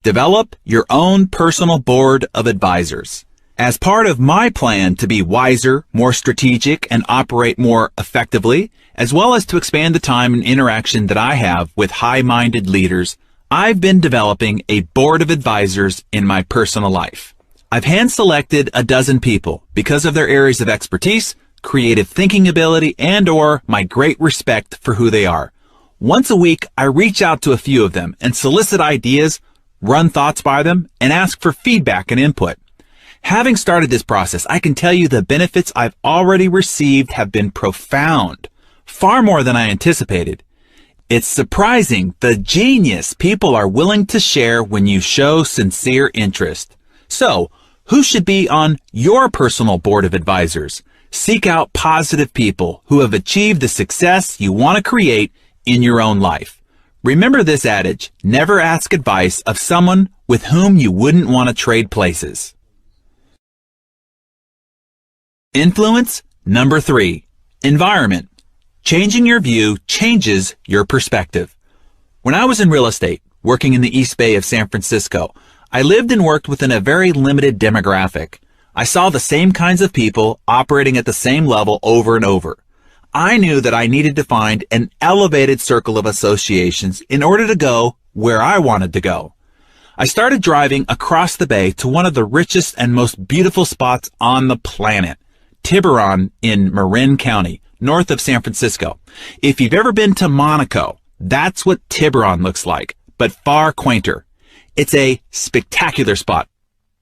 Develop your own personal board of advisors. As part of my plan to be wiser, more strategic, and operate more effectively, as well as to expand the time and interaction that I have with high-minded leaders, I've been developing a board of advisors in my personal life. I've hand-selected a dozen people because of their areas of expertise, creative thinking ability, and/or my great respect for who they are. Once a week, I reach out to a few of them and solicit ideas, run thoughts by them, and ask for feedback and input. Having started this process, I can tell you the benefits I've already received have been profound, far more than I anticipated. It's surprising the genius people are willing to share when you show sincere interest. So, who should be on your personal board of advisors? Seek out positive people who have achieved the success you want to create in your own life. Remember this adage, never ask advice of someone with whom you wouldn't want to trade places. Influence number 3, environment. Changing your view changes your perspective. When I was in real estate, working in the East Bay of San Francisco, I lived and worked within a very limited demographic. I saw the same kinds of people operating at the same level over and over. I knew that I needed to find an elevated circle of associations in order to go where I wanted to go. I started driving across the bay to one of the richest and most beautiful spots on the planet, Tiburon in Marin County, north of San Francisco. If you've ever been to Monaco, that's what Tiburon looks like, but far quainter. It's a spectacular spot.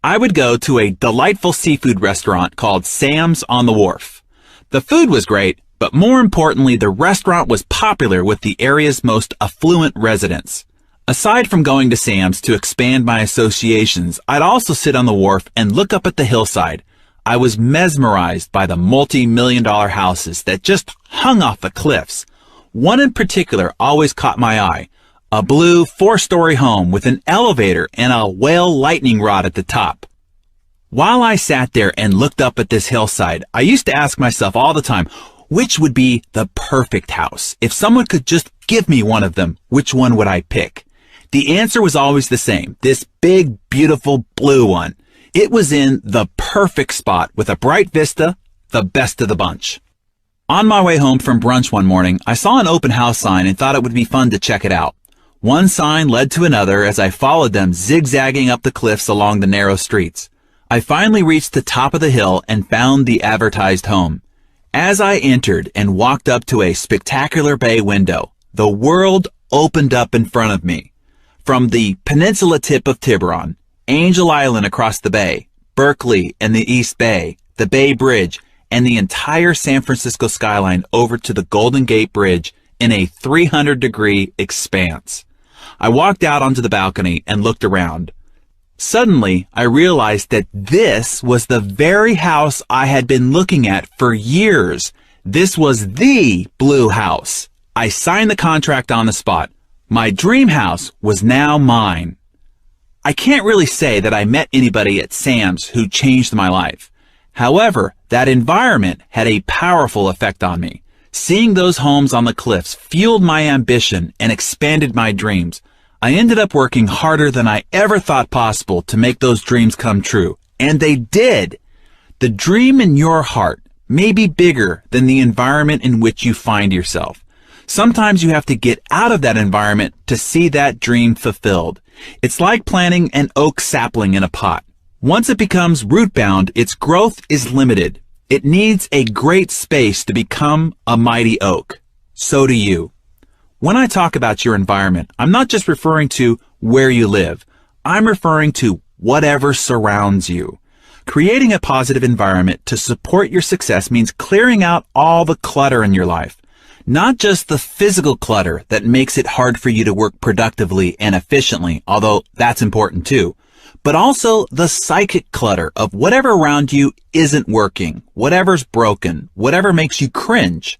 I would go to a delightful seafood restaurant called Sam's on the Wharf. The food was great, but more importantly, the restaurant was popular with the area's most affluent residents. Aside from going to Sam's to expand my associations, I'd also sit on the wharf and look up at the hillside. I was mesmerized by the multi-million-dollar houses that just hung off the cliffs. One in particular always caught my eye, a blue 4-story home with an elevator and a whale lightning rod at the top. While I sat there and looked up at this hillside, I used to ask myself all the time, which would be the perfect house? If someone could just give me one of them, which one would I pick? The answer was always the same, this big, beautiful blue one. It was in the perfect spot with a bright vista, the best of the bunch. On my way home from brunch one morning, I saw an open house sign and thought it would be fun to check it out. One sign led to another as I followed them zigzagging up the cliffs along the narrow streets. I finally reached the top of the hill and found the advertised home. As I entered and walked up to a spectacular bay window, the world opened up in front of me. From the peninsula tip of Tiburon, Angel Island across the bay, Berkeley and the East Bay, the Bay Bridge, and the entire San Francisco skyline over to the Golden Gate Bridge in a 300-degree expanse. I walked out onto the balcony and looked around. Suddenly, I realized that this was the very house I had been looking at for years. This was the blue house. I signed the contract on the spot. My dream house was now mine. I can't really say that I met anybody at Sam's who changed my life. However, that environment had a powerful effect on me. Seeing those homes on the cliffs fueled my ambition and expanded my dreams. I ended up working harder than I ever thought possible to make those dreams come true. And they did. The dream in your heart may be bigger than the environment in which you find yourself. Sometimes you have to get out of that environment to see that dream fulfilled. It's like planting an oak sapling in a pot. Once it becomes root-bound, its growth is limited. It needs a great space to become a mighty oak. So do you. When I talk about your environment, I'm not just referring to where you live. I'm referring to whatever surrounds you. Creating a positive environment to support your success means clearing out all the clutter in your life. Not just the physical clutter that makes it hard for you to work productively and efficiently, although that's important too, but also the psychic clutter of whatever around you isn't working, whatever's broken, whatever makes you cringe.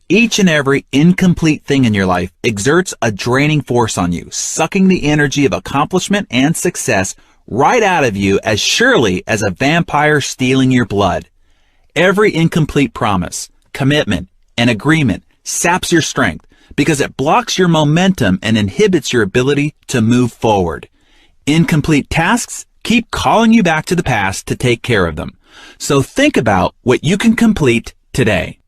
Each and every incomplete thing in your life exerts a draining force on you, sucking the energy of accomplishment and success right out of you as surely as a vampire stealing your blood. Every incomplete promise, commitment, and agreement saps your strength because it blocks your momentum and inhibits your ability to move forward. Incomplete tasks keep calling you back to the past to take care of them. So think about what you can complete today.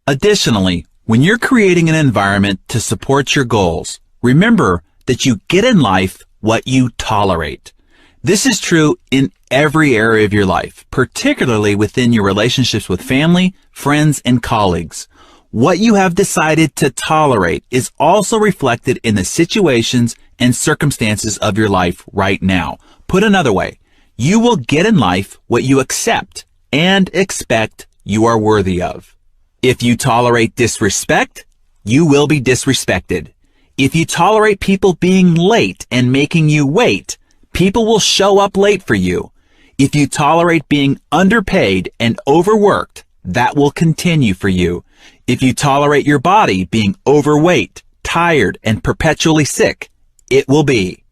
Additionally, when you're creating an environment to support your goals, remember that you get in life what you tolerate. This is true in every area of your life, particularly within your relationships with family, friends, and colleagues. What you have decided to tolerate is also reflected in the situations and circumstances of your life right now. Put another way, you will get in life what you accept and expect you are worthy of. If you tolerate disrespect, you will be disrespected. If you tolerate people being late and making you wait, people will show up late for you. If you tolerate being underpaid and overworked, that will continue for you. If you tolerate your body being overweight, tired, and perpetually sick, it will be.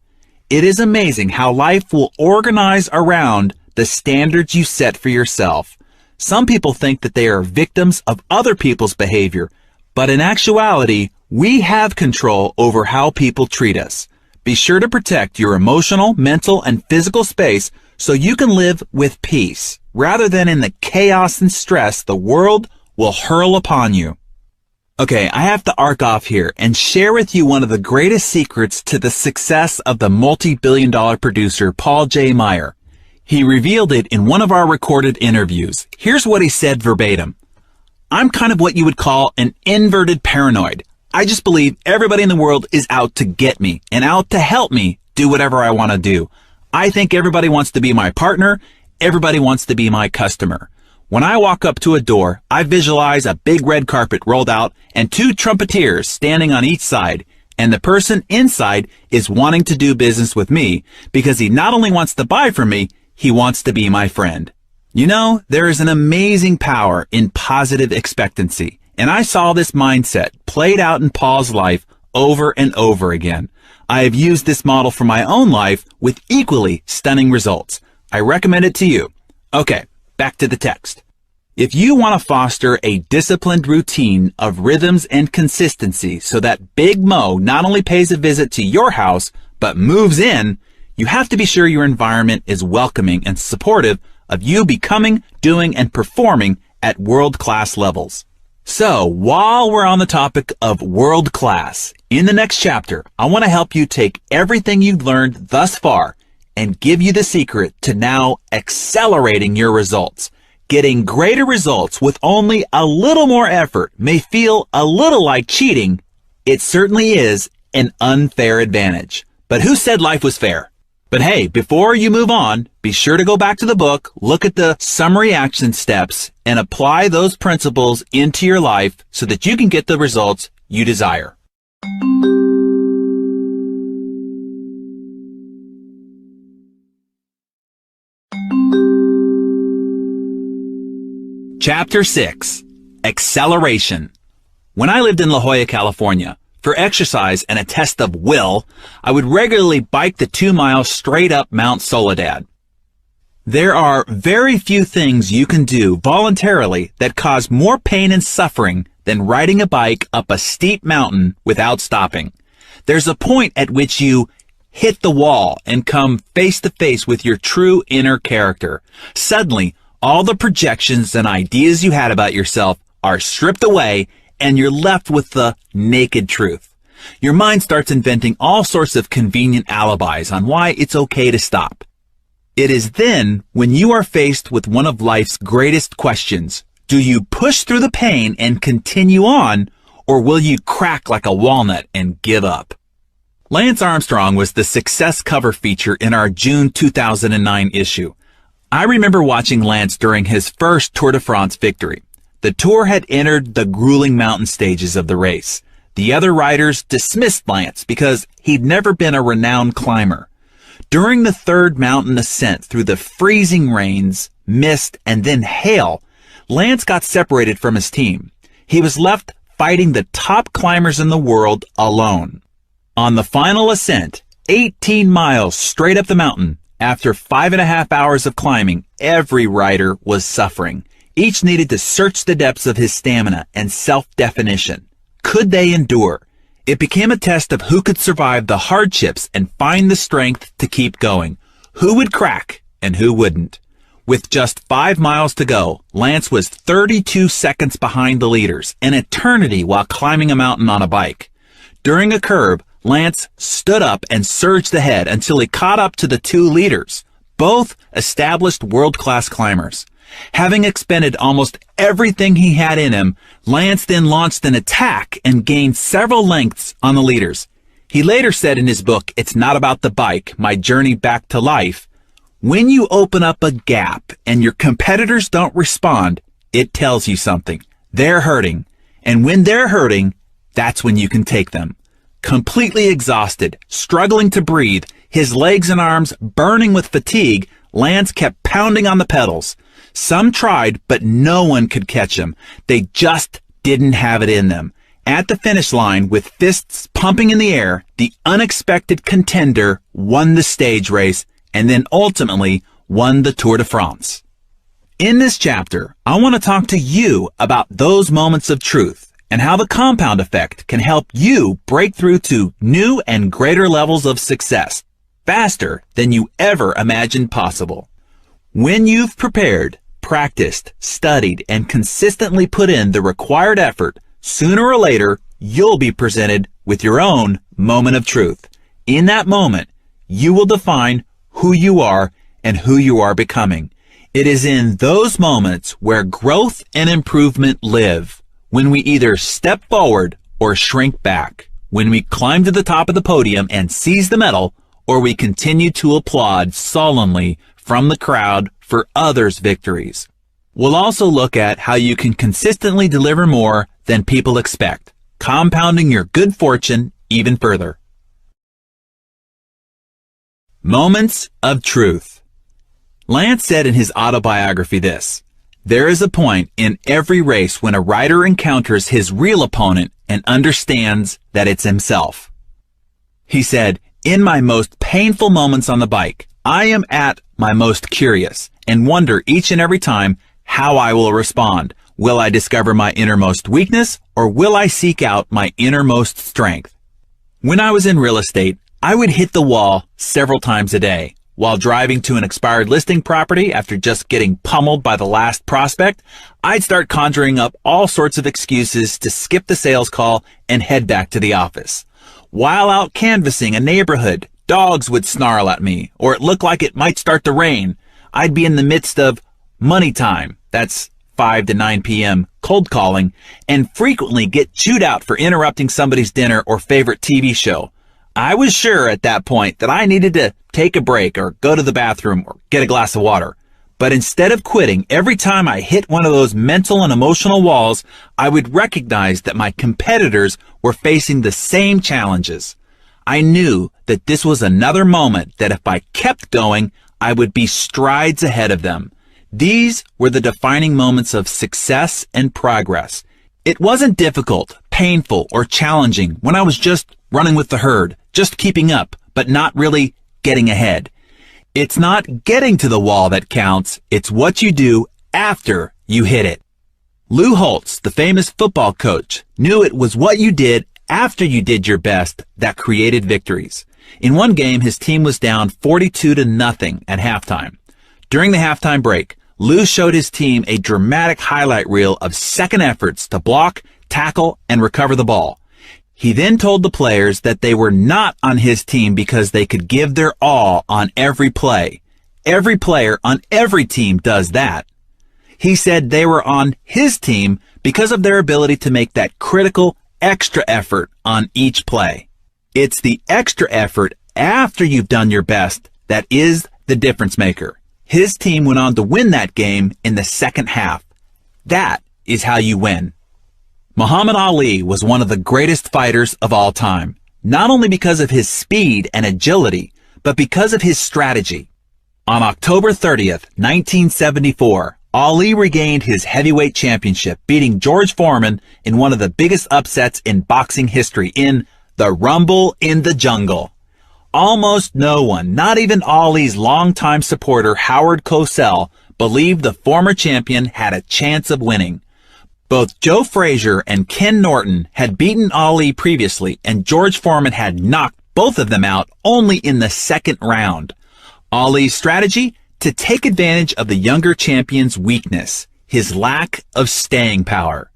It is amazing how life will organize around the standards you set for yourself. Some people think that they are victims of other people's behavior, but in actuality, we have control over how people treat us. Be sure to protect your emotional, mental, and physical space so you can live with peace, rather than in the chaos and stress the world will hurl upon you. Okay, I have to arc off here and share with you one of the greatest secrets to the success of the multi-billion-dollar producer Paul J. Meyer. He revealed it in one of our recorded interviews. Here's what he said verbatim. I'm kind of what you would call an inverted paranoid. I just believe everybody in the world is out to get me and out to help me do whatever I want to do. I think everybody wants to be my partner. Everybody wants to be my customer. When I walk up to a door, I visualize a big red carpet rolled out and 2 trumpeters standing on each side, and the person inside is wanting to do business with me because he not only wants to buy from me, he wants to be my friend. You know, there is an amazing power in positive expectancy, and I saw this mindset played out in Paul's life over and over again. I have used this model for my own life with equally stunning results. I recommend it to you. Okay, back to the text. If you want to foster a disciplined routine of rhythms and consistency so that Big Mo not only pays a visit to your house, but moves in, you have to be sure your environment is welcoming and supportive of you becoming, doing, and performing at world-class levels. So, while we're on the topic of world class, in the next chapter, I want to help you take everything you've learned thus far and give you the secret to now accelerating your results. Getting greater results with only a little more effort may feel a little like cheating. It certainly is an unfair advantage. But who said life was fair? But hey, before you move on, be sure to go back to the book, look at the summary action steps, and apply those principles into your life so that you can get the results you desire. Chapter 6. Acceleration. When I lived in La Jolla, California, for exercise and a test of will, I would regularly bike the 2 miles straight up Mount Soledad. There are very few things you can do voluntarily that cause more pain and suffering than riding a bike up a steep mountain without stopping. There's a point at which you hit the wall and come face to face with your true inner character. Suddenly, all the projections and ideas you had about yourself are stripped away and you're left with the naked truth. Your mind starts inventing all sorts of convenient alibis on why it's okay to stop. It is then when you are faced with one of life's greatest questions. Do you push through the pain and continue on, or will you crack like a walnut and give up? Lance Armstrong was the success cover feature in our June 2009 issue. I remember watching Lance during his first Tour de France victory. The Tour had entered the grueling mountain stages of the race. The other riders dismissed Lance because he'd never been a renowned climber. During the third mountain ascent through the freezing rains, mist, and then hail, Lance got separated from his team. He was left fighting the top climbers in the world alone. On the final ascent, 18 miles straight up the mountain, after 5.5 hours of climbing, every rider was suffering. Each needed to search the depths of his stamina and self-definition. Could they endure? It became a test of who could survive the hardships and find the strength to keep going. Who would crack and who wouldn't? With just 5 miles to go, Lance was 32 seconds behind the leaders, an eternity while climbing a mountain on a bike. During a curve, Lance stood up and surged ahead until he caught up to the 2 leaders, both established world-class climbers. Having expended almost everything he had in him, Lance then launched an attack and gained several lengths on the leaders. He later said in his book, It's Not About the Bike, My Journey Back to Life, when you open up a gap and your competitors don't respond, it tells you something. They're hurting. And when they're hurting, that's when you can take them. Completely exhausted, struggling to breathe, his legs and arms burning with fatigue, Lance kept pounding on the pedals. Some tried, but no one could catch him. They just didn't have it in them. At the finish line, with fists pumping in the air, the unexpected contender won the stage race and then ultimately won the Tour de France. In this chapter, I want to talk to you about those moments of truth and how the compound effect can help you break through to new and greater levels of success faster than you ever imagined possible. When you've prepared, practiced, studied, and consistently put in the required effort, sooner or later, you'll be presented with your own moment of truth. In that moment, you will define who you are and who you are becoming. It is in those moments where growth and improvement live, when we either step forward or shrink back, when we climb to the top of the podium and seize the medal, or we continue to applaud sullenly from the crowd for others' victories. We'll also look at how you can consistently deliver more than people expect, compounding your good fortune even further. Moments of truth. Lance said in his autobiography this, "There is a point in every race when a rider encounters his real opponent and understands that it's himself." He said, "In my most painful moments on the bike, I am at my most curious and wonder each and every time how I will respond. Will I discover my innermost weakness, or will I seek out my innermost strength?" When I was in real estate, I would hit the wall several times a day. While driving to an expired listing property after just getting pummeled by the last prospect, I'd start conjuring up all sorts of excuses to skip the sales call and head back to the office. While out canvassing a neighborhood, dogs would snarl at me, or it looked like it might start to rain. I'd be in the midst of money time, that's 5 to 9 p.m. cold calling, and frequently get chewed out for interrupting somebody's dinner or favorite TV show. I was sure at that point that I needed to take a break or go to the bathroom or get a glass of water. But instead of quitting, every time I hit one of those mental and emotional walls, I would recognize that my competitors were facing the same challenges. I knew that this was another moment that if I kept going, I would be strides ahead of them. These were the defining moments of success and progress. It wasn't difficult, painful, or challenging when I was just running with the herd, just keeping up, but not really getting ahead. It's not getting to the wall that counts, it's what you do after you hit it. Lou Holtz, the famous football coach, knew it was what you did after you did your best that created victories. In one game, his team was down 42-0 at halftime. During the halftime break, Lou showed his team a dramatic highlight reel of second efforts to block, tackle, and recover the ball. He then told the players that they were not on his team because they could give their all on every play. Every player on every team does that. He said they were on his team because of their ability to make that critical extra effort on each play. It's the extra effort after you've done your best that is the difference maker. His team went on to win that game in the second half. That is how you win. Muhammad Ali was one of the greatest fighters of all time, not only because of his speed and agility, but because of his strategy. On October 30th, 1974, Ali regained his heavyweight championship, beating George Foreman in one of the biggest upsets in boxing history in the Rumble in the Jungle. Almost no one, not even Ali's longtime supporter Howard Cosell, believed the former champion had a chance of winning. Both Joe Frazier and Ken Norton had beaten Ali previously, and George Foreman had knocked both of them out only in the second round. Ali's strategy? To take advantage of the younger champion's weakness, his lack of staying power.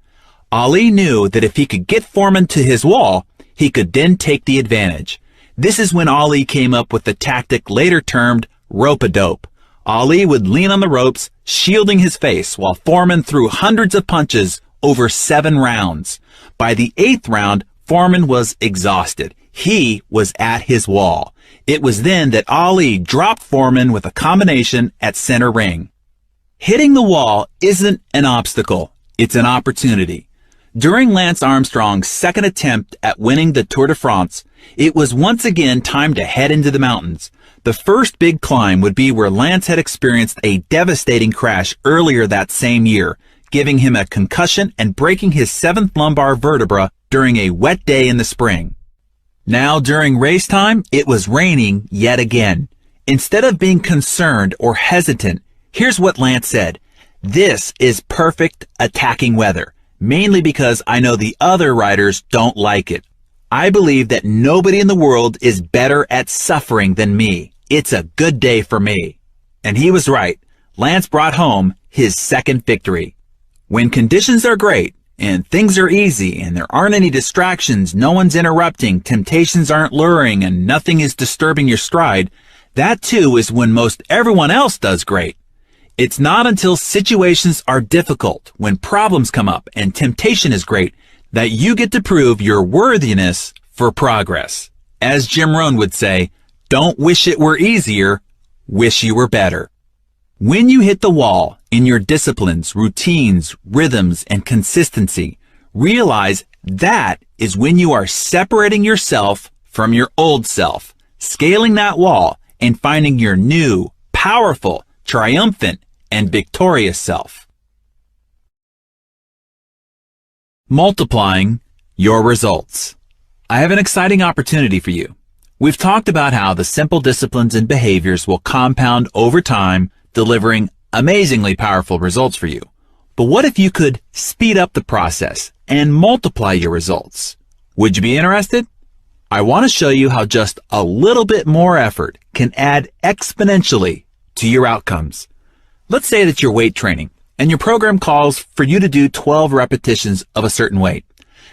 Ali knew that if he could get Foreman to his wall, he could then take the advantage. This is when Ali came up with the tactic later termed rope-a-dope. Ali would lean on the ropes, shielding his face, while Foreman threw hundreds of punches over 7 rounds. By the 8th round, Foreman was exhausted. He was at his wall. It was then that Ali dropped Foreman with a combination at center ring. Hitting the wall isn't an obstacle, it's an opportunity. During Lance Armstrong's second attempt at winning the Tour de France, it was once again time to head into the mountains. The first big climb would be where Lance had experienced a devastating crash earlier that same year, giving him a concussion and breaking his 7th lumbar vertebra during a wet day in the spring. Now during race time, it was raining yet again. Instead of being concerned or hesitant, here's what Lance said: "This is perfect attacking weather, mainly because I know the other riders don't like it. I believe that nobody in the world is better at suffering than me. It's a good day for me." And he was right. Lance brought home his second victory. When conditions are great, and things are easy, and there aren't any distractions, no one's interrupting, temptations aren't luring, and nothing is disturbing your stride, that too is when most everyone else does great. It's not until situations are difficult, when problems come up and temptation is great, that you get to prove your worthiness for progress. As Jim Rohn would say, don't wish it were easier, wish you were better. When you hit the wall in your disciplines, routines, rhythms, and consistency, realize that is when you are separating yourself from your old self, scaling that wall, and finding your new, powerful, triumphant, and victorious self. Multiplying your results. I have an exciting opportunity for you. We've talked about how the simple disciplines and behaviors will compound over time, delivering amazingly powerful results for you. But what if you could speed up the process and multiply your results? Would you be interested? I want to show you how just a little bit more effort can add exponentially to your outcomes. Let's say that you're weight training and your program calls for you to do 12 repetitions of a certain weight.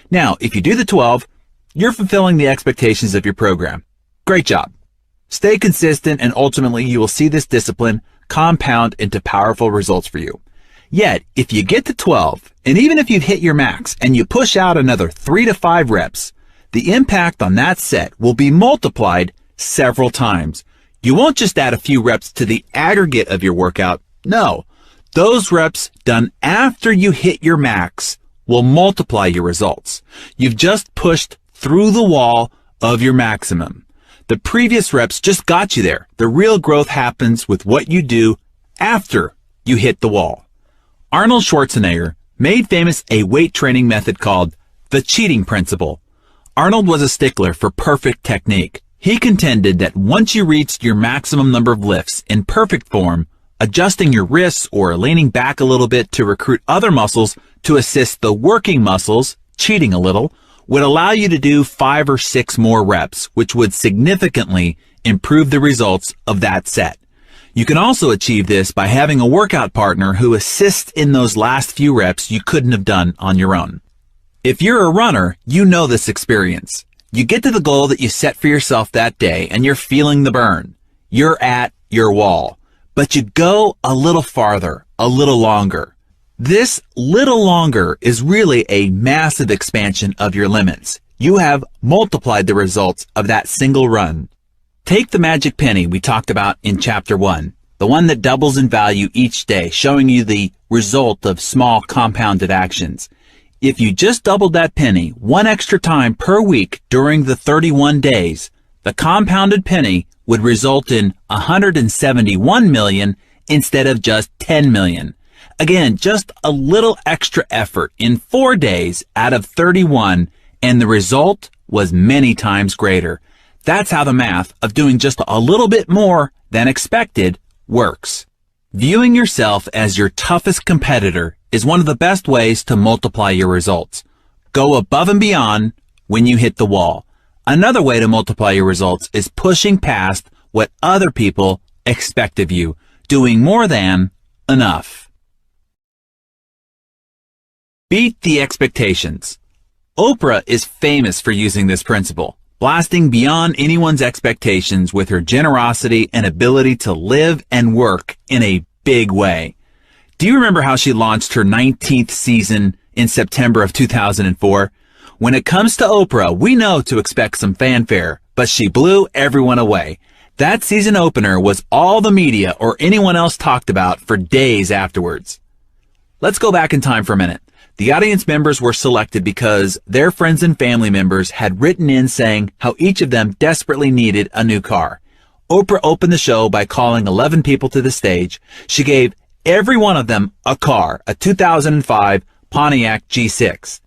Now, if you do the 12, you're fulfilling the expectations of your program. Great job. Stay consistent and ultimately you will see this discipline compound into powerful results for you. Yet, if you get to 12, and even if you've hit your max and you push out another 3 to 5 reps, the impact on that set will be multiplied several times. You won't just add a few reps to the aggregate of your workout. No, those reps done after you hit your max will multiply your results. You've just pushed through the wall of your maximum. The previous reps just got you there. The real growth happens with what you do after you hit the wall. Arnold Schwarzenegger made famous a weight training method called the cheating principle. Arnold was a stickler for perfect technique. He contended that once you reached your maximum number of lifts in perfect form, adjusting your wrists or leaning back a little bit to recruit other muscles to assist the working muscles, cheating a little, would allow you to do 5 or 6 more reps, which would significantly improve the results of that set. You can also achieve this by having a workout partner who assists in those last few reps you couldn't have done on your own. If you're a runner, you know this experience. You get to the goal that you set for yourself that day and you're feeling the burn. You're at your wall, but you go a little farther, a little longer. This little longer is really a massive expansion of your limits. You have multiplied the results of that single run. Take the magic penny we talked about in chapter 1, the one that doubles in value each day, showing you the result of small compounded actions. If you just doubled that penny 1 extra time per week during the 31 days, the compounded penny would result in 171 million instead of just 10 million. Again, just a little extra effort in 4 days out of 31, and the result was many times greater. That's how the math of doing just a little bit more than expected works. Viewing yourself as your toughest competitor is one of the best ways to multiply your results. Go above and beyond when you hit the wall. Another way to multiply your results is pushing past what other people expect of you, doing more than enough. Beat the expectations. Oprah is famous for using this principle, blasting beyond anyone's expectations with her generosity and ability to live and work in a big way. Do you remember how she launched her 19th season in September of 2004? When it comes to Oprah, we know to expect some fanfare, but she blew everyone away. That season opener was all the media or anyone else talked about for days afterwards. Let's go back in time for a minute. The audience members were selected because their friends and family members had written in saying how each of them desperately needed a new car. Oprah opened the show by calling 11 people to the stage. She gave every one of them a car, a 2005 Pontiac G6.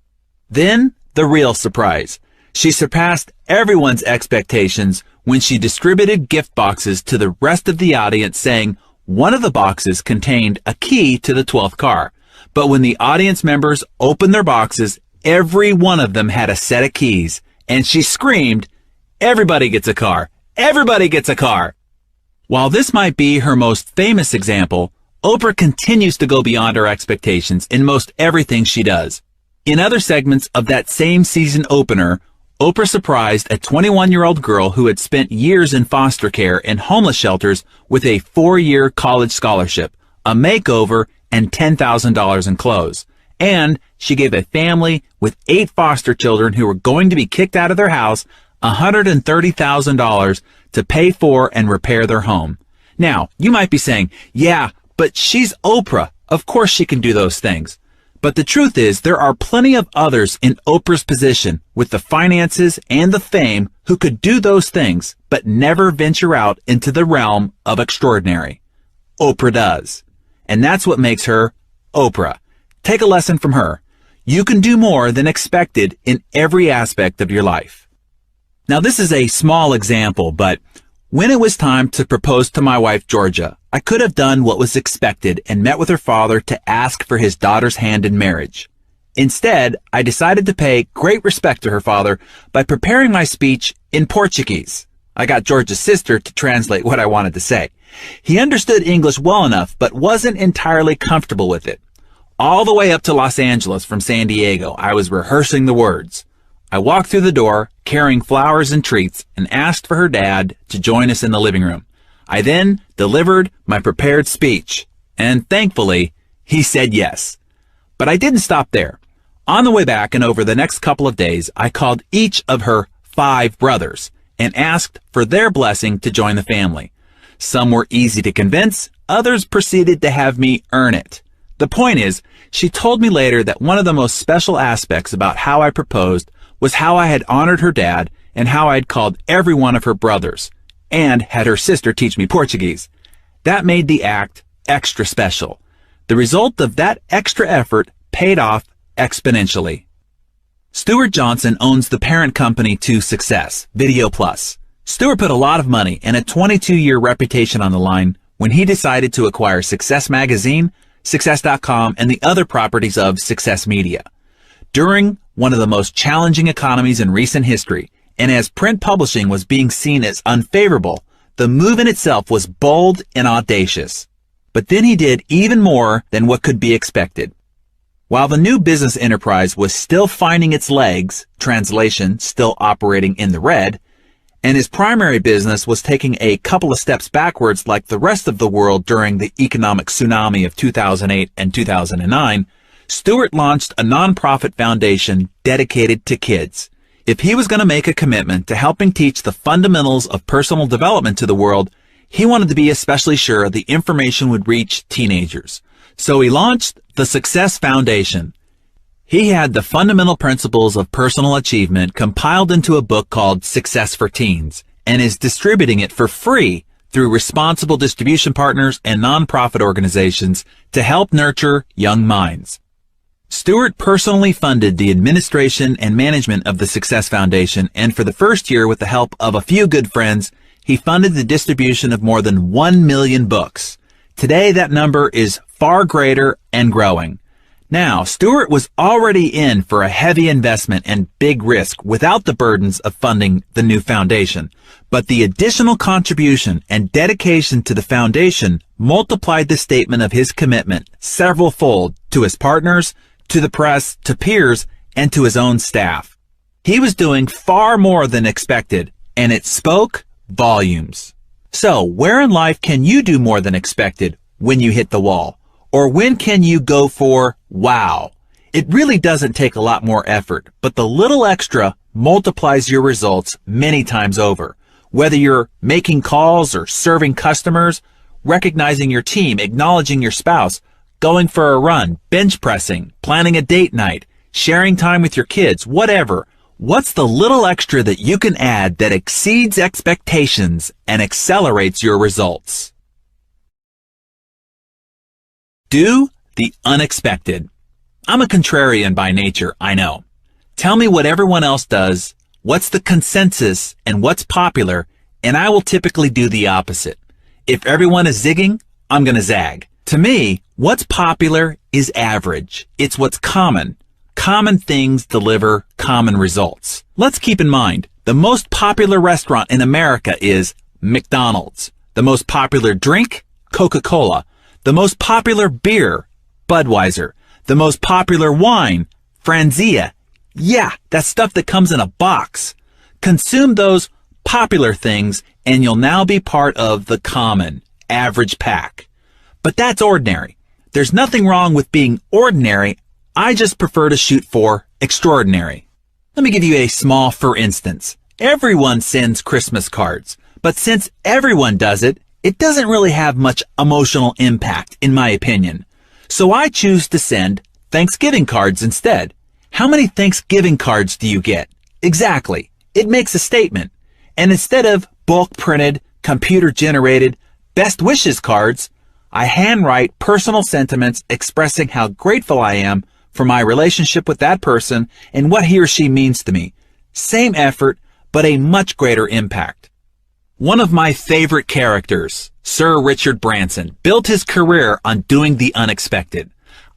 Then, the real surprise. She surpassed everyone's expectations when she distributed gift boxes to the rest of the audience, saying one of the boxes contained a key to the 12th car. But when the audience members opened their boxes, every one of them had a set of keys, and she screamed, "Everybody gets a car! Everybody gets a car!" While this might be her most famous example, Oprah continues to go beyond her expectations in most everything she does. In other segments of that same season opener, Oprah surprised a 21-year-old girl who had spent years in foster care and homeless shelters with a 4-year college scholarship, a makeover, and $10,000 in clothes. And she gave a family with 8 foster children who were going to be kicked out of their house $130,000 to pay for and repair their home. Now, you might be saying, yeah, but she's Oprah. Of course she can do those things. But the truth is, there are plenty of others in Oprah's position with the finances and the fame who could do those things, but never venture out into the realm of extraordinary. Oprah does. And that's what makes her Oprah. Take a lesson from her. You can do more than expected in every aspect of your life. Now, this is a small example, but when it was time to propose to my wife, Georgia, I could have done what was expected and met with her father to ask for his daughter's hand in marriage. Instead, I decided to pay great respect to her father by preparing my speech in Portuguese. I got George's sister to translate what I wanted to say. He understood English well enough, but wasn't entirely comfortable with it. All the way up to Los Angeles from San Diego, I was rehearsing the words. I walked through the door, carrying flowers and treats, and asked for her dad to join us in the living room. I then delivered my prepared speech, and thankfully, he said yes. But I didn't stop there. On the way back and over the next couple of days, I called each of her 5 brothers and asked for their blessing to join the family. Some were easy to convince, others proceeded to have me earn it. The point is, she told me later that one of the most special aspects about how I proposed was how I had honored her dad and how I had called every one of her brothers and had her sister teach me Portuguese. That made the act extra special. The result of that extra effort paid off exponentially. Stuart Johnson owns the parent company to Success, Video Plus. Stuart put a lot of money and a 22-year reputation on the line when he decided to acquire Success Magazine, Success.com, and the other properties of Success Media. During one of the most challenging economies in recent history, and as print publishing was being seen as unfavorable, the move in itself was bold and audacious. But then he did even more than what could be expected. While the new business enterprise was still finding its legs, translation, still operating in the red, and his primary business was taking a couple of steps backwards like the rest of the world during the economic tsunami of 2008 and 2009, Stuart launched a nonprofit foundation dedicated to kids. If he was going to make a commitment to helping teach the fundamentals of personal development to the world, he wanted to be especially sure the information would reach teenagers. So he launched the Success Foundation. He had the fundamental principles of personal achievement compiled into a book called Success for Teens and is distributing it for free through responsible distribution partners and nonprofit organizations to help nurture young minds. Stuart personally funded the administration and management of the Success Foundation, and for the first year, with the help of a few good friends, he funded the distribution of more than 1 million books. Today, that number is far greater and growing. Now, Stuart was already in for a heavy investment and big risk without the burdens of funding the new foundation. But the additional contribution and dedication to the foundation multiplied the statement of his commitment several-fold to his partners, to the press, to peers, and to his own staff. He was doing far more than expected, and it spoke volumes. So, where in life can you do more than expected when you hit the wall? Or when can you go for wow? It really doesn't take a lot more effort, but the little extra multiplies your results many times over. Whether you're making calls or serving customers, recognizing your team, acknowledging your spouse, going for a run, bench pressing, planning a date night, sharing time with your kids, whatever. What's the little extra that you can add that exceeds expectations and accelerates your results? Do the unexpected. I'm a contrarian by nature, I know. Tell me what everyone else does, what's the consensus, and what's popular, and I will typically do the opposite. If everyone is zigging, I'm going to zag. To me, what's popular is average. It's what's common. Common things deliver common results. Let's keep in mind, the most popular restaurant in America is McDonald's. The most popular drink, Coca-Cola. The most popular beer, Budweiser. The most popular wine, Franzia. Yeah, that's stuff that comes in a box. Consume those popular things and you'll now be part of the common, average pack. But that's ordinary. There's nothing wrong with being ordinary. I just prefer to shoot for extraordinary. Let me give you a small for instance. Everyone sends Christmas cards, but since everyone does it, it doesn't really have much emotional impact, in my opinion. So I choose to send Thanksgiving cards instead. How many Thanksgiving cards do you get? Exactly. It makes a statement. And instead of bulk printed, computer generated, best wishes cards, I handwrite personal sentiments expressing how grateful I am for my relationship with that person and what he or she means to me. Same effort, but a much greater impact. One of my favorite characters, Sir Richard Branson, built his career on doing the unexpected.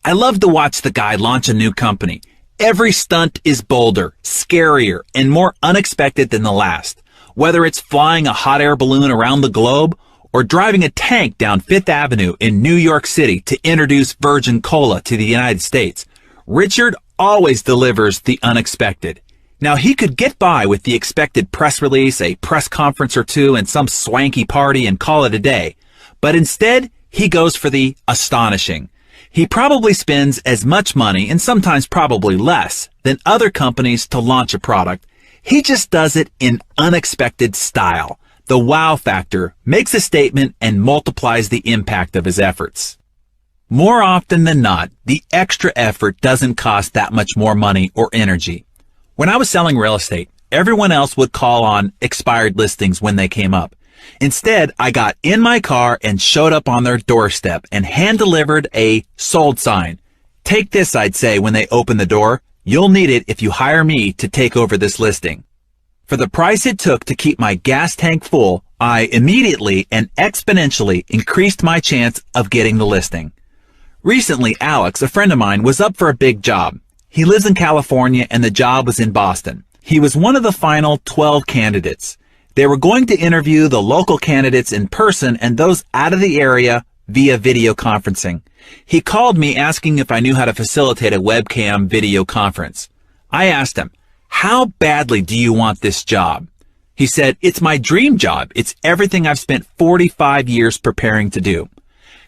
I love to watch the guy launch a new company. Every stunt is bolder, scarier, and more unexpected than the last. Whether it's flying a hot air balloon around the globe or driving a tank down Fifth Avenue in New York City to introduce Virgin Cola to the United States, Richard always delivers the unexpected. Now, he could get by with the expected press release, a press conference or two, and some swanky party and call it a day. But instead, he goes for the astonishing. He probably spends as much money, and sometimes probably less, than other companies to launch a product. He just does it in unexpected style. The wow factor makes a statement and multiplies the impact of his efforts. More often than not, the extra effort doesn't cost that much more money or energy. When I was selling real estate, everyone else would call on expired listings when they came up. Instead, I got in my car and showed up on their doorstep and hand-delivered a sold sign. Take this, I'd say when they opened the door. You'll need it if you hire me to take over this listing. For the price it took to keep my gas tank full, I immediately and exponentially increased my chance of getting the listing. Recently, Alex, a friend of mine, was up for a big job. He lives in California and the job was in Boston. He was one of the final 12 candidates. They were going to interview the local candidates in person and those out of the area via video conferencing. He called me asking if I knew how to facilitate a webcam video conference. I asked him, "How badly do you want this job?" He said, "It's my dream job. It's everything I've spent 45 years preparing to do."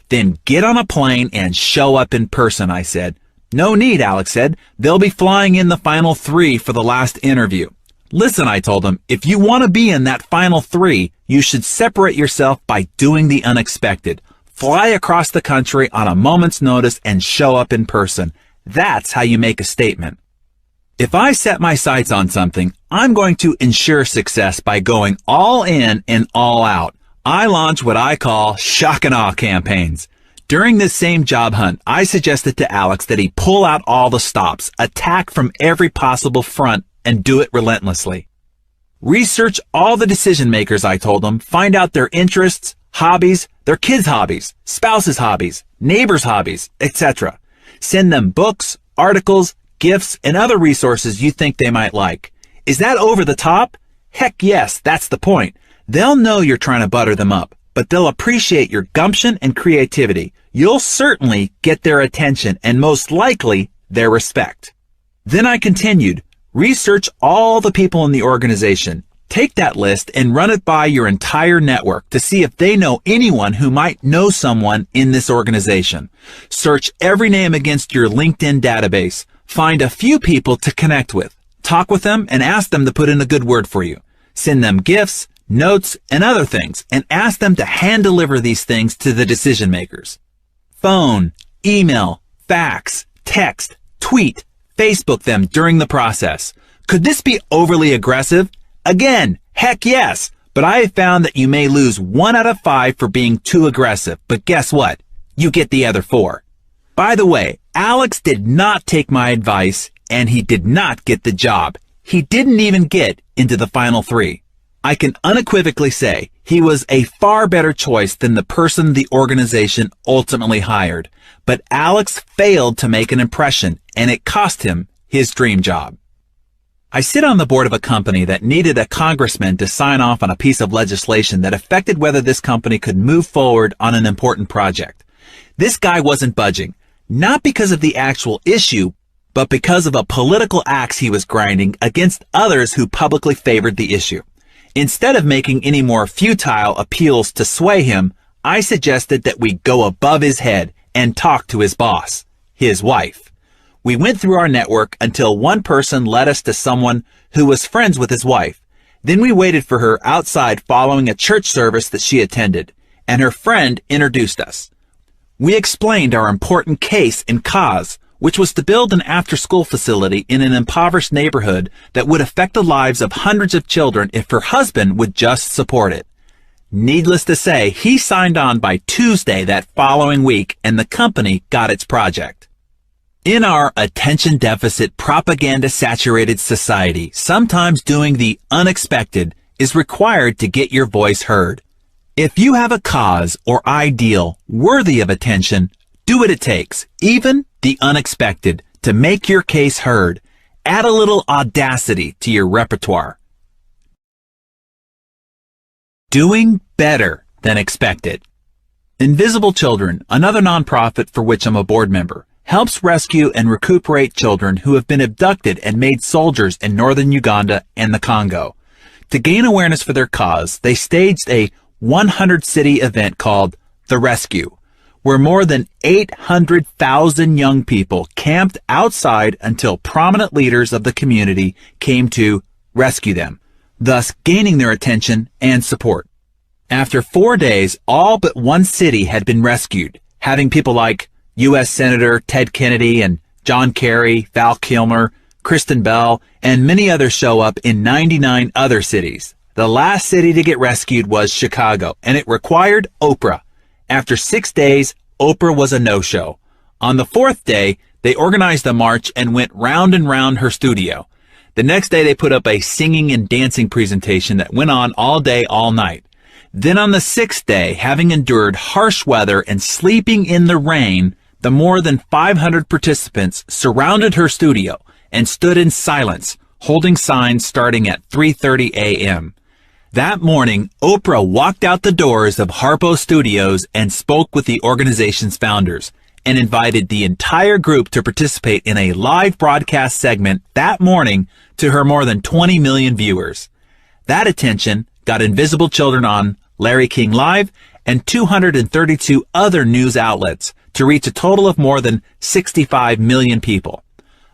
"Then get on a plane and show up in person," I said. "No need," Alex said. "They'll be flying in the final 3 for the last interview." "Listen," I told him, "if you want to be in that final 3, you should separate yourself by doing the unexpected. Fly across the country on a moment's notice and show up in person. That's how you make a statement." If I set my sights on something, I'm going to ensure success by going all in and all out. I launch what I call shock and awe campaigns. During this same job hunt, I suggested to Alex that he pull out all the stops, attack from every possible front, and do it relentlessly. Research all the decision makers, I told him. Find out their interests, hobbies, their kids' hobbies, spouses' hobbies, neighbors' hobbies, etc. Send them books, articles, gifts, and other resources you think they might like. Is that over the top? Heck yes, that's the point. They'll know you're trying to butter them up, but they'll appreciate your gumption and creativity. You'll certainly get their attention and most likely their respect. Then I continued, research all the people in the organization. Take that list and run it by your entire network to see if they know anyone who might know someone in this organization. Search every name against your LinkedIn database. Find a few people to connect with. Talk with them and ask them to put in a good word for you. Send them gifts, notes, and other things, and ask them to hand deliver these things to the decision makers. Phone, email, fax, text, tweet, Facebook them during the process. Could this be overly aggressive? Again, heck yes, but I have found that you may lose 1 out of 5 for being too aggressive, but guess what? You get the other 4. By the way, Alex did not take my advice, and he did not get the job. He didn't even get into the final 3. I can unequivocally say he was a far better choice than the person the organization ultimately hired. But Alex failed to make an impression, and it cost him his dream job. I sit on the board of a company that needed a congressman to sign off on a piece of legislation that affected whether this company could move forward on an important project. This guy wasn't budging, not because of the actual issue, but because of a political axe he was grinding against others who publicly favored the issue. Instead of making any more futile appeals to sway him, I suggested that we go above his head and talk to his boss, his wife. We went through our network until one person led us to someone who was friends with his wife. Then we waited for her outside following a church service that she attended, and her friend introduced us. We explained our important case and cause, which was to build an after-school facility in an impoverished neighborhood that would affect the lives of hundreds of children if her husband would just support it. Needless to say, he signed on by Tuesday that following week, and the company got its project. In our attention deficit, propaganda-saturated society, sometimes doing the unexpected is required to get your voice heard. If you have a cause or ideal worthy of attention, do what it takes, even the unexpected, to make your case heard. Add a little audacity to your repertoire. Doing better than expected. Invisible Children, another nonprofit for which I'm a board member, helps rescue and recuperate children who have been abducted and made soldiers in northern Uganda and the Congo. To gain awareness for their cause, they staged a 100-city event called The Rescue, where more than 800,000 young people camped outside until prominent leaders of the community came to rescue them, thus gaining their attention and support. After 4 days, all but one city had been rescued, having people like U.S. Senator Ted Kennedy and John Kerry, Val Kilmer, Kristen Bell, and many others show up in 99 other cities. The last city to get rescued was Chicago, and it required Oprah. After 6 days, Oprah was a no-show. On the 4th day, they organized a march and went round and round her studio. The next day, they put up a singing and dancing presentation that went on all day, all night. Then on the 6th day, having endured harsh weather and sleeping in the rain, the more than 500 participants surrounded her studio and stood in silence, holding signs starting at 3:30 a.m. That morning, Oprah walked out the doors of Harpo Studios and spoke with the organization's founders and invited the entire group to participate in a live broadcast segment that morning to her more than 20 million viewers. That attention got Invisible Children on Larry King Live and 232 other news outlets to reach a total of more than 65 million people.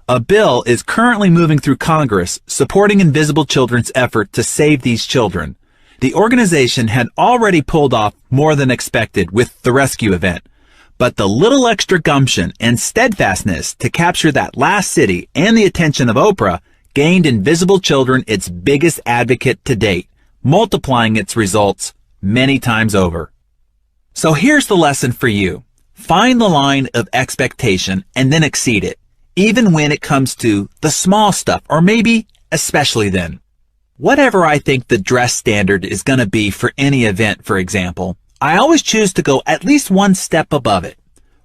A bill is currently moving through Congress supporting Invisible Children's effort to save these children. The organization had already pulled off more than expected with the rescue event, but the little extra gumption and steadfastness to capture that last city and the attention of Oprah gained Invisible Children its biggest advocate to date, multiplying its results many times over. So here's the lesson for you. Find the line of expectation and then exceed it, even when it comes to the small stuff, or maybe especially then. Whatever I think the dress standard is going to be for any event, for example, I always choose to go at least one step above it.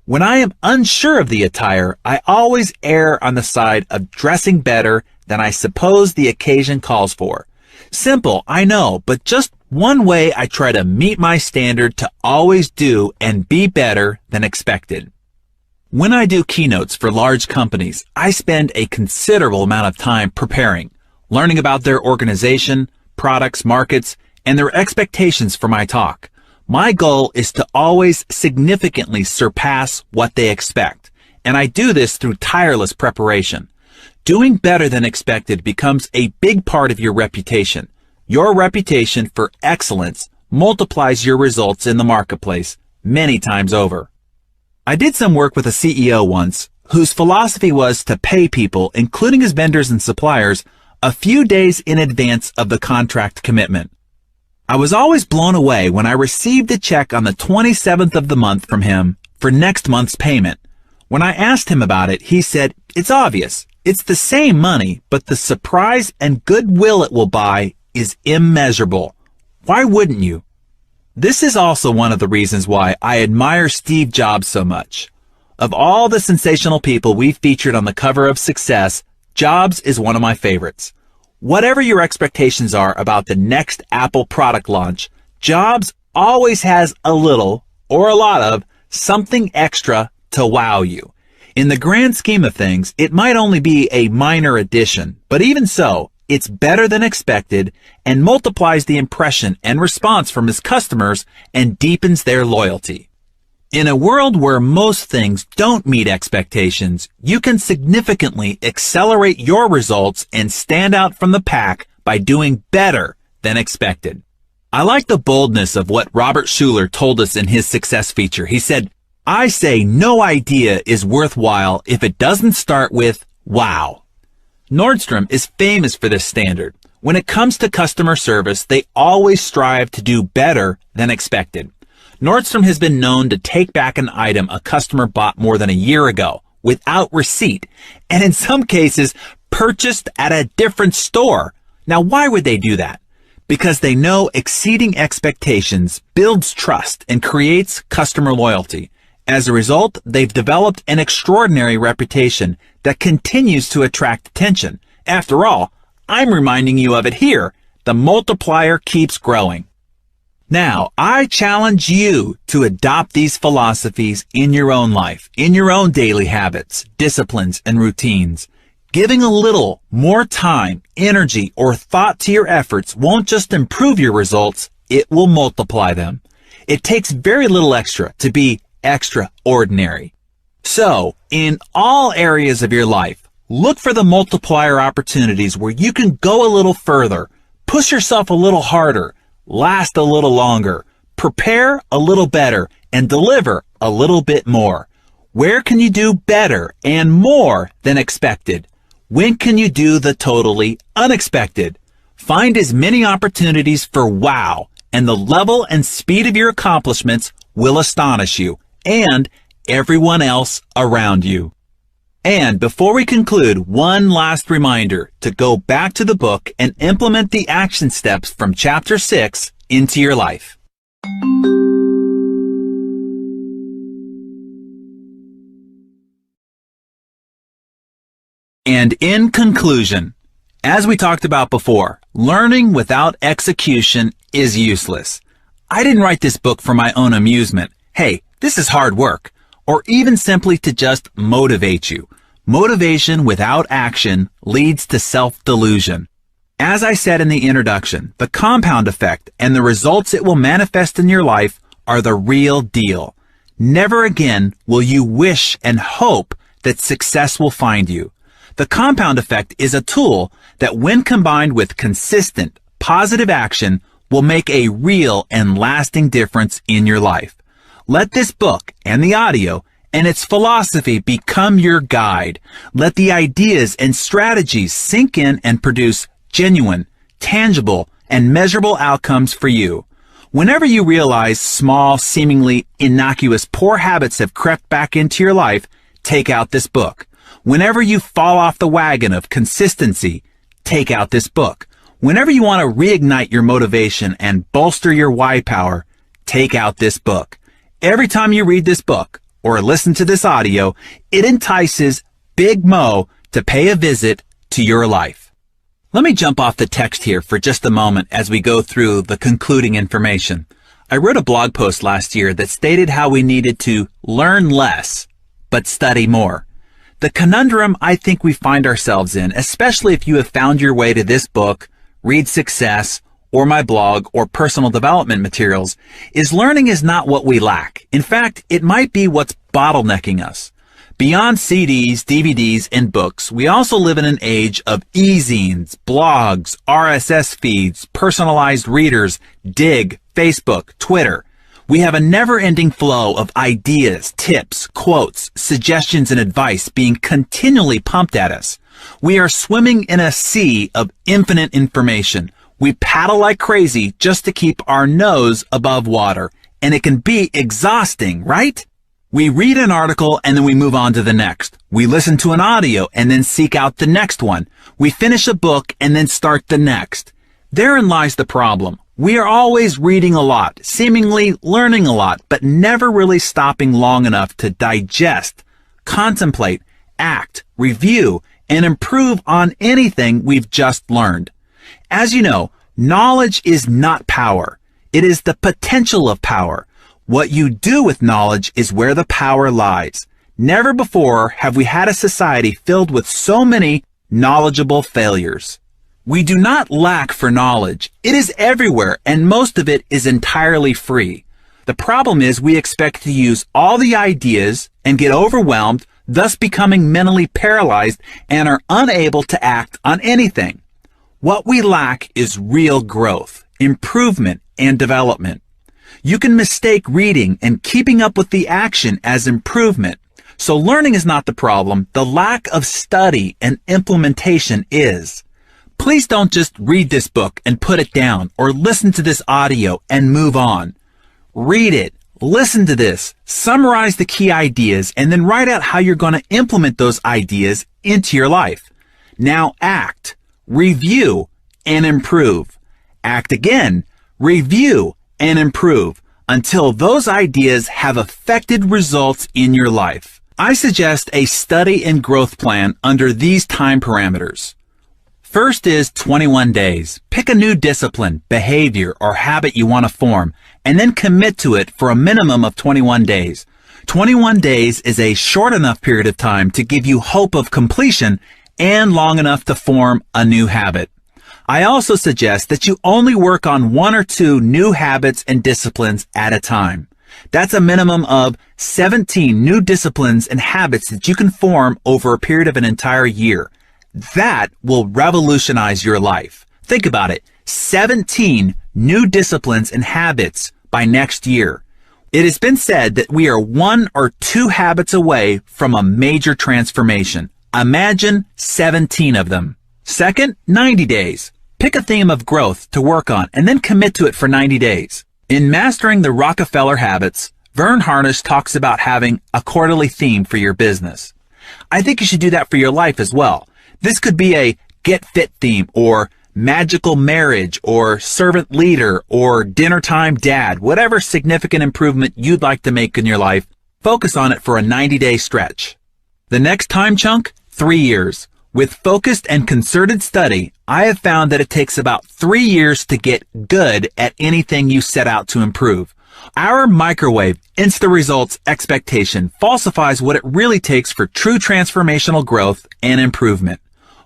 When I am unsure of the attire, I always err on the side of dressing better than I suppose the occasion calls for. Simple, I know, but just one way I try to meet my standard to always do and be better than expected. When I do keynotes for large companies, I spend a considerable amount of time preparing, learning about their organization, products, markets, and their expectations for my talk. My goal is to always significantly surpass what they expect, and I do this through tireless preparation. Doing better than expected becomes a big part of your reputation. Your reputation for excellence multiplies your results in the marketplace many times over. I did some work with a CEO once whose philosophy was to pay people, including his vendors and suppliers, a few days in advance of the contract commitment. I was always blown away when I received a check on the 27th of the month from him for next month's payment. When I asked him about it, he said, "It's obvious. It's the same money, but the surprise and goodwill it will buy is immeasurable. Why wouldn't you?" This is also one of the reasons why I admire Steve Jobs so much. Of all the sensational people we've featured on the cover of Success, Jobs is one of my favorites. Whatever your expectations are about the next Apple product launch, Jobs always has a little, or a lot of, something extra to wow you. In the grand scheme of things, it might only be a minor addition, but even so, it's better than expected and multiplies the impression and response from his customers and deepens their loyalty. In a world where most things don't meet expectations, you can significantly accelerate your results and stand out from the pack by doing better than expected. I like the boldness of what Robert Schuller told us in his success feature. He said, "I say no idea is worthwhile if it doesn't start with wow." Nordstrom is famous for this standard. When it comes to customer service, they always strive to do better than expected. Nordstrom has been known to take back an item a customer bought more than a year ago without receipt, and in some cases purchased at a different store. Now, why would they do that? Because they know exceeding expectations builds trust and creates customer loyalty. As a result, they've developed an extraordinary reputation that continues to attract attention. After all, I'm reminding you of it here. The multiplier keeps growing. Now, I challenge you to adopt these philosophies in your own life, in your own daily habits, disciplines, and routines. Giving a little more time, energy, or thought to your efforts won't just improve your results, it will multiply them. It takes very little extra to be extraordinary. So, in all areas of your life, look for the multiplier opportunities where you can go a little further, push yourself a little harder, last a little longer, prepare a little better, and deliver a little bit more. Where can you do better and more than expected? When can you do the totally unexpected? Find as many opportunities for wow, and the level and speed of your accomplishments will astonish you and everyone else around you. And before we conclude, one last reminder to go back to the book and implement the action steps from Chapter 6 into your life. And in conclusion, as we talked about before, learning without execution is useless. I didn't write this book for my own amusement. Hey, this is hard work. Or even simply to just motivate you. Motivation without action leads to self-delusion. As I said in the introduction, the compound effect and the results it will manifest in your life are the real deal. Never again will you wish and hope that success will find you. The compound effect is a tool that, when combined with consistent, positive action, will make a real and lasting difference in your life. Let this book and the audio and its philosophy become your guide. Let the ideas and strategies sink in and produce genuine, tangible, and measurable outcomes for you. Whenever you realize small, seemingly innocuous, poor habits have crept back into your life, take out this book. Whenever you fall off the wagon of consistency, take out this book. Whenever you want to reignite your motivation and bolster your why power, take out this book. Every time you read this book or listen to this audio, it entices Big Mo to pay a visit to your life. Let me jump off the text here for just a moment as we go through the concluding information. I wrote a blog post last year that stated how we needed to learn less, but study more. The conundrum I think we find ourselves in, especially if you have found your way to this book, Read Success, or my blog, or personal development materials, is learning is not what we lack. In fact, it might be what's bottlenecking us. Beyond CDs, DVDs, and books, we also live in an age of e-zines, blogs, RSS feeds, personalized readers, Dig, Facebook, Twitter. We have a never-ending flow of ideas, tips, quotes, suggestions, and advice being continually pumped at us. We are swimming in a sea of infinite information. We paddle like crazy just to keep our nose above water, and it can be exhausting, right? We read an article and then we move on to the next. We listen to an audio and then seek out the next one. We finish a book and then start the next. Therein lies the problem. We are always reading a lot, seemingly learning a lot, but never really stopping long enough to digest, contemplate, act, review, and improve on anything we've just learned. As you know, knowledge is not power. It is the potential of power. What you do with knowledge is where the power lies. Never before have we had a society filled with so many knowledgeable failures. We do not lack for knowledge. It is everywhere, and most of it is entirely free. The problem is we expect to use all the ideas and get overwhelmed, thus becoming mentally paralyzed and are unable to act on anything. What we lack is real growth, improvement, and development. You can mistake reading and keeping up with the action as improvement. So learning is not the problem. The lack of study and implementation is. Please don't just read this book and put it down, or listen to this audio and move on. Read it, listen to this, summarize the key ideas, and then write out how you're going to implement those ideas into your life. Now act, review, and improve. Act again, review, and improve, until those ideas have affected results in your life. I suggest a study and growth plan under these time parameters. First is 21 days. Pick a new discipline, behavior, or habit you want to form, and then commit to it for a minimum of 21 days. 21 days is a short enough period of time to give you hope of completion and long enough to form a new habit. I also suggest that you only work on 1 or 2 new habits and disciplines at a time. That's a minimum of 17 new disciplines and habits that you can form over a period of an entire year. That will revolutionize your life. Think about it. 17 new disciplines and habits by next year. It has been said that we are 1 or 2 habits away from a major transformation. Imagine 17 of them. Second, 90 days. Pick a theme of growth to work on and then commit to it for 90 days. In Mastering the Rockefeller Habits, Vern Harnish talks about having a quarterly theme for your business. I think you should do that for your life as well. This could be a get fit theme, or magical marriage, or servant leader, or dinner time dad. Whatever significant improvement you'd like to make in your life, focus on it for a 90-day stretch. The next time chunk, 3 years. With focused and concerted study, I have found that it takes about 3 years to get good at anything you set out to improve. Our microwave instant results expectation falsifies what it really takes for true transformational growth and improvement.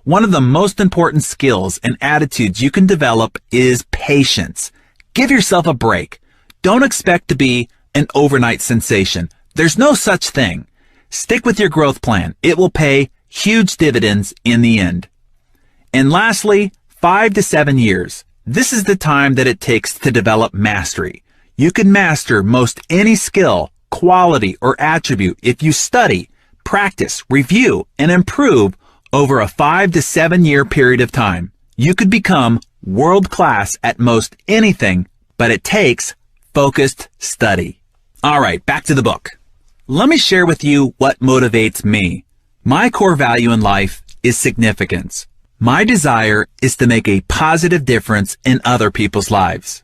One of the most important skills and attitudes you can develop is patience. Give yourself a break. Don't expect to be an overnight sensation. There's no such thing. Stick with your growth plan. It will pay huge dividends in the end. And lastly, 5 to 7 years. This is the time that it takes to develop mastery. You can master most any skill, quality, or attribute if you study, practice, review, and improve over a 5 to 7 year period of time. You could become world class at most anything, but it takes focused study. All right, back to the book. Let me share with you what motivates me. My core value in life is significance. My desire is to make a positive difference in other people's lives.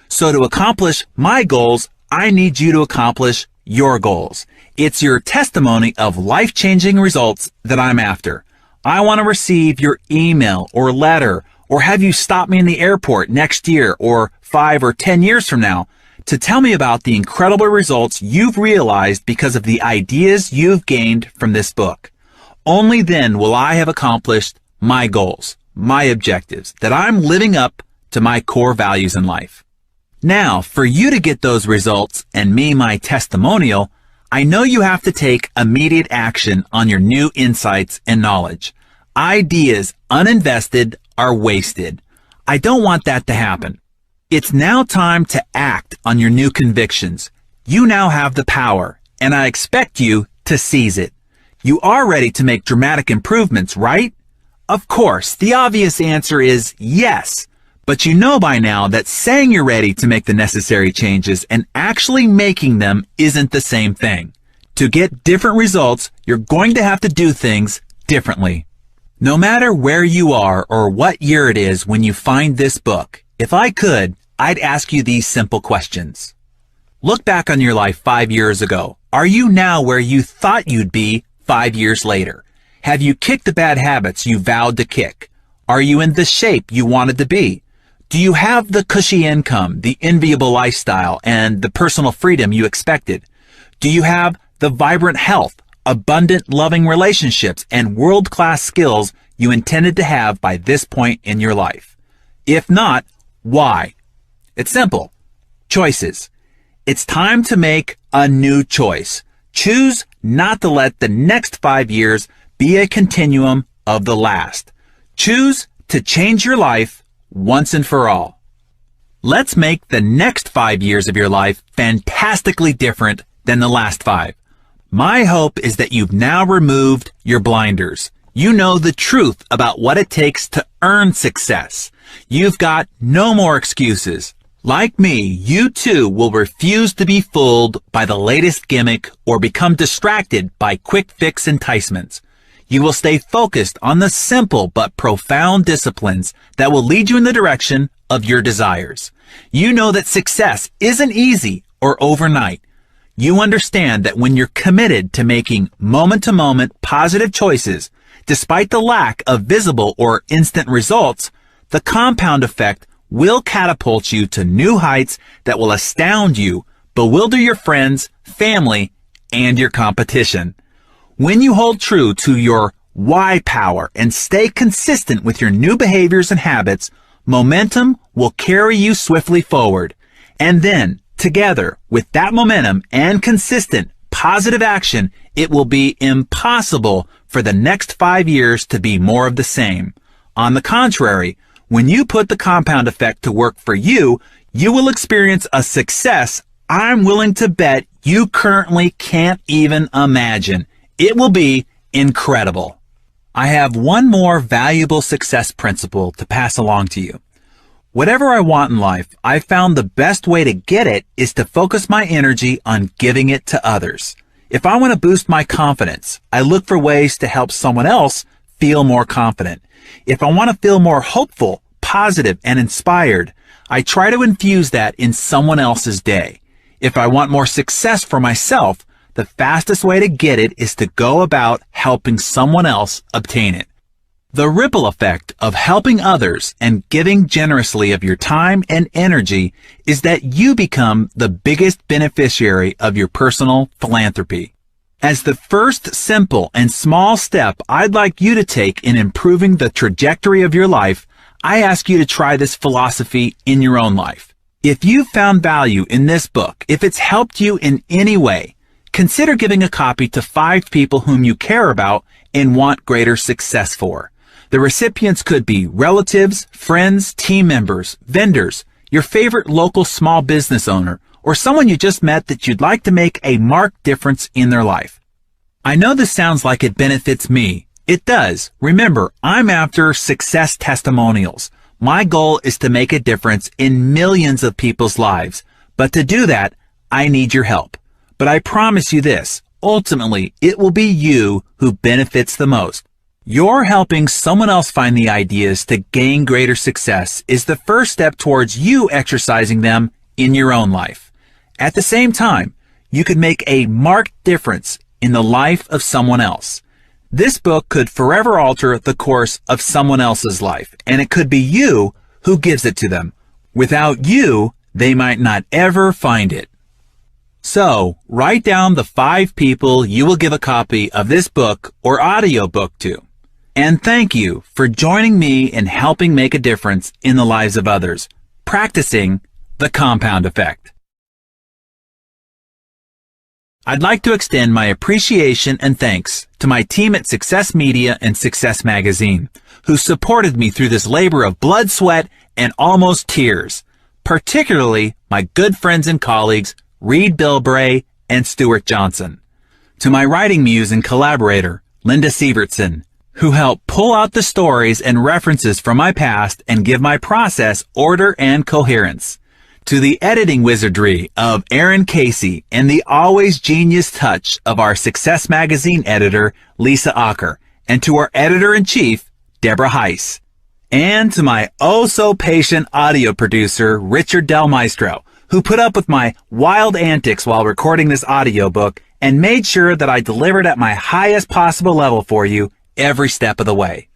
So to accomplish my goals, I need you to accomplish your goals. It's your testimony of life-changing results that I'm after. I want to receive your email or letter, or have you stop me in the airport next year or 5 or 10 years from now to tell me about the incredible results you've realized because of the ideas you've gained from this book. Only then will I have accomplished my goals, my objectives, that I'm living up to my core values in life. Now, for you to get those results and me my testimonial, I know you have to take immediate action on your new insights and knowledge. Ideas uninvested are wasted. I don't want that to happen. It's now time to act on your new convictions. You now have the power, and I expect you to seize it. You are ready to make dramatic improvements, right? Of course, the obvious answer is yes. But you know by now that saying you're ready to make the necessary changes and actually making them isn't the same thing. To get different results, you're going to have to do things differently. No matter where you are or what year it is when you find this book, if I could, I'd ask you these simple questions. Look back on your life 5 years ago. Are you now where you thought you'd be 5 years later? Have you kicked the bad habits you vowed to kick? Are you in the shape you wanted to be? Do you have the cushy income, the enviable lifestyle, and the personal freedom you expected? Do you have the vibrant health, abundant loving relationships, and world-class skills you intended to have by this point in your life? If not, why? It's simple. Choices. It's time to make a new choice. Choose not to let the next 5 years be a continuum of the last. Choose to change your life once and for all. Let's make the next 5 years of your life fantastically different than the last 5. My hope is that you've now removed your blinders. You know the truth about what it takes to earn success. You've got no more excuses. Like me, you too will refuse to be fooled by the latest gimmick or become distracted by quick fix enticements. You will stay focused on the simple but profound disciplines that will lead you in the direction of your desires. You know that success isn't easy or overnight. You understand that when you're committed to making moment-to-moment positive choices, despite the lack of visible or instant results, the compound effect will catapult you to new heights that will astound you, bewilder your friends, family, and your competition. When you hold true to your why power and stay consistent with your new behaviors and habits, momentum will carry you swiftly forward. And then, together with that momentum and consistent positive action, it will be impossible for the next 5 years to be more of the same. On the contrary, when you put the compound effect to work for you, you will experience a success I'm willing to bet you currently can't even imagine. It will be incredible. I have one more valuable success principle to pass along to you. Whatever I want in life, I found the best way to get it is to focus my energy on giving it to others. If I want to boost my confidence, I look for ways to help someone else feel more confident. If I want to feel more hopeful, positive, and inspired, I try to infuse that in someone else's day. If I want more success for myself, the fastest way to get it is to go about helping someone else obtain it. The ripple effect of helping others and giving generously of your time and energy is that you become the biggest beneficiary of your personal philanthropy. As the first simple and small step I'd like you to take in improving the trajectory of your life, I ask you to try this philosophy in your own life. If you've found value in this book, if it's helped you in any way, consider giving a copy to 5 people whom you care about and want greater success for. The recipients could be relatives, friends, team members, vendors, your favorite local small business owner, or someone you just met that you'd like to make a marked difference in their life. I know this sounds like it benefits me. It does. Remember, I'm after success testimonials. My goal is to make a difference in millions of people's lives. But to do that, I need your help. But I promise you this, ultimately, it will be you who benefits the most. Your helping someone else find the ideas to gain greater success is the first step towards you exercising them in your own life. At the same time, you could make a marked difference in the life of someone else. This book could forever alter the course of someone else's life, and it could be you who gives it to them. Without you, they might not ever find it. So, write down the 5 people you will give a copy of this book or audiobook to. And thank you for joining me in helping make a difference in the lives of others, practicing the compound effect. I'd like to extend my appreciation and thanks to my team at Success Media and Success Magazine, who supported me through this labor of blood, sweat, and almost tears, particularly my good friends and colleagues, Reed Bilbray and Stuart Johnson. To my writing muse and collaborator, Linda Sievertson, who helped pull out the stories and references from my past and give my process order and coherence. To the editing wizardry of Aaron Casey and the always genius touch of our Success Magazine editor, Lisa Acker, and to our editor-in-chief, Deborah Heiss. And to my oh-so-patient audio producer, Richard Del Maestro, who put up with my wild antics while recording this audiobook and made sure that I delivered at my highest possible level for you every step of the way.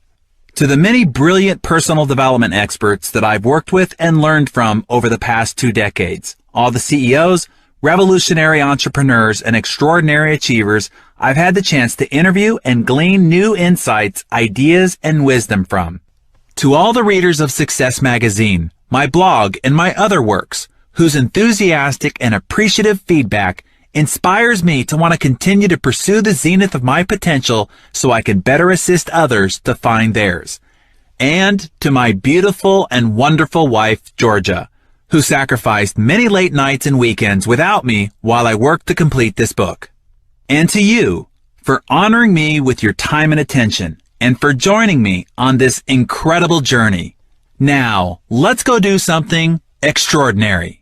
To the many brilliant personal development experts that I've worked with and learned from over the past 2 decades, all the CEOs, revolutionary entrepreneurs, and extraordinary achievers I've had the chance to interview and glean new insights, ideas, and wisdom from. To all the readers of Success Magazine, my blog, and my other works, whose enthusiastic and appreciative feedback inspires me to want to continue to pursue the zenith of my potential so I can better assist others to find theirs. And to my beautiful and wonderful wife, Georgia, who sacrificed many late nights and weekends without me while I worked to complete this book. And to you, for honoring me with your time and attention, and for joining me on this incredible journey. Now, let's go do something extraordinary.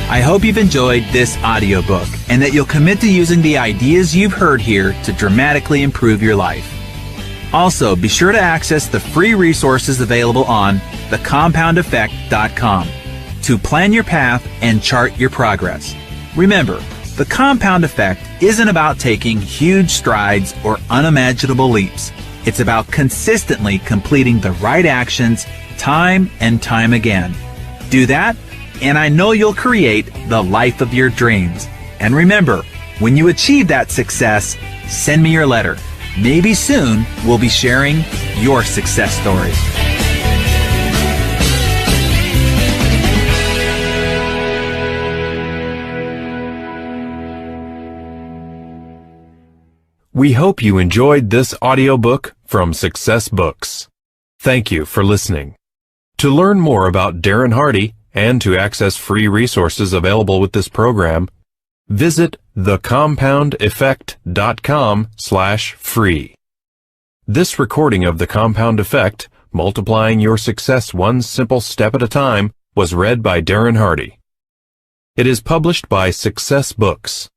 I hope you've enjoyed this audiobook and that you'll commit to using the ideas you've heard here to dramatically improve your life. Also, be sure to access the free resources available on thecompoundeffect.com to plan your path and chart your progress. Remember, the compound effect isn't about taking huge strides or unimaginable leaps. It's about consistently completing the right actions time and time again. Do that, and I know you'll create the life of your dreams. And remember, when you achieve that success, send me your letter. Maybe soon we'll be sharing your success story.
We hope you enjoyed this audiobook from Success Books. Thank you for listening. To learn more about Darren Hardy and to access free resources available with this program, visit thecompoundeffect.com/free. This recording of The Compound Effect, Multiplying Your Success One Simple Step at a Time, was read by Darren Hardy. It is published by Success Books.